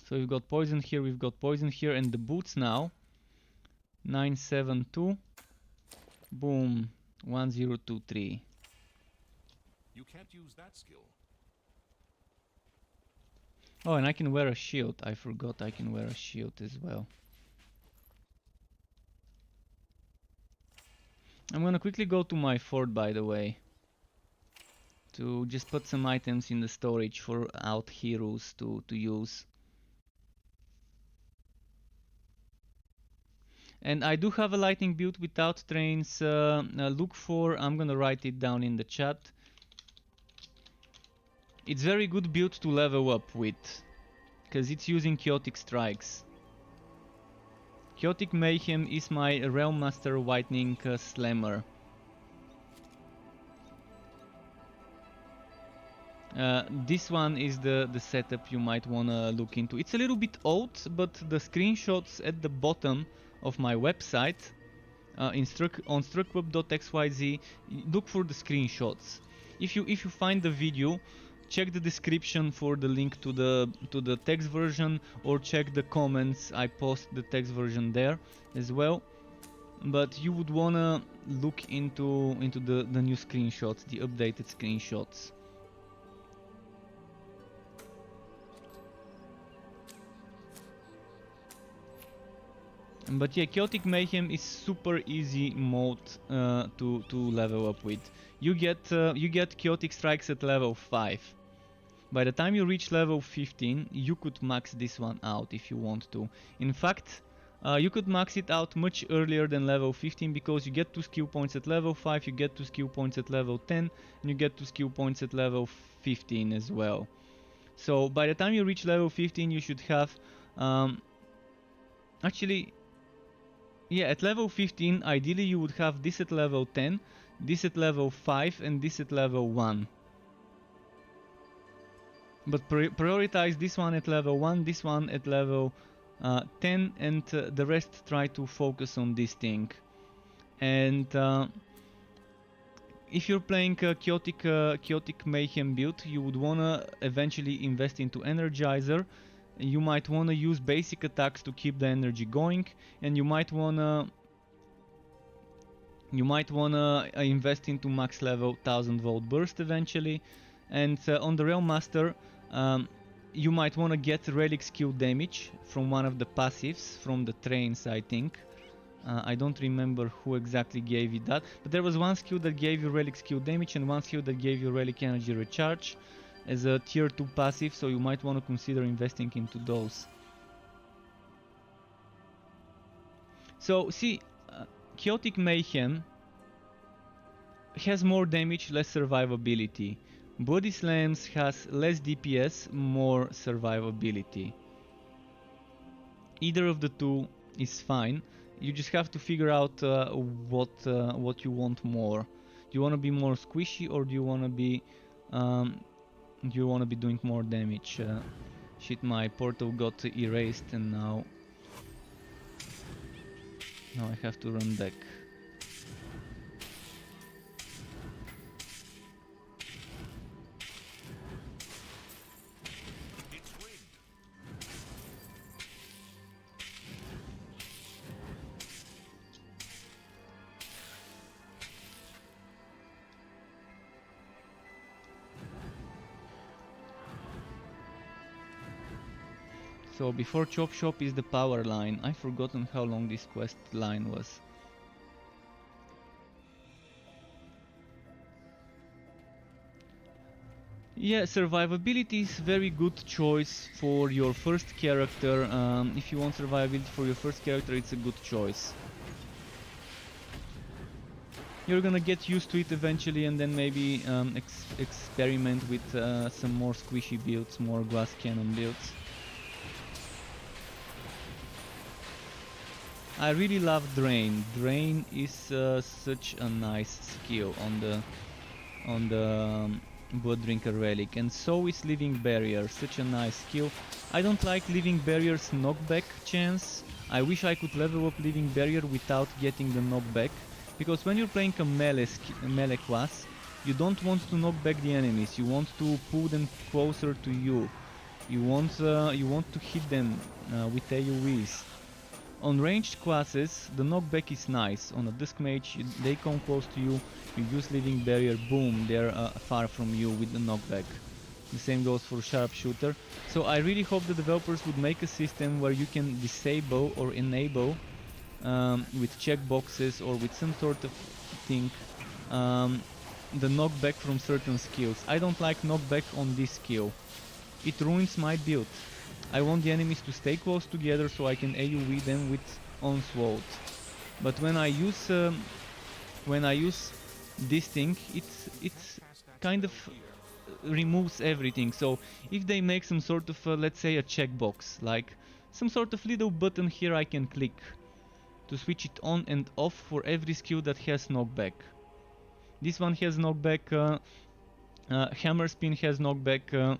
So we've got poison here, and the boots now. 972. Boom. 1023. You can't use that skill. Oh, and I can wear a shield. I forgot I can wear a shield as well. I'm gonna quickly go to my fort, by the way, to just put some items in the storage for out heroes to use. And I do have a lightning build without trains. Look for, I'm gonna write it down in the chat. It's very good build to level up with, because it's using chaotic strikes. Chaotic Mayhem is my Realm Master Whitening Slammer. This one is the setup you might wanna look into. It's a little bit old, but the screenshots at the bottom of my website on struckweb.xyz, look for the screenshots. If you find the video, check the description for the link to the text version, or check the comments. I post the text version there as well. But you would wanna look into the new screenshots, the updated screenshots. But yeah, Chaotic Mayhem is super easy mode to level up with. You get Chaotic Strikes at level 5. By the time you reach level 15, you could max this one out if you want to. In fact, you could max it out much earlier than level 15, because you get 2 skill points at level 5, you get 2 skill points at level 10, and you get 2 skill points at level 15 as well. So by the time you reach level 15, you should have... actually... yeah, at level 15, ideally you would have this at level 10, this at level 5, and this at level 1. But prioritize this one at level 1, this one at level 10, and the rest try to focus on this thing. And if you're playing a chaotic Mayhem build, you would wanna eventually invest into Energizer. You might wanna use basic attacks to keep the energy going, and you might wanna invest into max level 1000 volt burst eventually. And on the Realm Master, you might wanna get relic skill damage from one of the passives from the trains, I think. I don't remember who exactly gave you that, but there was one skill that gave you relic skill damage and one skill that gave you relic energy recharge as a tier 2 passive, so you might want to consider investing into those. So see, Chaotic Mayhem has more damage, less survivability. Body Slams has less DPS, more survivability. Either of the two is fine. You just have to figure out what you want more. Do you want to be more squishy, or do you want to be doing more damage? Shit, my portal got erased, and now I have to run back. So before Chop Shop is the power line. I've forgotten how long this quest line was. Yeah, survivability is very good choice for your first character. If you want survivability for your first character, it's a good choice. You're gonna get used to it eventually, and then maybe experiment with some more squishy builds, more glass cannon builds. I really love Drain. Drain is such a nice skill on the Blood Drinker relic, and so is Living Barrier, such a nice skill. I don't like Living Barrier's knockback chance. I wish I could level up Living Barrier without getting the knockback, because when you're playing a melee class, you don't want to knock back the enemies, you want to pull them closer to you. You want to hit them with AoEs. On ranged classes, the knockback is nice. On a Dusk Mage, they come close to you, you use Living Barrier, boom, they're far from you with the knockback. The same goes for Sharpshooter. So I really hope the developers would make a system where you can disable or enable with checkboxes or with some sort of thing the knockback from certain skills. I don't like knockback on this skill. It ruins my build. I want the enemies to stay close together so I can AoE them with Onslaught. But when I use this thing, it's kind of removes everything. So if they make some sort of let's say a checkbox, like some sort of little button here I can click to switch it on and off for every skill that has knockback. This one has knockback, Hammer Spin has knockback,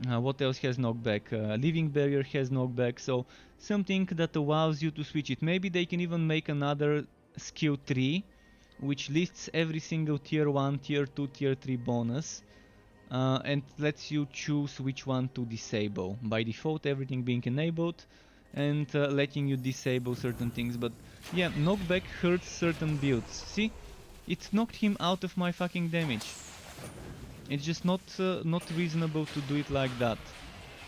what else has knockback? Living Barrier has knockback, so something that allows you to switch it. Maybe they can even make another skill tree which lists every single tier 1, tier 2, tier 3 bonus and lets you choose which one to disable. By default everything being enabled and letting you disable certain things. But yeah, knockback hurts certain builds. See? It knocked him out of my fucking damage. It's just not reasonable to do it like that.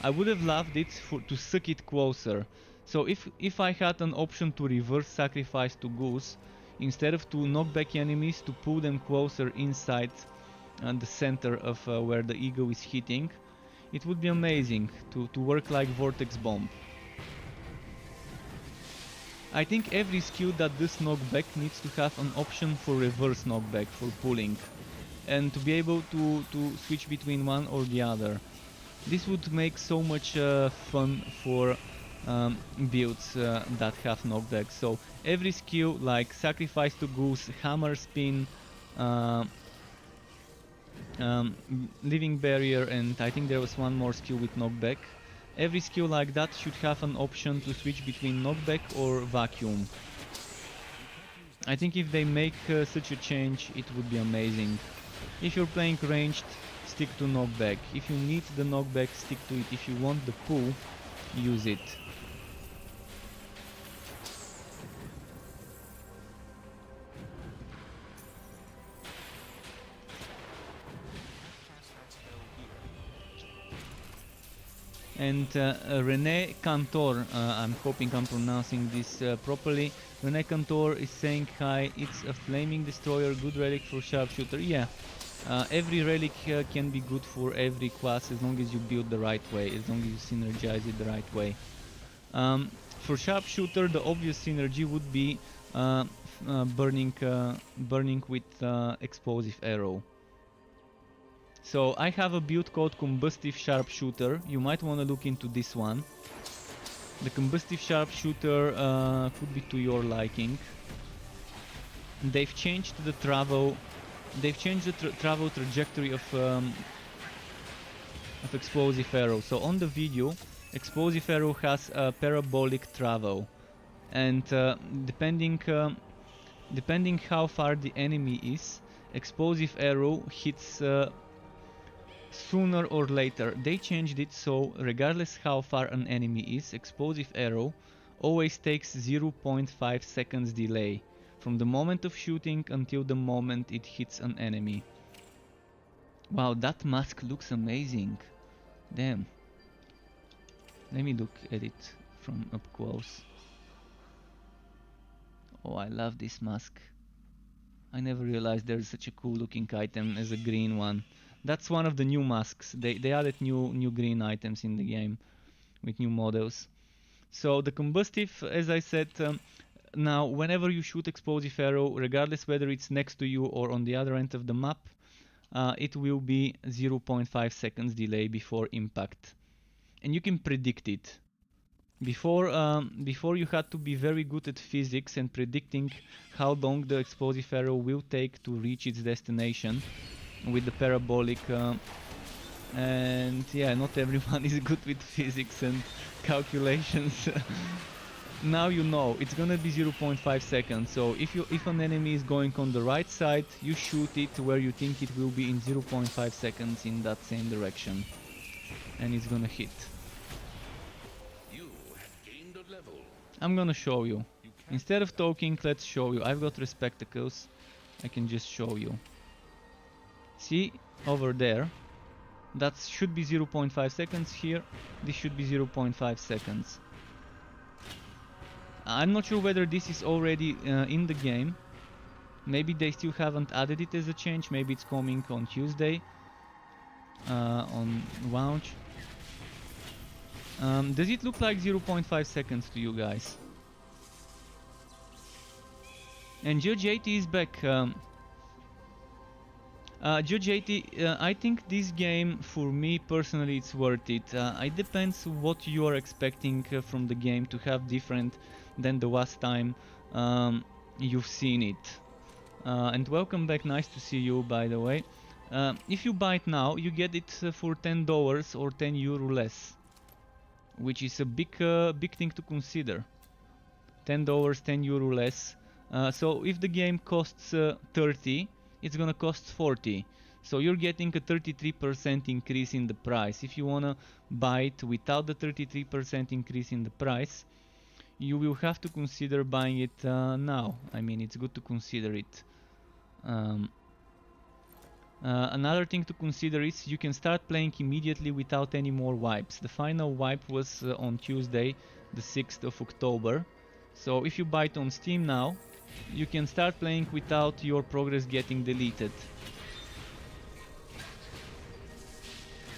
I would have loved it to suck it closer. So if I had an option to reverse sacrifice to Goose, instead of to knock back enemies, to pull them closer inside the center of where the ego is hitting, it would be amazing to work like Vortex Bomb. I think every skill that does knockback needs to have an option for reverse knockback, for pulling, and to be able to switch between one or the other. This would make so much fun for builds that have knockback. So every skill like Sacrifice to Goose, Hammer Spin, Living Barrier, and I think there was one more skill with knockback. Every skill like that should have an option to switch between knockback or vacuum. I think if they make such a change, it would be amazing. If you're playing ranged, stick to knockback. If you need the knockback, stick to it. If you want the pull, use it. And René Cantor, I'm hoping I'm pronouncing this properly. René Cantor is saying hi, it's a flaming destroyer, good relic for sharpshooter. Yeah, every relic can be good for every class as long as you build the right way, as long as you synergize it the right way. For sharpshooter, the obvious synergy would be burning with explosive arrow. So I have a build called Combustive Sharpshooter. You might want to look into this one. The Combustive Sharpshooter could be to your liking. They've changed the travel. They've changed the travel trajectory of Explosive Arrow. So on the video, Explosive Arrow has a parabolic travel, and depending how far the enemy is, Explosive Arrow hits sooner or later. They changed it so regardless how far an enemy is, Explosive Arrow always takes 0.5 seconds delay from the moment of shooting until the moment it hits an enemy. Wow, that mask looks amazing. Damn. Let me look at it from up close. Oh, I love this mask. I never realized there's such a cool looking item as a green one. That's one of the new masks. They added new green items in the game with new models. So the combustive, as I said, now whenever you shoot explosive arrow, regardless whether it's next to you or on the other end of the map, it will be 0.5 seconds delay before impact. And you can predict it. Before you had to be very good at physics and predicting how long the explosive arrow will take to reach its destination with the parabolic, and yeah, not everyone is good with physics and calculations. Now you know it's gonna be 0.5 seconds. So if an enemy is going on the right side, you shoot it where you think it will be in 0.5 seconds in that same direction, and it's gonna hit. I'm gonna show you. Instead of talking, let's show you. I've got spectacles. I can just show you. See over there? That should be 0.5 seconds here. This should be 0.5 seconds. I'm not sure whether this is already in the game. Maybe they still haven't added it as a change. Maybe it's coming on Tuesday on launch. Does it look like 0.5 seconds to you guys? And Judge 80 is back. Judge 80, I think this game, for me personally, it's worth it. It depends what you are expecting from the game to have different than the last time you've seen it. And welcome back, nice to see you, by the way. If you buy it now, you get it for $10 or €10 less, which is a big thing to consider. $10, €10 less. So if the game costs 30, it's gonna cost 40. So you're getting a 33% increase in the price. If you wanna buy it without the 33% increase in the price, you will have to consider buying it now. I mean, it's good to consider it. Another thing to consider is you can start playing immediately without any more wipes. The final wipe was on Tuesday, the 6th of October. So if you buy it on Steam now, you can start playing without your progress getting deleted.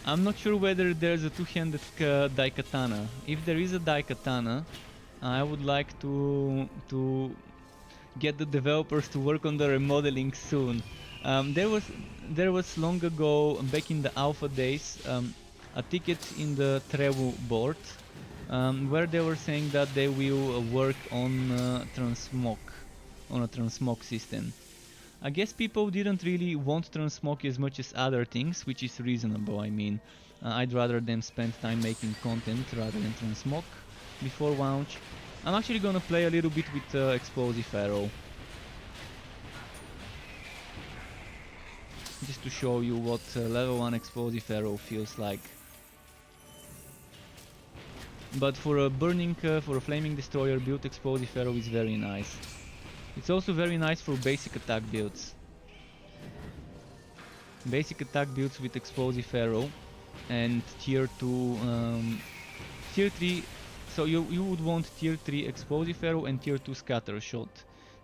I'm not sure whether there's a two-handed daikatana. If there is a daikatana, I would like to get the developers to work on the remodeling soon. There was long ago, back in the alpha days, a ticket in the Trevu board where they were saying that they will work on transmog, on a transmog system. I guess people didn't really want transmog as much as other things, which is reasonable. I mean, I'd rather them spend time making content rather than transmog before launch. I'm actually gonna play a little bit with explosive arrow, just to show you what level 1 explosive arrow feels like. But for a for a flaming destroyer build, explosive arrow is very nice. It's also very nice for basic attack builds. Basic attack builds with explosive arrow and tier 2, tier 3. So you would want tier 3 explosive arrow and tier 2 scatter shot.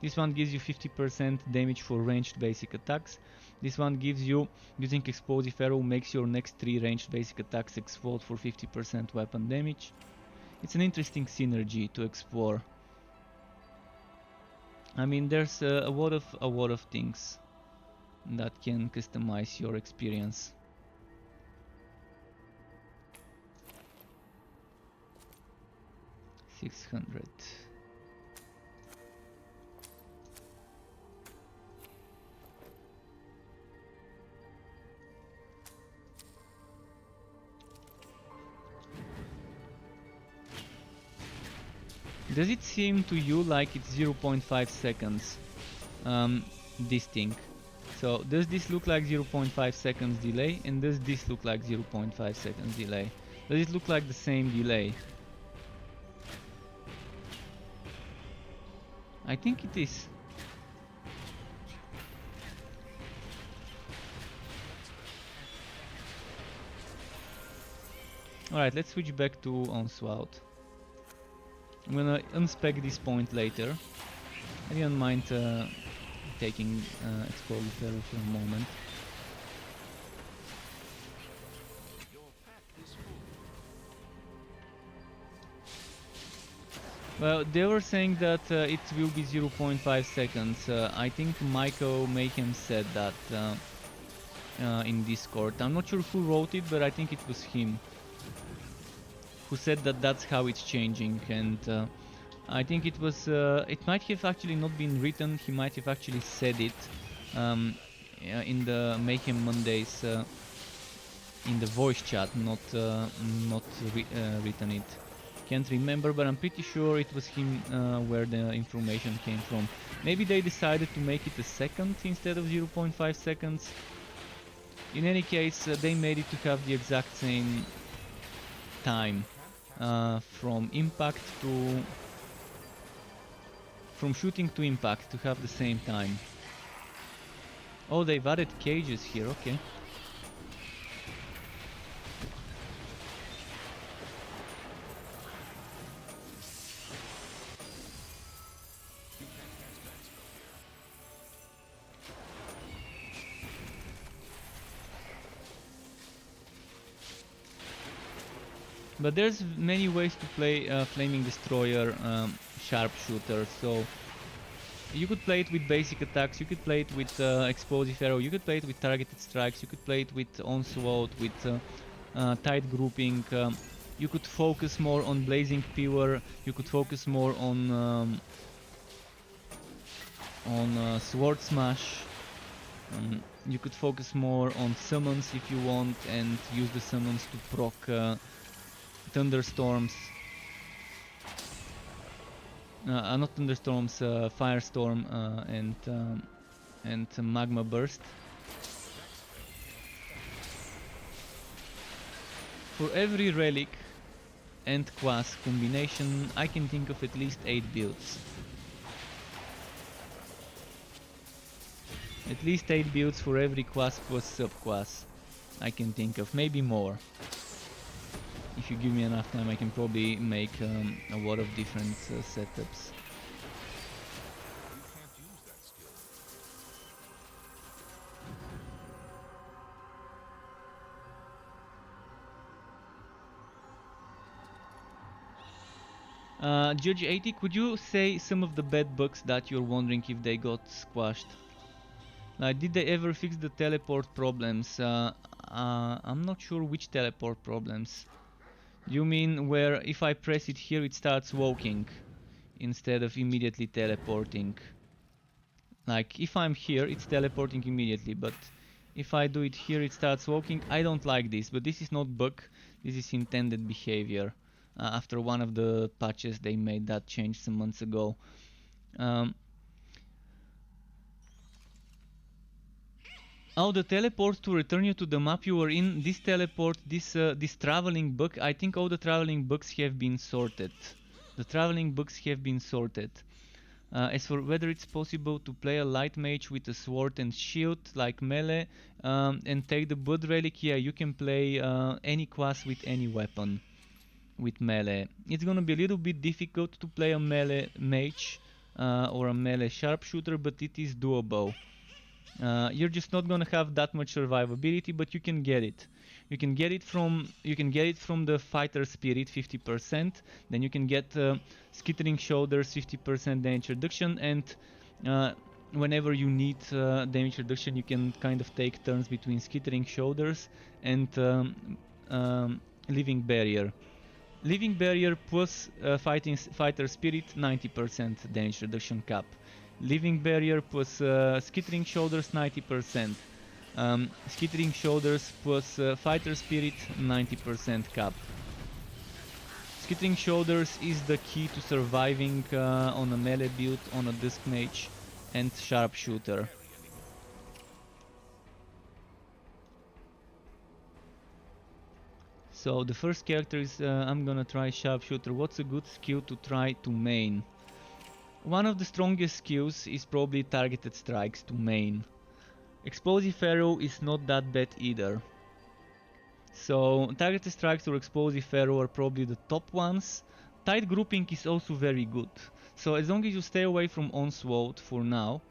This one gives you 50% damage for ranged basic attacks. This one gives you, using explosive arrow makes your next 3 ranged basic attacks explode for 50% weapon damage. It's an interesting synergy to explore. I mean, there's a lot of things that can customize your experience. $600. Does it seem to you like it's 0.5 seconds, this thing? So does this look like 0.5 seconds delay, and does this look like 0.5 seconds delay? Does it look like the same delay? I think it is. Alright, let's switch back to Onslaught. I'm gonna unspec this point later. I didn't mind taking Explosive Arrow for a moment. Your pack is full. Well, they were saying that it will be 0.5 seconds. I think Michael Mayhem said that in Discord. I'm not sure who wrote it, but I think it was him who said that that's how it's changing. And I think it was. It might have actually not been written. He might have actually said it in the Mayhem Mondays in the voice chat, not written it. Can't remember, but I'm pretty sure it was him where the information came from. Maybe they decided to make it a second instead of 0.5 seconds. In any case, they made it to have the exact same time from impact to... from shooting to impact, to have the same time. Oh, they've added cages here, okay. But there's many ways to play Flaming Destroyer Sharpshooter, so you could play it with basic attacks, you could play it with Explosive Arrow, you could play it with targeted strikes, you could play it with Onslaught, with tight grouping, you could focus more on Blazing Pillar, you could focus more on Sword Smash, you could focus more on summons if you want and use the summons to proc thunderstorms, not thunderstorms, firestorm and magma burst. For every relic and quas combination, I can think of at least 8 builds. At least 8 builds for every quas plus sub-quas I can think of, maybe more. If you give me enough time, I can probably make a lot of different setups. You can't use that skill. Judge 80, could you say some of the bad bugs that you're wondering if they got squashed? Did they ever fix the teleport problems? I'm not sure which teleport problems. You mean where if I press it here it starts walking instead of immediately teleporting? Like if I'm here it's teleporting immediately, but if I do it here it starts walking. I don't like this, but this is not bug, this is intended behavior. After one of the patches they made that change some months ago. Oh, the teleport to return you to the map you were in, this teleport, this traveling bug, I think all the traveling bugs have been sorted. The traveling bugs have been sorted. As for whether it's possible to play a light mage with a sword and shield like melee and take the blood relic, yeah, you can play any class with any weapon with melee. It's gonna be a little bit difficult to play a melee mage or a melee sharpshooter, but it is doable. You're just not gonna have that much survivability, but you can get it. You can get it from the fighter spirit 50%. Then you can get skittering shoulders 50% damage reduction, and whenever you need damage reduction, you can kind of take turns between skittering shoulders and living barrier. Living barrier plus fighter spirit 90% damage reduction cap. Living barrier plus skittering shoulders 90%. Skittering shoulders plus fighter spirit 90% cap. Skittering shoulders is the key to surviving on a melee build, on a disc mage and sharpshooter. So the first character is I'm gonna try sharpshooter. What's a good skill to try to main? One of the strongest skills is probably targeted strikes to main. Explosive arrow is not that bad either. So targeted strikes or explosive arrow are probably the top ones. Tight grouping is also very good. So as long as you stay away from onslaught for now.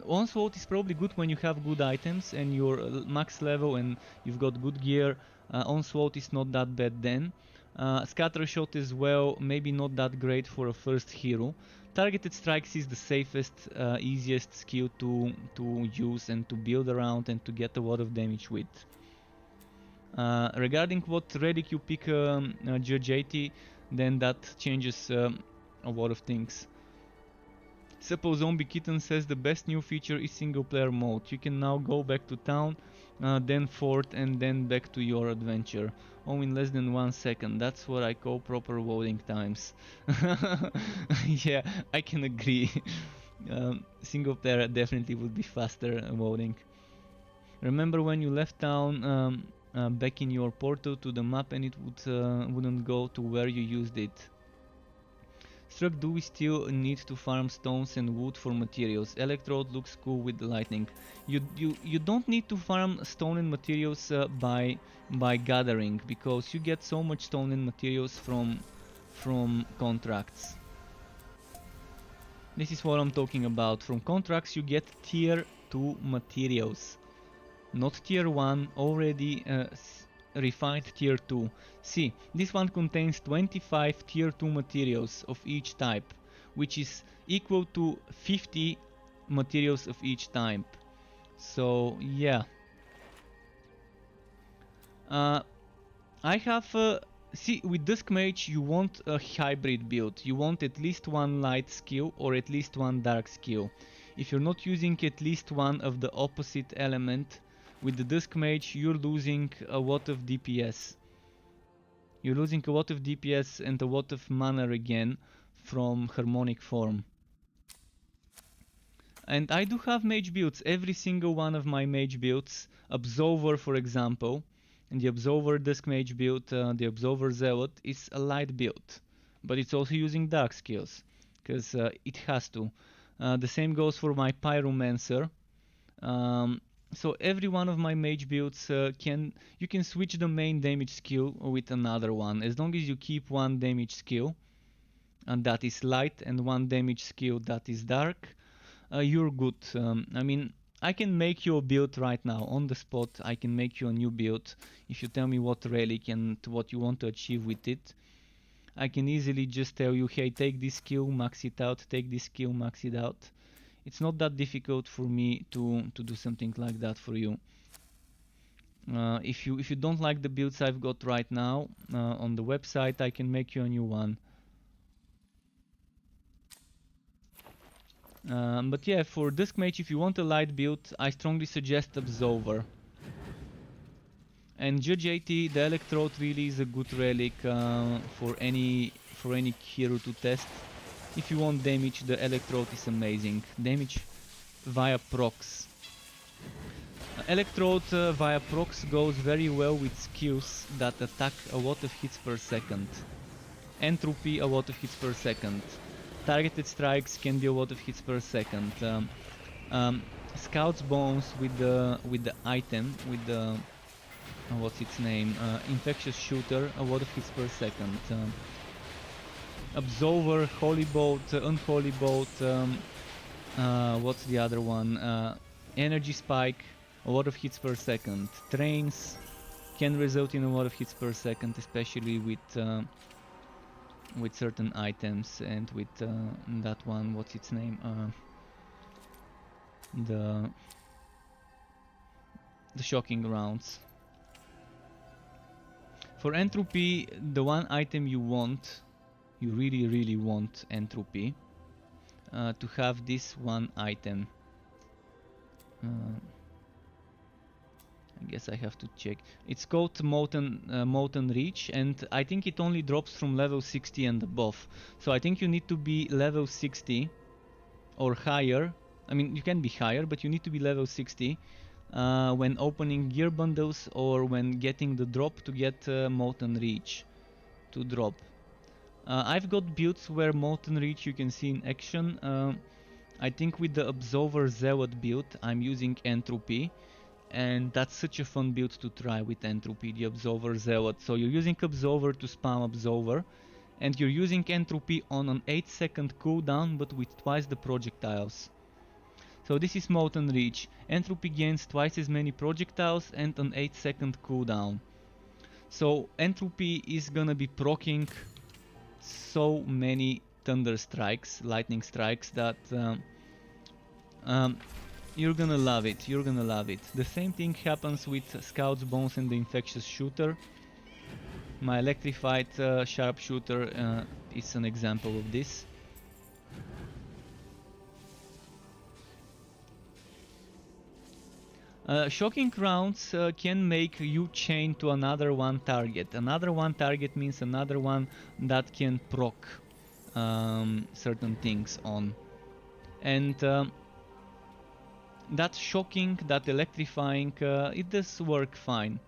Onslaught is probably good when you have good items and you're max level and you've got good gear. Onslaught is not that bad then. Scatter shot as well, maybe not that great for a first hero. Targeted strikes is the safest, easiest skill to use and to build around and to get a lot of damage with. Regarding what relic you pick, Judge 80, then that changes a lot of things. Suppose Zombie Kitten says the best new feature is single player mode. You can now go back to town, then fort, and then back to your adventure. All in less than 1 second. That's what I call proper loading times. Yeah, I can agree. Single player definitely would be faster loading. Remember when you left town back in your portal to the map and it wouldn't go to where you used it? Struck, do we still need to farm stones and wood for materials? Electrode looks cool with the lightning. You don't need to farm stone and materials by gathering, because you get so much stone and materials from contracts. This is what I'm talking about. From contracts you get tier 2 materials, not tier 1, already refined tier 2. See, this one contains 25 tier 2 materials of each type, which is equal to 50 materials of each type. So yeah. I have see, with Dusk Mage you want a hybrid build. You want at least one light skill or at least one dark skill. If you're not using at least one of the opposite element, with the Dusk Mage you're losing a lot of DPS. You're losing a lot of DPS and a lot of mana again from harmonic form. And I do have mage builds. Every single one of my mage builds, Absolver for example, and the Absolver Dusk Mage build, the Absolver Zealot, is a light build. But it's also using dark skills, because it has to. The same goes for my Pyromancer. So every one of my mage builds you can switch the main damage skill with another one, as long as you keep one damage skill and that is light and one damage skill that is dark, you're good. I mean, I can make you a build right now on the spot. I can make you a new build if you tell me what relic and what you want to achieve with it. I can easily just tell you, hey, take this skill, max it out, take this skill, max it out. It's not that difficult for me to do something like that for you. If you don't like the builds I've got right now on the website, I can make you a new one. But yeah, for Dusk Mage, if you want a light build, I strongly suggest Absolver. And Judge 80, the Electrode really is a good relic for any hero to test. If you want damage, the Electrode is amazing. Damage via procs. Electrode via procs goes very well with skills that attack a lot of hits per second. Entropy, a lot of hits per second. Targeted strikes can be a lot of hits per second. Scout's Bones with the item, with the what's its name? Infectious Shooter, a lot of hits per second. Absolver, Holy Bolt, Unholy Bolt, what's the other one? Energy Spike, a lot of hits per second. Trains can result in a lot of hits per second, especially with certain items and with that one, what's its name? The shocking rounds. For entropy, the one item you want, you really want entropy, to have this one item. I guess I have to check. It's called Molten Reach, and I think it only drops from level 60 and above. So I think you need to be level 60 or higher. I mean, you can be higher, but you need to be level 60 when opening gear bundles or when getting the drop to get Molten Reach to drop. I've got builds where Molten Reach you can see in action. I think with the Absolver Zealot build I'm using Entropy, and that's such a fun build to try with Entropy, the Absolver Zealot. So you're using Absolver to spam Absolver, and you're using Entropy on an 8-second cooldown but with twice the projectiles. So this is Molten Reach. Entropy gains twice as many projectiles and an 8-second cooldown. So Entropy is gonna be proccing so many thunder strikes, lightning strikes, that you're gonna love it, you're gonna love it. The same thing happens with Scout's Bones and the Infectious Shooter. My Electrified Sharpshooter is an example of this. Shocking rounds can make you chain to another one target. Another one target means another one that can proc certain things on. And that shocking, that electrifying, it does work fine.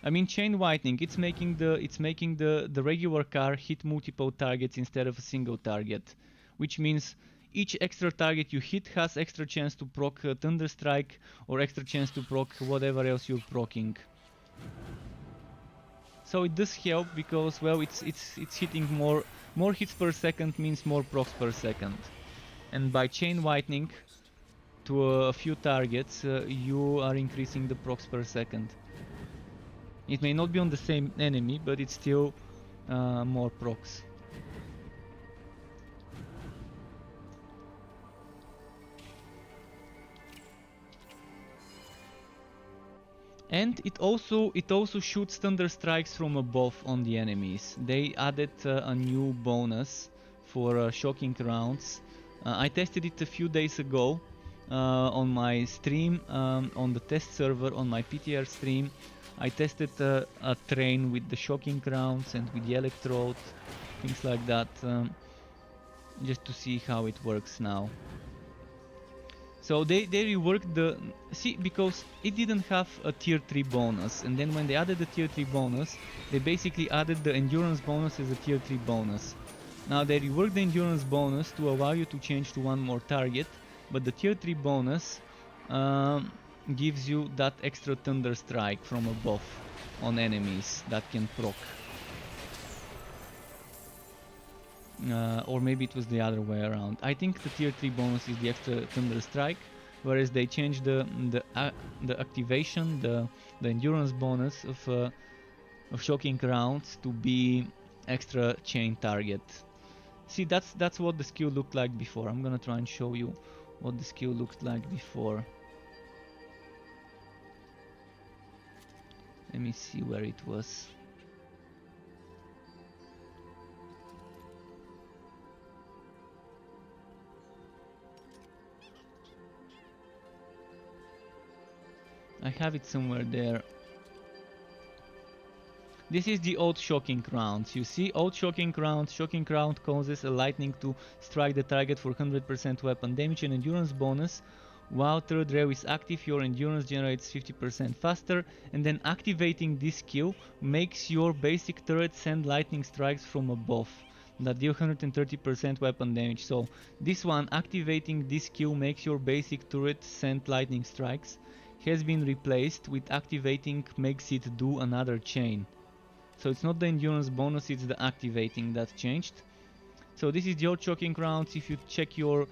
I mean, chain whitening, it's making the regular car hit multiple targets instead of a single target, which means each extra target you hit has extra chance to proc Thunder Strike or extra chance to proc whatever else you're proccing. So it does help because, well, it's hitting more hits per second means more procs per second. And by chain whitening to a few targets, you are increasing the procs per second. It may not be on the same enemy, but it's still more procs. And it also shoots thunder strikes from above on the enemies. They added a new bonus for shocking rounds. I tested it a few days ago on my stream, on the test server, on my PTR stream. I tested a train with the shocking rounds and with the electrode, things like that, just to see how it works now. So they reworked the... See, because it didn't have a tier 3 bonus, and then when they added the tier 3 bonus, they basically added the endurance bonus as a tier 3 bonus. Now they reworked the endurance bonus to allow you to change to one more target, but the tier 3 bonus gives you that extra thunder strike from above on enemies that can proc. Or maybe it was the other way around. I think the tier 3 bonus is the extra thunder strike, whereas they changed the activation, the endurance bonus of shocking rounds to be extra chain target. See, that's what the skill looked like before. I'm gonna try and show you what the skill looked like before. Let me see where it was. I have it somewhere there. This is the old shocking rounds. You see, old shocking round causes a lightning to strike the target for 100% weapon damage and endurance bonus. While third rail is active, your endurance generates 50% faster, and then activating this skill makes your basic turret send lightning strikes from above that deal 130% weapon damage. So this one, activating this skill makes your basic turret send lightning strikes, has been replaced with activating makes it do another chain. So it's not the endurance bonus, it's the activating that changed. So this is your shocking rounds. If you check your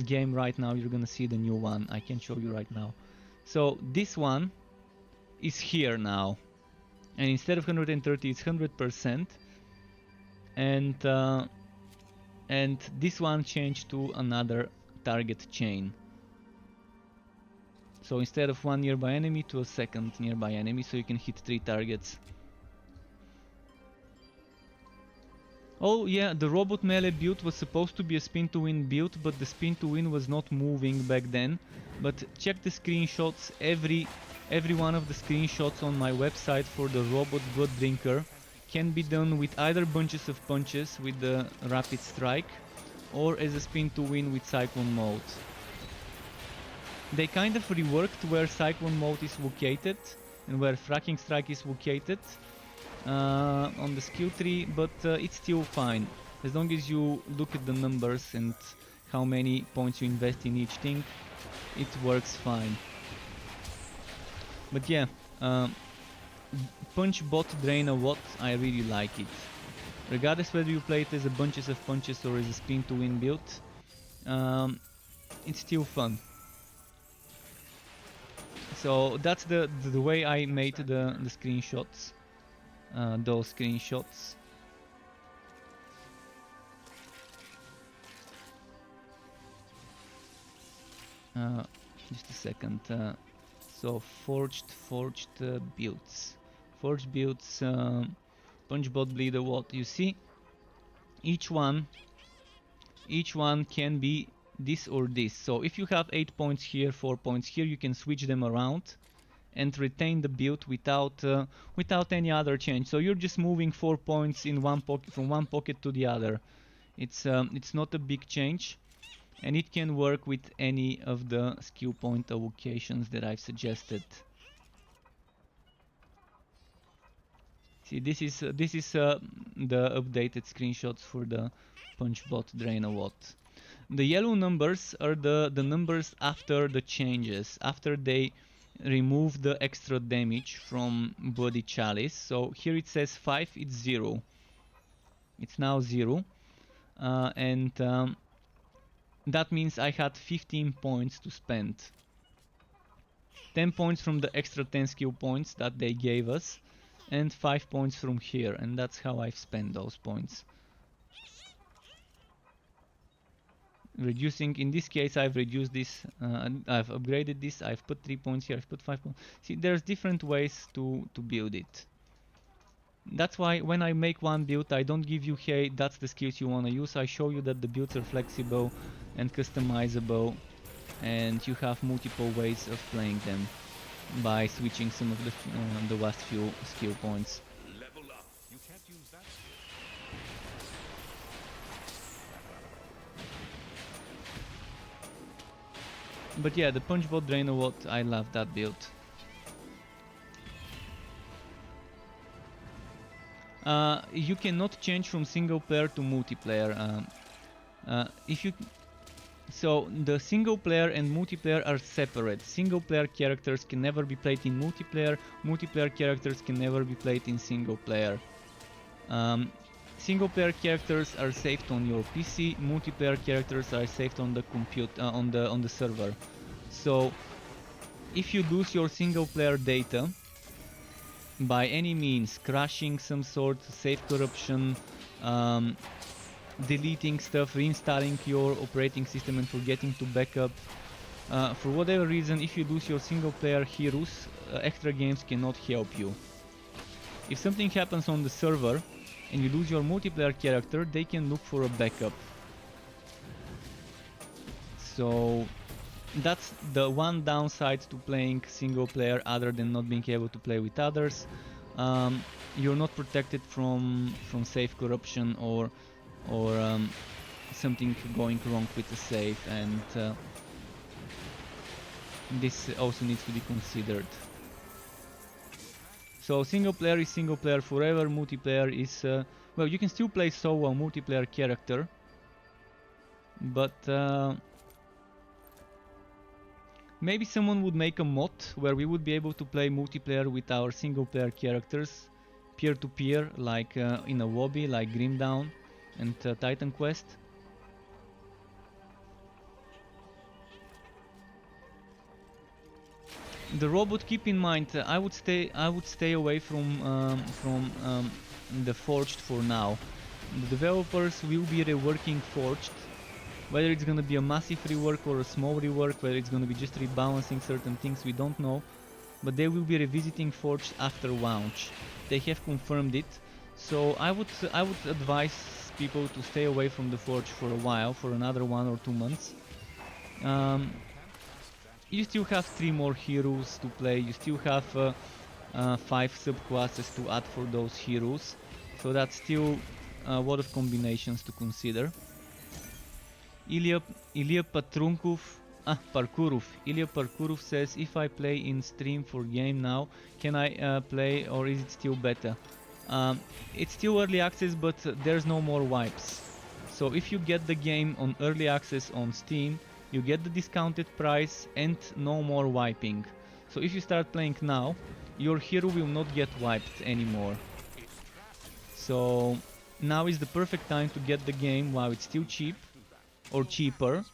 game right now, you're gonna see the new one. I can show you right now. So this one is here now, and instead of 130 it's 100%, and this one changed to another target chain. So instead of one nearby enemy to a second nearby enemy, so you can hit 3 targets. Oh yeah, the robot melee build was supposed to be a spin to win build, but the spin to win was not moving back then. But check the screenshots, every one of the screenshots on my website for the robot blood drinker can be done with either bunches of punches with the rapid strike or as a spin to win with cyclone mode. They kind of reworked where cyclone mode is located and where fracking strike is located on the skill tree, but it's still fine as long as you look at the numbers and how many points you invest in each thing. it works fine. But yeah, punch bot drain a watt, I really like it. Regardless whether you play it as a bunches of punches or as a screen to win build, it's still fun. So that's the way I made the screenshots, those screenshots. Just a second. So forged builds, forged builds, punch bot bleeder what you see. Each one can be this or this. So if you have 8 points here, 4 points here, you can switch them around and retain the build without any other change. So you're just moving 4 points in one pocket, from one pocket to the other. It's not a big change, and it can work with any of the skill point allocations that I've suggested. See, this is the updated screenshots for the punch bot drain a watt. The yellow numbers are the numbers after the changes, after they remove the extra damage from body chalice. So here it says 5, it's 0. It's now 0, and that means I had 15 points to spend. 10 points from the extra 10 skill points that they gave us, and 5 points from here, and that's how I've spent those points. Reducing, in this case I've reduced this, I've upgraded this, I've put 3 points here, I've put 5 points. See, there's different ways to build it. That's why when I make one build, I don't give you, hey, that's the skills you want to use. I show you that the builds are flexible and customizable, and you have multiple ways of playing them by switching some of the last few skill points. Level up. You can't use that skill. But yeah, the punch bot drain a watt, I love that build. You cannot change from single player to multiplayer. So the single player and multiplayer are separate. Single player characters can never be played in multiplayer. Multiplayer characters can never be played in single player. Single player characters are saved on your PC. Multiplayer characters are saved on the computer, on the server. So if you lose your single player data by any means, crashing some sort, save corruption, deleting stuff, reinstalling your operating system and forgetting to backup, for whatever reason, if you lose your single player heroes, extra games cannot help you. If something happens on the server and you lose your multiplayer character, they can look for a backup. So that's the one downside to playing single player, other than not being able to play with others. You're not protected from save corruption or something going wrong with the save, and this also needs to be considered. So single player is single player forever. Multiplayer is well, you can still play solo multiplayer character, but maybe someone would make a mod where we would be able to play multiplayer with our single player characters peer to peer, like in a lobby, like Grim Dawn and Titan Quest. The robot, keep in mind, I would stay away from the Forged for now. The developers will be reworking Forged. Whether it's gonna be a massive rework or a small rework, whether it's gonna be just rebalancing certain things, we don't know. But they will be revisiting Forged after launch. They have confirmed it. So I would advise people to stay away from the Forge for a while, for another 1 or 2 months. You still have 3 more heroes to play. You still have 5 subclasses to add for those heroes. So that's still a lot of combinations to consider. Ilya Parkurov says, if I play in stream for game now, can I play, or is it still beta? It's still early access, but there's no more wipes. So if you get the game on early access on Steam, you get the discounted price and no more wiping. So if you start playing now, your hero will not get wiped anymore. So now is the perfect time to get the game while it's still cheap, or cheaper,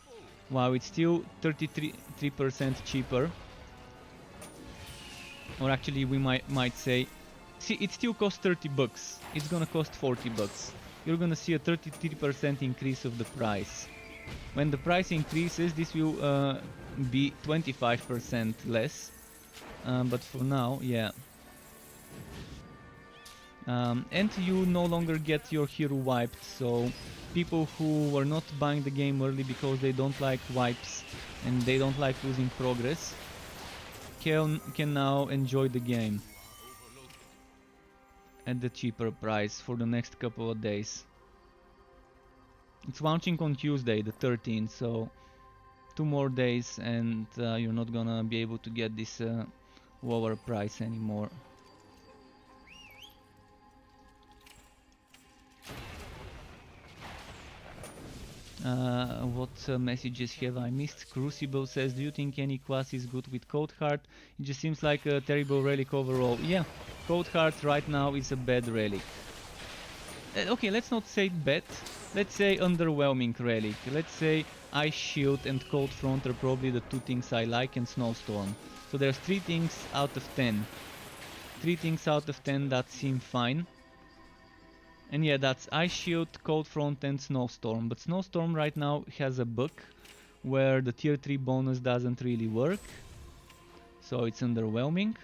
while it's still 33% cheaper. Or actually we might say, see, it still costs 30 bucks. It's gonna cost 40 bucks. You're gonna see a 33% increase of the price. When the price increases, this will be 25% less. But for now, yeah. And you no longer get your hero wiped, so people who were not buying the game early because they don't like wipes and they don't like losing progress can now enjoy the game at the cheaper price for the next couple of days. It's launching on Tuesday the 13th, so 2 more days and you're not gonna be able to get this lower price anymore. What messages have I missed? Crucible says, do you think any class is good with Cold Heart? It just seems like a terrible relic overall. Yeah, Cold Heart right now is a bad relic. Okay, let's not say bad, let's say underwhelming relic. Let's say Ice Shield and Cold Front are probably the 2 things I like, and Snowstorm. So there's 3 things out of 10. 3 things out of 10 that seem fine. And yeah, that's Ice Shield, Cold Front and Snowstorm. But Snowstorm right now has a bug where the tier 3 bonus doesn't really work. So it's underwhelming.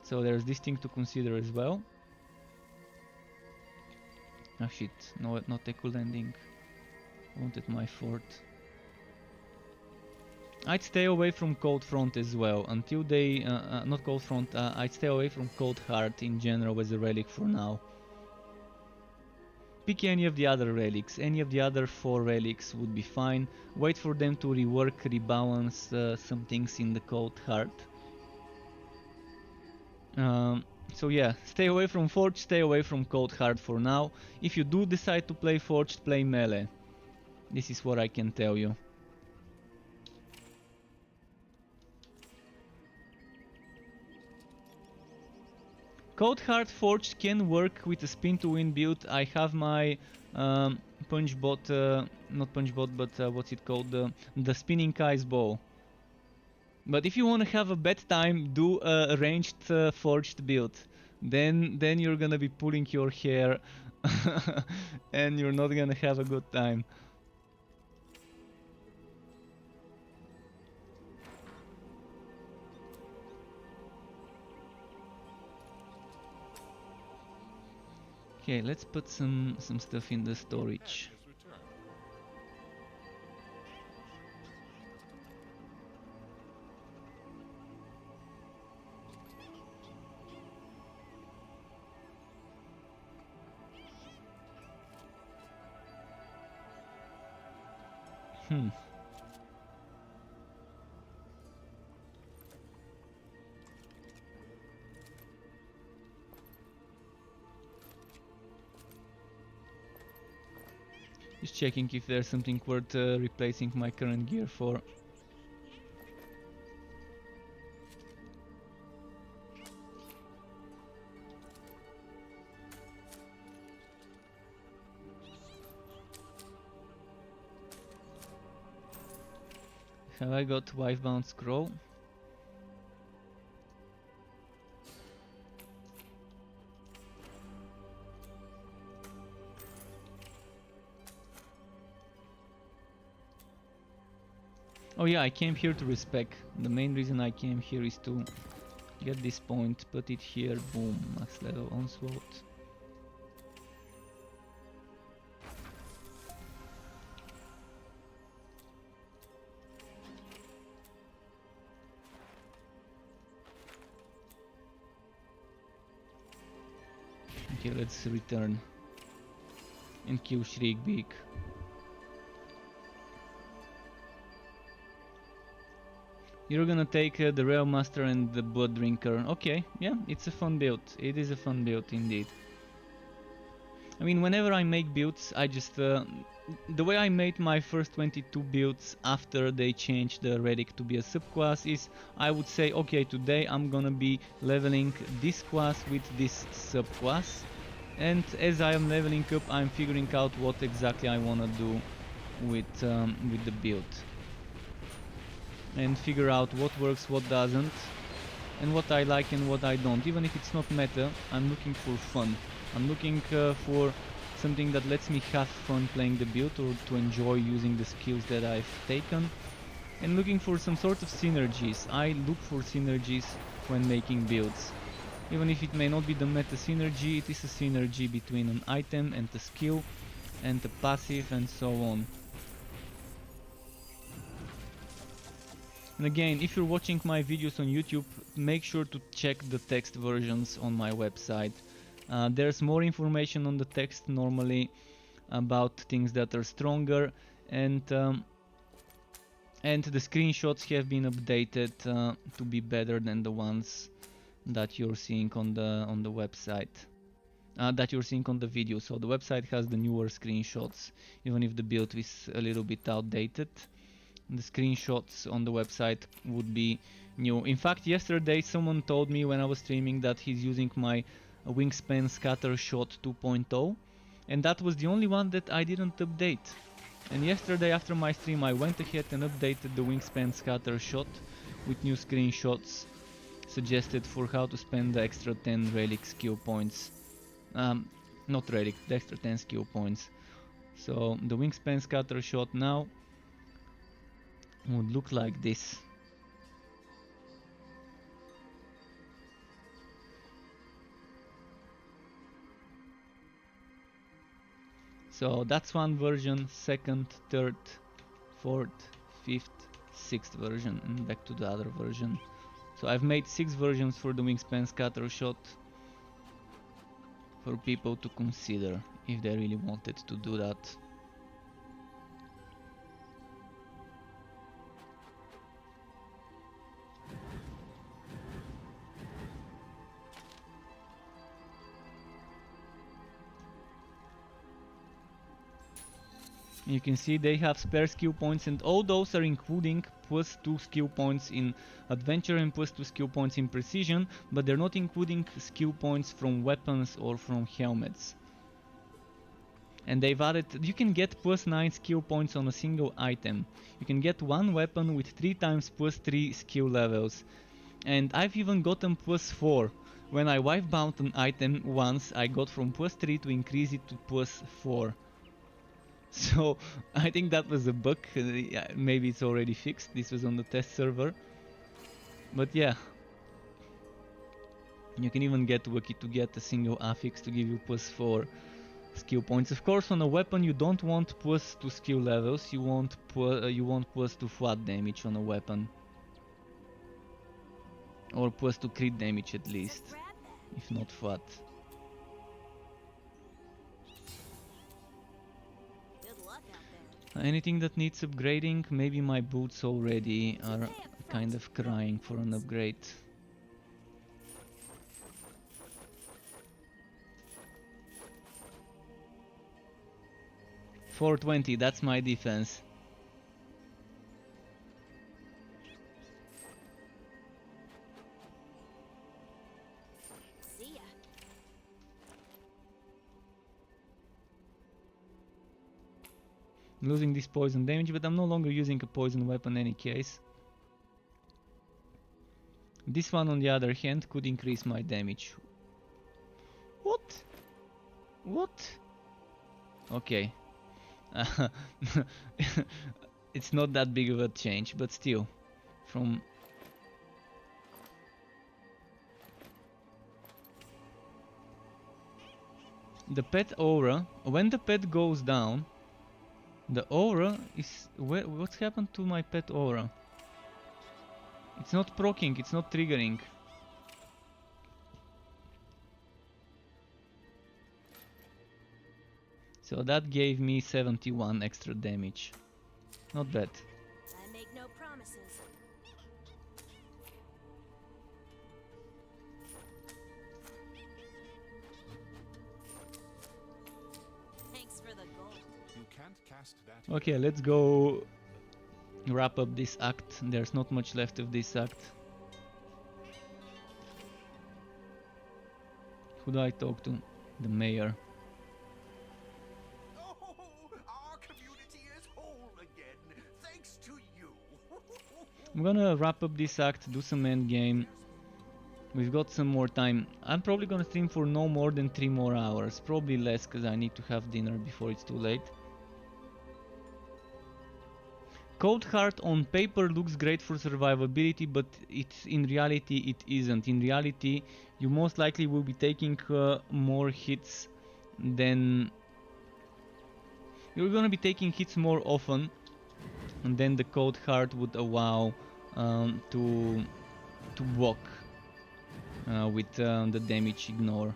So there's this thing to consider as well. Oh shit, no, not Echo Landing. Wanted my fort. I'd stay away from Cold Front as well, until they, not Cold Front, I'd stay away from Cold Heart in general as a relic for now. Pick any of the other relics, any of the other 4 relics would be fine. Wait for them to rework, rebalance some things in the Cold Heart. So yeah, stay away from Forged, stay away from Cold Heart for now. If you do decide to play Forged, play melee. This is what I can tell you. Cold Heart Forged can work with a spin to win build. I have my punch bot, not punch bot, but what's it called? The spinning ice bow. But if you want to have a bad time, do a ranged forged build. Then you're gonna be pulling your hair and you're not gonna have a good time. Okay, let's put some stuff in the storage. Just checking if there's something worth replacing my current gear for. Have I got Wifebound Scroll? Oh yeah, I came here to respec. The main reason I came here is to get this point, put it here, boom, max level onslaught. Okay, let's return and kill Shriekbeak. You're gonna take the Rail Master and the Blood Drinker. Okay, yeah, it's a fun build. It is a fun build indeed. I mean, whenever I make builds, I just the way I made my first 22 builds after they changed the relic to be a subclass is I would say, okay, today I'm gonna be leveling this class with this subclass, and as I am leveling up I'm figuring out what exactly I wanna do with the build, and figure out what works, what doesn't, and what I like and what I don't. Even if it's not meta, I'm looking for fun. I'm looking for something that lets me have fun playing the build, or to enjoy using the skills that I've taken, and looking for some sort of synergies. I look for synergies when making builds. Even if it may not be the meta synergy, it is a synergy between an item and a skill and a passive and so on. And again, if you're watching my videos on YouTube, make sure to check the text versions on my website. There's more information on the text normally about things that are stronger, and the screenshots have been updated to be better than the ones that you're seeing on the website, that you're seeing on the video. So the website has the newer screenshots, even if the build is a little bit outdated. The screenshots on the website would be new. In fact, yesterday someone told me when I was streaming that he's using my Wingspan Scatter Shot 2.0, and that was the only one that I didn't update. And yesterday after my stream I went ahead and updated the Wingspan Scatter Shot with new screenshots suggested for how to spend the extra 10 relic skill points. Not relic, the extra 10 skill points. So the Wingspan Scatter Shot now would look like this. So that's one version, second, third, fourth, fifth, sixth version, and back to the other version. So I've made 6 versions for the Wingspan Scatter Shot for people to consider if they really wanted to do that. You can see they have spare skill points, and all those are including plus 2 skill points in adventure and plus 2 skill points in precision, but they're not including skill points from weapons or from helmets. And they've added, you can get plus 9 skill points on a single item. You can get one weapon with 3 times plus 3 skill levels. And I've even gotten plus 4. When I wipe bound an item once, I got from plus 3 to increase it to plus 4. So I think that was a bug. Maybe it's already fixed. This was on the test server. But yeah, you can even get lucky to get a single affix to give you plus 4 skill points. Of course, on a weapon you don't want plus 2 skill levels. You want plus 2 flat damage on a weapon, or plus 2 crit damage at least, if not flat. Anything that needs upgrading? Maybe my boots already are kind of crying for an upgrade. $420, that's my defense. See ya. Losing this poison damage, but I'm no longer using a poison weapon in any case. This one, on the other hand, could increase my damage. What? What? Okay. It's not that big of a change, but still. From... the pet aura, when the pet goes down, the aura is... what's happened to my pet aura? It's not proccing, it's not triggering. So that gave me 71 extra damage. Not bad. I make no promises. Thanks for the gold. You can Can't cast that Okay, let's go wrap up this act. There's not much left of this act. Who do I talk to? The mayor. Oh, our community is whole again, thanks to you. I'm gonna wrap up this act, do some end game. We've got some more time. I'm probably gonna stream for no more than 3 more hours. Probably less, because I need to have dinner before it's too late. Cold Heart on paper looks great for survivability, but in reality it isn't. In reality, you most likely will be taking more hits than... You're gonna be taking hits more often than the Cold Heart would allow to block with the damage ignore.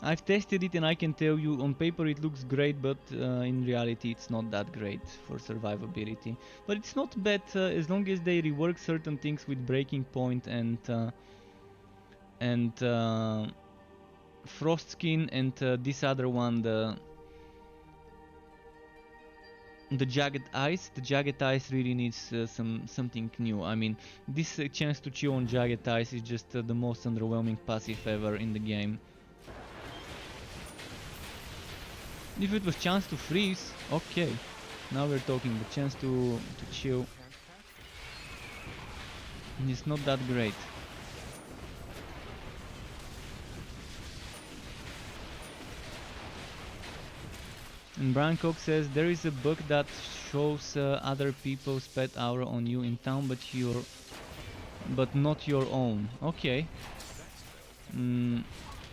I've tested it and I can tell you on paper it looks great, but in reality it's not that great for survivability. But it's not bad as long as they rework certain things with breaking point and frost skin and this other one, the jagged ice. The jagged ice really needs something new. I mean, this chance to chill on jagged ice is just the most underwhelming passive ever in the game. If it was chance to freeze, okay, now we're talking. The chance to chill is not that great. And Brian Cox says there is a bug that shows other people's pet aura on you in town, but not your own. Okay,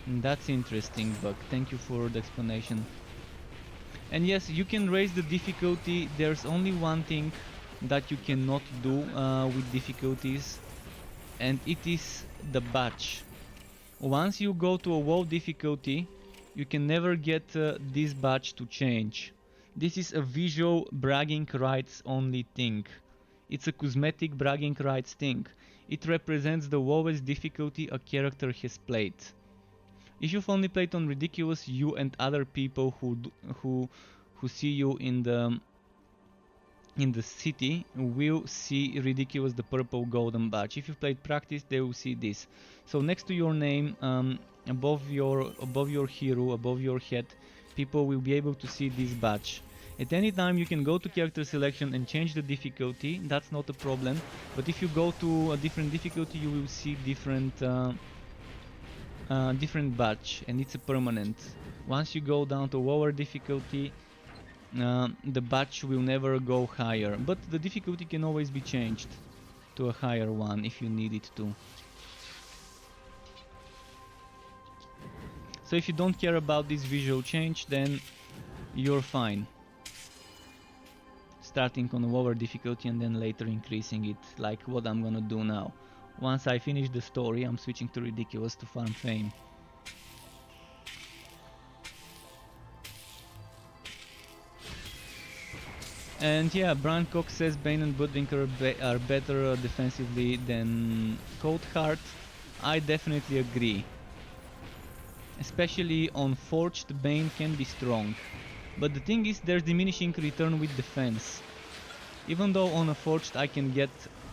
that's interesting bug. Thank you for the explanation. And yes, you can raise the difficulty. There's only one thing that you cannot do with difficulties, and it is the batch. Once you go to a WoW difficulty, you can never get this batch to change. This is a visual bragging rights only thing. It's a cosmetic bragging rights thing. It represents the lowest difficulty a character has played. If you've only played on Ridiculous, you and other people who see you in the city will see Ridiculous, the purple golden badge. If you've played Practice, they will see this. So next to your name, above your hero, above your head, people will be able to see this badge. At any time you can go to character selection and change the difficulty. That's not a problem. But if you go to a different difficulty, you will see different badge, and it's a permanent. Once you go down to lower difficulty, the badge will never go higher, but the difficulty can always be changed to a higher one if you need it to. So if you don't care about this visual change, then you're fine. Starting on a lower difficulty and then later increasing it, like what I'm gonna do now. Once I finish the story, I'm switching to Ridiculous to farm fame. And yeah, Brian Cox says Bane and Bloodrinker are better defensively than Cold Heart. I definitely agree. Especially on Forged, Bane can be strong. But the thing is, there's diminishing return with defense. Even though on a Forged I can get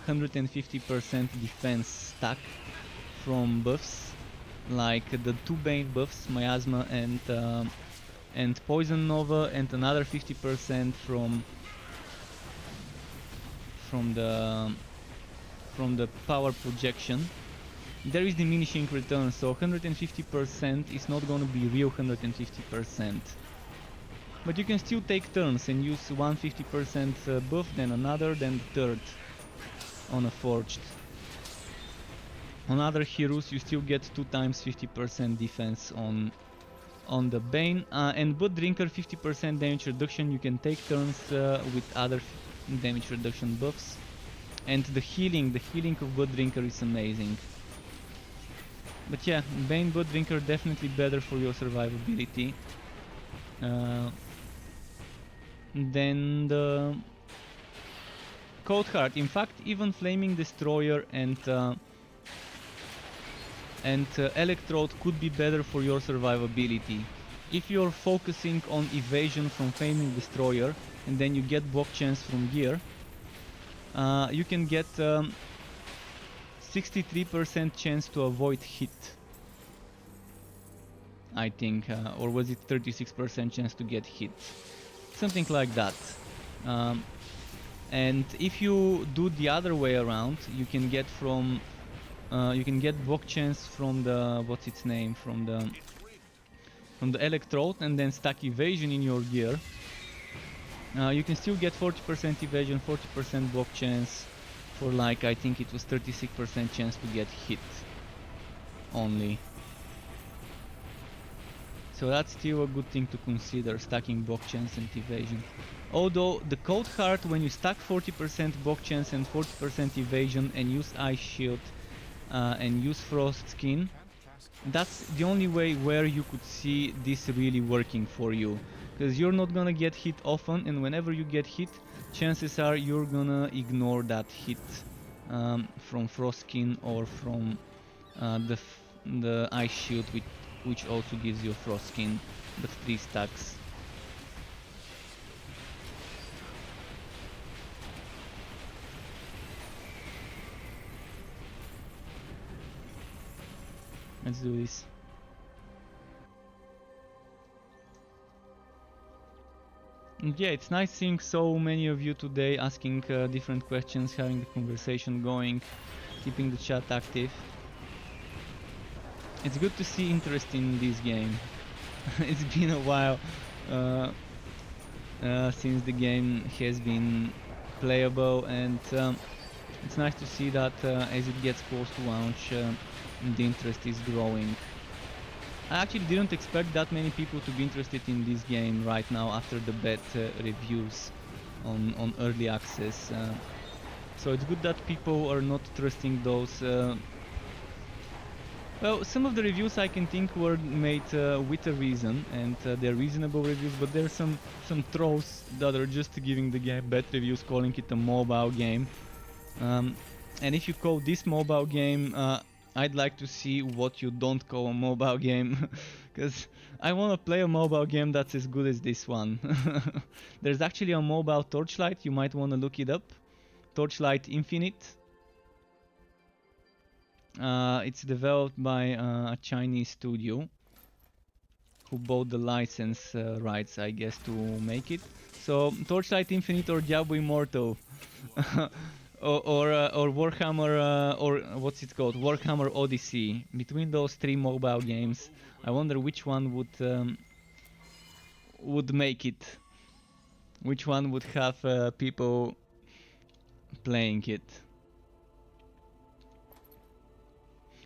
150% defense stack from buffs, like the 2 Bane buffs, Miasma and Poison Nova, and another 50% from the power projection. There is diminishing return, so 150% is not gonna be real 150%. But you can still take turns and use 150% buff, then another, then the third on a Forged. On other heroes you still get 2 times 50% defense on the Bane, and Bloodrinker 50% damage reduction. You can take turns with other damage reduction buffs, and the healing of Bloodrinker is amazing. But yeah, Bane Bloodrinker definitely better for your survivability than the Cold Heart. In fact, even Flaming Destroyer and Electrode could be better for your survivability. if you're focusing on evasion from Flaming Destroyer and then you get block chance from gear, you can get 63% chance to avoid hit, I think, or was it 36% chance to get hit, something like that. And if you do the other way around, you can get block chance from the, what's its name, from the Electrode, and then stack evasion in your gear. You can still get 40% evasion, 40% block chance for, like, I think it was 36% chance to get hit only. So that's still a good thing to consider, stacking block chance and evasion. Although the Cold Heart, when you stack 40% block chance and 40% evasion and use Ice Shield and use Frost Skin, that's the only way where you could see this really working for you. Because you're not gonna get hit often, and whenever you get hit, chances are you're gonna ignore that hit from Frost Skin or from the Ice Shield, which also gives you a Frost Skin, but 3 stacks. Let's do this. And yeah, it's nice seeing so many of you today asking different questions, having the conversation going, keeping the chat active. It's good to see interest in this game. It's been a while since the game has been playable, and it's nice to see that as it gets close to launch, the interest is growing. I actually didn't expect that many people to be interested in this game right now after the bad reviews on early access. So it's good that people are not trusting those. Well, some of the reviews I can think were made with a reason, and they're reasonable reviews, but there's some trolls that are just giving the game bad reviews, calling it a mobile game. And if you call this mobile game, I'd like to see what you don't call a mobile game, because I want to play a mobile game that's as good as this one. There's actually a mobile Torchlight, you might want to look it up. Torchlight Infinite. It's developed by a Chinese studio who bought the license rights, I guess, to make it. So Torchlight Infinite or Diablo Immortal. or Warhammer, or what's it called, Warhammer Odyssey. Between those 3 mobile games, I wonder which one would make it. Which one would have people playing it.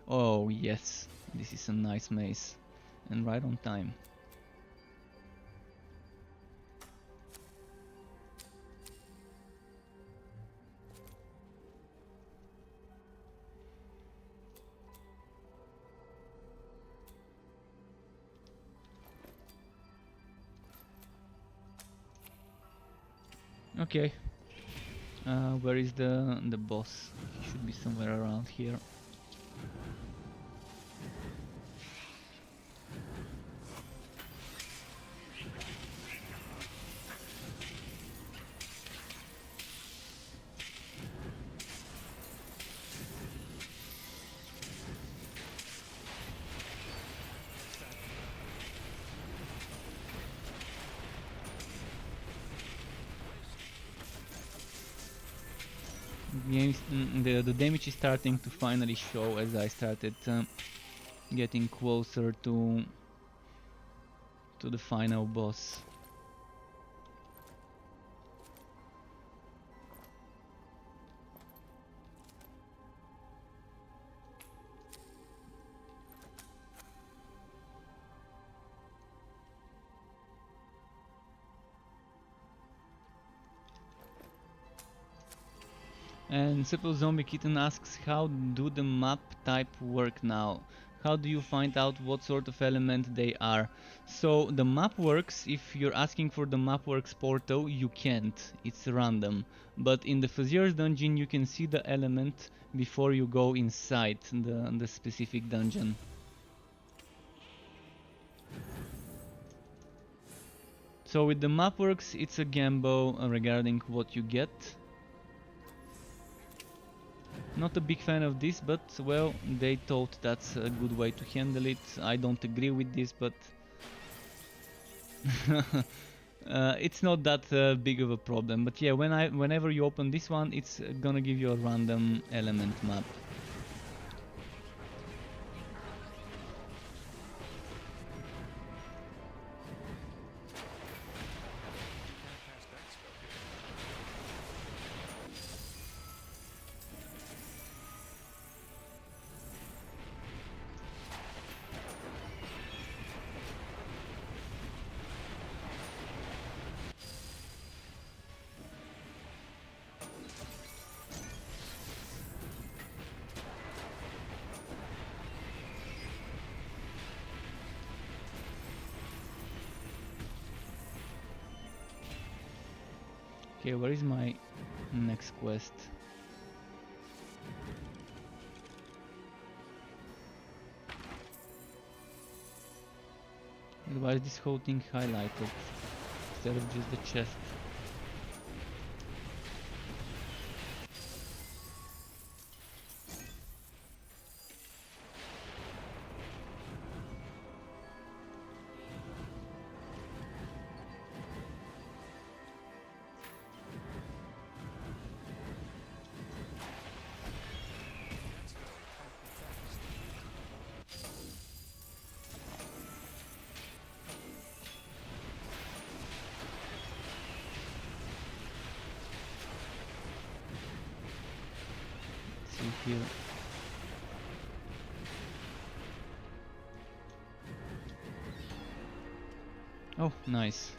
Oh yes, this is a nice maze, and right on time. Okay, where is the boss? He should be somewhere around here. The damage is starting to finally show as I started getting closer to the final boss. And Simple Zombie Kitten asks, how do the map type work now? How do you find out what sort of element they are? So the map works, if you're asking for the map works portal, you can't, it's random. But in the Fazier's dungeon you can see the element before you go inside the specific dungeon. So with the map works, it's a gamble regarding what you get. Not a big fan of this, but well, they thought that's a good way to handle it. I don't agree with this, but it's not that big of a problem. But yeah, whenever you open this one, it's gonna give you a random element map. Can't cast that spell here. Okay, where is my next quest? Why is this whole thing highlighted instead of just the chest? That spell can't be cast. Let's see here. Oh, nice.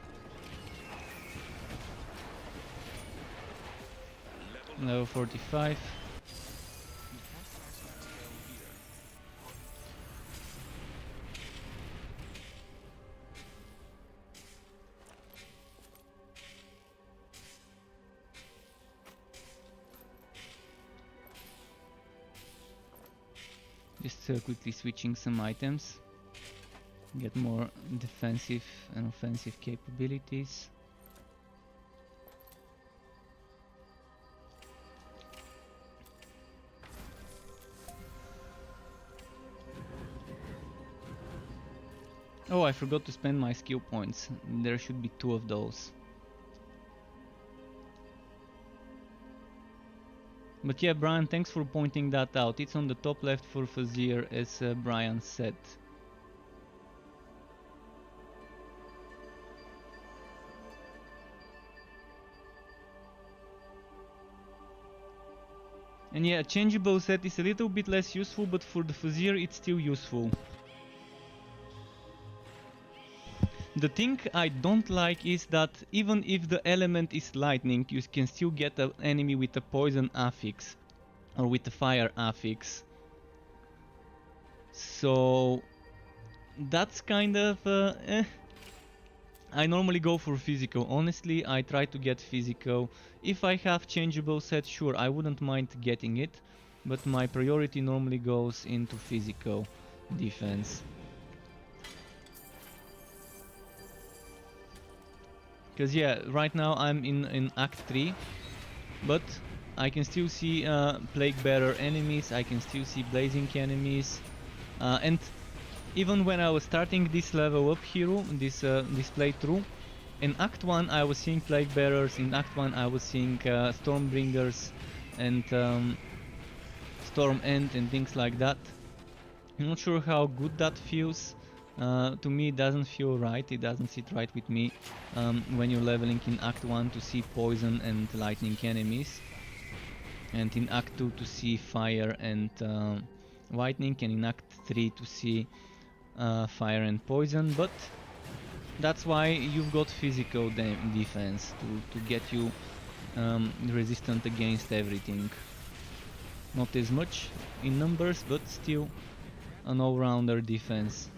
Level 45. You can't cast that spell here. Just quickly switching some items. Get more defensive and offensive capabilities. Oh, I forgot to spend my skill points. There should be 2 of those. But yeah, Brian, thanks for pointing that out. It's on the top left for Fazir, as Brian said. And yeah, a changeable set is a little bit less useful, but for the Fazir it's still useful. The thing I don't like is that even if the element is lightning, you can still get an enemy with a poison affix or with a fire affix. So that's kind of I normally go for physical. Honestly, I try to get physical. If I have changeable set, sure, I wouldn't mind getting it, but my priority normally goes into physical defense. Because yeah, right now I'm in Act 3, but I can still see Plague Bearer enemies, I can still see Blazing enemies, and even when I was starting this level up hero, this playthrough, in Act 1 I was seeing Plague Bearers, in Act 1 I was seeing Stormbringers and Storm End and things like that. I'm not sure how good that feels. To me it doesn't feel right, it doesn't sit right with me when you're leveling in Act 1 to see poison and lightning enemies, and in Act 2 to see fire and lightning, and in Act 3 to see fire and poison. But that's why you've got physical defense to get you resistant against everything. Not as much in numbers, but still an all-rounder defense.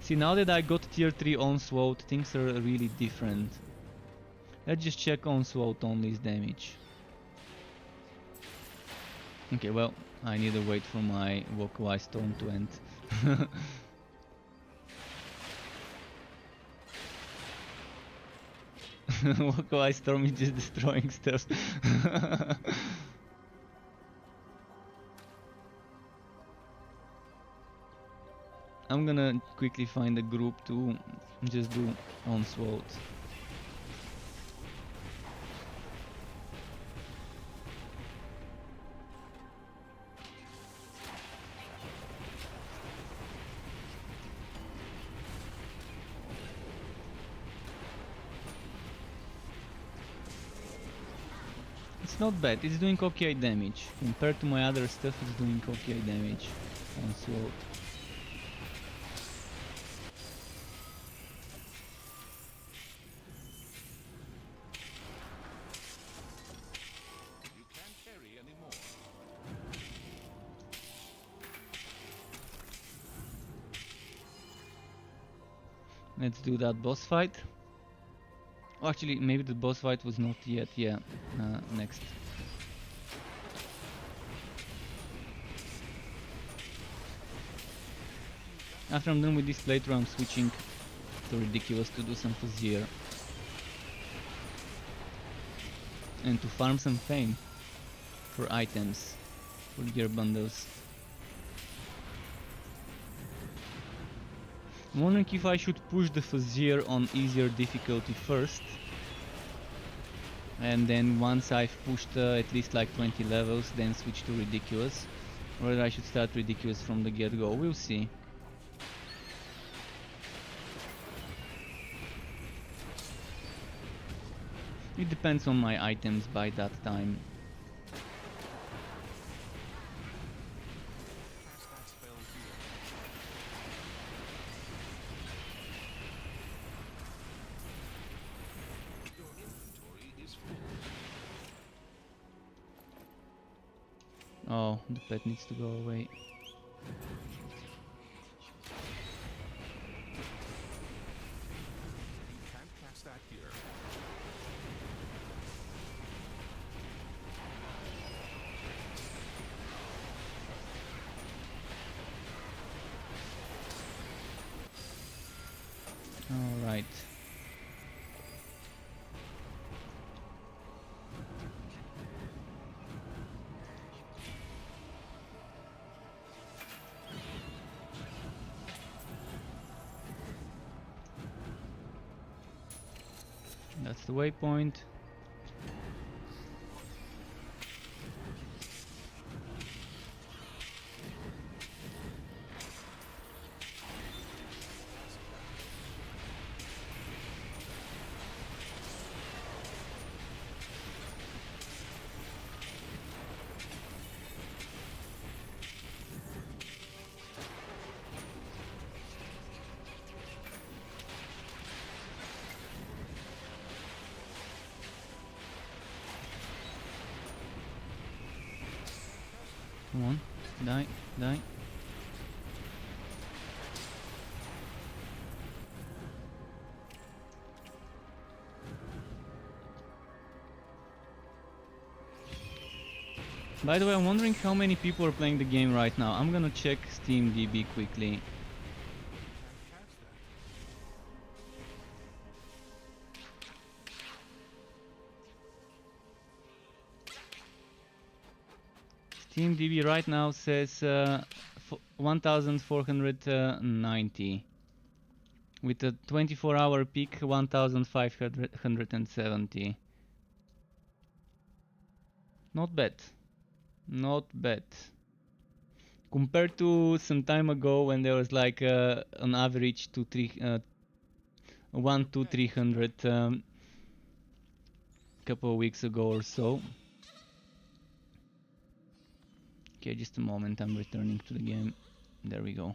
See, now that I got tier 3 Onslaught, things are really different. Let's just check Onslaught only's damage. Okay, well, I need to wait for my Walkaway Storm to end. Walkaway Storm is just destroying stuff. I'm gonna quickly find a group to just do onslaught. It's not bad, it's doing okay damage. Compared to my other stuff, it's doing okay damage. Onslaught. You can't carry anymore. Let's do that boss fight. Oh, actually, maybe the boss fight was not yet. Yeah, next. After I'm done with this playthrough, I'm switching to Ridiculous to do some Fuzzier. And to farm some fame for items, for gear bundles. I'm wondering if I should push the Fuzzier on easier difficulty first, and then once I've pushed at least like 20 levels, then switch to Ridiculous, or whether I should start Ridiculous from the get-go. We'll see. It depends on my items by that time. Cast that spell here. Your inventory is full. Oh, the pet needs to go away. You can't cast that here. All right. That's the waypoint. Come on, die, die. By the way, I'm wondering how many people are playing the game right now. I'm gonna check Steam DB quickly. Can't cast that. Steam DB right now says 1490 with a 24-hour peak 1570. Not bad, not bad. Compared to some time ago when there was like an average to 1 to 300 couple of weeks ago or so. Okay, just a moment, I'm returning to the game. There we go.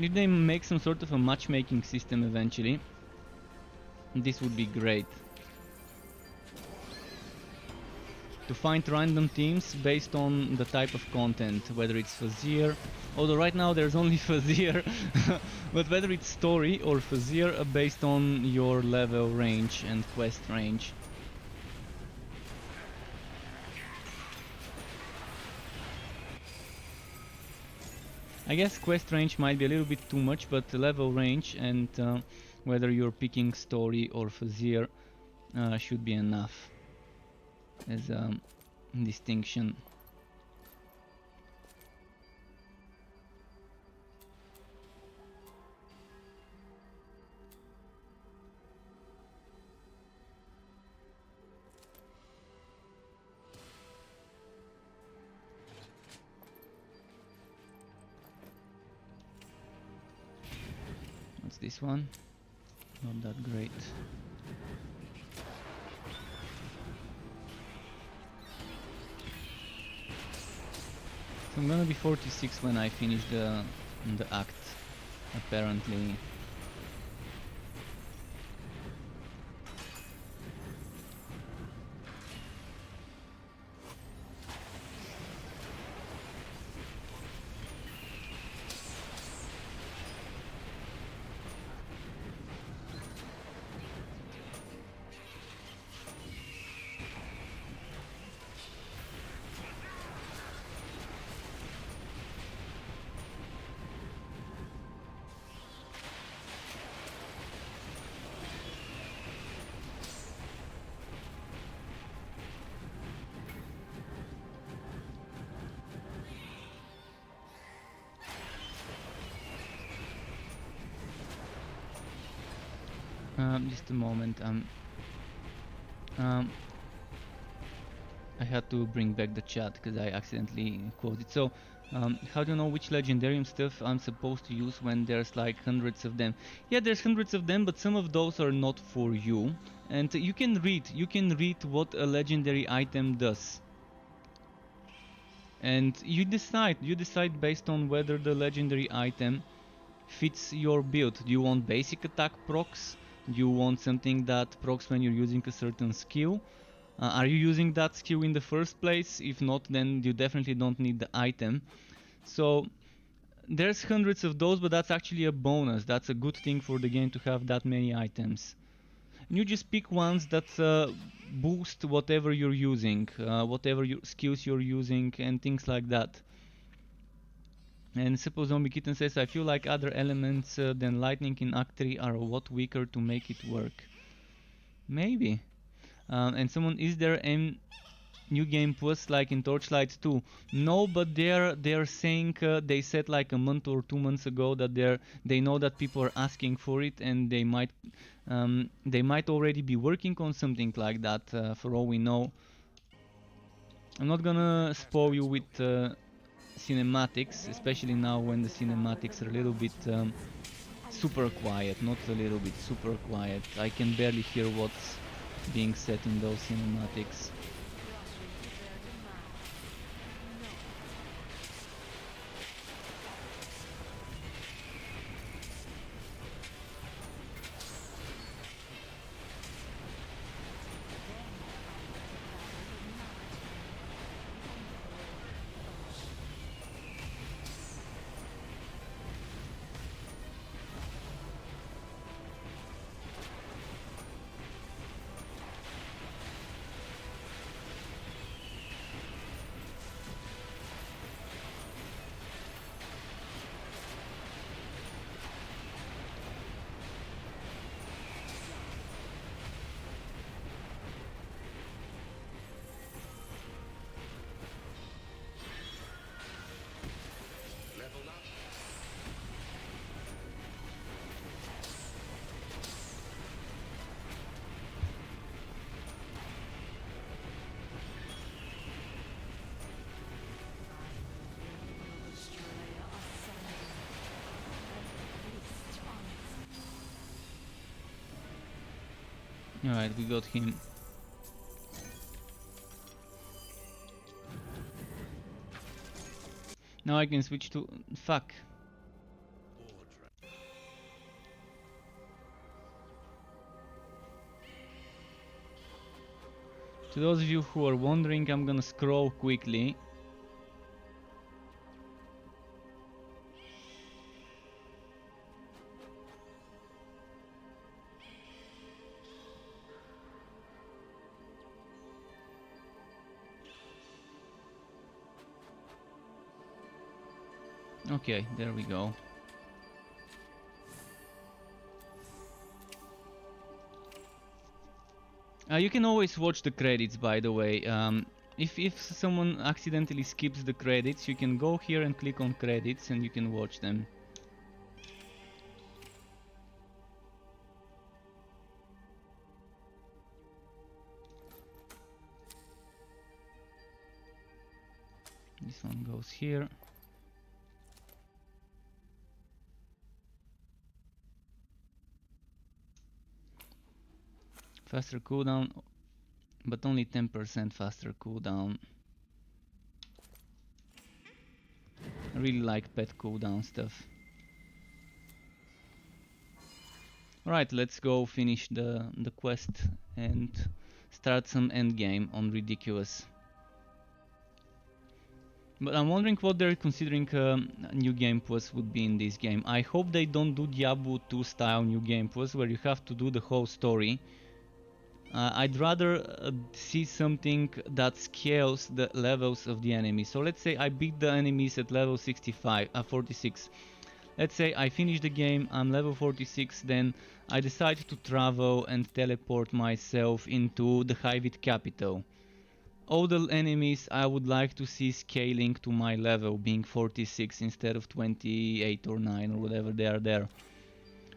If they make some sort of a matchmaking system eventually, this would be great. to find random themes based on the type of content, whether it's Fuzzier, although right now there's only Fuzzier, but whether it's story or Fuzzier based on your level range and quest range. I guess quest range might be a little bit too much, but the level range and whether you're picking story or Fuzzier should be enough as a distinction. What's this one? Not that great. So I'm gonna be 46 when I finish the act, apparently. Just a moment. I had to bring back the chat because I accidentally quoted. So, how do you know which legendarium stuff I'm supposed to use when there's like hundreds of them? Yeah, there's hundreds of them, but some of those are not for you. And you can read what a legendary item does. And you decide based on whether the legendary item fits your build. Do you want basic attack procs? Do you want something that procs when you're using a certain skill? Are you using that skill in the first place? If not, then you definitely don't need the item. So there's hundreds of those, but that's actually a bonus. That's a good thing for the game to have that many items. And you just pick ones that boost whatever you're using, whatever skills you're using and things like that. And Suppo Zombie Kitten says, I feel like other elements than lightning in Act 3 are a lot weaker to make it work. Maybe. And someone, is there a new game plus like in Torchlight 2? No, but they're saying, they said like a month or 2 months ago that they know that people are asking for it, and they might already be working on something like that, for all we know. I'm not gonna spoil you with cinematics, especially now when the cinematics are a little bit super quiet, not a little bit, super quiet. I can barely hear what's being said in those cinematics. Alright, we got him. Now I can switch to... fuck. To those of you who are wondering, I'm gonna scroll quickly. Okay, there we go. You can always watch the credits, by the way. If someone accidentally skips the credits, you can go here and click on credits and you can watch them. This one goes here. Faster cooldown, but only 10% faster cooldown. I really like pet cooldown stuff. Alright, let's go finish the quest and start some endgame on Ridiculous. But I'm wondering what they're considering new game plus would be in this game. I hope they don't do Diablo 2 style new game plus where you have to do the whole story. I'd rather see something that scales the levels of the enemies. So let's say I beat the enemies at level 46. Let's say I finish the game, I'm level 46, then I decide to travel and teleport myself into the Hivit capital. All the enemies I would like to see scaling to my level, being 46 instead of 28 or 9 or whatever they are there.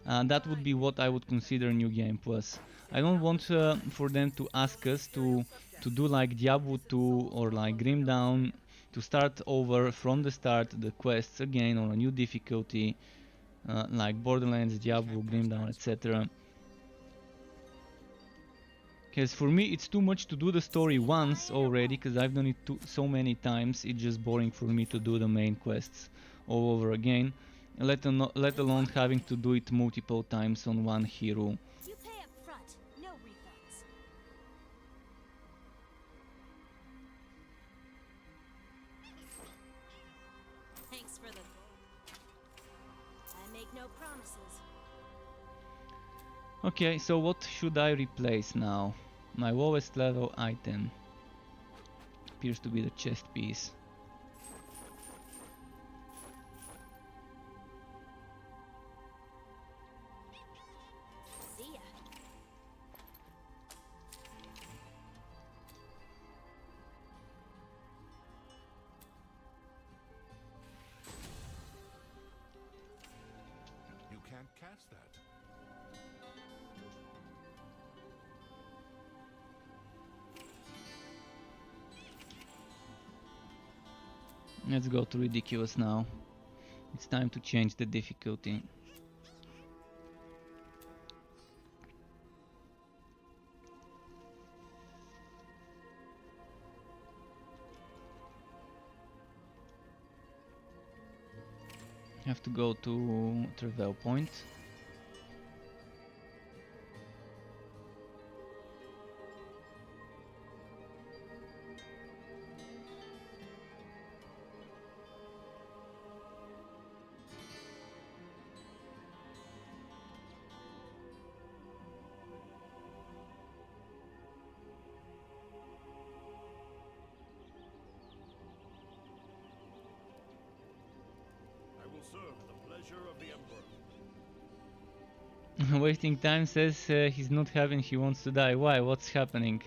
That would be what I would consider new game plus. I don't want for them to ask us to do like Diablo 2 or like Grim Dawn, to start over from the start the quests again on a new difficulty, like Borderlands, Diablo, Grim Dawn, etc. Because for me it's too much to do the story once already, because I've done it so many times. It's just boring for me to do the main quests all over again, let alone having to do it multiple times on one hero. You pay up front, no refunds. Thanks for the... I make no promises. Okay, so what should I replace now? My lowest level item appears to be the chest piece. See ya. You can't cast that. Let's go to Ridiculous now. It's time to change the difficulty. Have to go to Travel Point. I will serve at the pleasure of the Emperor. Wasting time says he's not having, he wants to die. Why? What's happening?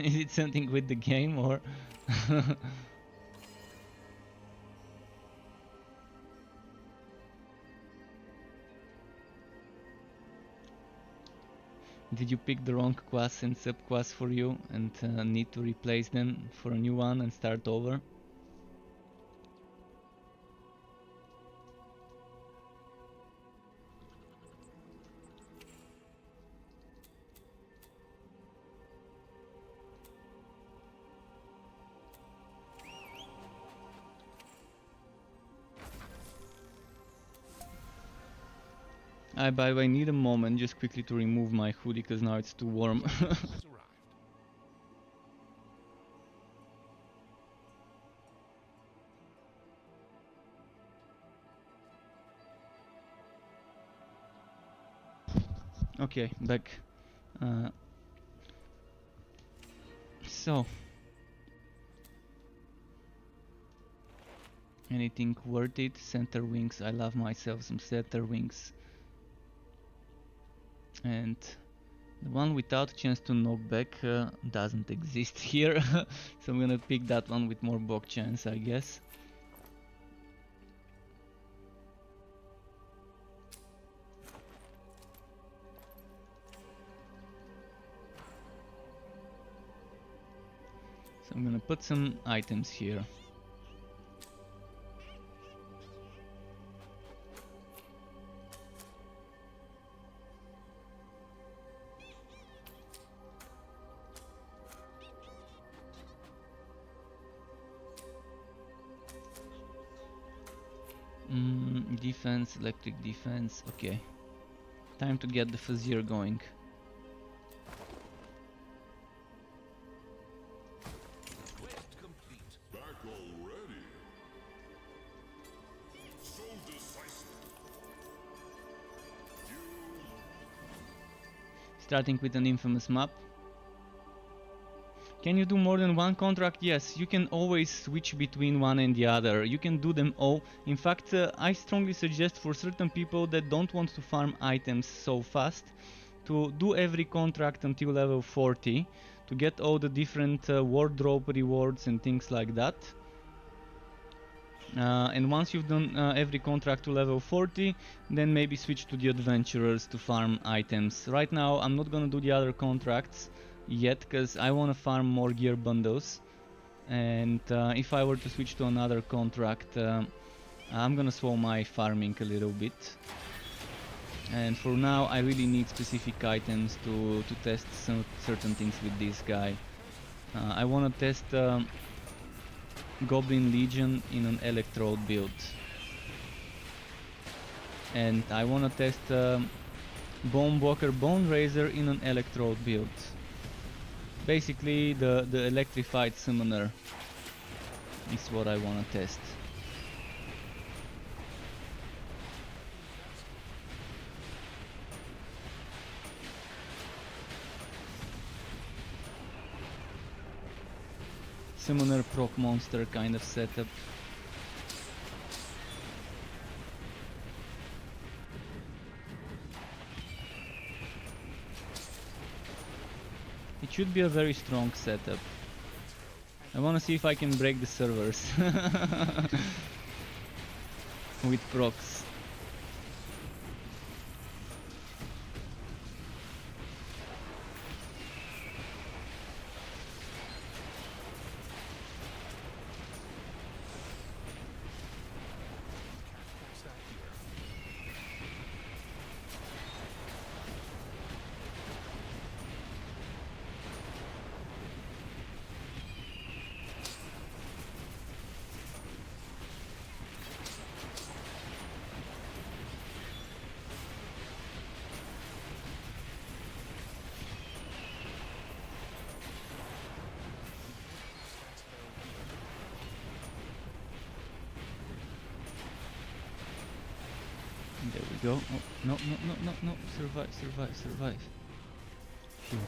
Is it something with the game or? Did you pick the wrong class and subclass for you and need to replace them for a new one and start over? I, by the way, need a moment just quickly to remove my hoodie because now it's too warm. Has arrived. Okay, back. So, anything worth it? Center wings. I love myself some center wings. And the one without a chance to knock back doesn't exist here. So I'm gonna pick that one with more bog chance, I guess. So I'm gonna put some items here. Defense, electric defense, okay. Time to get the Fazir going. Quest complete. Back already? So decisive. Starting with an infamous map. Can you do more than one contract? Yes, you can always switch between one and the other. You can do them all. In fact, I strongly suggest for certain people that don't want to farm items so fast to do every contract until level 40 to get all the different wardrobe rewards and things like that. And once you've done every contract to level 40, then maybe switch to the adventurers to farm items. Right now I'm not gonna do the other contracts yet because I want to farm more gear bundles, and if I were to switch to another contract, I'm gonna slow my farming a little bit. And for now I really need specific items to test some certain things with this guy. I want to test Goblin Legion in an Electrode build, and I want to test Bonewalker Bone Raiser in an Electrode build. Basically the electrified summoner is what I want to test. Summoner proc monster kind of setup. It should be a very strong setup. I wanna see if I can break the servers with procs. There we go. Oh, no, no, no, no, no. Survive, survive, survive. Phew.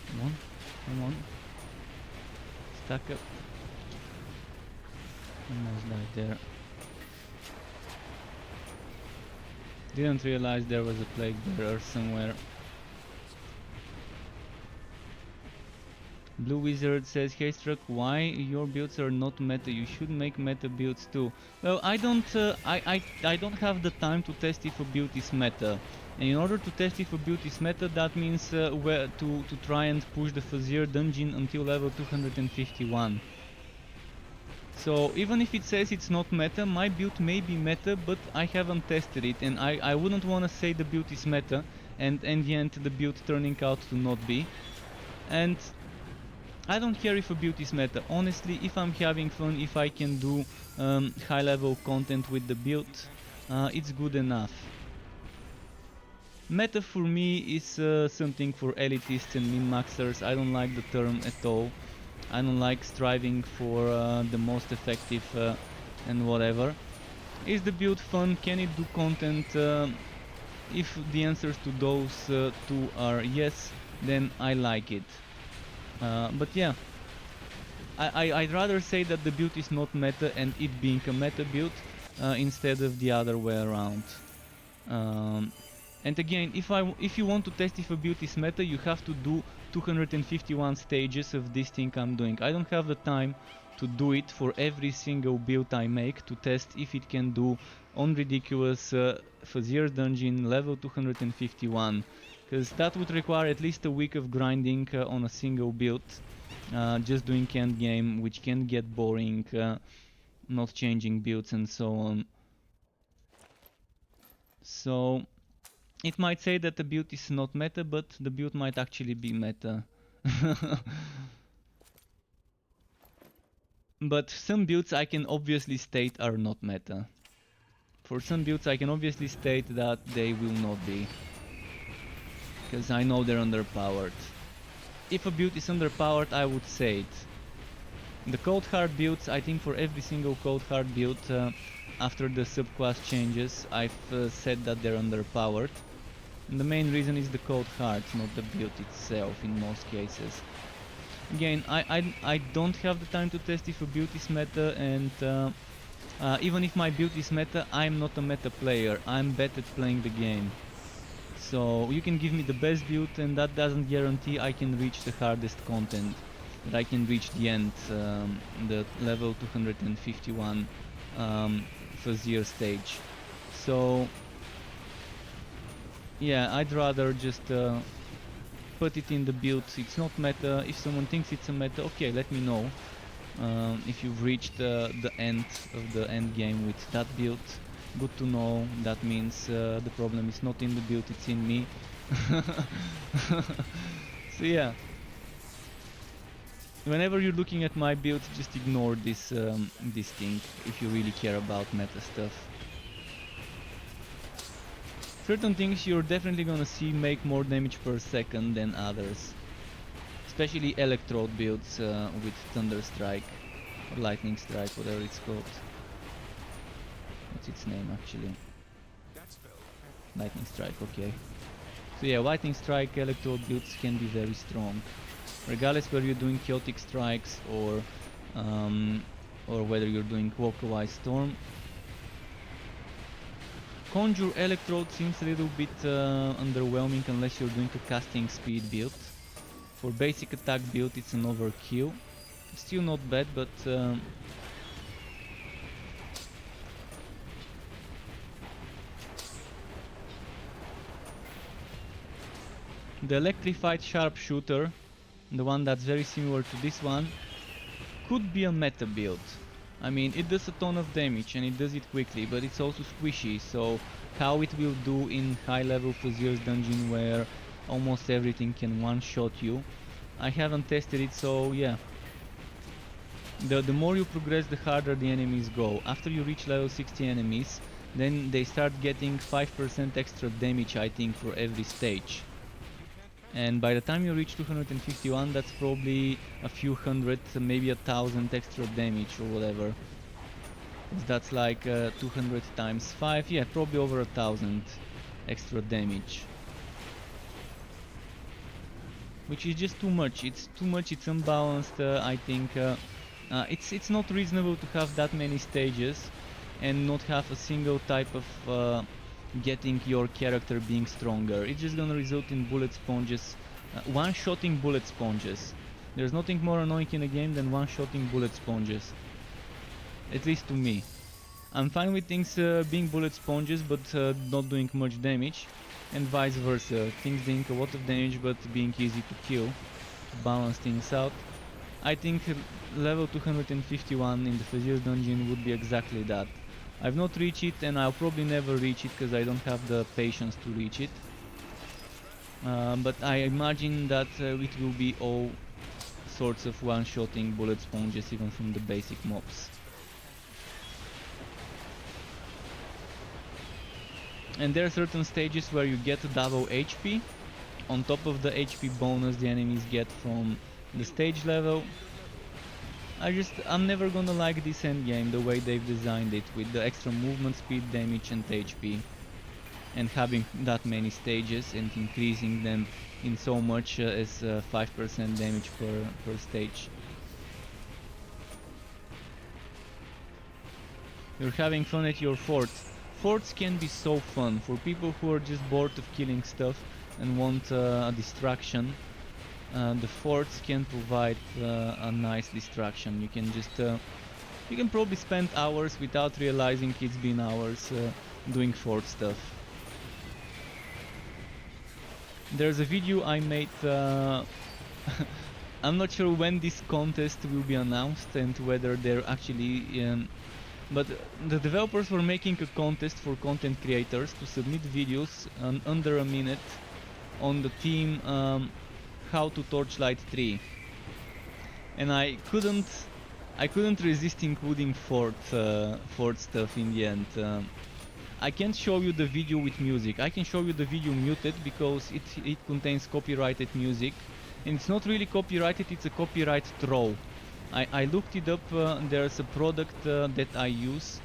Come on, come on. Stack up. Almost died there. Didn't realize there was a plague bearer somewhere. Blue Wizard says, "Hey Struck, why your builds are not meta? You should make meta builds too." Well, I don't have the time to test if a build is meta. And in order to test if a build is meta, that means where to try and push the Fazir dungeon until level 251. So even if it says it's not meta, my build may be meta, but I haven't tested it, and I wouldn't want to say the build is meta and in the end the build turning out to not be. And I don't care if a build is meta. Honestly, if I'm having fun, if I can do high level content with the build, it's good enough. Meta for me is something for elitists and min-maxers. I don't like the term at all. I don't like striving for the most effective and whatever. Is the build fun? Can it do content? If the answers to those two are yes, then I like it. But yeah, I'd rather say that the build is not meta and it being a meta build instead of the other way around. And again, if you want to test if a build is meta, you have to do 251 stages of this thing I'm doing. I don't have the time to do it for every single build I make to test if it can do on ridiculous Fazir dungeon level 251, because that would require at least a week of grinding on a single build, just doing end game, which can get boring, not changing builds and so on. So it might say that the build is not meta, but the build might actually be meta. But some builds I can obviously state are not meta. For some builds I can obviously state that they will not be, because I know they're underpowered. If a build is underpowered, I would say it. The cold hard builds, I think for every single cold hard build after the subclass changes, I've said that they're underpowered. And the main reason is the cold hard, not the build itself in most cases. Again, I don't have the time to test if a build is meta, and even if my build is meta, I'm not a meta player. I'm bad at playing the game. So you can give me the best build and that doesn't guarantee I can reach the hardest content, that I can reach the end, the level 251 Fazir stage. So yeah, I'd rather just put it in the build. It's not meta. If someone thinks it's a meta, okay, let me know. If you've reached the end of the end game with that build, good to know. That means the problem is not in the build, it's in me. So yeah, whenever you're looking at my build, just ignore this this thing if you really care about meta stuff. Certain things you're definitely gonna see make more damage per second than others. Especially Electrode builds with Thunder Strike or Lightning Strike, whatever it's called. What's its name actually? Lightning Strike, okay. So yeah, Lightning Strike Electrode builds can be very strong. Regardless whether you're doing Chaotic Strikes or whether you're doing Clockwise Storm. Conjure Electrode seems a little bit underwhelming unless you're doing a casting speed build. For basic attack build it's an overkill. Still not bad, but the Electrified Sharpshooter, the one that's very similar to this one, could be a meta build. I mean, it does a ton of damage and it does it quickly, but it's also squishy, so how it will do in high level Fazir's dungeon where almost everything can one-shot you, I haven't tested it, so yeah. The more you progress, the harder the enemies go. After you reach level 60 enemies, then they start getting 5% extra damage, I think, for every stage. And by the time you reach 251, that's probably a few hundred, maybe 1,000 extra damage or whatever. That's like 200 times 5, yeah, probably over 1,000 extra damage. Which is just too much. It's too much, it's unbalanced, I think. It's not reasonable to have that many stages and not have a single type of getting your character being stronger. It's just gonna result in bullet sponges, one-shotting bullet sponges. There's nothing more annoying in a game than one-shotting bullet sponges. At least to me. I'm fine with things being bullet sponges but not doing much damage, and vice versa. Things doing a lot of damage but being easy to kill, to balance things out. I think level 251 in the Fazir's dungeon would be exactly that. I've not reached it, and I'll probably never reach it because I don't have the patience to reach it. But I imagine that it will be all sorts of one-shotting bullet sponges even from the basic mobs. And there are certain stages where you get double HP on top of the HP bonus the enemies get from the stage level. I'm never gonna like this endgame the way they've designed it, with the extra movement speed, damage and HP, and having that many stages and increasing them in so much as 5% damage per stage. You're having fun at your fort. Forts can be so fun for people who are just bored of killing stuff and want a distraction. The forts can provide a nice distraction. You can just you can probably spend hours without realizing it's been hours doing fort stuff. There's a video I made. I'm not sure when this contest will be announced and whether they're actually but the developers were making a contest for content creators to submit videos under a minute on the theme How to Torchlight 3, and I couldn't resist including fort stuff in the end. I can't show you the video with music. I can show you the video muted because it contains copyrighted music, and it's not really copyrighted, it's a copyright troll. I looked it up. There's a product that I use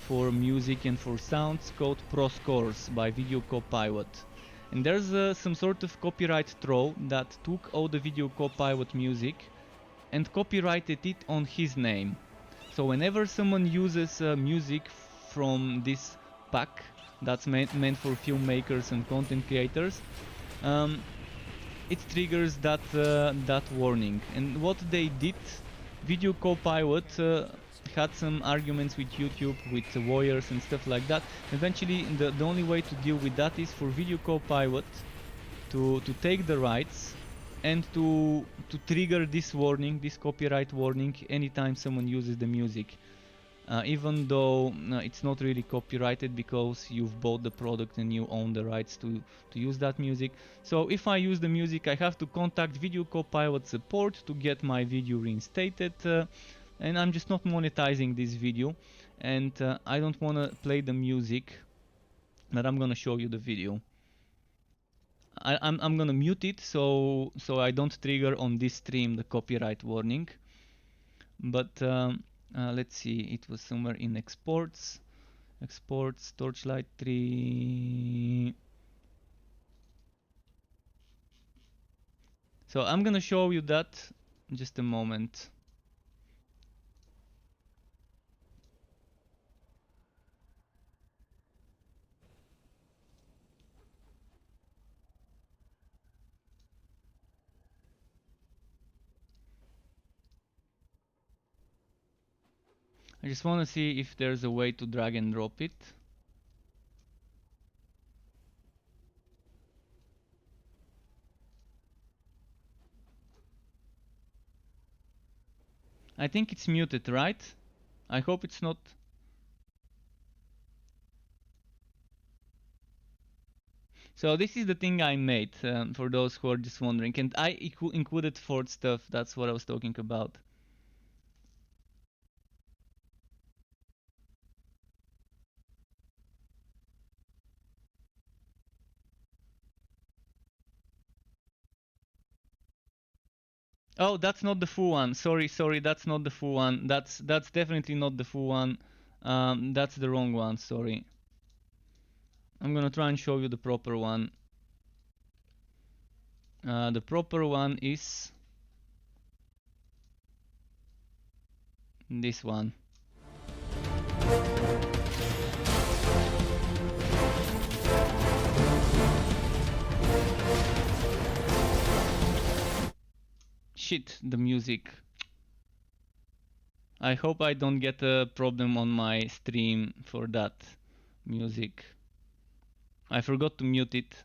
for music and for sounds called Pro Scores by Video Copilot. And there's some sort of copyright troll that took all the Video Copilot music and copyrighted it on his name. So whenever someone uses music from this pack that's meant for filmmakers and content creators, it triggers that warning. And what they did, Video Copilot had some arguments with YouTube, with lawyers and stuff like that. Eventually, the only way to deal with that is for Video Copilot to take the rights and to trigger this warning, this copyright warning, anytime someone uses the music. Even though it's not really copyrighted because you've bought the product and you own the rights to use that music. So if I use the music, I have to contact Video Copilot support to get my video reinstated, and I'm just not monetizing this video, and I don't want to play the music, but I'm gonna show you the video. I'm gonna mute it so I don't trigger on this stream the copyright warning. But let's see, it was somewhere in exports, Torchlight 3. So I'm gonna show you that in just a moment. I just want to see if there's a way to drag and drop it. I think it's muted, right? I hope it's not. So this is the thing I made, for those who are just wondering, and I included Ford stuff. That's what I was talking about. Oh, that's not the full one. Sorry, that's not the full one. That's definitely not the full one. That's the wrong one, sorry. I'm gonna try and show you the proper one. The proper one is this one. shit, the music. I hope I don't get a problem on my stream for that music. I forgot to mute it.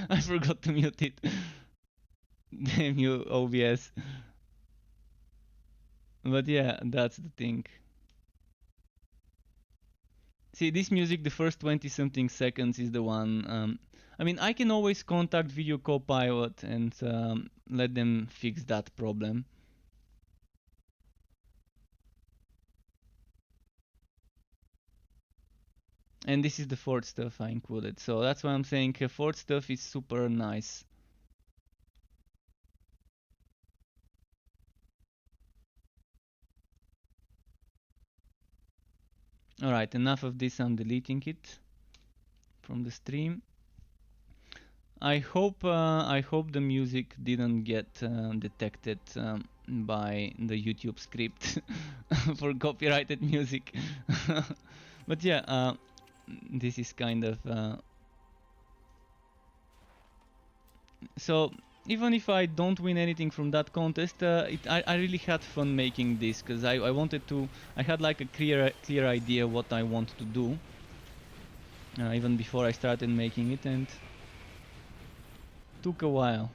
I forgot to mute it. Damn you, OBS. But yeah, that's the thing. See, this music, the first 20 something seconds is the one. I mean, I can always contact Video Copilot and let them fix that problem. And this is the Ford stuff I included. So that's why I'm saying Ford stuff is super nice. Alright, enough of this. I'm deleting it from the stream. I hope the music didn't get detected by the YouTube script for copyrighted music. But yeah, this is kind of so even if I don't win anything from that contest, I really had fun making this, because I wanted to, I had like a clear idea what I want to do even before I started making it, and took a while,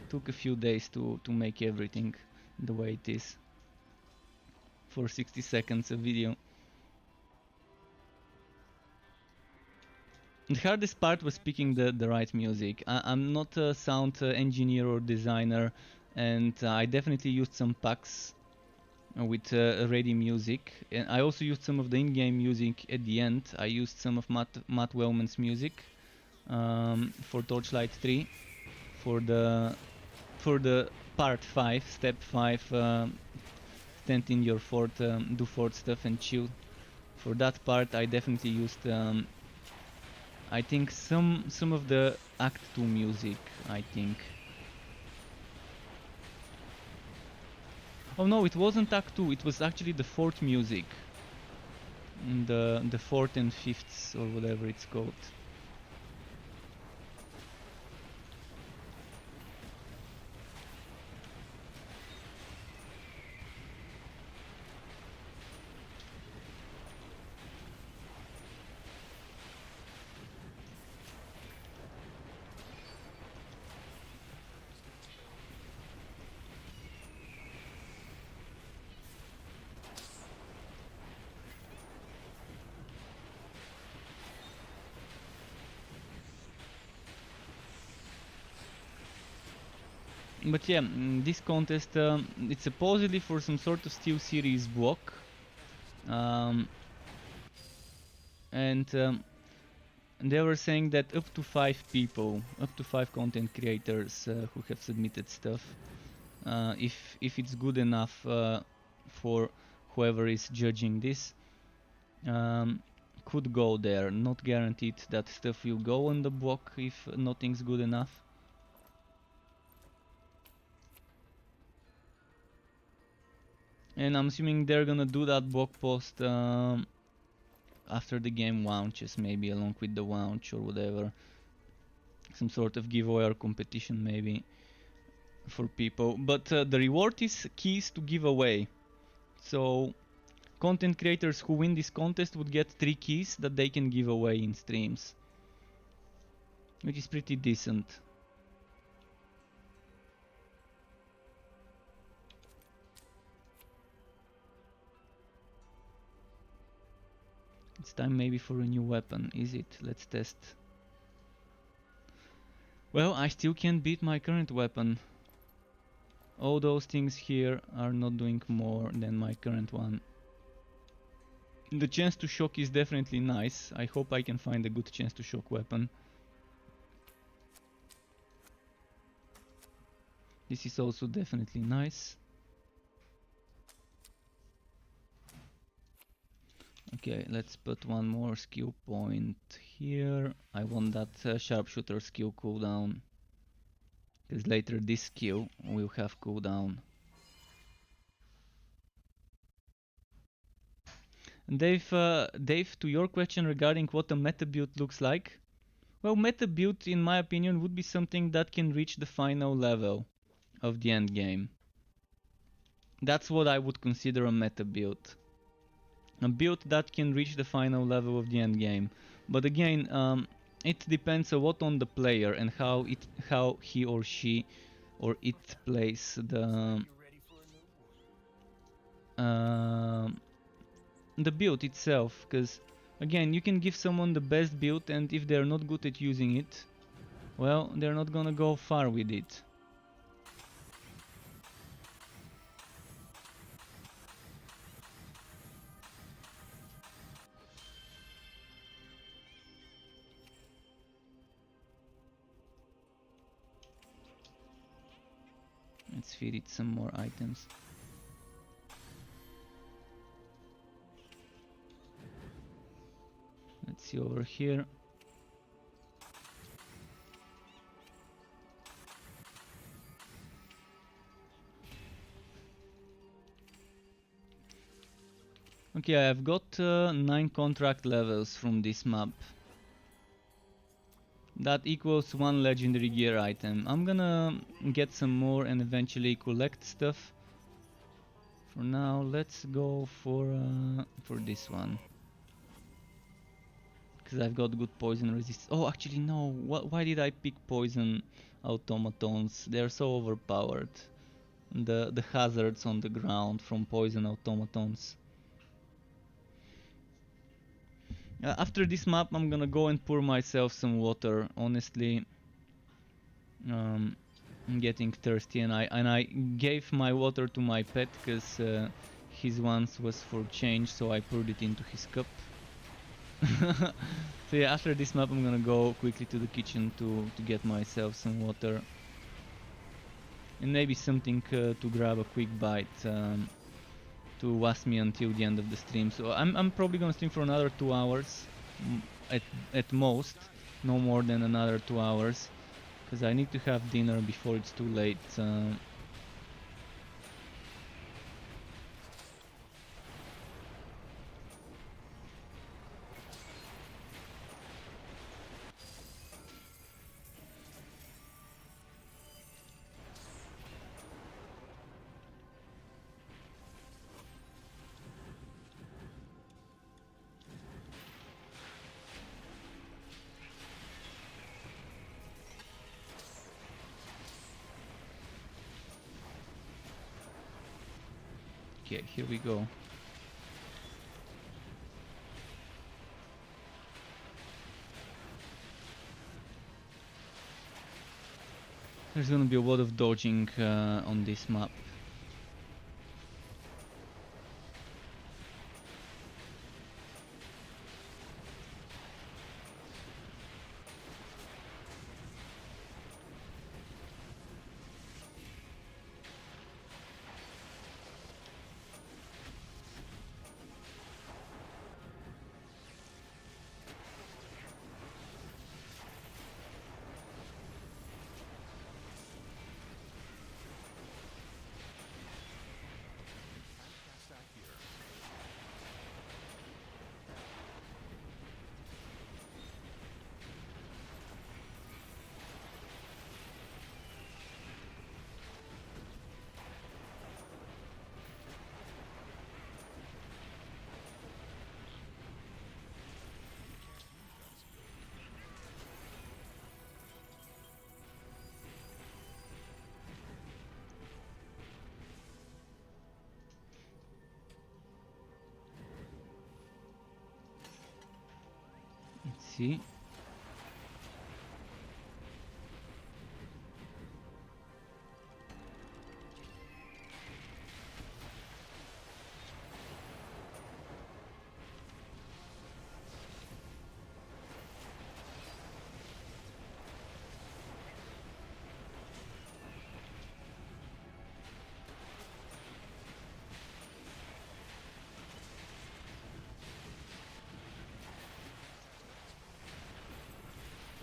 took a few days to make everything the way it is for 60 seconds of video. The hardest part was picking the right music. I'm not a sound engineer or designer, and I definitely used some packs with ready music. And I also used some of the in-game music at the end. I used some of Matt Wellman's music for Torchlight 3 for the part 5, step 5, stand in your fort, do fort stuff and chill. For that part I definitely used I think some of the Act 2 music, I think. Oh no, it wasn't Act 2, it was actually the fort music. The fourth and fifths, or whatever it's called. But yeah, this contest, it's supposedly for some sort of Steel Series block. And they were saying that up to 5 people, up to 5 content creators who have submitted stuff, if it's good enough for whoever is judging this, could go there. Not guaranteed that stuff will go on the block if nothing's good enough. And I'm assuming they're gonna do that blog post after the game launches, maybe along with the launch or whatever. Some sort of giveaway or competition maybe for people. But the reward is keys to give away. So content creators who win this contest would get 3 keys that they can give away in streams, which is pretty decent. It's time maybe for a new weapon, is it? Let's test. Well, I still can't beat my current weapon. All those things here are not doing more than my current one. The chance to shock is definitely nice. I hope I can find a good chance to shock weapon. This is also definitely nice. Okay, let's put one more skill point here. I want that sharpshooter skill cooldown, because later this skill will have cooldown. And Dave, to your question regarding what a meta build looks like, well, meta build in my opinion would be something that can reach the final level. of the end game. That's what I would consider a meta build. A build that can reach the final level of the end game. But again, it depends a lot on the player and how he or she or it plays the build itself. Because again, you can give someone the best build, and if they're not good at using it, well, they're not gonna go far with it. Let's feed it some more items. Let's see over here. Okay, I've got 9 contract levels from this map. That equals 1 legendary gear item. I'm gonna get some more and eventually collect stuff. For now, let's go for this one. Because I've got good poison resist. Oh, actually no. Why did I pick poison automatons? They're so overpowered. The hazards on the ground from poison automatons. After this map, I'm gonna go and pour myself some water. Honestly, I'm getting thirsty, and I gave my water to my pet because his once was for change, so I poured it into his cup. So yeah, after this map, I'm gonna go quickly to the kitchen to get myself some water and maybe something to grab a quick bite. To last me until the end of the stream. So I'm probably gonna stream for another 2 hours at most, no more than another 2 hours, because I need to have dinner before it's too late. Okay, here we go. There's gonna be a lot of dodging on this map. Let's see.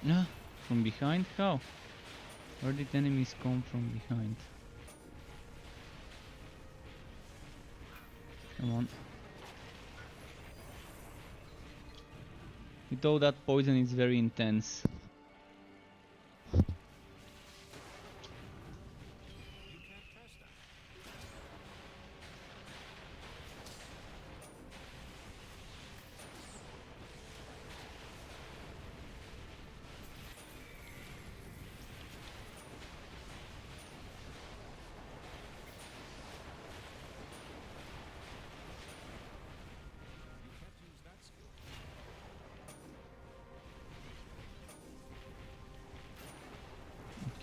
No, from behind? How? Where did enemies come from behind? Come on. Though that poison is very intense.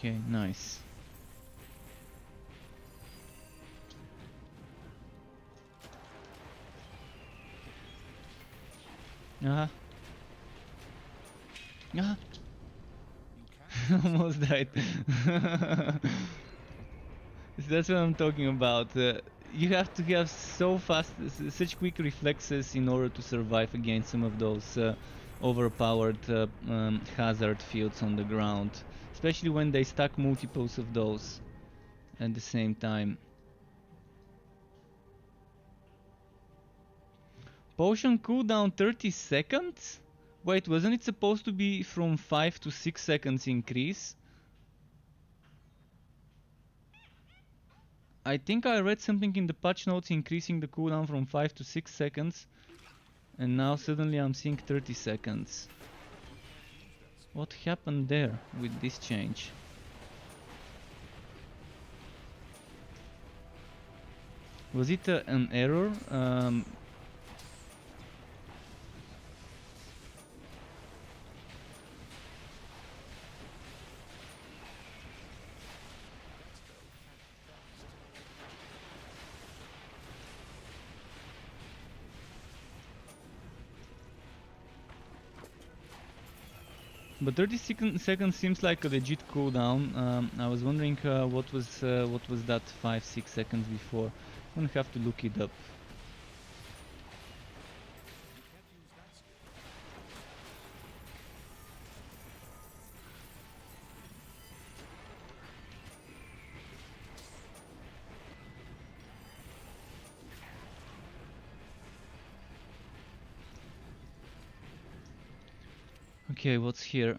Okay, nice. Ah. Ah. Almost died. That's what I'm talking about. You have to have so fast, such quick reflexes in order to survive against some of those overpowered hazard fields on the ground, especially when they stack multiples of those at the same time. Potion cooldown 30 seconds? Wait, wasn't it supposed to be from 5 to 6 seconds increase? I think I read something in the patch notes increasing the cooldown from 5 to 6 seconds, and now suddenly I'm seeing 30 seconds. What happened there with this change? Was it an error? But 30 seconds seems like a legit cooldown. I was wondering what was that 5-6 seconds before. I'm gonna have to look it up. Okay, what's here?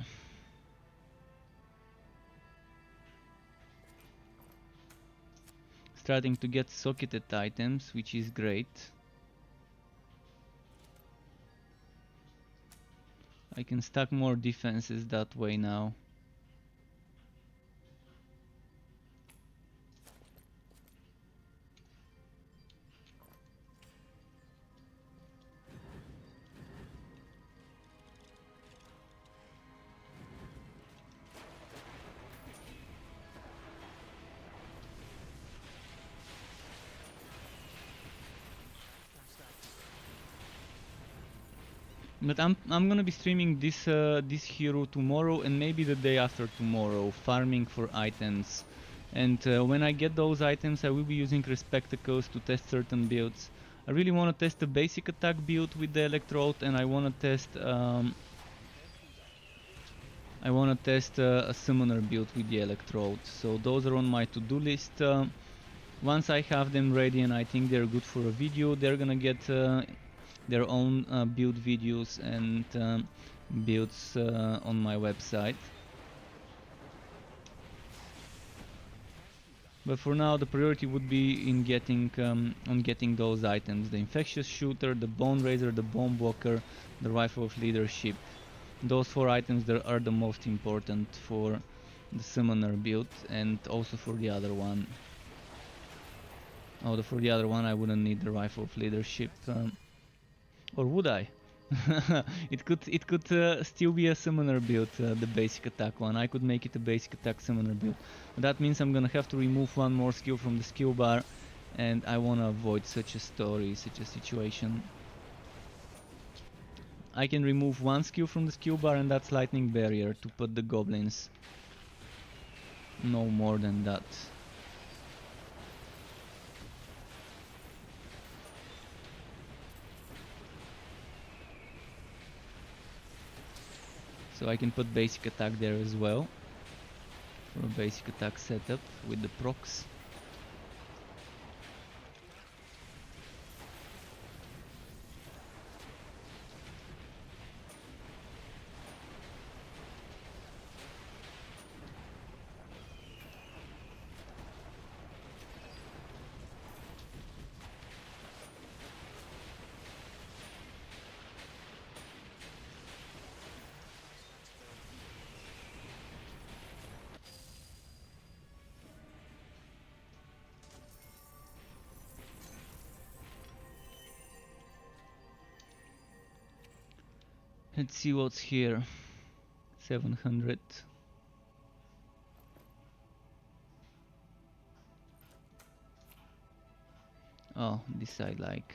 Starting to get socketed items, which is great. I can stack more defenses that way now. But I'm gonna be streaming this hero tomorrow and maybe the day after tomorrow, farming for items. And when I get those items, I will be using Respectacles to test certain builds. I really want to test the basic attack build with the Electrode, and I want to test a summoner build with the Electrode. So those are on my to-do list. Once I have them ready and I think they're good for a video, they're gonna get their own build videos and builds on my website. But for now the priority would be in getting those items: the Infectious Shooter, the Bone Raiser, the Bomb Walker, the Rifle of Leadership. Those 4 items that are the most important for the Summoner build, and also for the other one. Oh, for the other one I wouldn't need the Rifle of Leadership. Or would I? It could still be a summoner build, the basic attack one. I could make it a basic attack summoner build. But that means I'm gonna have to remove one more skill from the skill bar, and I wanna avoid such a situation. I can remove one skill from the skill bar, and that's Lightning Barrier to put the goblins. No more than that. So I can put basic attack there as well, for a basic attack setup with the procs. Let's see what's here. 700. Oh, this I like.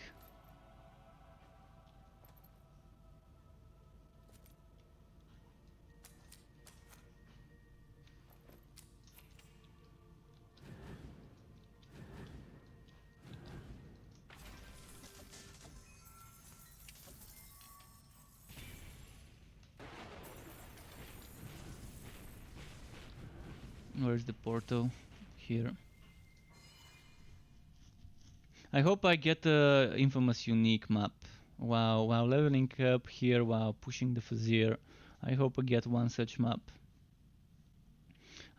Where's the portal? Here. I hope I get the infamous unique map. While leveling up here, while pushing the Fazir. I hope I get one such map.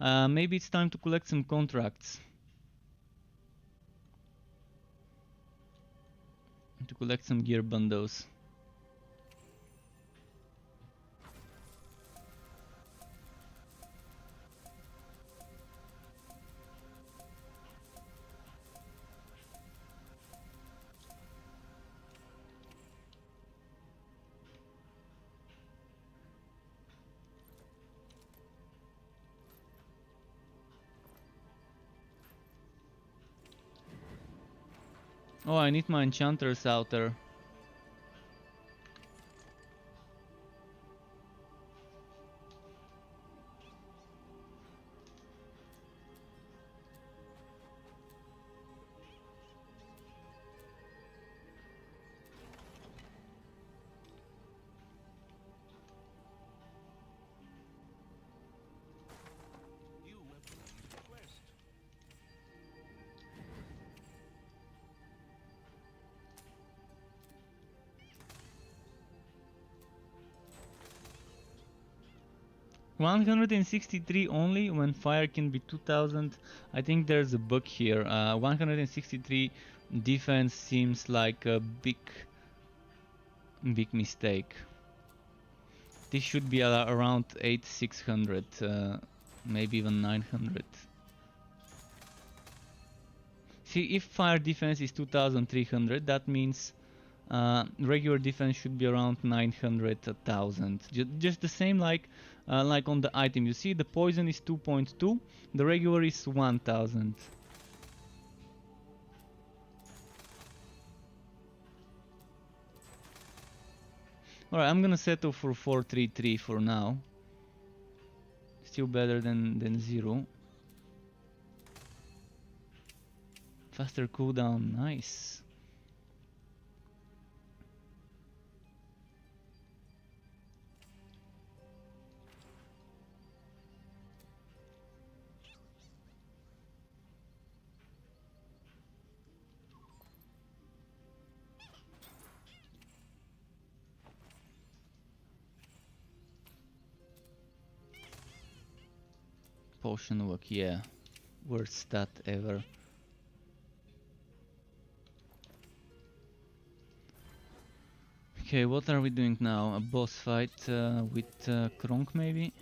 Maybe it's time to collect some contracts. To collect some gear bundles. Oh, I need my enchanter's outer. You weaponized the quest. $163 only when fire can be 2000. I think there's a bug here. 163 defense seems like a big mistake. This should be around 8600, maybe even 900. See, if fire defense is 2300, that means regular defense should be around 900, 1000. Just the same like on the item. You see, the poison is 2.2, the regular is 1000. Alright, I'm gonna settle for 433 for now. Still better than 0. Faster cooldown, nice. Potion work, yeah. Worst stat ever. Okay, what are we doing now? A boss fight with Kronk maybe?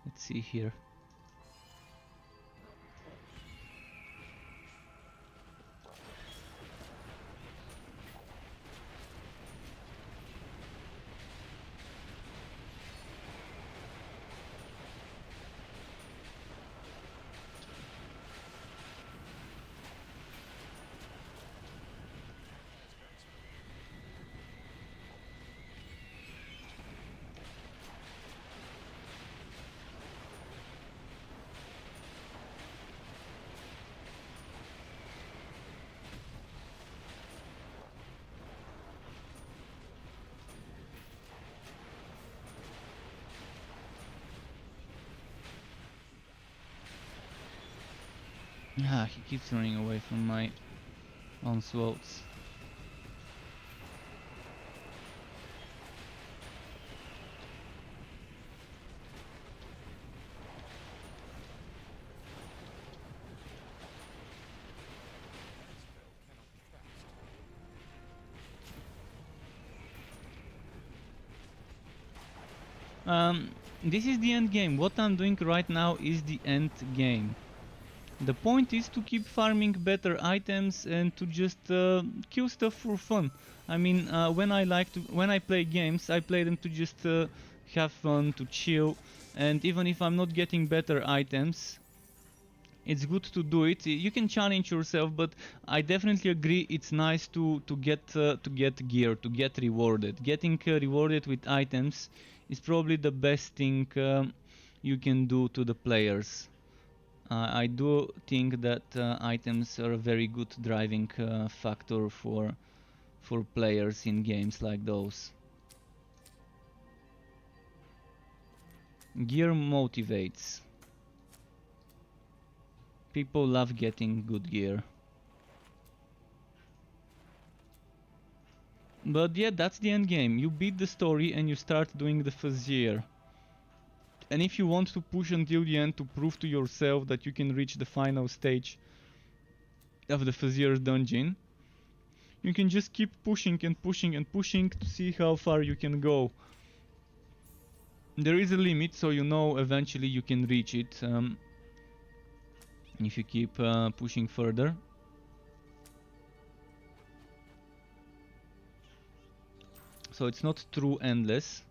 Let's see here. Ah, he keeps running away from my onslaughts. That spell cannot This is the end game. What I'm doing right now is the end game. The point is to keep farming better items and to just kill stuff for fun. I mean, when I play games, I play them to just have fun, to chill, and even if I'm not getting better items, it's good to do it. You can challenge yourself, but I definitely agree it's nice to get gear, to get rewarded. Getting rewarded with items is probably the best thing you can do to the players. I do think that items are a very good driving factor for players in games like those. Gear motivates. People love getting good gear. But yeah, that's the end game. You beat the story and you start doing the Fuzzier. And if you want to push until the end to prove to yourself that you can reach the final stage of the Fuzzier's dungeon, you can just keep pushing and pushing and pushing to see how far you can go. There is a limit, so you know eventually you can reach it if you keep pushing further. So it's not true endless.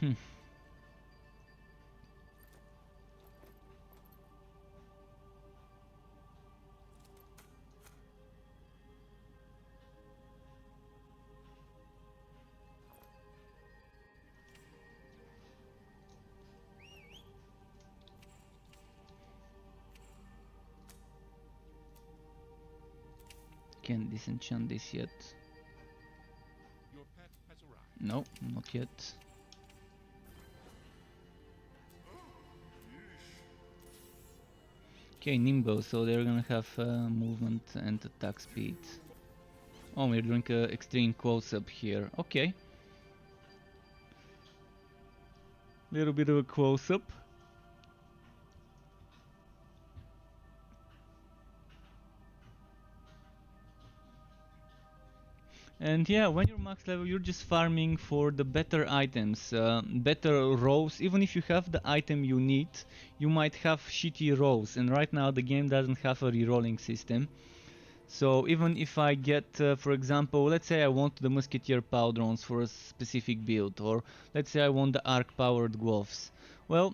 Your pet has arrived. Can't disenchant this yet. Your pet has arrived. No, not yet. Okay, nimble, so they're gonna have movement and attack speed. Oh, we're doing extreme close-up here. Okay. Little bit of a close-up. And yeah, when you're max level, you're just farming for the better items, better rows. Even if you have the item you need, you might have shitty rows. And right now the game doesn't have a rerolling system. So even if I get, for example, let's say I want the Musketeer Powdrons for a specific build, or let's say I want the Arc-powered gloves. Well,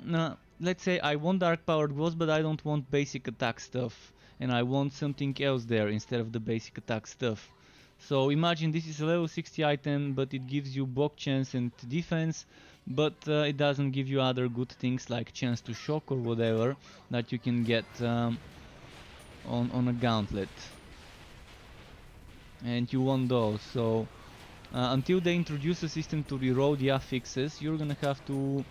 let's say I want the Arc-powered gloves, but I don't want basic attack stuff, and I want something else there instead of the basic attack stuff. So imagine this is a level 60 item, but it gives you block chance and defense, but it doesn't give you other good things like chance to shock or whatever that you can get on a gauntlet. And you want those, so until they introduce a system to reroll the affixes, you're gonna have to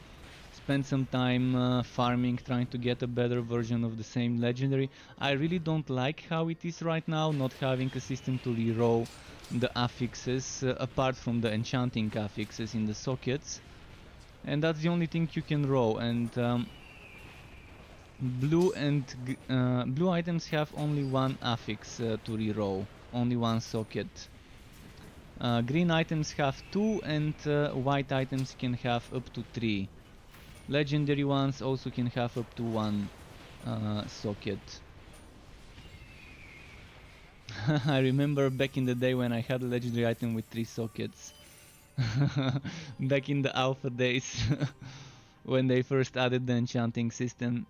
spend some time farming, trying to get a better version of the same legendary. I really don't like how it is right now, not having a system to reroll the affixes apart from the enchanting affixes in the sockets, and that's the only thing you can roll. And blue items have only one affix to reroll, only one socket. Green items have 2, and white items can have up to 3. Legendary ones also can have up to 1 socket. I remember back in the day when I had a legendary item with 3 sockets. Back in the alpha days, when they first added the enchanting system.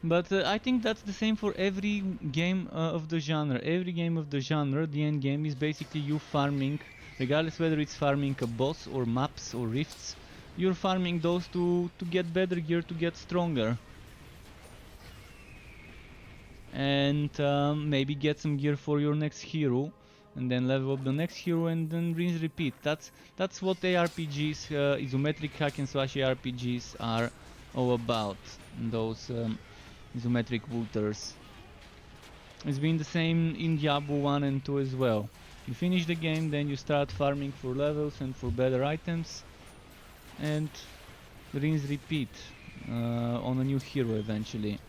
But I think that's the same for every game of the genre. Every game of the genre, the end game is basically you farming, regardless whether it's farming a boss or maps or rifts. You're farming those to get better gear, to get stronger. And maybe get some gear for your next hero, and then level up the next hero, and then rinse repeat. That's what ARPGs, isometric hack and slash ARPGs are all about. Those isometric looters. It's been the same in Diablo 1 and 2 as well. You finish the game, then you start farming for levels and for better items, and rinse repeat on a new hero eventually.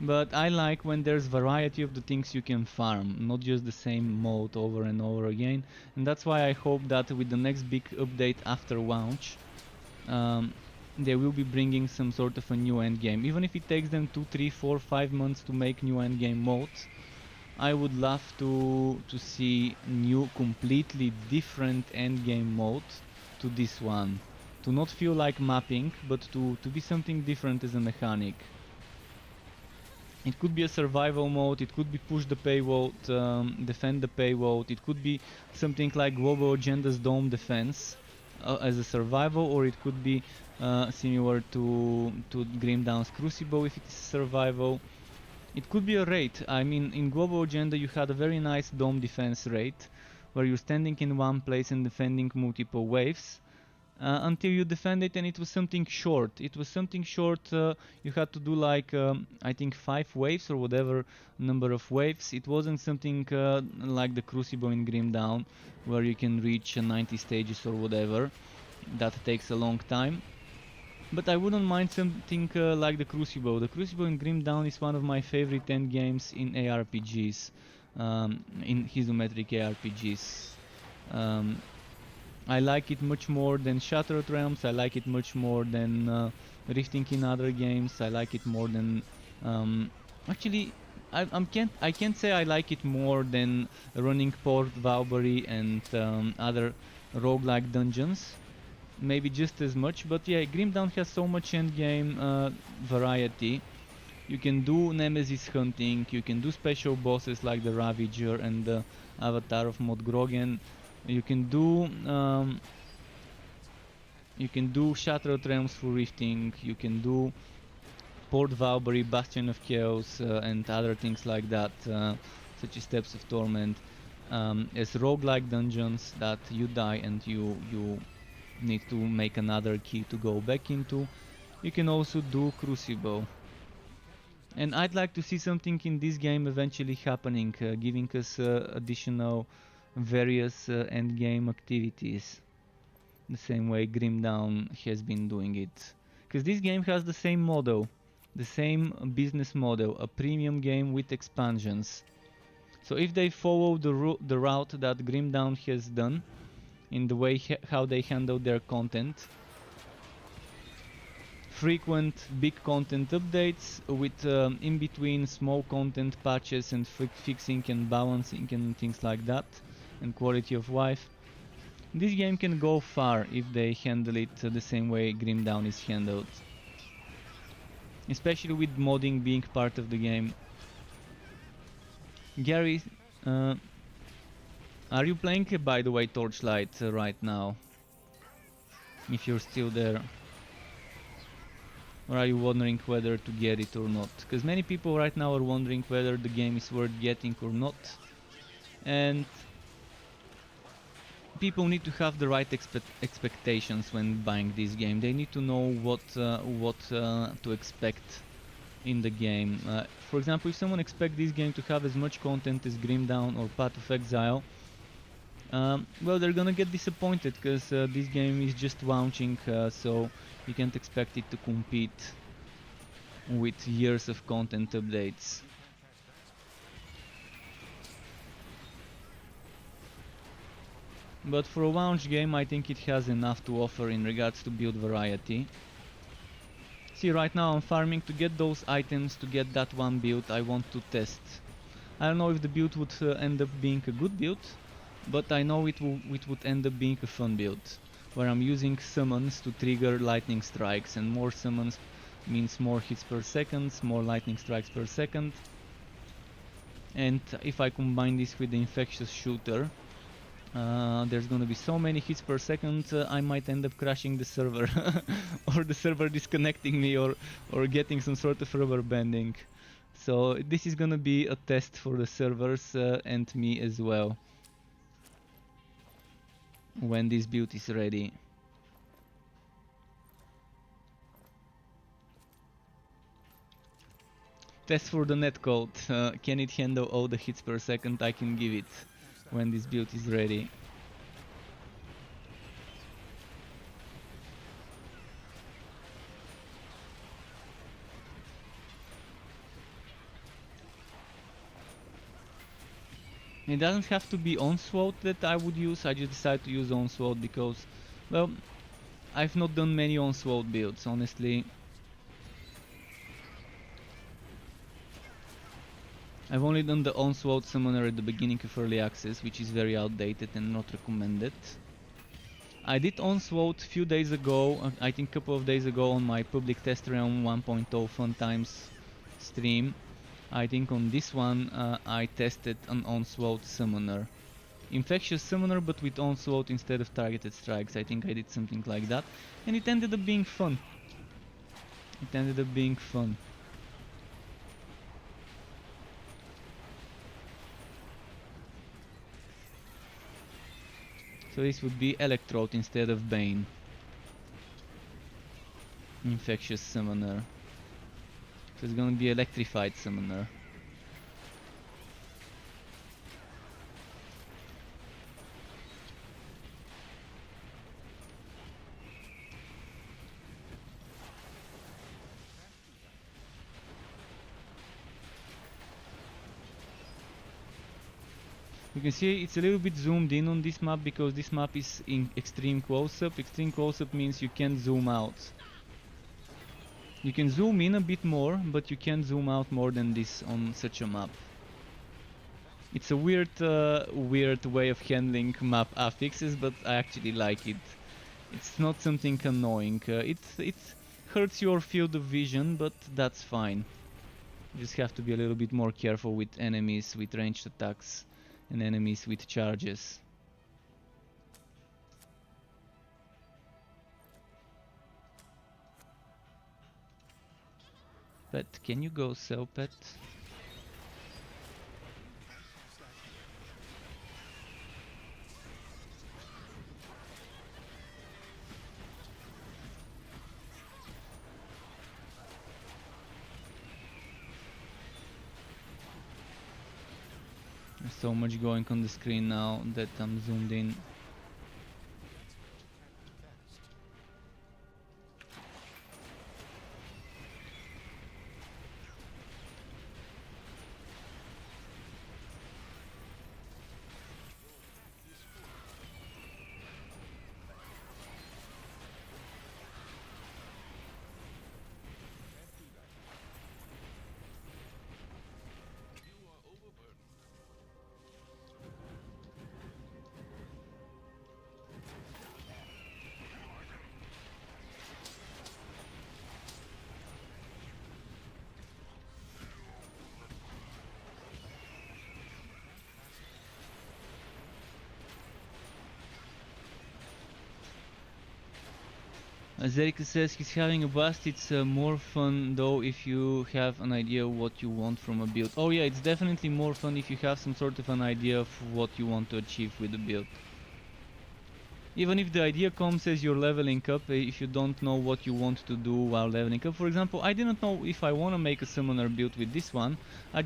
But I like when there's variety of the things you can farm, not just the same mode over and over again. And that's why I hope that with the next big update after launch, they will be bringing some sort of a new endgame. Even if it takes them 2, 3, 4, 5 months to make new endgame modes, I would love to see new, completely different endgame mode to this one. To not feel like mapping, but to be something different as a mechanic. It could be a survival mode, it could be push the payload, defend the payload, it could be something like Global Agenda's Dome Defense as a survival, or it could be similar to Grim Dawn's Crucible if it is survival. It could be a raid. I mean, in Global Agenda you had a very nice dome defense raid, where you're standing in one place and defending multiple waves. Until you defend it, and it was something short. It was something short, you had to do like, I think 5 waves or whatever number of waves. It wasn't something like the Crucible in Grim Dawn, where you can reach 90 stages or whatever. That takes a long time. But I wouldn't mind something like the Crucible. The Crucible in Grim Dawn is one of my favorite end games in ARPGs, in isometric ARPGs. I like it much more than Shattered Realms, I like it much more than Rifting in other games, I like it more than... actually, I can't say I like it more than running Port Valkyrie and other roguelike dungeons. Maybe just as much, but yeah, Grim Dawn has so much endgame variety. You can do Nemesis hunting, you can do special bosses like the Ravager and the Avatar of Modgrogen. You can do Shattered Realms for Rifting, you can do Port Valkyrie, Bastion of Chaos, and other things like that, such as Steps of Torment, as roguelike dungeons that you die and you need to make another key to go back into. You can also do Crucible. And I'd like to see something in this game eventually happening, giving us additional various endgame activities, the same way Grim Dawn has been doing it. Because this game has the same model, the same business model, a premium game with expansions. So if they follow the route that Grim Dawn has done, in the way how they handle their content, frequent big content updates with in between small content patches and fixing and balancing and things like that, and quality of life, this game can go far if they handle it the same way Grim Dawn is handled, especially with modding being part of the game. Gary, are you playing, by the way, Torchlight right now? If you're still there. Or are you wondering whether to get it or not? Because many people right now are wondering whether the game is worth getting or not. And people need to have the right expectations when buying this game. They need to know what to expect in the game. For example, if someone expects this game to have as much content as Grim Dawn or Path of Exile, well, they're gonna get disappointed, because this game is just launching, so you can't expect it to compete with years of content updates. But for a launch game, I think it has enough to offer in regards to build variety. See, right now I'm farming to get those items, to get that one build I want to test. I don't know if the build would end up being a good build, but I know it would end up being a fun build. where I'm using summons to trigger lightning strikes, and more summons means more hits per second, more lightning strikes per second. And if I combine this with the infectious shooter, there's gonna be so many hits per second, I might end up crashing the server or the server disconnecting me, or getting some sort of rubber banding. So this is gonna be a test for the servers and me as well, when this build is ready. Test for the netcode. Can it handle all the hits per second I can give it when this build is ready? It doesn't have to be Onslaught that I would use, I just decided to use Onslaught because, well, I've not done many Onslaught builds, honestly. I've only done the Onslaught Summoner at the beginning of Early Access, which is very outdated and not recommended. I did Onslaught a few days ago, I think a couple of days ago, on my public test realm 1.0 Fun Times stream. I think on this one I tested an Onslaught Summoner. Infectious Summoner, but with Onslaught instead of targeted strikes. I think I did something like that, and it ended up being fun. It ended up being fun. So this would be Electrode instead of Bane. Infectious Summoner. So it's gonna be Electrified Summoner. You can see it's a little bit zoomed in on this map because this map is in extreme close-up. Extreme close-up means you can't zoom out. You can zoom in a bit more, but you can't zoom out more than this on such a map. It's a weird way of handling map affixes, but I actually like it. It's not something annoying. It hurts your field of vision, but that's fine. You just have to be a little bit more careful with enemies with ranged attacks and enemies with charges. Pet, can you go sell pet? There's so much going on the screen now that I'm zoomed in. Zerika says he's having a blast. It's more fun though if you have an idea what you want from a build. Oh yeah, it's definitely more fun if you have some sort of an idea of what you want to achieve with the build. Even if the idea comes as you're leveling up, if you don't know what you want to do while leveling up. For example, I didn't know if I want to make a summoner build with this one. I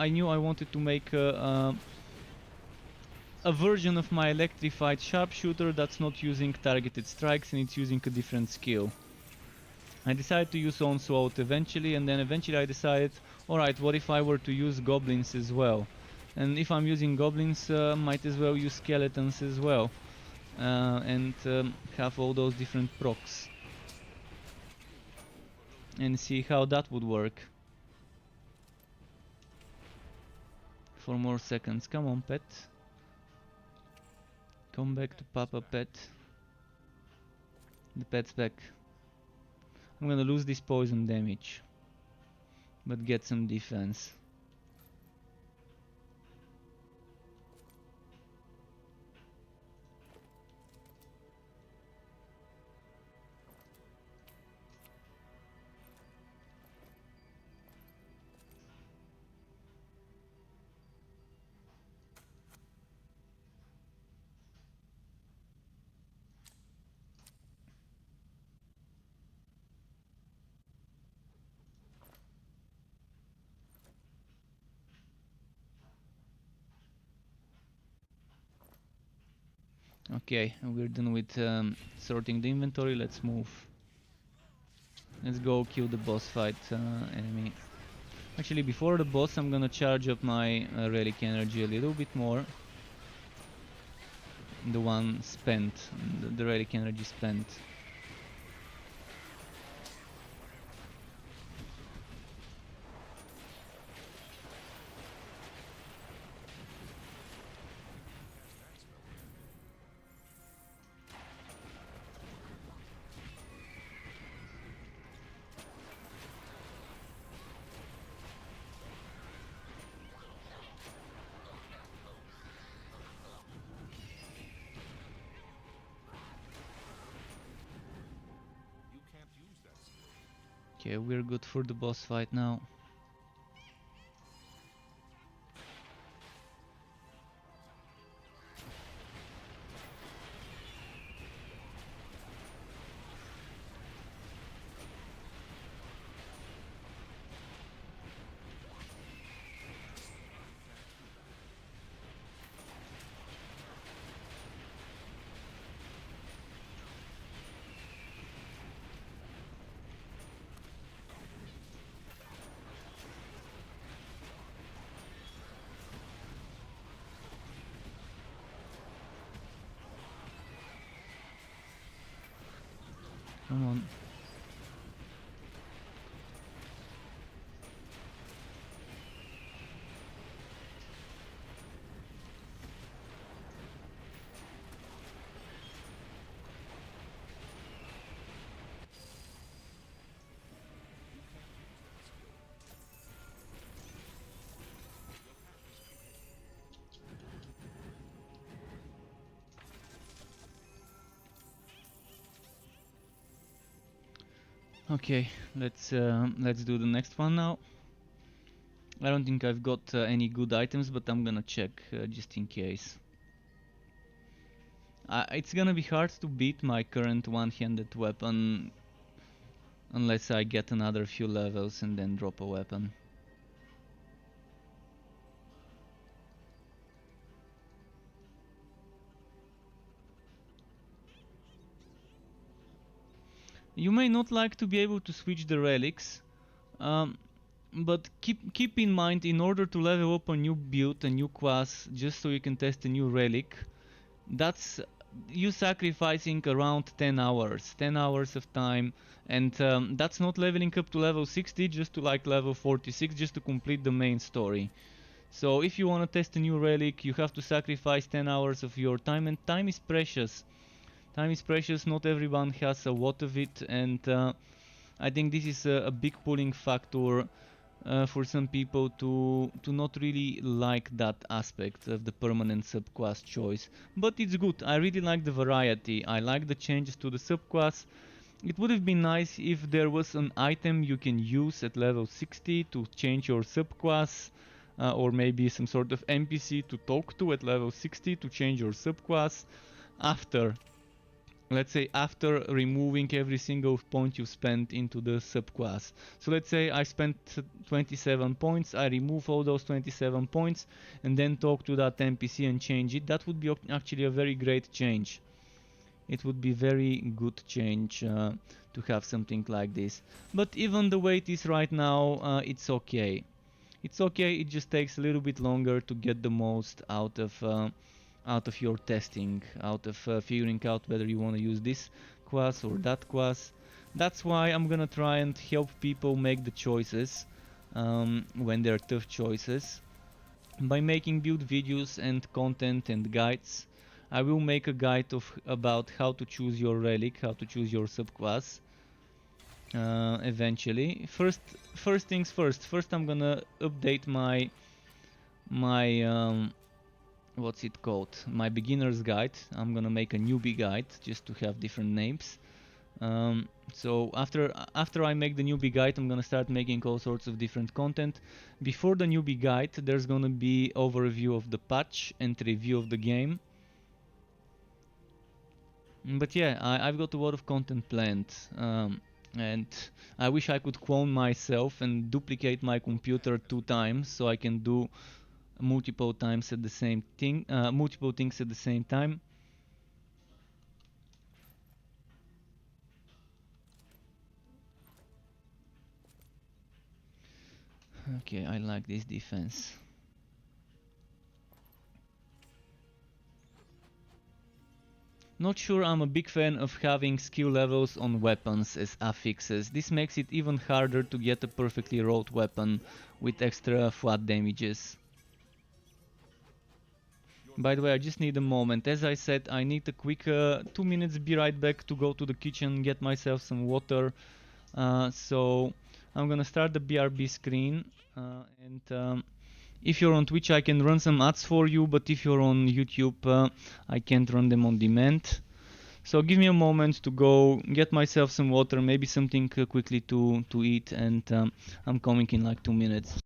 knew I wanted to make a version of my Electrified Sharpshooter that's not using targeted strikes and it's using a different skill. I decided to use Onslaught eventually, and then eventually I decided, alright, what if I were to use goblins as well? And if I'm using goblins, might as well use skeletons as well. And have all those different procs. And see how that would work. 4 more seconds, come on pet. Come back to Papa Pet. The pet's back. I'm gonna lose this poison damage, but get some defense. Okay, we're done with sorting the inventory. Let's move. Let's go kill the boss fight enemy. Actually, before the boss, I'm gonna charge up my relic energy a little bit more. The one spent, the relic energy spent. You can't use that skill. Okay, we're good for the boss fight now. Come on. Okay, let's do the next one now. I don't think I've got any good items, but I'm gonna check just in case. It's gonna be hard to beat my current one-handed weapon unless I get another few levels and then drop a weapon. You may not like to be able to switch the relics, but keep in mind, in order to level up a new build, a new class, just so you can test a new relic, that's you sacrificing around 10 hours of time, and that's not leveling up to level 60 just to like level 46 just to complete the main story. So if you want to test a new relic, you have to sacrifice 10 hours of your time, and time is precious. Time is precious, not everyone has a lot of it, and I think this is a big pulling factor for some people to not really like that aspect of the permanent subclass choice. But it's good, I really like the variety, I like the changes to the subclass. It would have been nice if there was an item you can use at level 60 to change your subclass, or maybe some sort of NPC to talk to at level 60 to change your subclass after. Let's say after removing every single point you spent into the subclass. So let's say I spent 27 points, I remove all those 27 points and then talk to that NPC and change it. That would be actually a very great change. It would be very good change to have something like this. But even the way it is right now, it's okay. It's okay, it just takes a little bit longer to get the most out of your testing, out of figuring out whether you want to use this class or that class. That's why I'm gonna try and help people make the choices when they're tough choices, by making build videos and content and guides I will make a guide about how to choose your relic, how to choose your subclass eventually. First things first. First I'm gonna update my what's it called? My beginner's guide. I'm gonna make a newbie guide just to have different names. So after I make the newbie guide, I'm gonna start making all sorts of different content. Before the newbie guide, there's gonna be overview of the patch and review of the game. But yeah, I've got a lot of content planned, and I wish I could clone myself and duplicate my computer 2 times so I can do multiple things at the same time. Okay, I like this defense. Not sure I'm a big fan of having skill levels on weapons as affixes. This makes it even harder to get a perfectly rolled weapon with extra flat damages. By the way, I just need a moment. As I said, I need a quick 2 minutes, be right back to go to the kitchen, get myself some water. So I'm gonna start the BRB screen, and if you're on Twitch I can run some ads for you, but if you're on YouTube I can't run them on demand. So give me a moment to go get myself some water, maybe something quickly to eat, and I'm coming in like 2 minutes.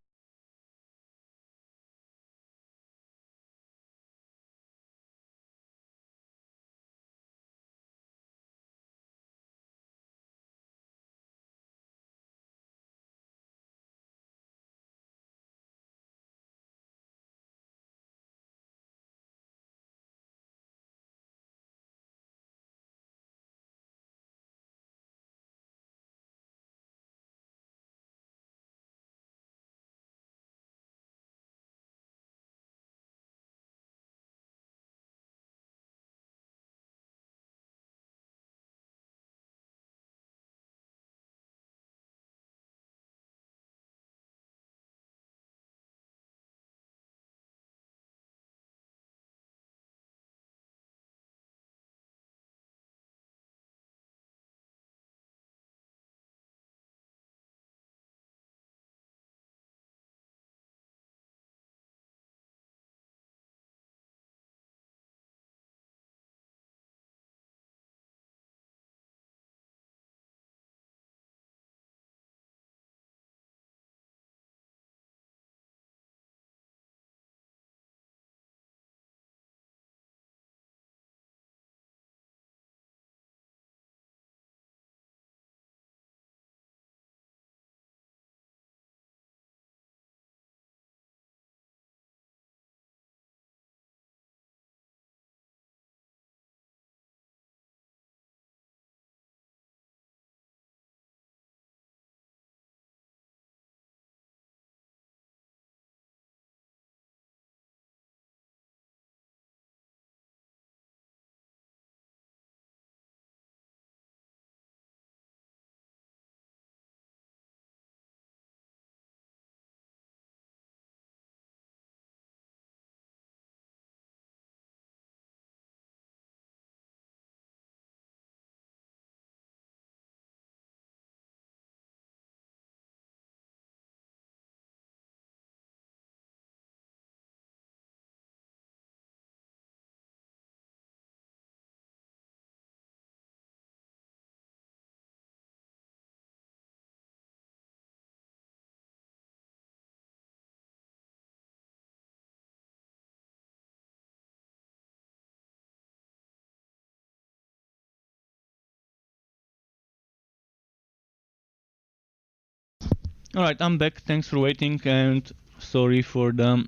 Alright, I'm back, thanks for waiting and sorry for the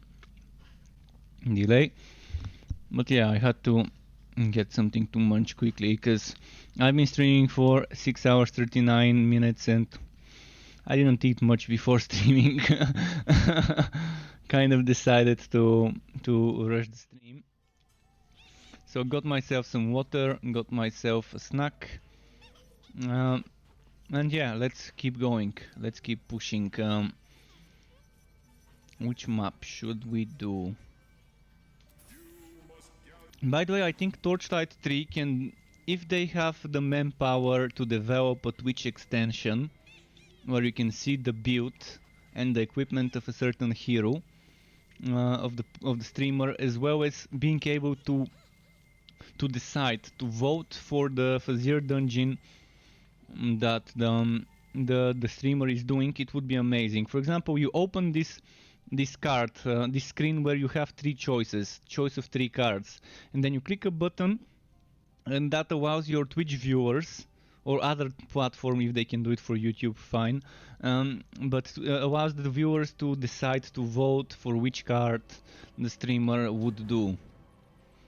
delay. But yeah, I had to get something to munch quickly because I've been streaming for 6 hours 39 minutes and I didn't eat much before streaming. Kind of decided to rush the stream. So got myself some water, got myself a snack. And yeah, let's keep going. Let's keep pushing. Which map should we do? By the way, I think Torchlight 3 can, if they have the manpower to develop a Twitch extension where you can see the build and the equipment of a certain hero of the streamer, as well as being able to decide to vote for the Fazir dungeon that the streamer is doing, it would be amazing. For example, you open this card, this screen where you have three choices, choice of three cards, and then you click a button, and that allows your Twitch viewers or other platform, if they can do it for YouTube, fine, but allows the viewers to decide to vote for which card the streamer would do.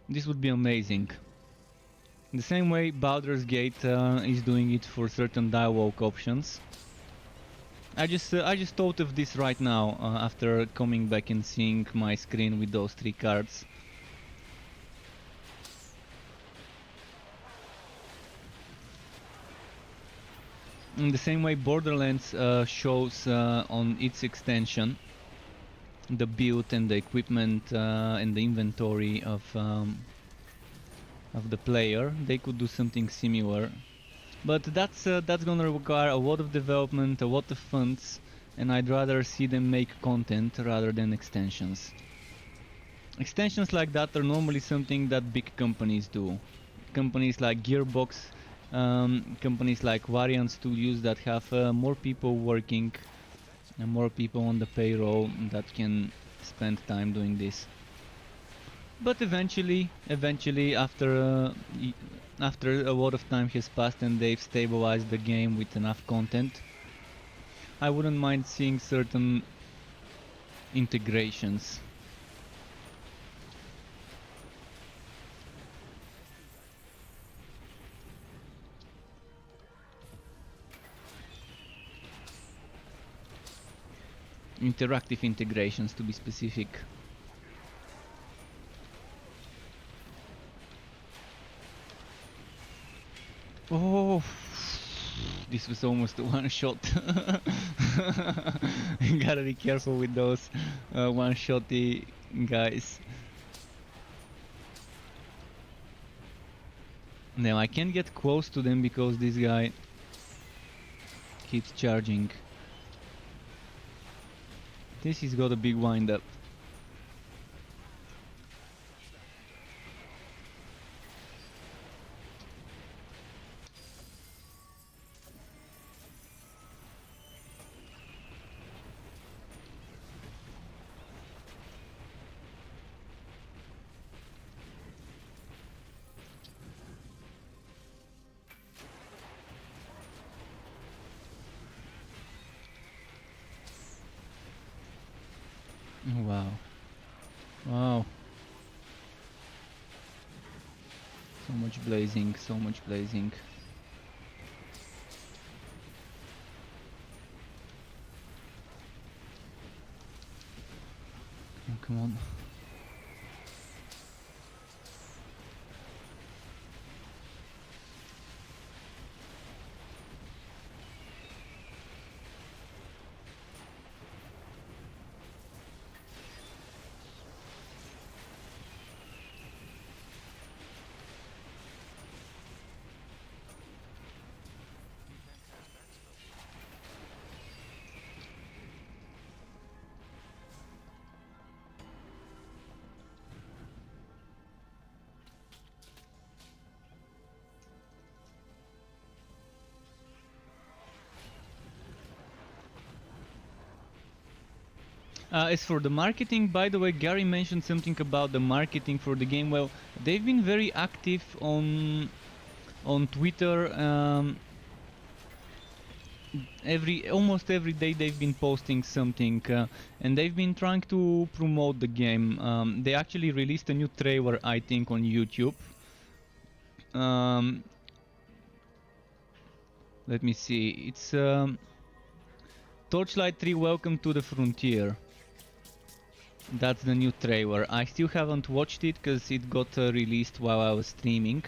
This would be amazing. The same way Baldur's Gate is doing it for certain dialogue options. I just thought of this right now after coming back and seeing my screen with those three cards. In the same way Borderlands shows on its extension the build and the equipment and the inventory of the player, they could do something similar. But that's gonna require a lot of development, a lot of funds, and I'd rather see them make content rather than extensions. Extensions like that are normally something that big companies do. Companies like Gearbox, companies like Variant Studios that have more people working and more people on the payroll that can spend time doing this. But eventually, after a lot of time has passed and they've stabilized the game with enough content, I wouldn't mind seeing certain integrations. Interactive integrations, to be specific. Oh, this was almost a one shot. Gotta be careful with those one-shotty guys. Now I can't get close to them because this guy keeps charging. This has got a big wind up. Wow. Wow. So much blazing, so much blazing. Oh, come on. As for the marketing, by the way, Gary mentioned something about the marketing for the game. Well, they've been very active on Twitter. Almost every day they've been posting something, and they've been trying to promote the game. They actually released a new trailer, I think, on YouTube. Let me see. It's Torchlight 3: Welcome to the Frontier. That's the new trailer. I still haven't watched it because it got released while I was streaming.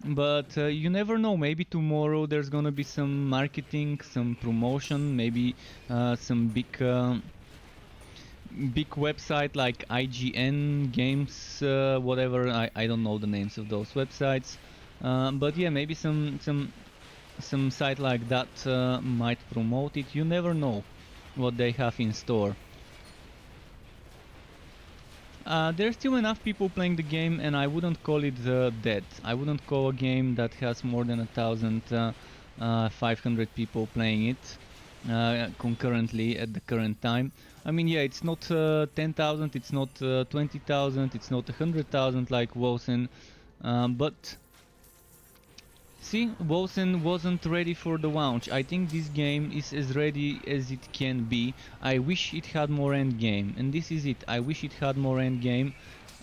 But you never know, maybe tomorrow there's gonna be some marketing, some promotion, maybe some big website like IGN Games, whatever. I don't know the names of those websites, but yeah, maybe some site like that might promote it. You never know what they have in store. There's still enough people playing the game, and I wouldn't call it dead. I wouldn't call a game that has more than 1,500 people playing it concurrently at the current time. I mean, yeah, it's not 10,000, it's not 20,000, it's not 100,000 like Wosen, but see, Wosen wasn't ready for the launch. I think this game is as ready as it can be. I wish it had more endgame, and this is it. I wish it had more endgame.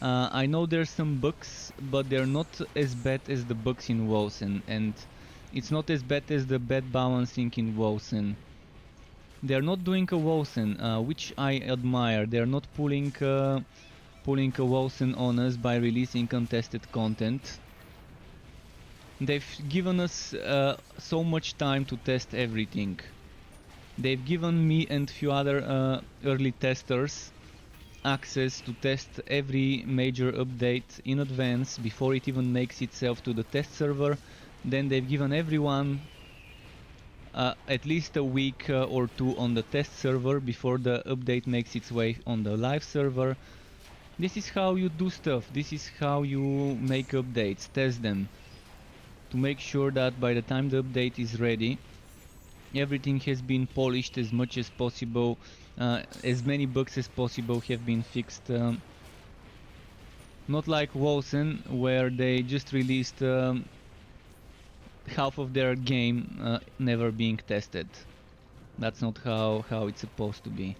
I know there's some bugs, but they're not as bad as the bugs in Wosen, and it's not as bad as the bad balancing in Wosen. They're not doing a Wosen, which I admire. They're not pulling a Wosen on us by releasing untested content. They've given us so much time to test everything. They've given me and few other early testers access to test every major update in advance before it even makes itself to the test server. Then they've given everyone at least a week or two on the test server before the update makes its way on the live server. This is how you do stuff. This is how you make updates, test them, to make sure that by the time the update is ready, everything has been polished as much as possible, as many bugs as possible have been fixed. Not like Wosen, where they just released half of their game never being tested. That's not how it's supposed to be.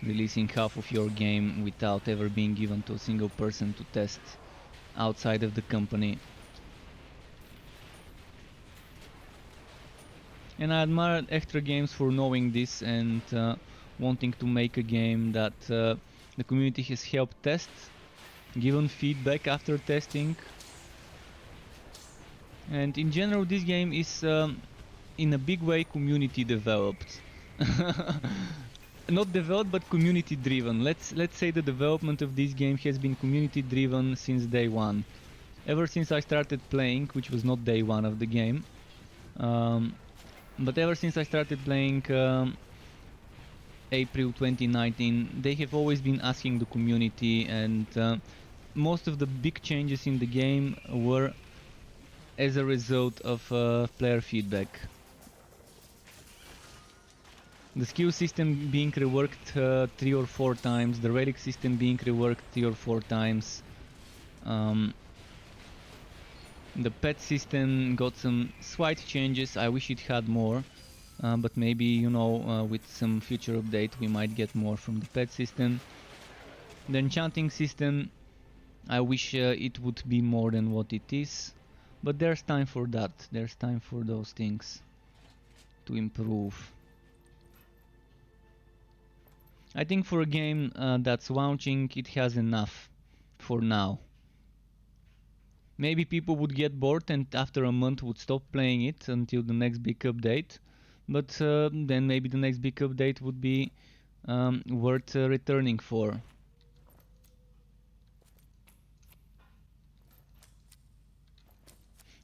Releasing half of your game without ever being given to a single person to test outside of the company. And I admire Extra Games for knowing this and wanting to make a game that the community has helped test, given feedback after testing. And in general, this game is in a big way community developed. Not developed, but community driven. Let's say the development of this game has been community driven since day one. Ever since I started playing, which was not day one of the game. But ever since I started playing April 2019, they have always been asking the community, and most of the big changes in the game were as a result of player feedback. The skill system being reworked 3 or 4 times, the relic system being reworked 3 or 4 times. The pet system got some slight changes. I wish it had more, but maybe, you know, with some future update we might get more from the pet system. The enchanting system, I wish it would be more than what it is, but there's time for that. There's time for those things to improve. I think for a game that's launching, it has enough for now. Maybe people would get bored and after a month would stop playing it until the next big update, but then maybe the next big update would be worth returning for.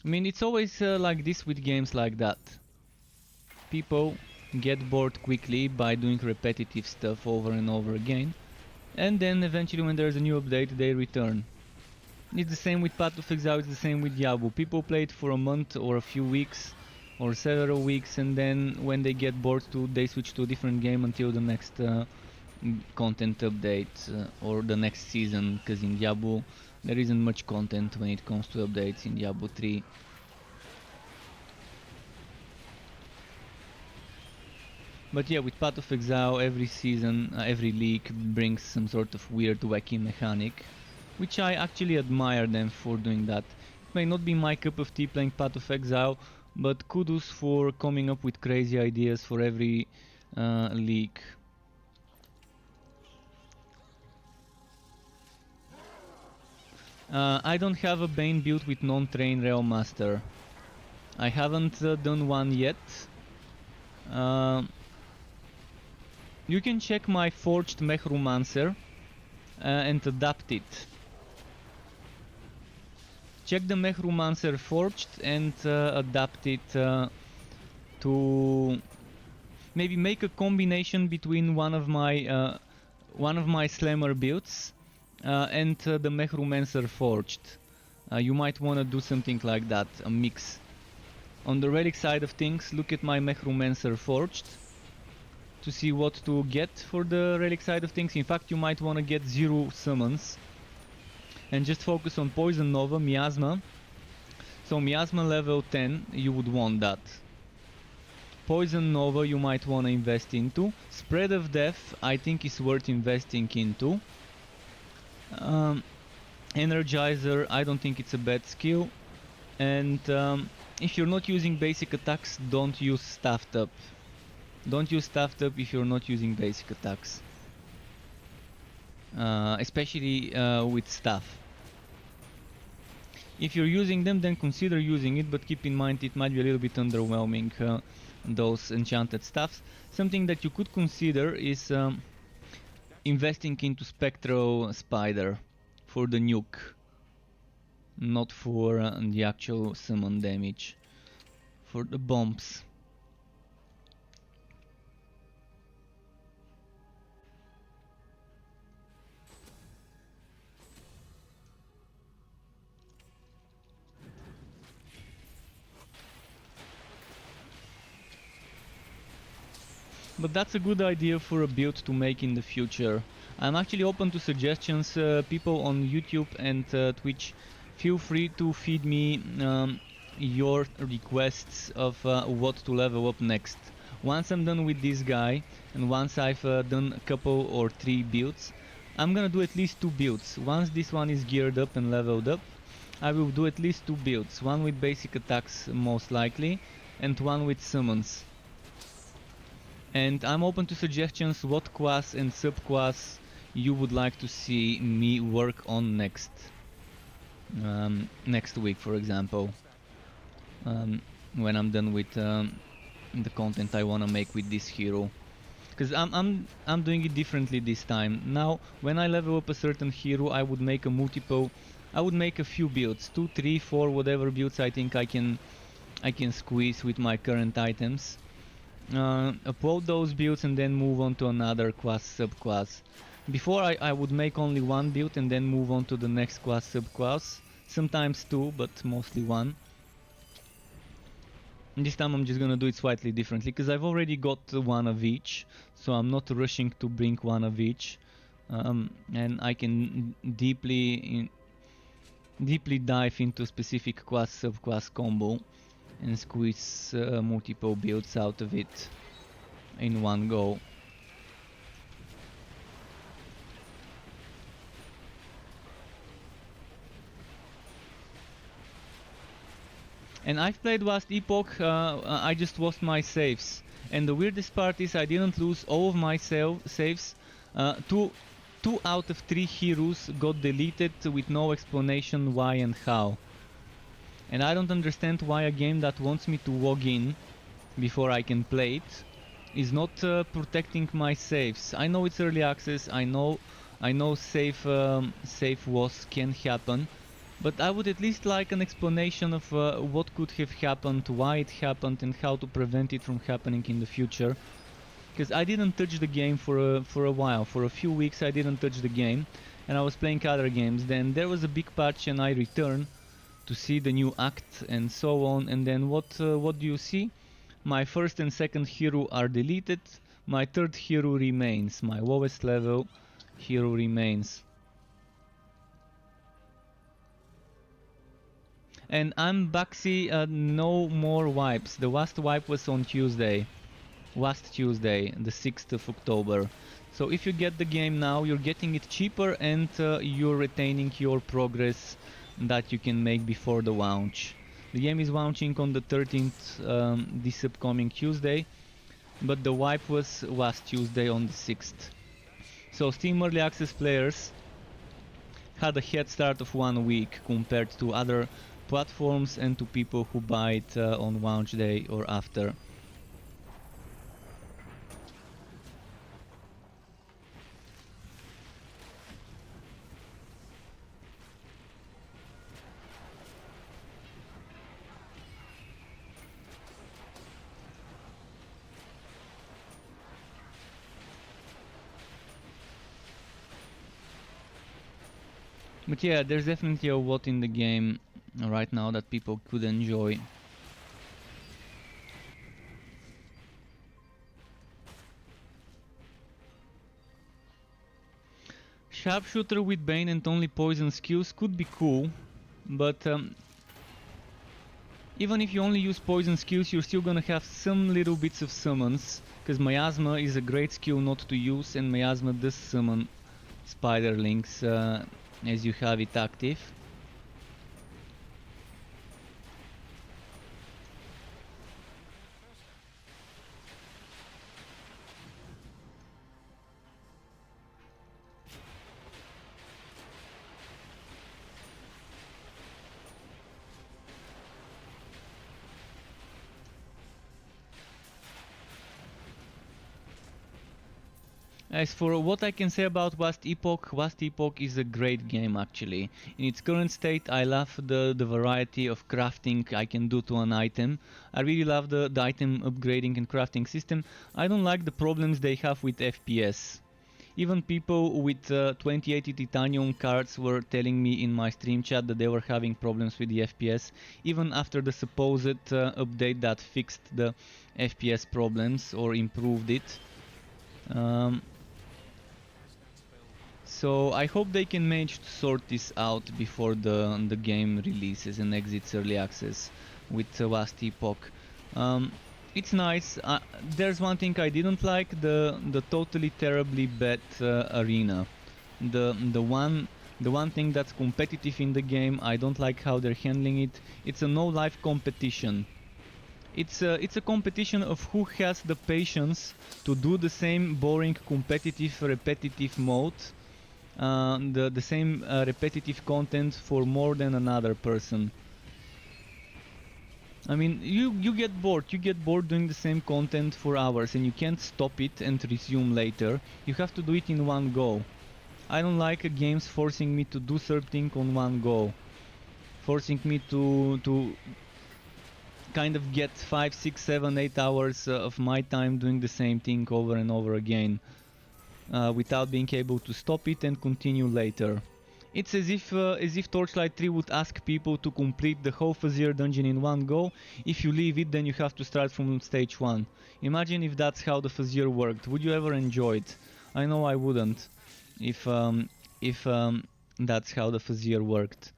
I mean, it's always like this with games like that. People get bored quickly by doing repetitive stuff over and over again, and then eventually when there's a new update they return. It's the same with Path of Exile, it's the same with Diablo. People play it for a month or a few weeks or several weeks, and then when they get bored they switch to a different game until the next content update or the next season, because in Diablo there isn't much content when it comes to updates in Diablo 3. But yeah, with Path of Exile, every season, every league brings some sort of weird, wacky mechanic, which I actually admire them for doing that. It may not be my cup of tea playing Path of Exile, but kudos for coming up with crazy ideas for every league. I don't have a Bane build with non-train Railmaster. I haven't done one yet. you can check my forged Mechromancer and adapt it. Check the Mechromancer forged and adapt it to maybe make a combination between one of my Slammer builds and the Mechromancer forged. You might want to do something like that, a mix. On the relic side of things, look at my Mechromancer forged to see what to get for the relic side of things. In fact, you might want to get 0 summons and just focus on Poison Nova, Miasma. So Miasma level 10, you would want that. Poison Nova you might want to invest into. Spread of Death I think is worth investing into. Energizer, I don't think it's a bad skill. And if you're not using basic attacks, don't use Staffed Up. Don't use Staffed Up if you're not using basic attacks. Especially with staff. If you're using them, then consider using it, but keep in mind it might be a little bit underwhelming, those enchanted staffs. Something that you could consider is investing into Spectral Spider for the nuke, not for the actual summon damage, for the bombs. But that's a good idea for a build to make in the future. I'm actually open to suggestions. People on YouTube and Twitch, feel free to feed me your requests of what to level up next. Once I'm done with this guy, and once I've done a couple or 3 builds, I'm gonna do at least 2 builds. Once this one is geared up and leveled up, I will do at least 2 builds. One with basic attacks most likely, and one with summons. And I'm open to suggestions what class and subclass you would like to see me work on next. Next week, for example. When I'm done with the content I wanna make with this hero. Because I'm doing it differently this time. Now, when I level up a certain hero, I would make a few builds, 2, 3, 4, whatever builds I think I can squeeze with my current items. Upload those builds and then move on to another class, subclass. Before I would make only 1 build and then move on to the next class, subclass. Sometimes 2, but mostly 1. And this time I'm just gonna do it slightly differently, because I've already got 1 of each, so I'm not rushing to bring 1 of each. And I can deeply dive into specific class, subclass combo and squeeze multiple builds out of it in one go. And I've played Last Epoch, I just lost my saves. And the weirdest part is I didn't lose all of my saves. 2 out of 3 heroes got deleted with no explanation why and how. And I don't understand why a game that wants me to log in before I can play it is not protecting my saves. I know it's early access, I know save loss can happen, but I would at least like an explanation of what could have happened, why it happened, and how to prevent it from happening in the future. Because I didn't touch the game for a while, for a few weeks I didn't touch the game, and I was playing other games. Then there was a big patch and I returned to see the new act and so on, and then what do you see? My first and second hero are deleted, my third hero remains, my lowest level hero remains. And I'm Baxi, no more wipes. The last wipe was on Tuesday. Last Tuesday, the 6th of October. So if you get the game now, you're getting it cheaper and you're retaining your progress that you can make before the launch. The game is launching on the 13th, this upcoming Tuesday, but the wipe was last Tuesday on the 6th. So Steam Early Access players had a head start of 1 week compared to other platforms and to people who buy it on launch day or after. But yeah, there's definitely a lot in the game right now that people could enjoy. Sharpshooter with Bane and only poison skills could be cool, but even if you only use poison skills, you're still gonna have some little bits of summons, because Miasma is a great skill not to use, and Miasma does summon spiderlings as you have it active. As for what I can say about Vast Epoch is a great game actually. In its current state I love the variety of crafting I can do to an item. I really love the item upgrading and crafting system. I don't like the problems they have with FPS. Even people with 2080 Titanium cards were telling me in my stream chat that they were having problems with the FPS, even after the supposed update that fixed the FPS problems or improved it. So I hope they can manage to sort this out before the game releases and exits early access with Vast Epoch. It's nice. There's one thing I didn't like: the totally terribly bad arena. The one thing that's competitive in the game. I don't like how they're handling it. It's a no life competition. It's a competition of who has the patience to do the same boring, competitive, repetitive mode. The same repetitive content for more than another person. I mean, you get bored doing the same content for hours and you can't stop it and resume later. You have to do it in one go. I don't like games forcing me to do something on one go. Forcing me to kind of get 5, 6, 7, 8 hours of my time doing the same thing over and over again. Without being able to stop it and continue later. It's as if Torchlight 3 would ask people to complete the whole Fazir dungeon in one go. If you leave it, then you have to start from stage 1. Imagine if that's how the Fazir worked. Would you ever enjoy it? I know I wouldn't, if that's how the Fazir worked.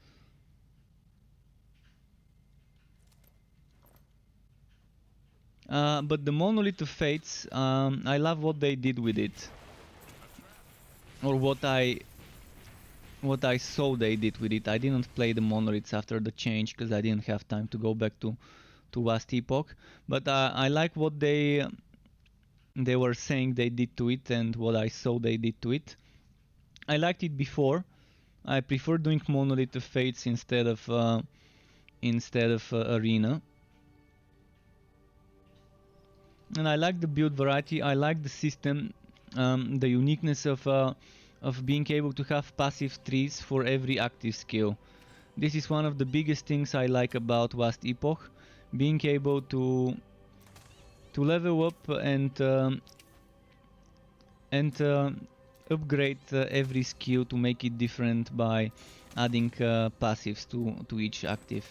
But the Monolith of Fates, I love what they did with it. Or what I saw they did with it. I didn't play the monoliths after the change because I didn't have time to go back to Vast Epoch. But I like what they were saying they did to it and what I saw they did to it. I liked it before. I prefer doing Monolith of Fates instead of Arena. And I like the build variety. I like the system. The uniqueness of being able to have passive trees for every active skill. This is one of the biggest things I like about Vast Epoch, being able to level up and upgrade every skill to make it different by adding passives to each active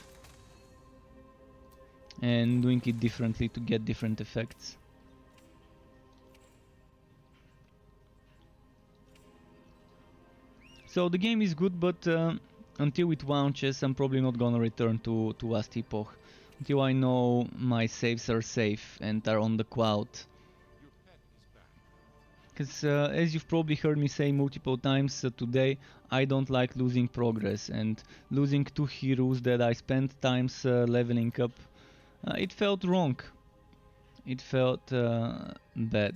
and doing it differently to get different effects. So the game is good, but until it launches, I'm probably not gonna return to Vast Epoch until I know my saves are safe and are on the cloud. Because as you've probably heard me say multiple times today, I don't like losing progress, and losing 2 heroes that I spent times leveling up, it felt wrong. It felt bad.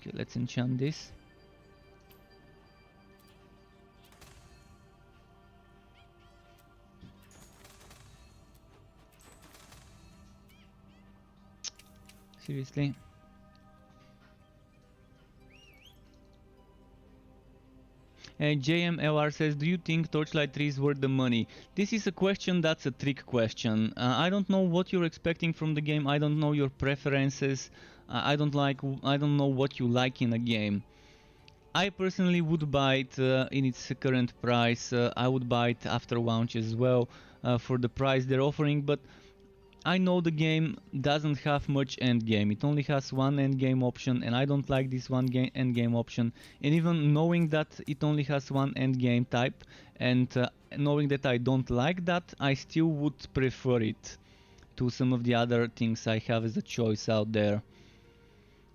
Okay, let's enchant this. Seriously. JMLR says, do you think Torchlight 3 is worth the money? This is a question that's a trick question. I don't know what you're expecting from the game. I don't know your preferences. I don't know what you like in a game. I personally would buy it in its current price. I would buy it after launch as well for the price they're offering, but I know the game doesn't have much endgame. It only has one endgame option, and I don't like this one endgame option. And even knowing that it only has one endgame type, and knowing that I don't like that, I still would prefer it to some of the other things I have as a choice out there.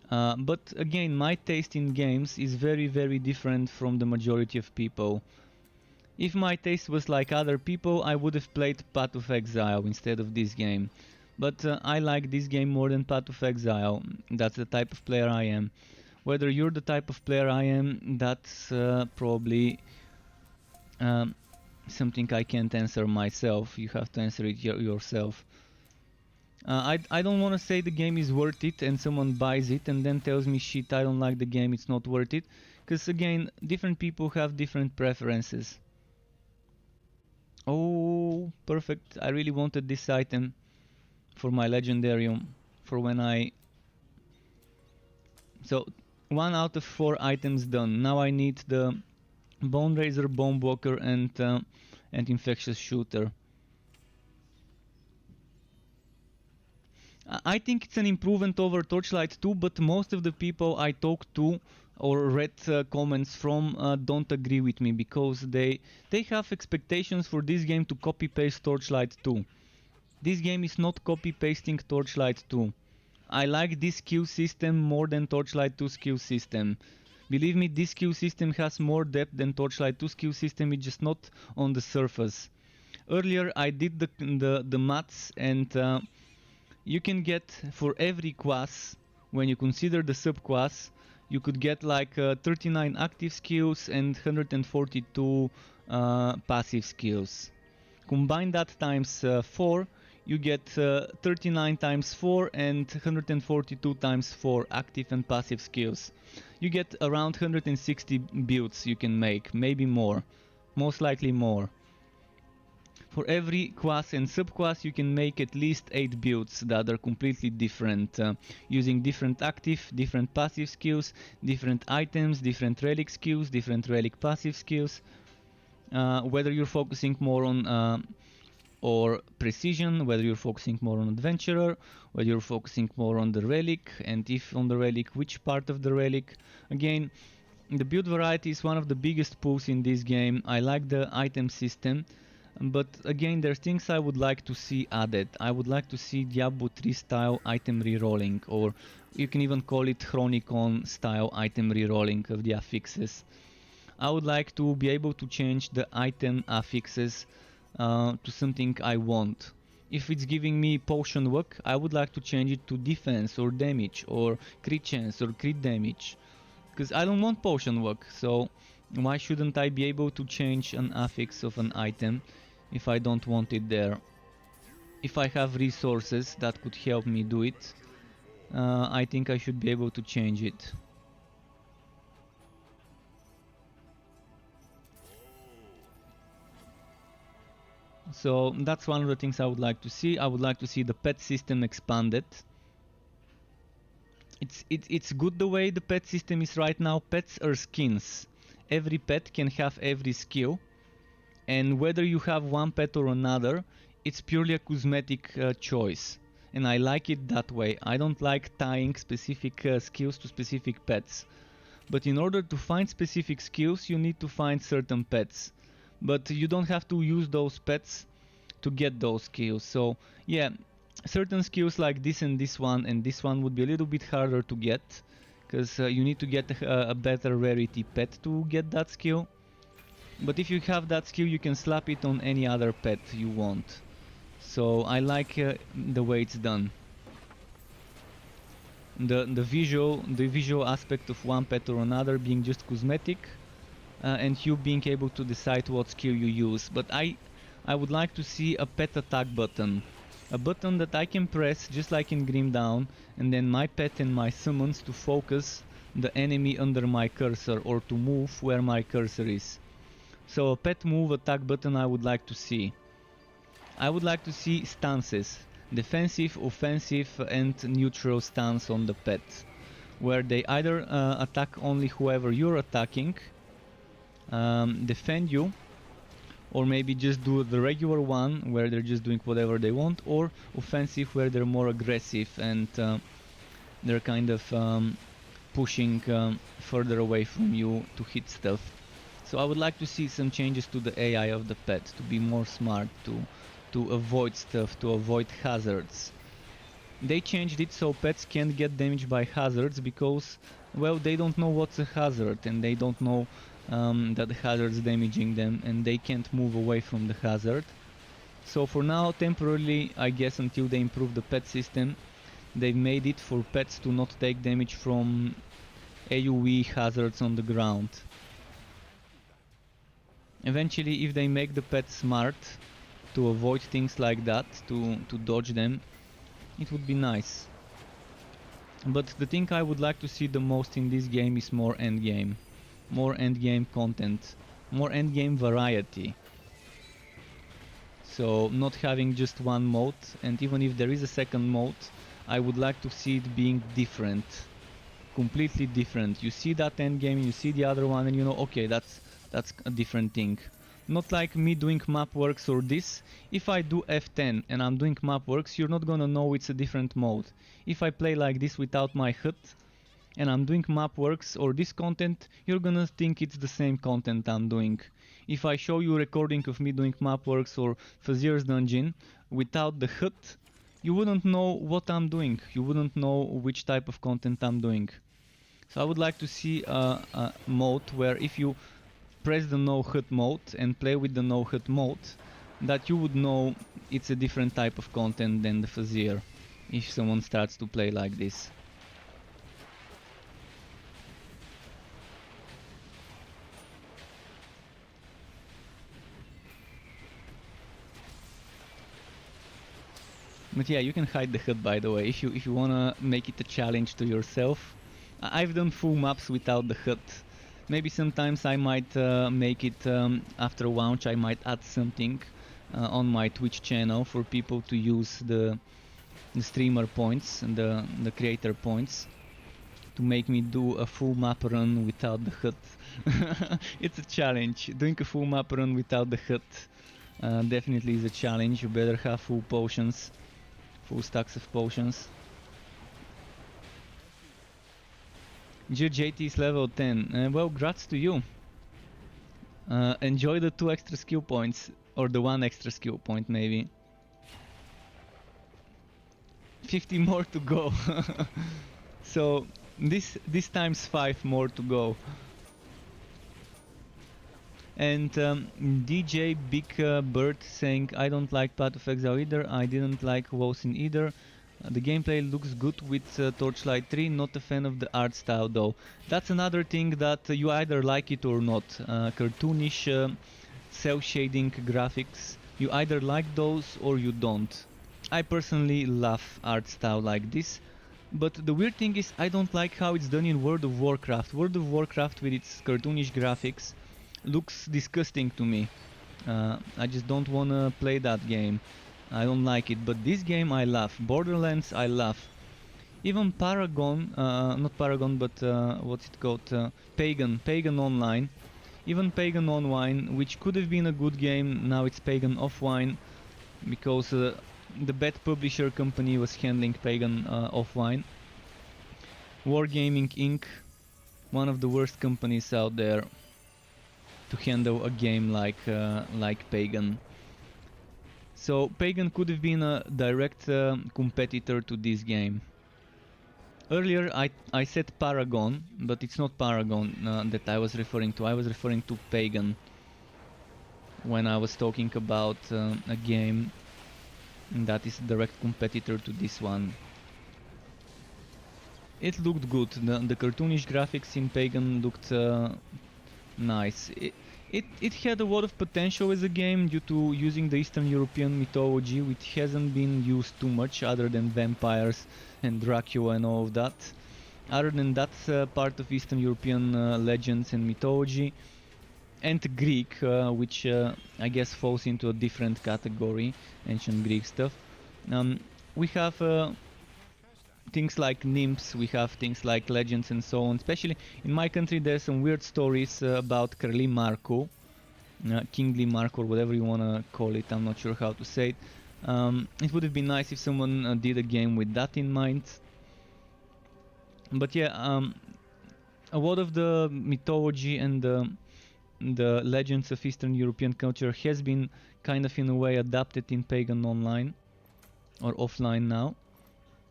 But again, my taste in games is very, very different from the majority of people. If my taste was like other people, I would have played Path of Exile instead of this game. But I like this game more than Path of Exile. That's the type of player I am. Whether you're the type of player I am, that's probably something I can't answer myself. You have to answer it yourself. I don't want to say the game is worth it and someone buys it and then tells me, shit, I don't like the game, it's not worth it. Because again, different people have different preferences. Oh, perfect. I really wanted this item for my Legendarium for when I... So, 1 out of 4 items done. Now I need the Bone Razor, Bone Walker and Infectious Shooter. I think it's an improvement over Torchlight 2, but most of the people I talked to or read comments from don't agree with me, because they have expectations for this game to copy-paste Torchlight 2. This game is not copy-pasting Torchlight 2. I like this skill system more than Torchlight 2 skill system. Believe me, this skill system has more depth than Torchlight 2 skill system, it's just not on the surface. Earlier I did the maths, and you can get for every class, when you consider the subclass, you could get like 39 active skills and 142 passive skills. Combine that times 4, you get 39 times 4 and 142 times 4 active and passive skills. You get around 160 builds you can make, maybe more, most likely more. For every class and subclass you can make at least 8 builds that are completely different, using different active, different passive skills, different items, different relic skills, different relic passive skills. Whether you're focusing more on or precision, whether you're focusing more on adventurer, whether you're focusing more on the relic, and if on the relic, which part of the relic. Again, the build variety is one of the biggest pulls in this game. I like the item system. But again, there's things I would like to see added. I would like to see Diablo 3 style item rerolling, or you can even call it Chronicon style item rerolling of the affixes. I would like to be able to change the item affixes to something I want. If it's giving me potion luck, I would like to change it to defense or damage or crit chance or crit damage. Because I don't want potion luck, so why shouldn't I be able to change an affix of an item if I don't want it there? If I have resources that could help me do it, I think I should be able to change it. So that's one of the things I would like to see. I would like to see the pet system expanded. It's good the way the pet system is right now. Pets are skins. Every pet can have every skill, and whether you have one pet or another, it's purely a cosmetic choice, and I like it that way. I don't like tying specific skills to specific pets, but in order to find specific skills you need to find certain pets, but you don't have to use those pets to get those skills. So yeah, certain skills like this and this one would be a little bit harder to get, because you need to get a better rarity pet to get that skill. But if you have that skill, you can slap it on any other pet you want. So I like the way it's done. The visual aspect of one pet or another being just cosmetic, and you being able to decide what skill you use. But I would like to see a pet attack button. a button that I can press just like in Grim Dawn, and then my pet and my summons to focus the enemy under my cursor or to move where my cursor is. So a pet move attack button I would like to see. I would like to see stances, defensive, offensive and neutral stance on the pet, where they either attack only whoever you're attacking, defend you, or maybe just do the regular one where they're just doing whatever they want, or offensive where they're more aggressive and they're kind of pushing further away from you to hit stuff. So I would like to see some changes to the AI of the pet, to be more smart, to avoid stuff, to avoid hazards. They changed it so pets can't get damaged by hazards because, well, they don't know what's a hazard and they don't know that the hazard's damaging them and they can't move away from the hazard. So for now, temporarily, I guess until they improve the pet system, they've made it for pets to not take damage from AoE hazards on the ground. Eventually, if they make the pet smart to avoid things like that, to dodge them, it would be nice. But the thing I would like to see the most in this game is more endgame. More endgame content, more endgame variety. So not having just one mode, and even if there is a second mode, I would like to see it being different. Completely different. You see that endgame, you see the other one, and you know, okay, that's a different thing. Not like me doing map works or this. If I do F10 and I'm doing map works, you're not gonna know it's a different mode. If I play like this without my HUD and I'm doing map works or this content, you're gonna think it's the same content I'm doing. If I show you a recording of me doing map works or Fazir's Dungeon without the HUD, you wouldn't know what I'm doing. You wouldn't know which type of content I'm doing. So I would like to see a mode where if you press the no HUD mode and play with the no HUD mode, that you would know it's a different type of content than the Fazir if someone starts to play like this. But yeah, you can hide the HUD, by the way, if you wanna make it a challenge to yourself. I've done full maps without the HUD. Maybe sometimes I might make it after launch. I might add something on my Twitch channel for people to use the streamer points and the creator points to make me do a full map run without the HUD. It's a challenge. Doing a full map run without the HUD definitely is a challenge. You better have full potions, full stacks of potions. JT is level 10. Well, grats to you. Enjoy the 2 extra skill points, or the 1 extra skill point maybe. 50 more to go. So this times 5 more to go. And DJ Big Bird saying, I don't like Path of Exile either, I didn't like Wosin either. The gameplay looks good with Torchlight 3, not a fan of the art style though. That's another thing that you either like it or not. Cartoonish, cel-shading graphics, you either like those or you don't. I personally love art style like this, but the weird thing is I don't like how it's done in World of Warcraft. World of Warcraft with its cartoonish graphics looks disgusting to me. I just don't wanna play that game. I don't like it, but this game I love. Borderlands I love. Even Paragon, not Paragon, but what's it called? Pagan Online. Even Pagan Online, which could have been a good game, now it's Pagan Offline, because the bad publisher company was handling Pagan Offline. Wargaming Inc., one of the worst companies out there to handle a game like Pagan. So Pagan could have been a direct competitor to this game. Earlier I said Paragon, but it's not Paragon that I was referring to. I was referring to Pagan when I was talking about a game that is a direct competitor to this one. It looked good. The cartoonish graphics in Pagan looked nice. It had a lot of potential as a game due to using the Eastern European mythology, which hasn't been used too much other than vampires and Dracula and all of that. Other than that part of Eastern European legends and mythology, and Greek, which I guess falls into a different category, ancient Greek stuff. We have things like nymphs, we have things like legends and so on. Especially in my country there's some weird stories about Krali Marko, Kingly Marko, or whatever you wanna call it, I'm not sure how to say it. It would have been nice if someone did a game with that in mind. But yeah, a lot of the mythology and the legends of Eastern European culture has been kind of in a way adapted in Pagan Online or offline now.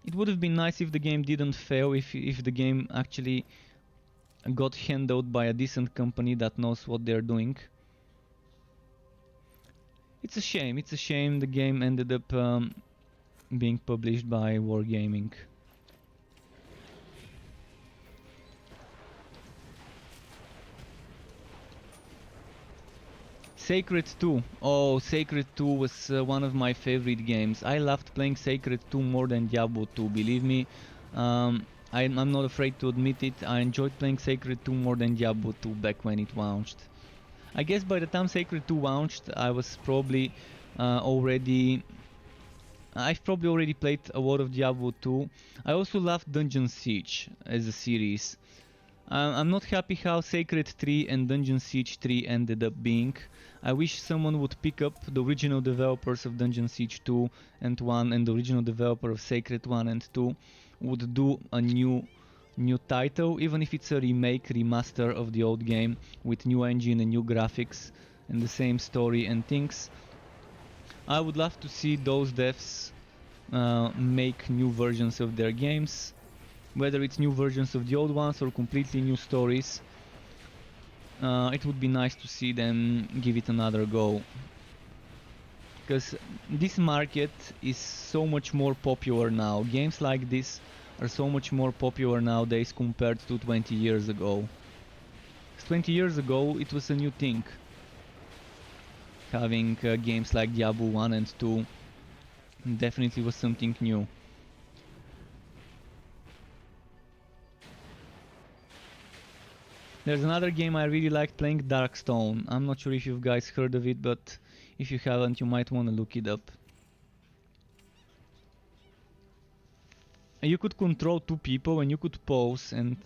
It would have been nice if the game didn't fail, if the game actually got handled by a decent company that knows what they're doing. It's a shame the game ended up being published by Wargaming. Sacred 2. Oh, Sacred 2 was one of my favorite games. I loved playing Sacred 2 more than Diablo 2, believe me. I'm not afraid to admit it. I enjoyed playing Sacred 2 more than Diablo 2 back when it launched. I guess by the time Sacred 2 launched, I've probably already played a lot of Diablo 2. I also loved Dungeon Siege as a series. I'm not happy how Sacred 3 and Dungeon Siege 3 ended up being. I wish someone would pick up the original developers of Dungeon Siege 2 and 1 and the original developer of Sacred 1 and 2 would do a new title, even if it's a remake, remaster of the old game with new engine and new graphics and the same story and things. I would love to see those devs make new versions of their games, whether it's new versions of the old ones or completely new stories. It would be nice to see them give it another go, because this market is so much more popular now. Games like this are so much more popular nowadays compared to 20 years ago. 20 years ago it was a new thing, having games like Diablo 1 and 2 definitely was something new. There's another game I really liked playing, Darkstone. I'm not sure if you guys heard of it, but if you haven't, you might want to look it up. You could control two people and you could pause and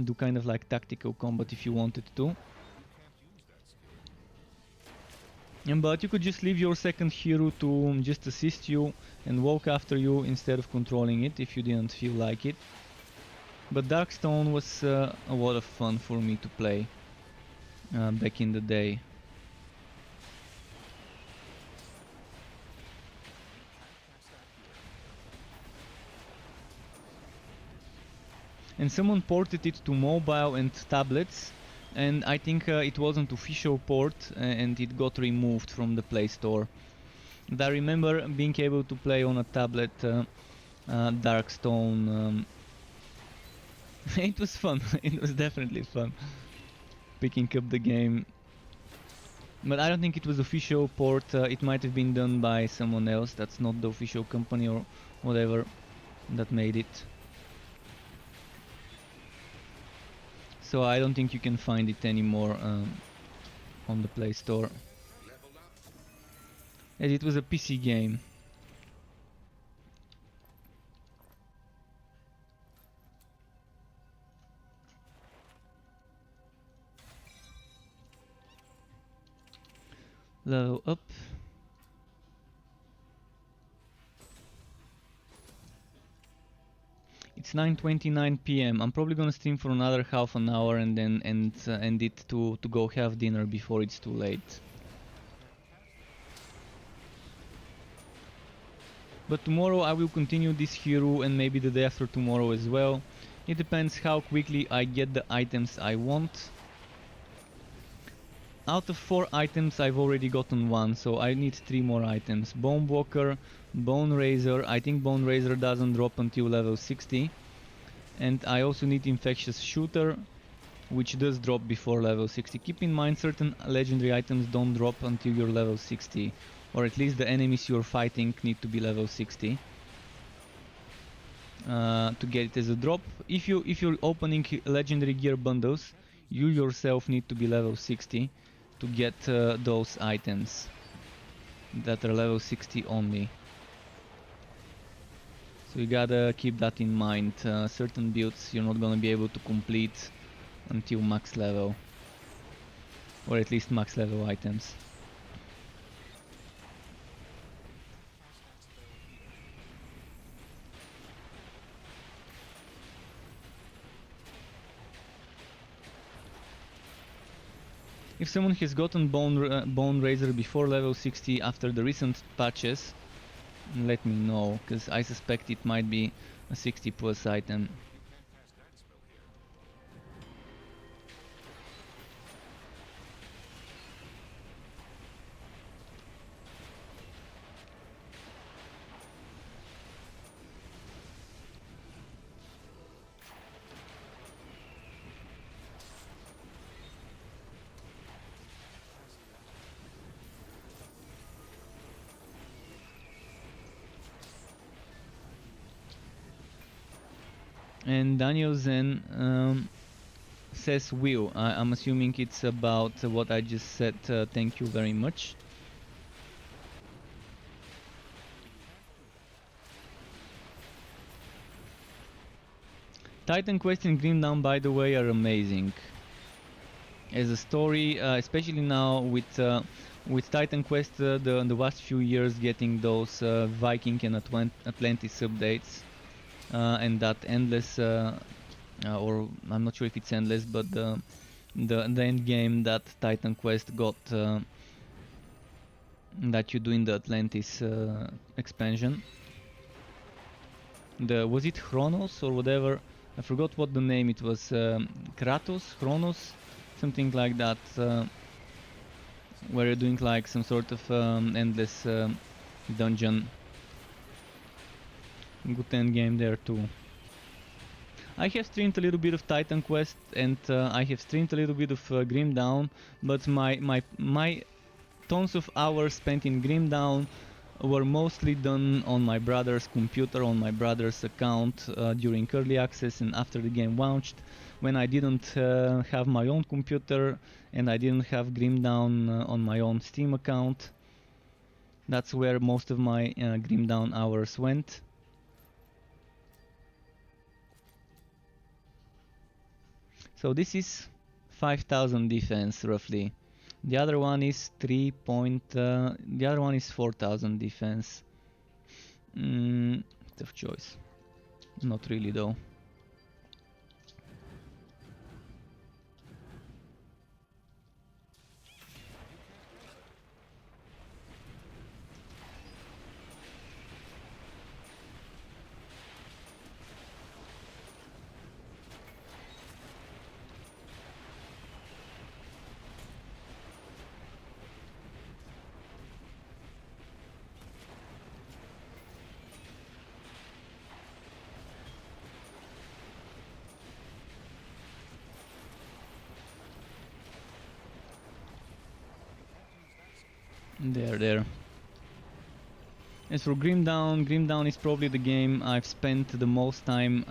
do kind of like tactical combat if you wanted to. But you could just leave your second hero to just assist you and walk after you instead of controlling it if you didn't feel like it. But Darkstone was a lot of fun for me to play back in the day. And someone ported it to mobile and tablets, and I think it wasn't official port and it got removed from the Play Store. And I remember being able to play on a tablet Darkstone. It was fun. It was definitely fun picking up the game, but I don't think it was official port. It might have been done by someone else that's not the official company or whatever that made it. So I don't think you can find it anymore on the Play Store, as it was a PC game. Level up. It's 9:29 p.m. I'm probably gonna stream for another half an hour and then end it to go have dinner before it's too late. But tomorrow I will continue this hero and maybe the day after tomorrow as well. It depends how quickly I get the items I want. Out of 4 items I've already gotten 1, so I need 3 more items. Bone Walker, Bone Razor. I think Bone Razor doesn't drop until level 60. And I also need Infectious Shooter, which does drop before level 60. Keep in mind, certain legendary items don't drop until you're level 60, or at least the enemies you're fighting need to be level 60 to get it as a drop. If you're opening legendary gear bundles, you yourself need to be level 60 to get those items that are level 60 only. So you gotta keep that in mind. Certain builds you're not gonna be able to complete until max level, or at least max level items. If someone has gotten Bone Razor before level 60 after the recent patches, let me know, because I suspect it might be a 60 plus item. And Daniel Zen says will. I'm assuming it's about what I just said. Thank you very much. Titan Quest and Grim Dawn, by the way, are amazing. As a story, especially now with Titan Quest, the last few years getting those Viking and Atlantis updates. And that endless, or I'm not sure if it's endless, but the end game that Titan Quest got, that you do in the Atlantis expansion. Was it Chronos or whatever? I forgot what the name it was. Kratos, Chronos, something like that. Where you're doing like some sort of endless dungeon. Good end game there too. I have streamed a little bit of Titan Quest and I have streamed a little bit of Grim Dawn, but my tons of hours spent in Grim Dawn were mostly done on my brother's computer, on my brother's account during early access and after the game launched, when I didn't have my own computer and I didn't have Grim Dawn on my own Steam account. That's where most of my Grim Dawn hours went. So this is 5,000 defense roughly. The other one is the other one is 4,000 defense. Tough choice. Not really though. There. As for Grim Dawn is probably the game I've spent the most time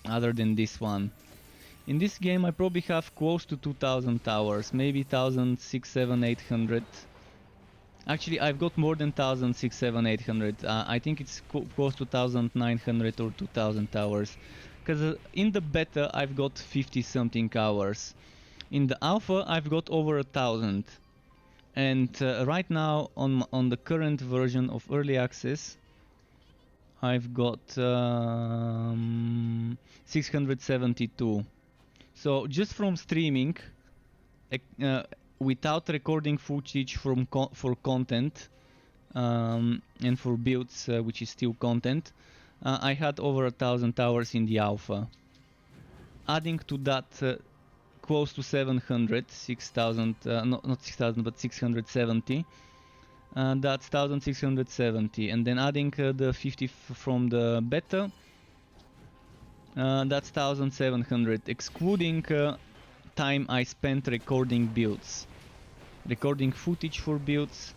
other than this one. In this game I probably have close to 2,000 hours, maybe 1,600, 700, 800. Actually I've got more than 1,600, 700, 800. I think it's close to 1,900 or 2,000 hours. Because in the beta I've got 50 something hours. In the alpha I've got over 1,000. And right now on the current version of early access I've got 672. So just from streaming without recording footage for content and for builds which is still content, I had over 1,000 hours in the alpha. Adding to that close to 700, 6,000, not 6,000 but 670, that's 1,670, and then adding the 50 from the beta, that's 1,700, excluding time I spent recording builds, recording footage for builds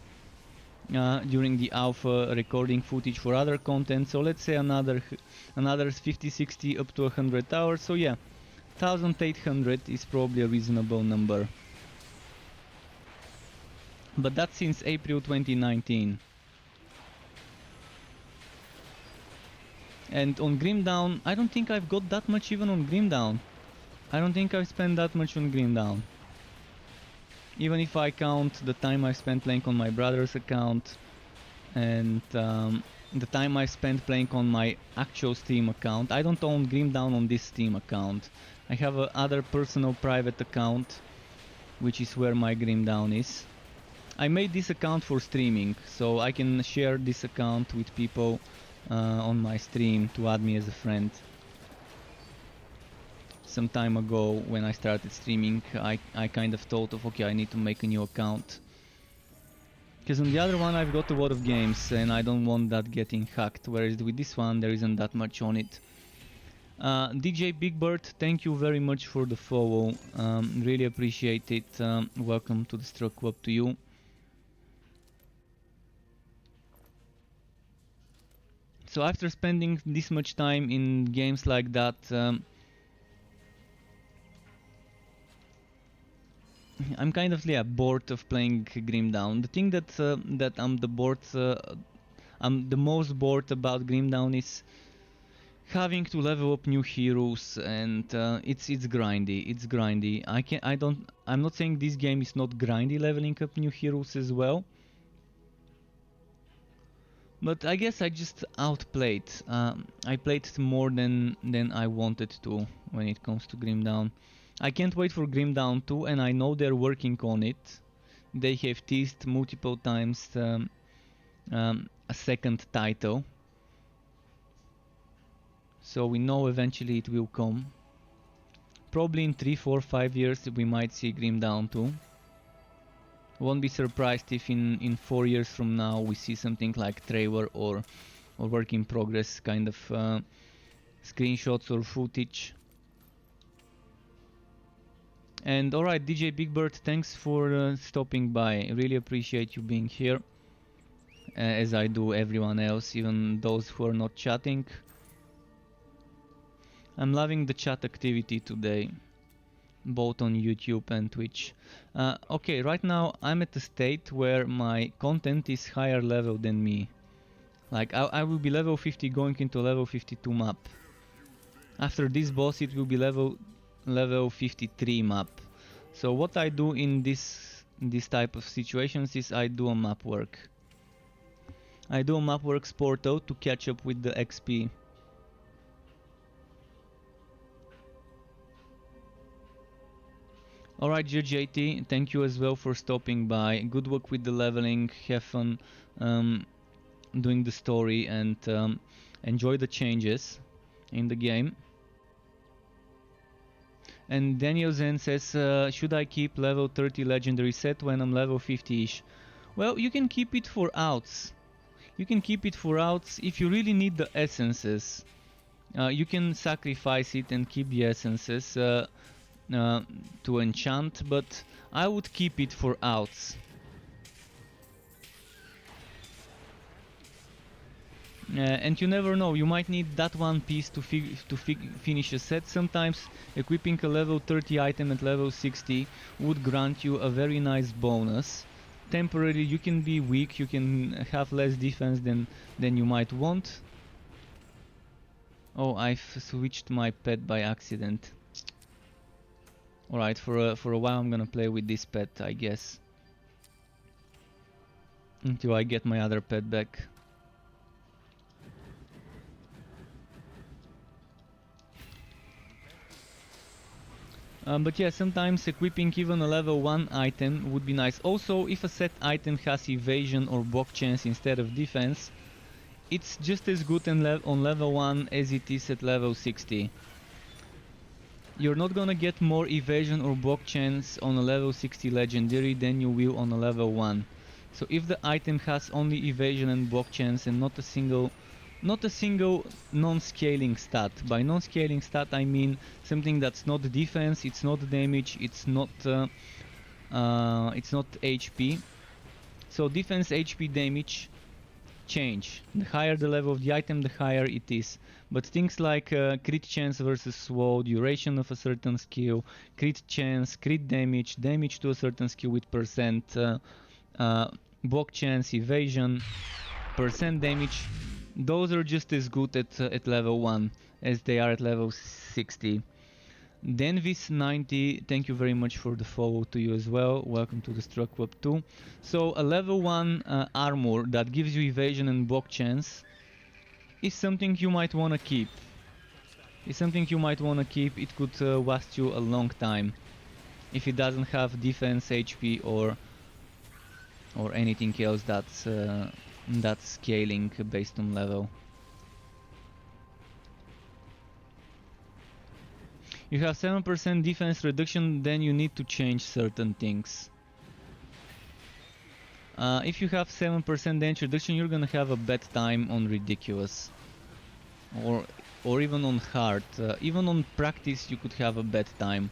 during the alpha, recording footage for other content. So let's say another 50, 60 up to 100 hours. So yeah, 1800 is probably a reasonable number. But that's since April 2019. And on Grimdown, I don't think I've got that much even on Grimdown. I don't think I've spent that much on Grimdown. Even if I count the time I spent playing on my brother's account and the time I spent playing on my actual Steam account. I don't own Grimdown on this Steam account. I have a other personal private account, which is where my Grimdown is. I made this account for streaming, so I can share this account with people on my stream to add me as a friend. Some time ago when I started streaming, I kind of thought of, okay, I need to make a new account. Because on the other one I've got a lot of games and I don't want that getting hacked, whereas with this one there isn't that much on it. DJ Big Bird, thank you very much for the follow, really appreciate it. Welcome to the Struck Club to you. So after spending this much time in games like that, I'm kind of bored of playing Grimdown. The thing that I'm the most bored about Grimdown is having to level up new heroes, and it's grindy. It's grindy. I'm not saying this game is not grindy leveling up new heroes as well. But I guess I just outplayed. I played more than I wanted to when it comes to Grimdown. I can't wait for Grimdown 2, and I know they're working on it. They have teased multiple times a second title. So we know eventually it will come. Probably in 3, 4, 5 years we might see Grimdown 2. Won't be surprised if in 4 years from now we see something like trailer or work in progress kind of screenshots or footage. And alright, DJ Big Bird, thanks for stopping by. Really appreciate you being here, as I do everyone else, even those who are not chatting. I'm loving the chat activity today, both on YouTube and Twitch. Okay, right now I'm at a state where my content is higher level than me. Like I will be level 50 going into level 52 map. After this boss it will be level 53 map. So what I do in this type of situations is I do a map work. I do a map works portal to catch up with the XP. Alright, JJT, thank you as well for stopping by. Good luck with the leveling, have fun doing the story, and enjoy the changes in the game. And Daniel Zen says, should I keep level 30 legendary set when I'm level 50-ish? Well, you can keep it for outs. You can keep it for outs if you really need the essences. You can sacrifice it and keep the essences to enchant, but I would keep it for outs. And you never know, you might need that one piece to finish a set. Sometimes equipping a level 30 item at level 60 would grant you a very nice bonus. Temporarily you can be weak, you can have less defense than you might want. Oh, I've switched my pet by accident. Alright, for a while I'm gonna play with this pet, I guess. Until I get my other pet back. But yeah, sometimes equipping even a level 1 item would be nice. Also, if a set item has evasion or block chance instead of defense, it's just as good on level 1 as it is at level 60. You're not gonna get more evasion or block chance on a level 60 legendary than you will on a level 1. So if the item has only evasion and block chance and not a single not a single non-scaling stat. By non-scaling stat I mean something that's not defense, it's not damage, it's not HP. So defense, HP, damage change. The higher the level of the item, the higher it is. But things like crit chance versus SWO, duration of a certain skill, crit chance, crit damage, damage to a certain skill with percent, block chance, evasion, percent damage, those are just as good at level 1 as they are at level 60. Denvis 90, thank you very much for the follow to you as well. Welcome to the Struck Club too. So a level 1 armor that gives you evasion and block chance is something you might wanna keep. It could last you a long time if it doesn't have defense, HP or anything else that's scaling based on level. You have 7% defense reduction, then you need to change certain things. If you have 7% damage reduction, you're gonna have a bad time on ridiculous, or even on hard. Even on practice, you could have a bad time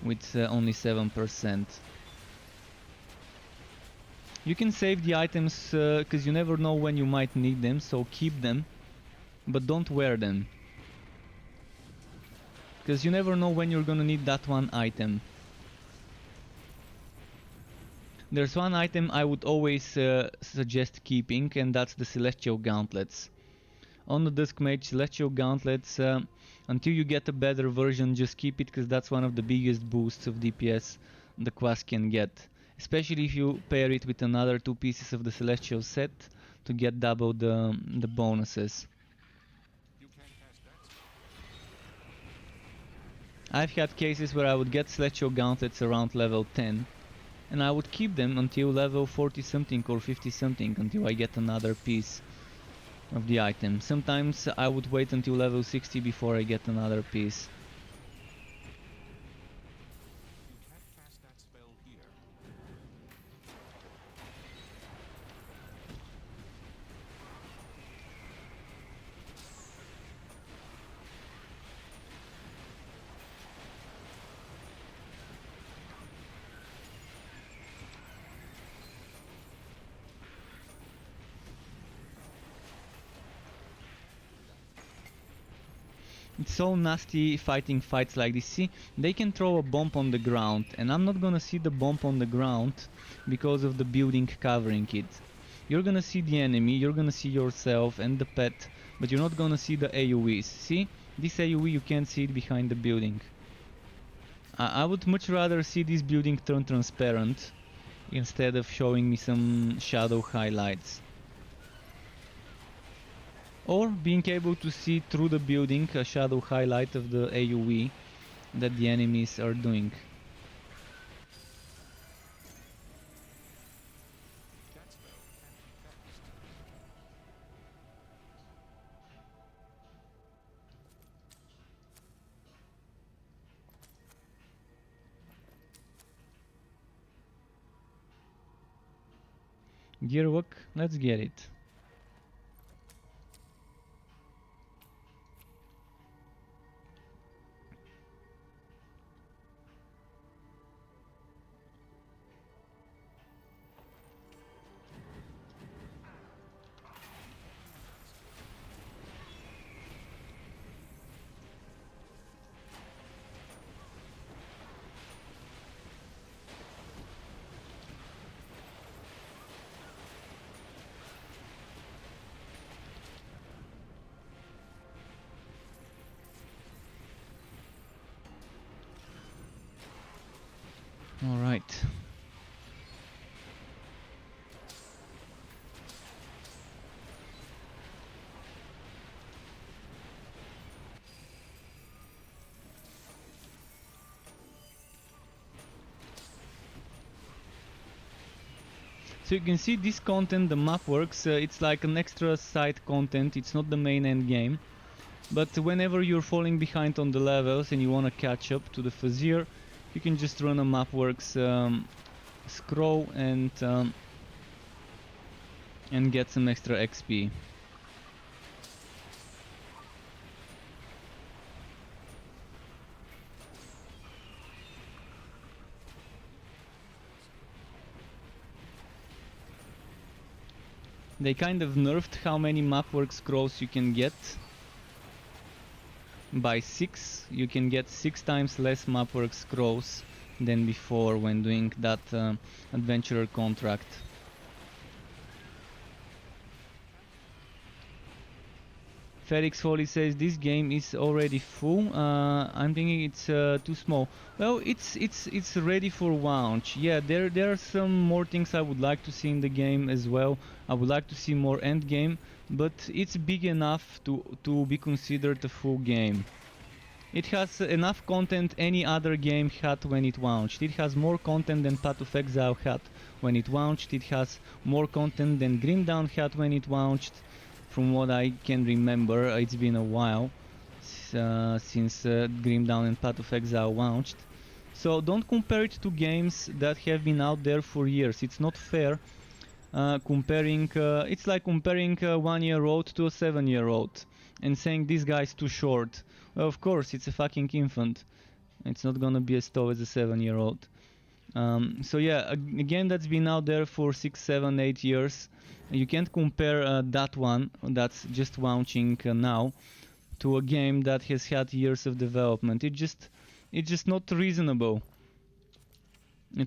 with only 7%. You can save the items because you never know when you might need them, so keep them, but don't wear them. Because you never know when you're gonna need that one item. There's one item I would always suggest keeping, and that's the Celestial Gauntlets. On the Dusk Mage, Celestial Gauntlets, until you get a better version, just keep it, because that's one of the biggest boosts of DPS the class can get. Especially if you pair it with another 2 pieces of the Celestial set to get double the bonuses. I've had cases where I would get Celestial Gauntlets around level 10 and I would keep them until level 40 something or 50 something until I get another piece of the item. Sometimes I would wait until level 60 before I get another piece. It's so nasty fighting fights like this. See, they can throw a bomb on the ground and I'm not gonna see the bomb on the ground because of the building covering it. You're gonna see the enemy, you're gonna see yourself and the pet, but you're not gonna see the AoEs. See, this AoE you can't see it behind the building. I would much rather see this building turn transparent instead of showing me some shadow highlights. Or being able to see through the building a shadow highlight of the AoE that the enemies are doing. Gearwork, let's get it. All right. So you can see this content, the map works, it's like an extra side content, it's not the main end game. But whenever you're falling behind on the levels and you want to catch up to the Fazir, you can just run a Mapworks scroll and get some extra XP. They kind of nerfed how many mapwork scrolls you can get. By 6, you can get 6 times less mapwork scrolls than before when doing that adventurer contract. Felix Foley says this game is already full. I'm thinking it's too small. Well, it's ready for launch. Yeah, there are some more things I would like to see in the game as well. I would like to see more end game, but it's big enough to be considered a full game. It has enough content any other game had when it launched. It has more content than Path of Exile had when it launched. It has more content than Grim Dawn had when it launched. From what I can remember, it's been a while since Grim Dawn and Path of Exile launched. So don't compare it to games that have been out there for years. It's not fair comparing. It's like comparing a 1-year-old to a 7-year-old and saying this guy's too short. Well, of course, it's a fucking infant. It's not gonna be as tall as a 7-year-old. So yeah, a game that's been out there for 6, 7, 8 years. You can't compare that one that's just launching now to a game that has had years of development. It's just not reasonable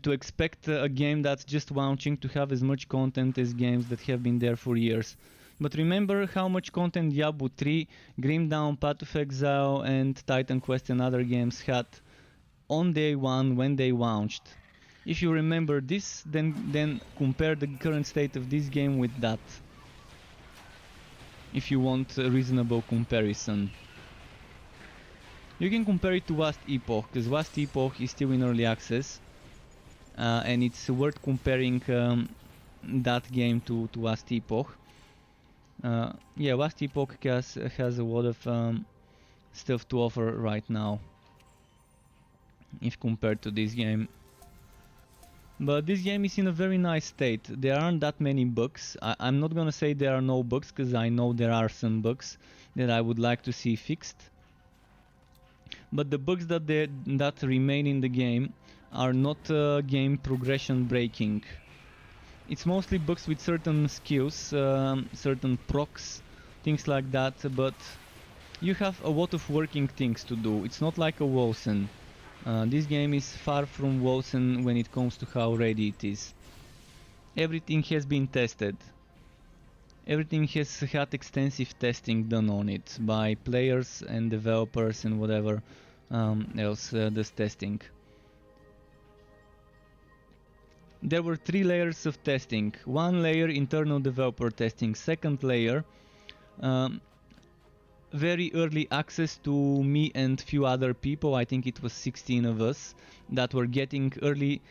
to expect a game that's just launching to have as much content as games that have been there for years. But remember how much content Diablo 3, Grim Dawn, Path of Exile and Titan Quest and other games had on day one when they launched. If you remember this, then compare the current state of this game with that. If you want a reasonable comparison. You can compare it to Last Epoch, because Last Epoch is still in early access. And it's worth comparing that game to Last Epoch. Yeah, Last Epoch has a lot of stuff to offer right now. If compared to this game. But this game is in a very nice state. There aren't that many bugs. I'm not gonna say there are no bugs, because I know there are some bugs that I would like to see fixed. But the bugs that remain in the game are not game progression breaking. It's mostly bugs with certain skills, certain procs, things like that, but you have a lot of working things to do. It's not like a Wolcen. This game is far from Wolcen when it comes to how ready it is. Everything has been tested. Everything has had extensive testing done on it by players and developers and whatever else does testing. There were 3 layers of testing. 1 layer internal developer testing, 2nd layer very early access to me and few other people. I think it was 16 of us that were getting early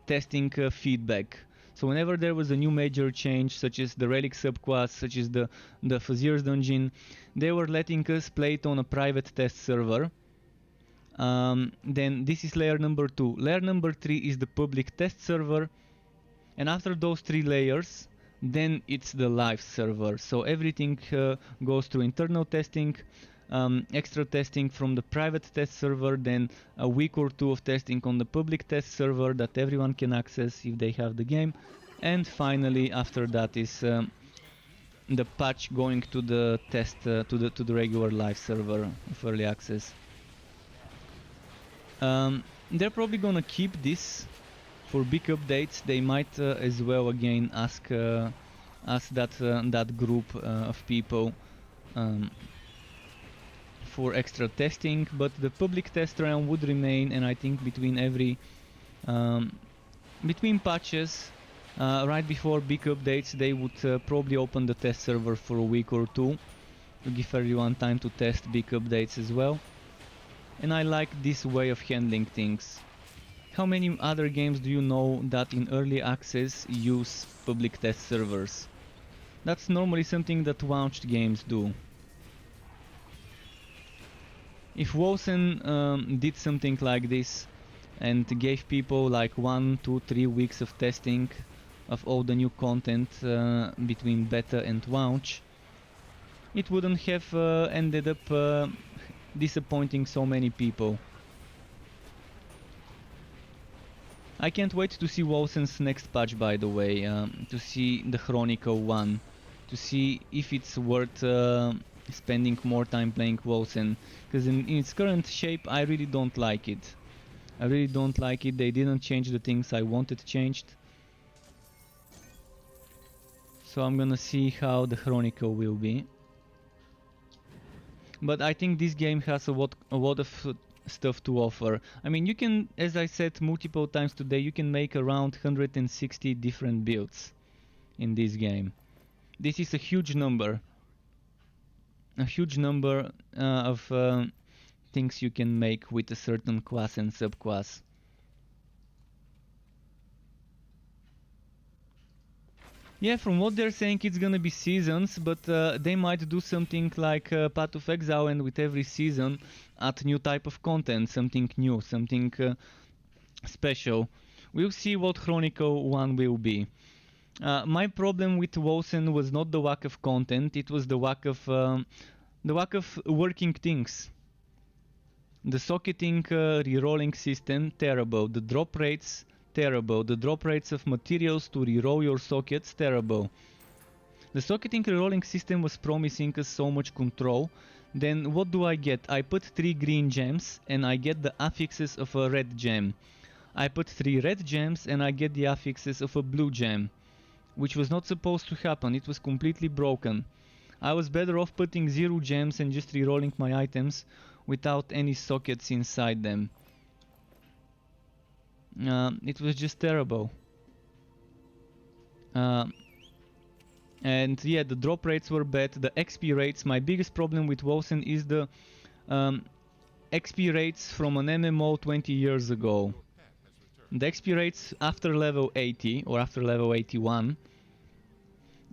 testing feedback. So whenever there was a new major change, such as the relic subclass, such as the Fazir's dungeon, they were letting us play it on a private test server. Then this is layer number 2. Layer number 3 is the public test server, and after those 3 layers, then it's the live server. So everything goes through internal testing, extra testing from the private test server, then a week or 2 of testing on the public test server that everyone can access if they have the game, and finally after that is the patch going to the test to the regular live server of early access. They're probably gonna keep this for big updates. They might as well again ask that group of people for extra testing, but the public test realm would remain, and I think between patches, right before big updates, they would probably open the test server for a week or 2 to give everyone time to test big updates as well. And I like this way of handling things. How many other games do you know that in early access use public test servers? That's normally something that launched games do. If Wolcen did something like this and gave people like 1, 2, 3 weeks of testing of all the new content between beta and launch, it wouldn't have ended up disappointing so many people. I can't wait to see Wolsen's next patch, by the way, to see the Chronicle one, to see if it's worth spending more time playing Wolsen, because in its current shape I really don't like it. I really don't like it. They didn't change the things I wanted changed. So I'm gonna see how the Chronicle will be. But I think this game has a lot of stuff to offer. I mean, you can, as I said multiple times today, you can make around 160 different builds in this game. This is a huge number. A huge number of things you can make with a certain class and subclass. Yeah, from what they're saying, it's gonna be seasons, but they might do something like Path of Exile, and with every season add new type of content, something new, something special. We'll see what Chronicle 1 will be. My problem with Wolsen was not the lack of content, it was the lack of working things. The socketing rerolling system, terrible. The drop rates, terrible. The drop rates of materials to reroll your sockets, terrible. The socketing rerolling system was promising us so much control. Then what do I get? I put 3 green gems and I get the affixes of a red gem. I put 3 red gems and I get the affixes of a blue gem, which was not supposed to happen. It was completely broken. I was better off putting 0 gems and just rerolling my items without any sockets inside them. It was just terrible. And yeah, the drop rates were bad, the XP rates. My biggest problem with Wolsen is the XP rates from an MMO 20 years ago. The XP rates after level 80 or after level 81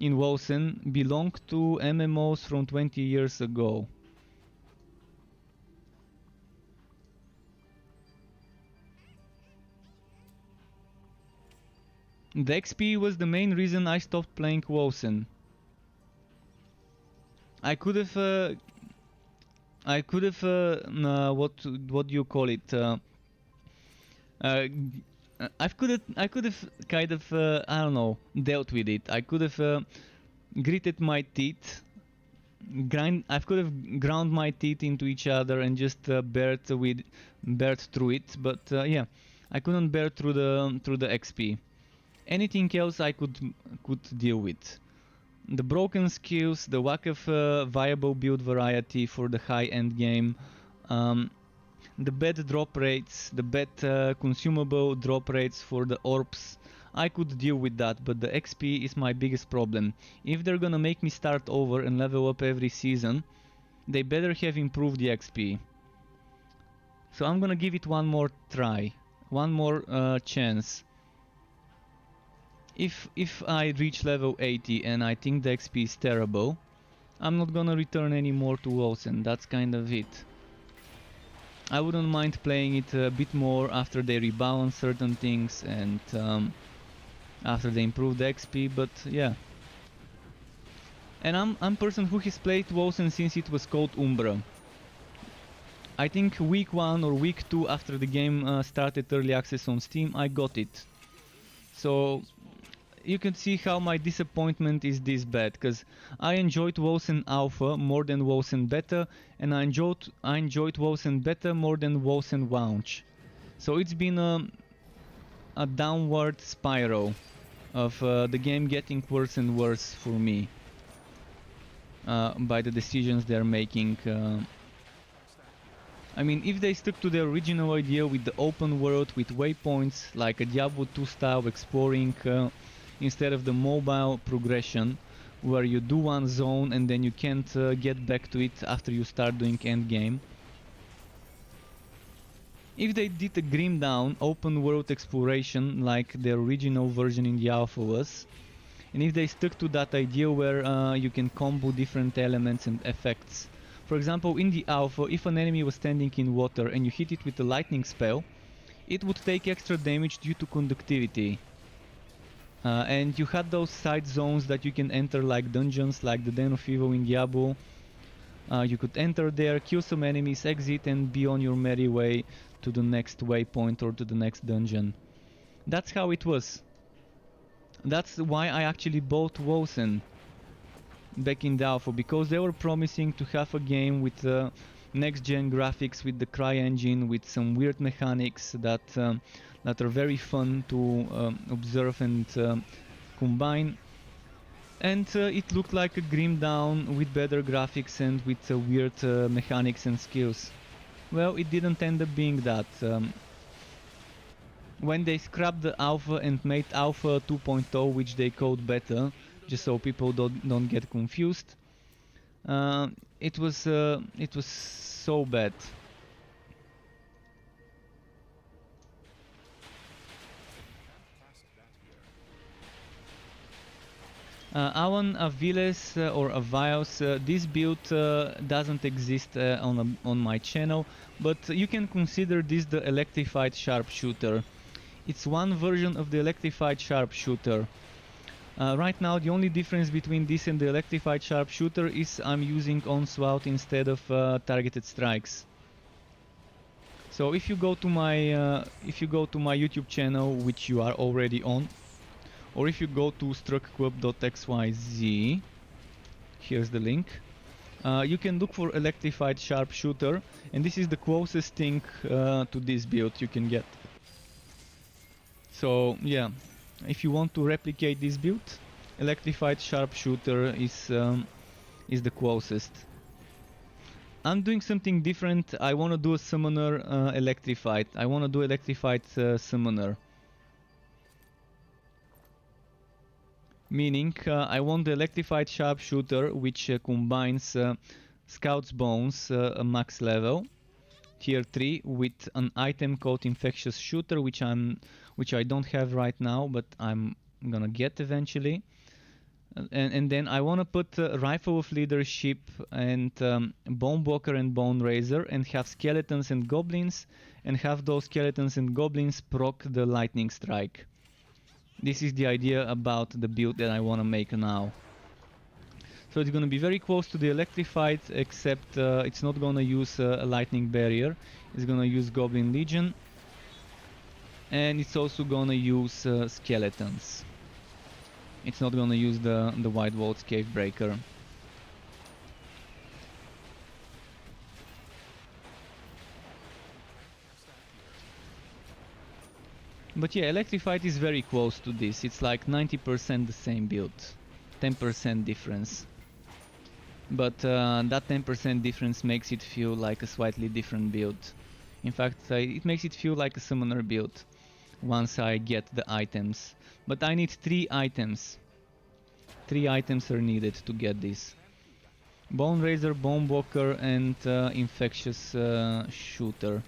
in Wolsen belong to MMOs from 20 years ago. The XP was the main reason I stopped playing Wolsen. I could have what do you call it? I could have kind of I don't know, dealt with it. I could have gritted my teeth, I could have ground my teeth into each other and just bear through it. But yeah, I couldn't bear through the XP. Anything else I could deal with. The broken skills, the lack of viable build variety for the high-end game, the bad drop rates, the bad consumable drop rates for the orbs, I could deal with that, but the XP is my biggest problem. If they're gonna make me start over and level up every season, they better have improved the XP. So I'm gonna give it one more try, one more chance. If I reach level 80 and I think the XP is terrible, I'm not gonna return anymore to Wolsen. That's kind of it. I wouldn't mind playing it a bit more after they rebalance certain things and after they improve the XP, but yeah. And I'm a person who has played Wolsen since it was called Umbra. I think week 1 or week 2 after the game started early access on Steam, I got it. So you can see how my disappointment is this bad, because I enjoyed Wolsen Alpha more than Wolsen Beta, and I enjoyed Wolsen Beta more than Wolsen Launch. So it's been a downward spiral of the game getting worse and worse for me by the decisions they're making. I mean, if they stuck to their original idea with the open world, with waypoints, like a Diablo 2 style exploring, instead of the mobile progression, where you do one zone and then you can't get back to it after you start doing endgame. If they did a Grim Dawn open world exploration like the original version in the alpha was, and if they stuck to that idea where you can combo different elements and effects. For example, in the alpha, if an enemy was standing in water and you hit it with a lightning spell, it would take extra damage due to conductivity. And you had those side zones that you can enter, like dungeons, like the Den of Evil in Diablo. You could enter there, kill some enemies, exit and be on your merry way to the next waypoint or to the next dungeon. That's how it was. That's why I actually bought Wosen back in the alpha, because they were promising to have a game with next-gen graphics, with the CryEngine, with some weird mechanics that that are very fun to observe and combine. And it looked like a Grim Dawn with better graphics and with weird mechanics and skills. Well, it didn't end up being that. When they scrapped the alpha and made alpha 2.0, which they called beta, just so people don't get confused, it was so bad. Alan Aviles or Aviles, this build doesn't exist on my channel, but you can consider this the Electrified Sharpshooter. It's one version of the Electrified Sharpshooter. Right now the only difference between this and the Electrified Sharpshooter is I'm using Onslaught instead of targeted strikes. So if you go to my YouTube channel, which you are already on, or if you go to struckquip.xyz, here's the link, you can look for Electrified Sharpshooter, and this is the closest thing to this build you can get. So yeah, if you want to replicate this build, Electrified Sharpshooter is the closest. I'm doing something different. I want to do a summoner electrified. I want to do electrified summoner. Meaning, I want the Electrified Sharpshooter, which combines Scout's Bones, a max level, tier 3, with an item called Infectious Shooter, which I don't have right now, but I'm gonna get eventually. And then I want to put Rifle of Leadership and Bonebwalker and Bone Razor, and have skeletons and goblins, and have those skeletons and goblins proc the lightning strike. This is the idea about the build that I want to make now. So it's going to be very close to the Electrified, except it's not going to use a lightning barrier. It's going to use Goblin Legion, and it's also going to use skeletons. It's not going to use the White Waltz Cave Breaker. But yeah, Electrified is very close to this. It's like 90% the same build, 10% difference. But that 10% difference makes it feel like a slightly different build. In fact, it makes it feel like a summoner build once I get the items. But I need 3 items. 3 items are needed to get this. Bone Razor, Bonebwalker, and Infectious Shooter.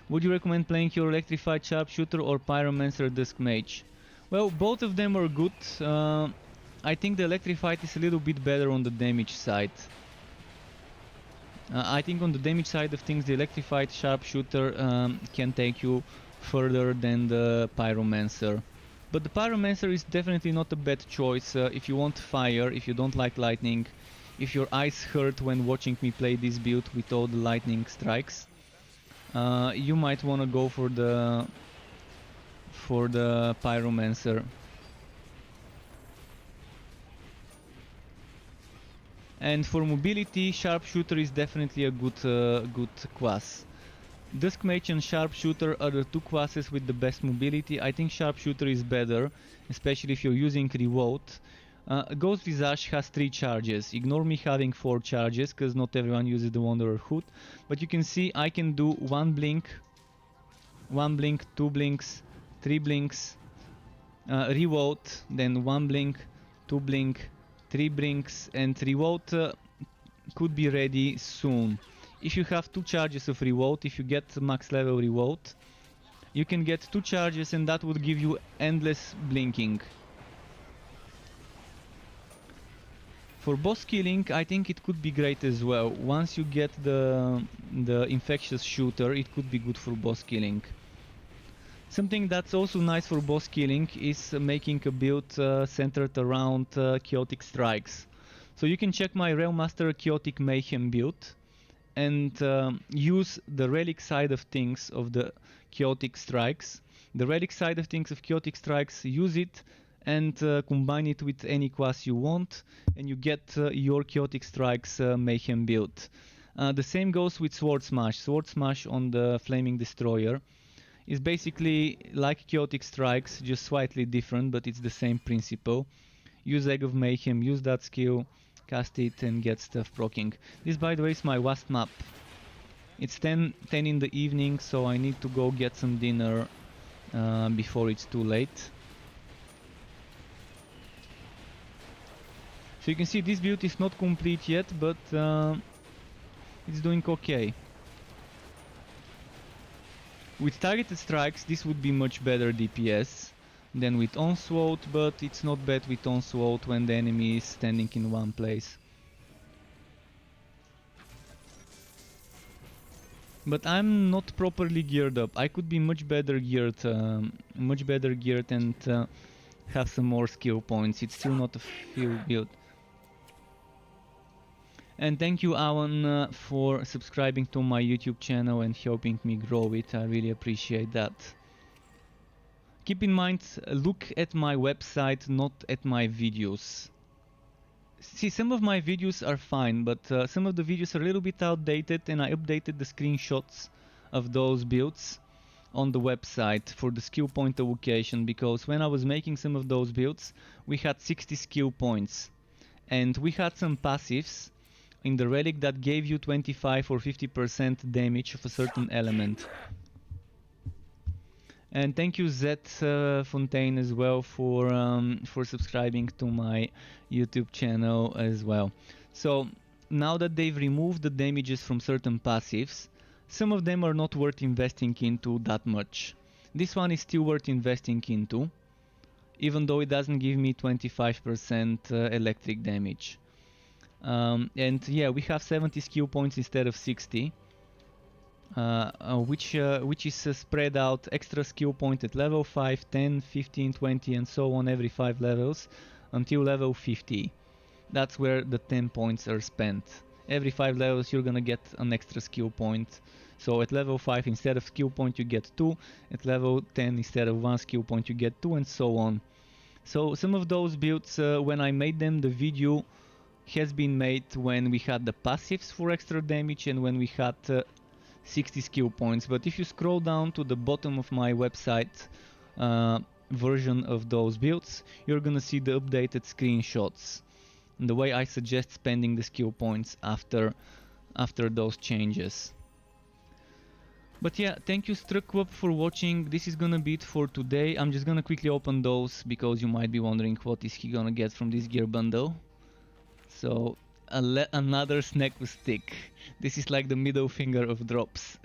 Would you recommend playing your Electrified Sharpshooter or Pyromancer Dusk Mage? Well, both of them are good. I think the Electrified is a little bit better on the damage side. I think on the damage side of things, the Electrified Sharpshooter can take you further than the Pyromancer. But the Pyromancer is definitely not a bad choice if you want fire, if you don't like lightning, if your eyes hurt when watching me play this build with all the lightning strikes. You might want to go for the Pyromancer. And for mobility, Sharpshooter is definitely a good class. Dusk Mage and Sharpshooter are the 2 classes with the best mobility. I think Sharpshooter is better, especially if you're using Reload. Ghost Visage has 3 charges. Ignore me having 4 charges, because not everyone uses the Wanderer Hood. But you can see I can do 1 blink, 2 blinks, 3 blinks, reload, then 1 blink, 2 blink, 3 blinks, and reload could be ready soon. If you have 2 charges of reload, if you get max level reload, you can get 2 charges, and that would give you endless blinking. For boss killing, I think it could be great as well. Once you get the Infectious Shooter, it could be good for boss killing. Something that's also nice for boss killing is making a build centered around Chaotic Strikes. So you can check my Realmaster Chaotic Mayhem build, and use the relic side of things of the chaotic strikes. The relic side of things of chaotic strikes, use it and combine it with any class you want, and you get your chaotic strikes mayhem build. The same goes with sword smash. Sword smash on the flaming destroyer is basically like chaotic strikes, just slightly different, but it's the same principle. Use Egg of Mayhem, use that skill, cast it and get stuff proccing. This, by the way, is my last map. It's 10 in the evening, so I need to go get some dinner before it's too late. So you can see this build is not complete yet, but it's doing okay. With targeted strikes, this would be much better DPS than with onslaught, but it's not bad with onslaught when the enemy is standing in one place. But I'm not properly geared up. I could be much better geared and have some more skill points. It's still not a full build. And thank you, Alan, for subscribing to my YouTube channel and helping me grow it. I really appreciate that. Keep in mind, look at my website, not at my videos. See, some of my videos are fine, but some of the videos are a little bit outdated, and I updated the screenshots of those builds on the website for the skill point allocation, because when I was making some of those builds, we had 60 skill points, and we had some passives in the relic that gave you 25 or 50% damage of a certain element. And thank you Zet Fontaine as well for subscribing to my YouTube channel as well. So now that they've removed the damages from certain passives, some of them are not worth investing into that much. This one is still worth investing into, even though it doesn't give me 25% electric damage. And yeah, we have 70 skill points instead of 60, which is spread out extra skill point at level 5, 10, 15, 20 and so on every 5 levels until level 50. That's where the 10 points are spent. Every 5 levels you're gonna get an extra skill point. So at level 5 instead of skill point you get 2, at level 10 instead of 1 skill point you get 2 and so on. So some of those builds, when I made them, the video has been made when we had the passives for extra damage and when we had 60 skill points. But if you scroll down to the bottom of my website version of those builds, you're gonna see the updated screenshots and the way I suggest spending the skill points after those changes. But yeah, thank you Struckwub for watching. This is gonna be it for today. I'm just gonna quickly open those because you might be wondering what is he gonna get from this gear bundle. So another snack with stick. This is like the middle finger of drops.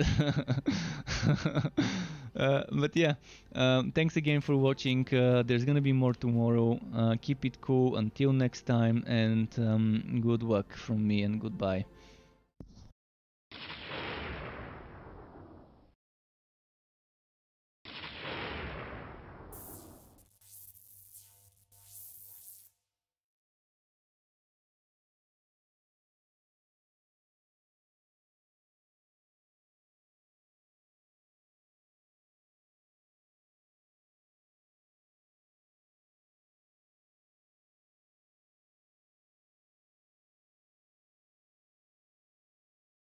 But yeah, thanks again for watching. There's gonna be more tomorrow. Keep it cool until next time, and good luck from me and goodbye.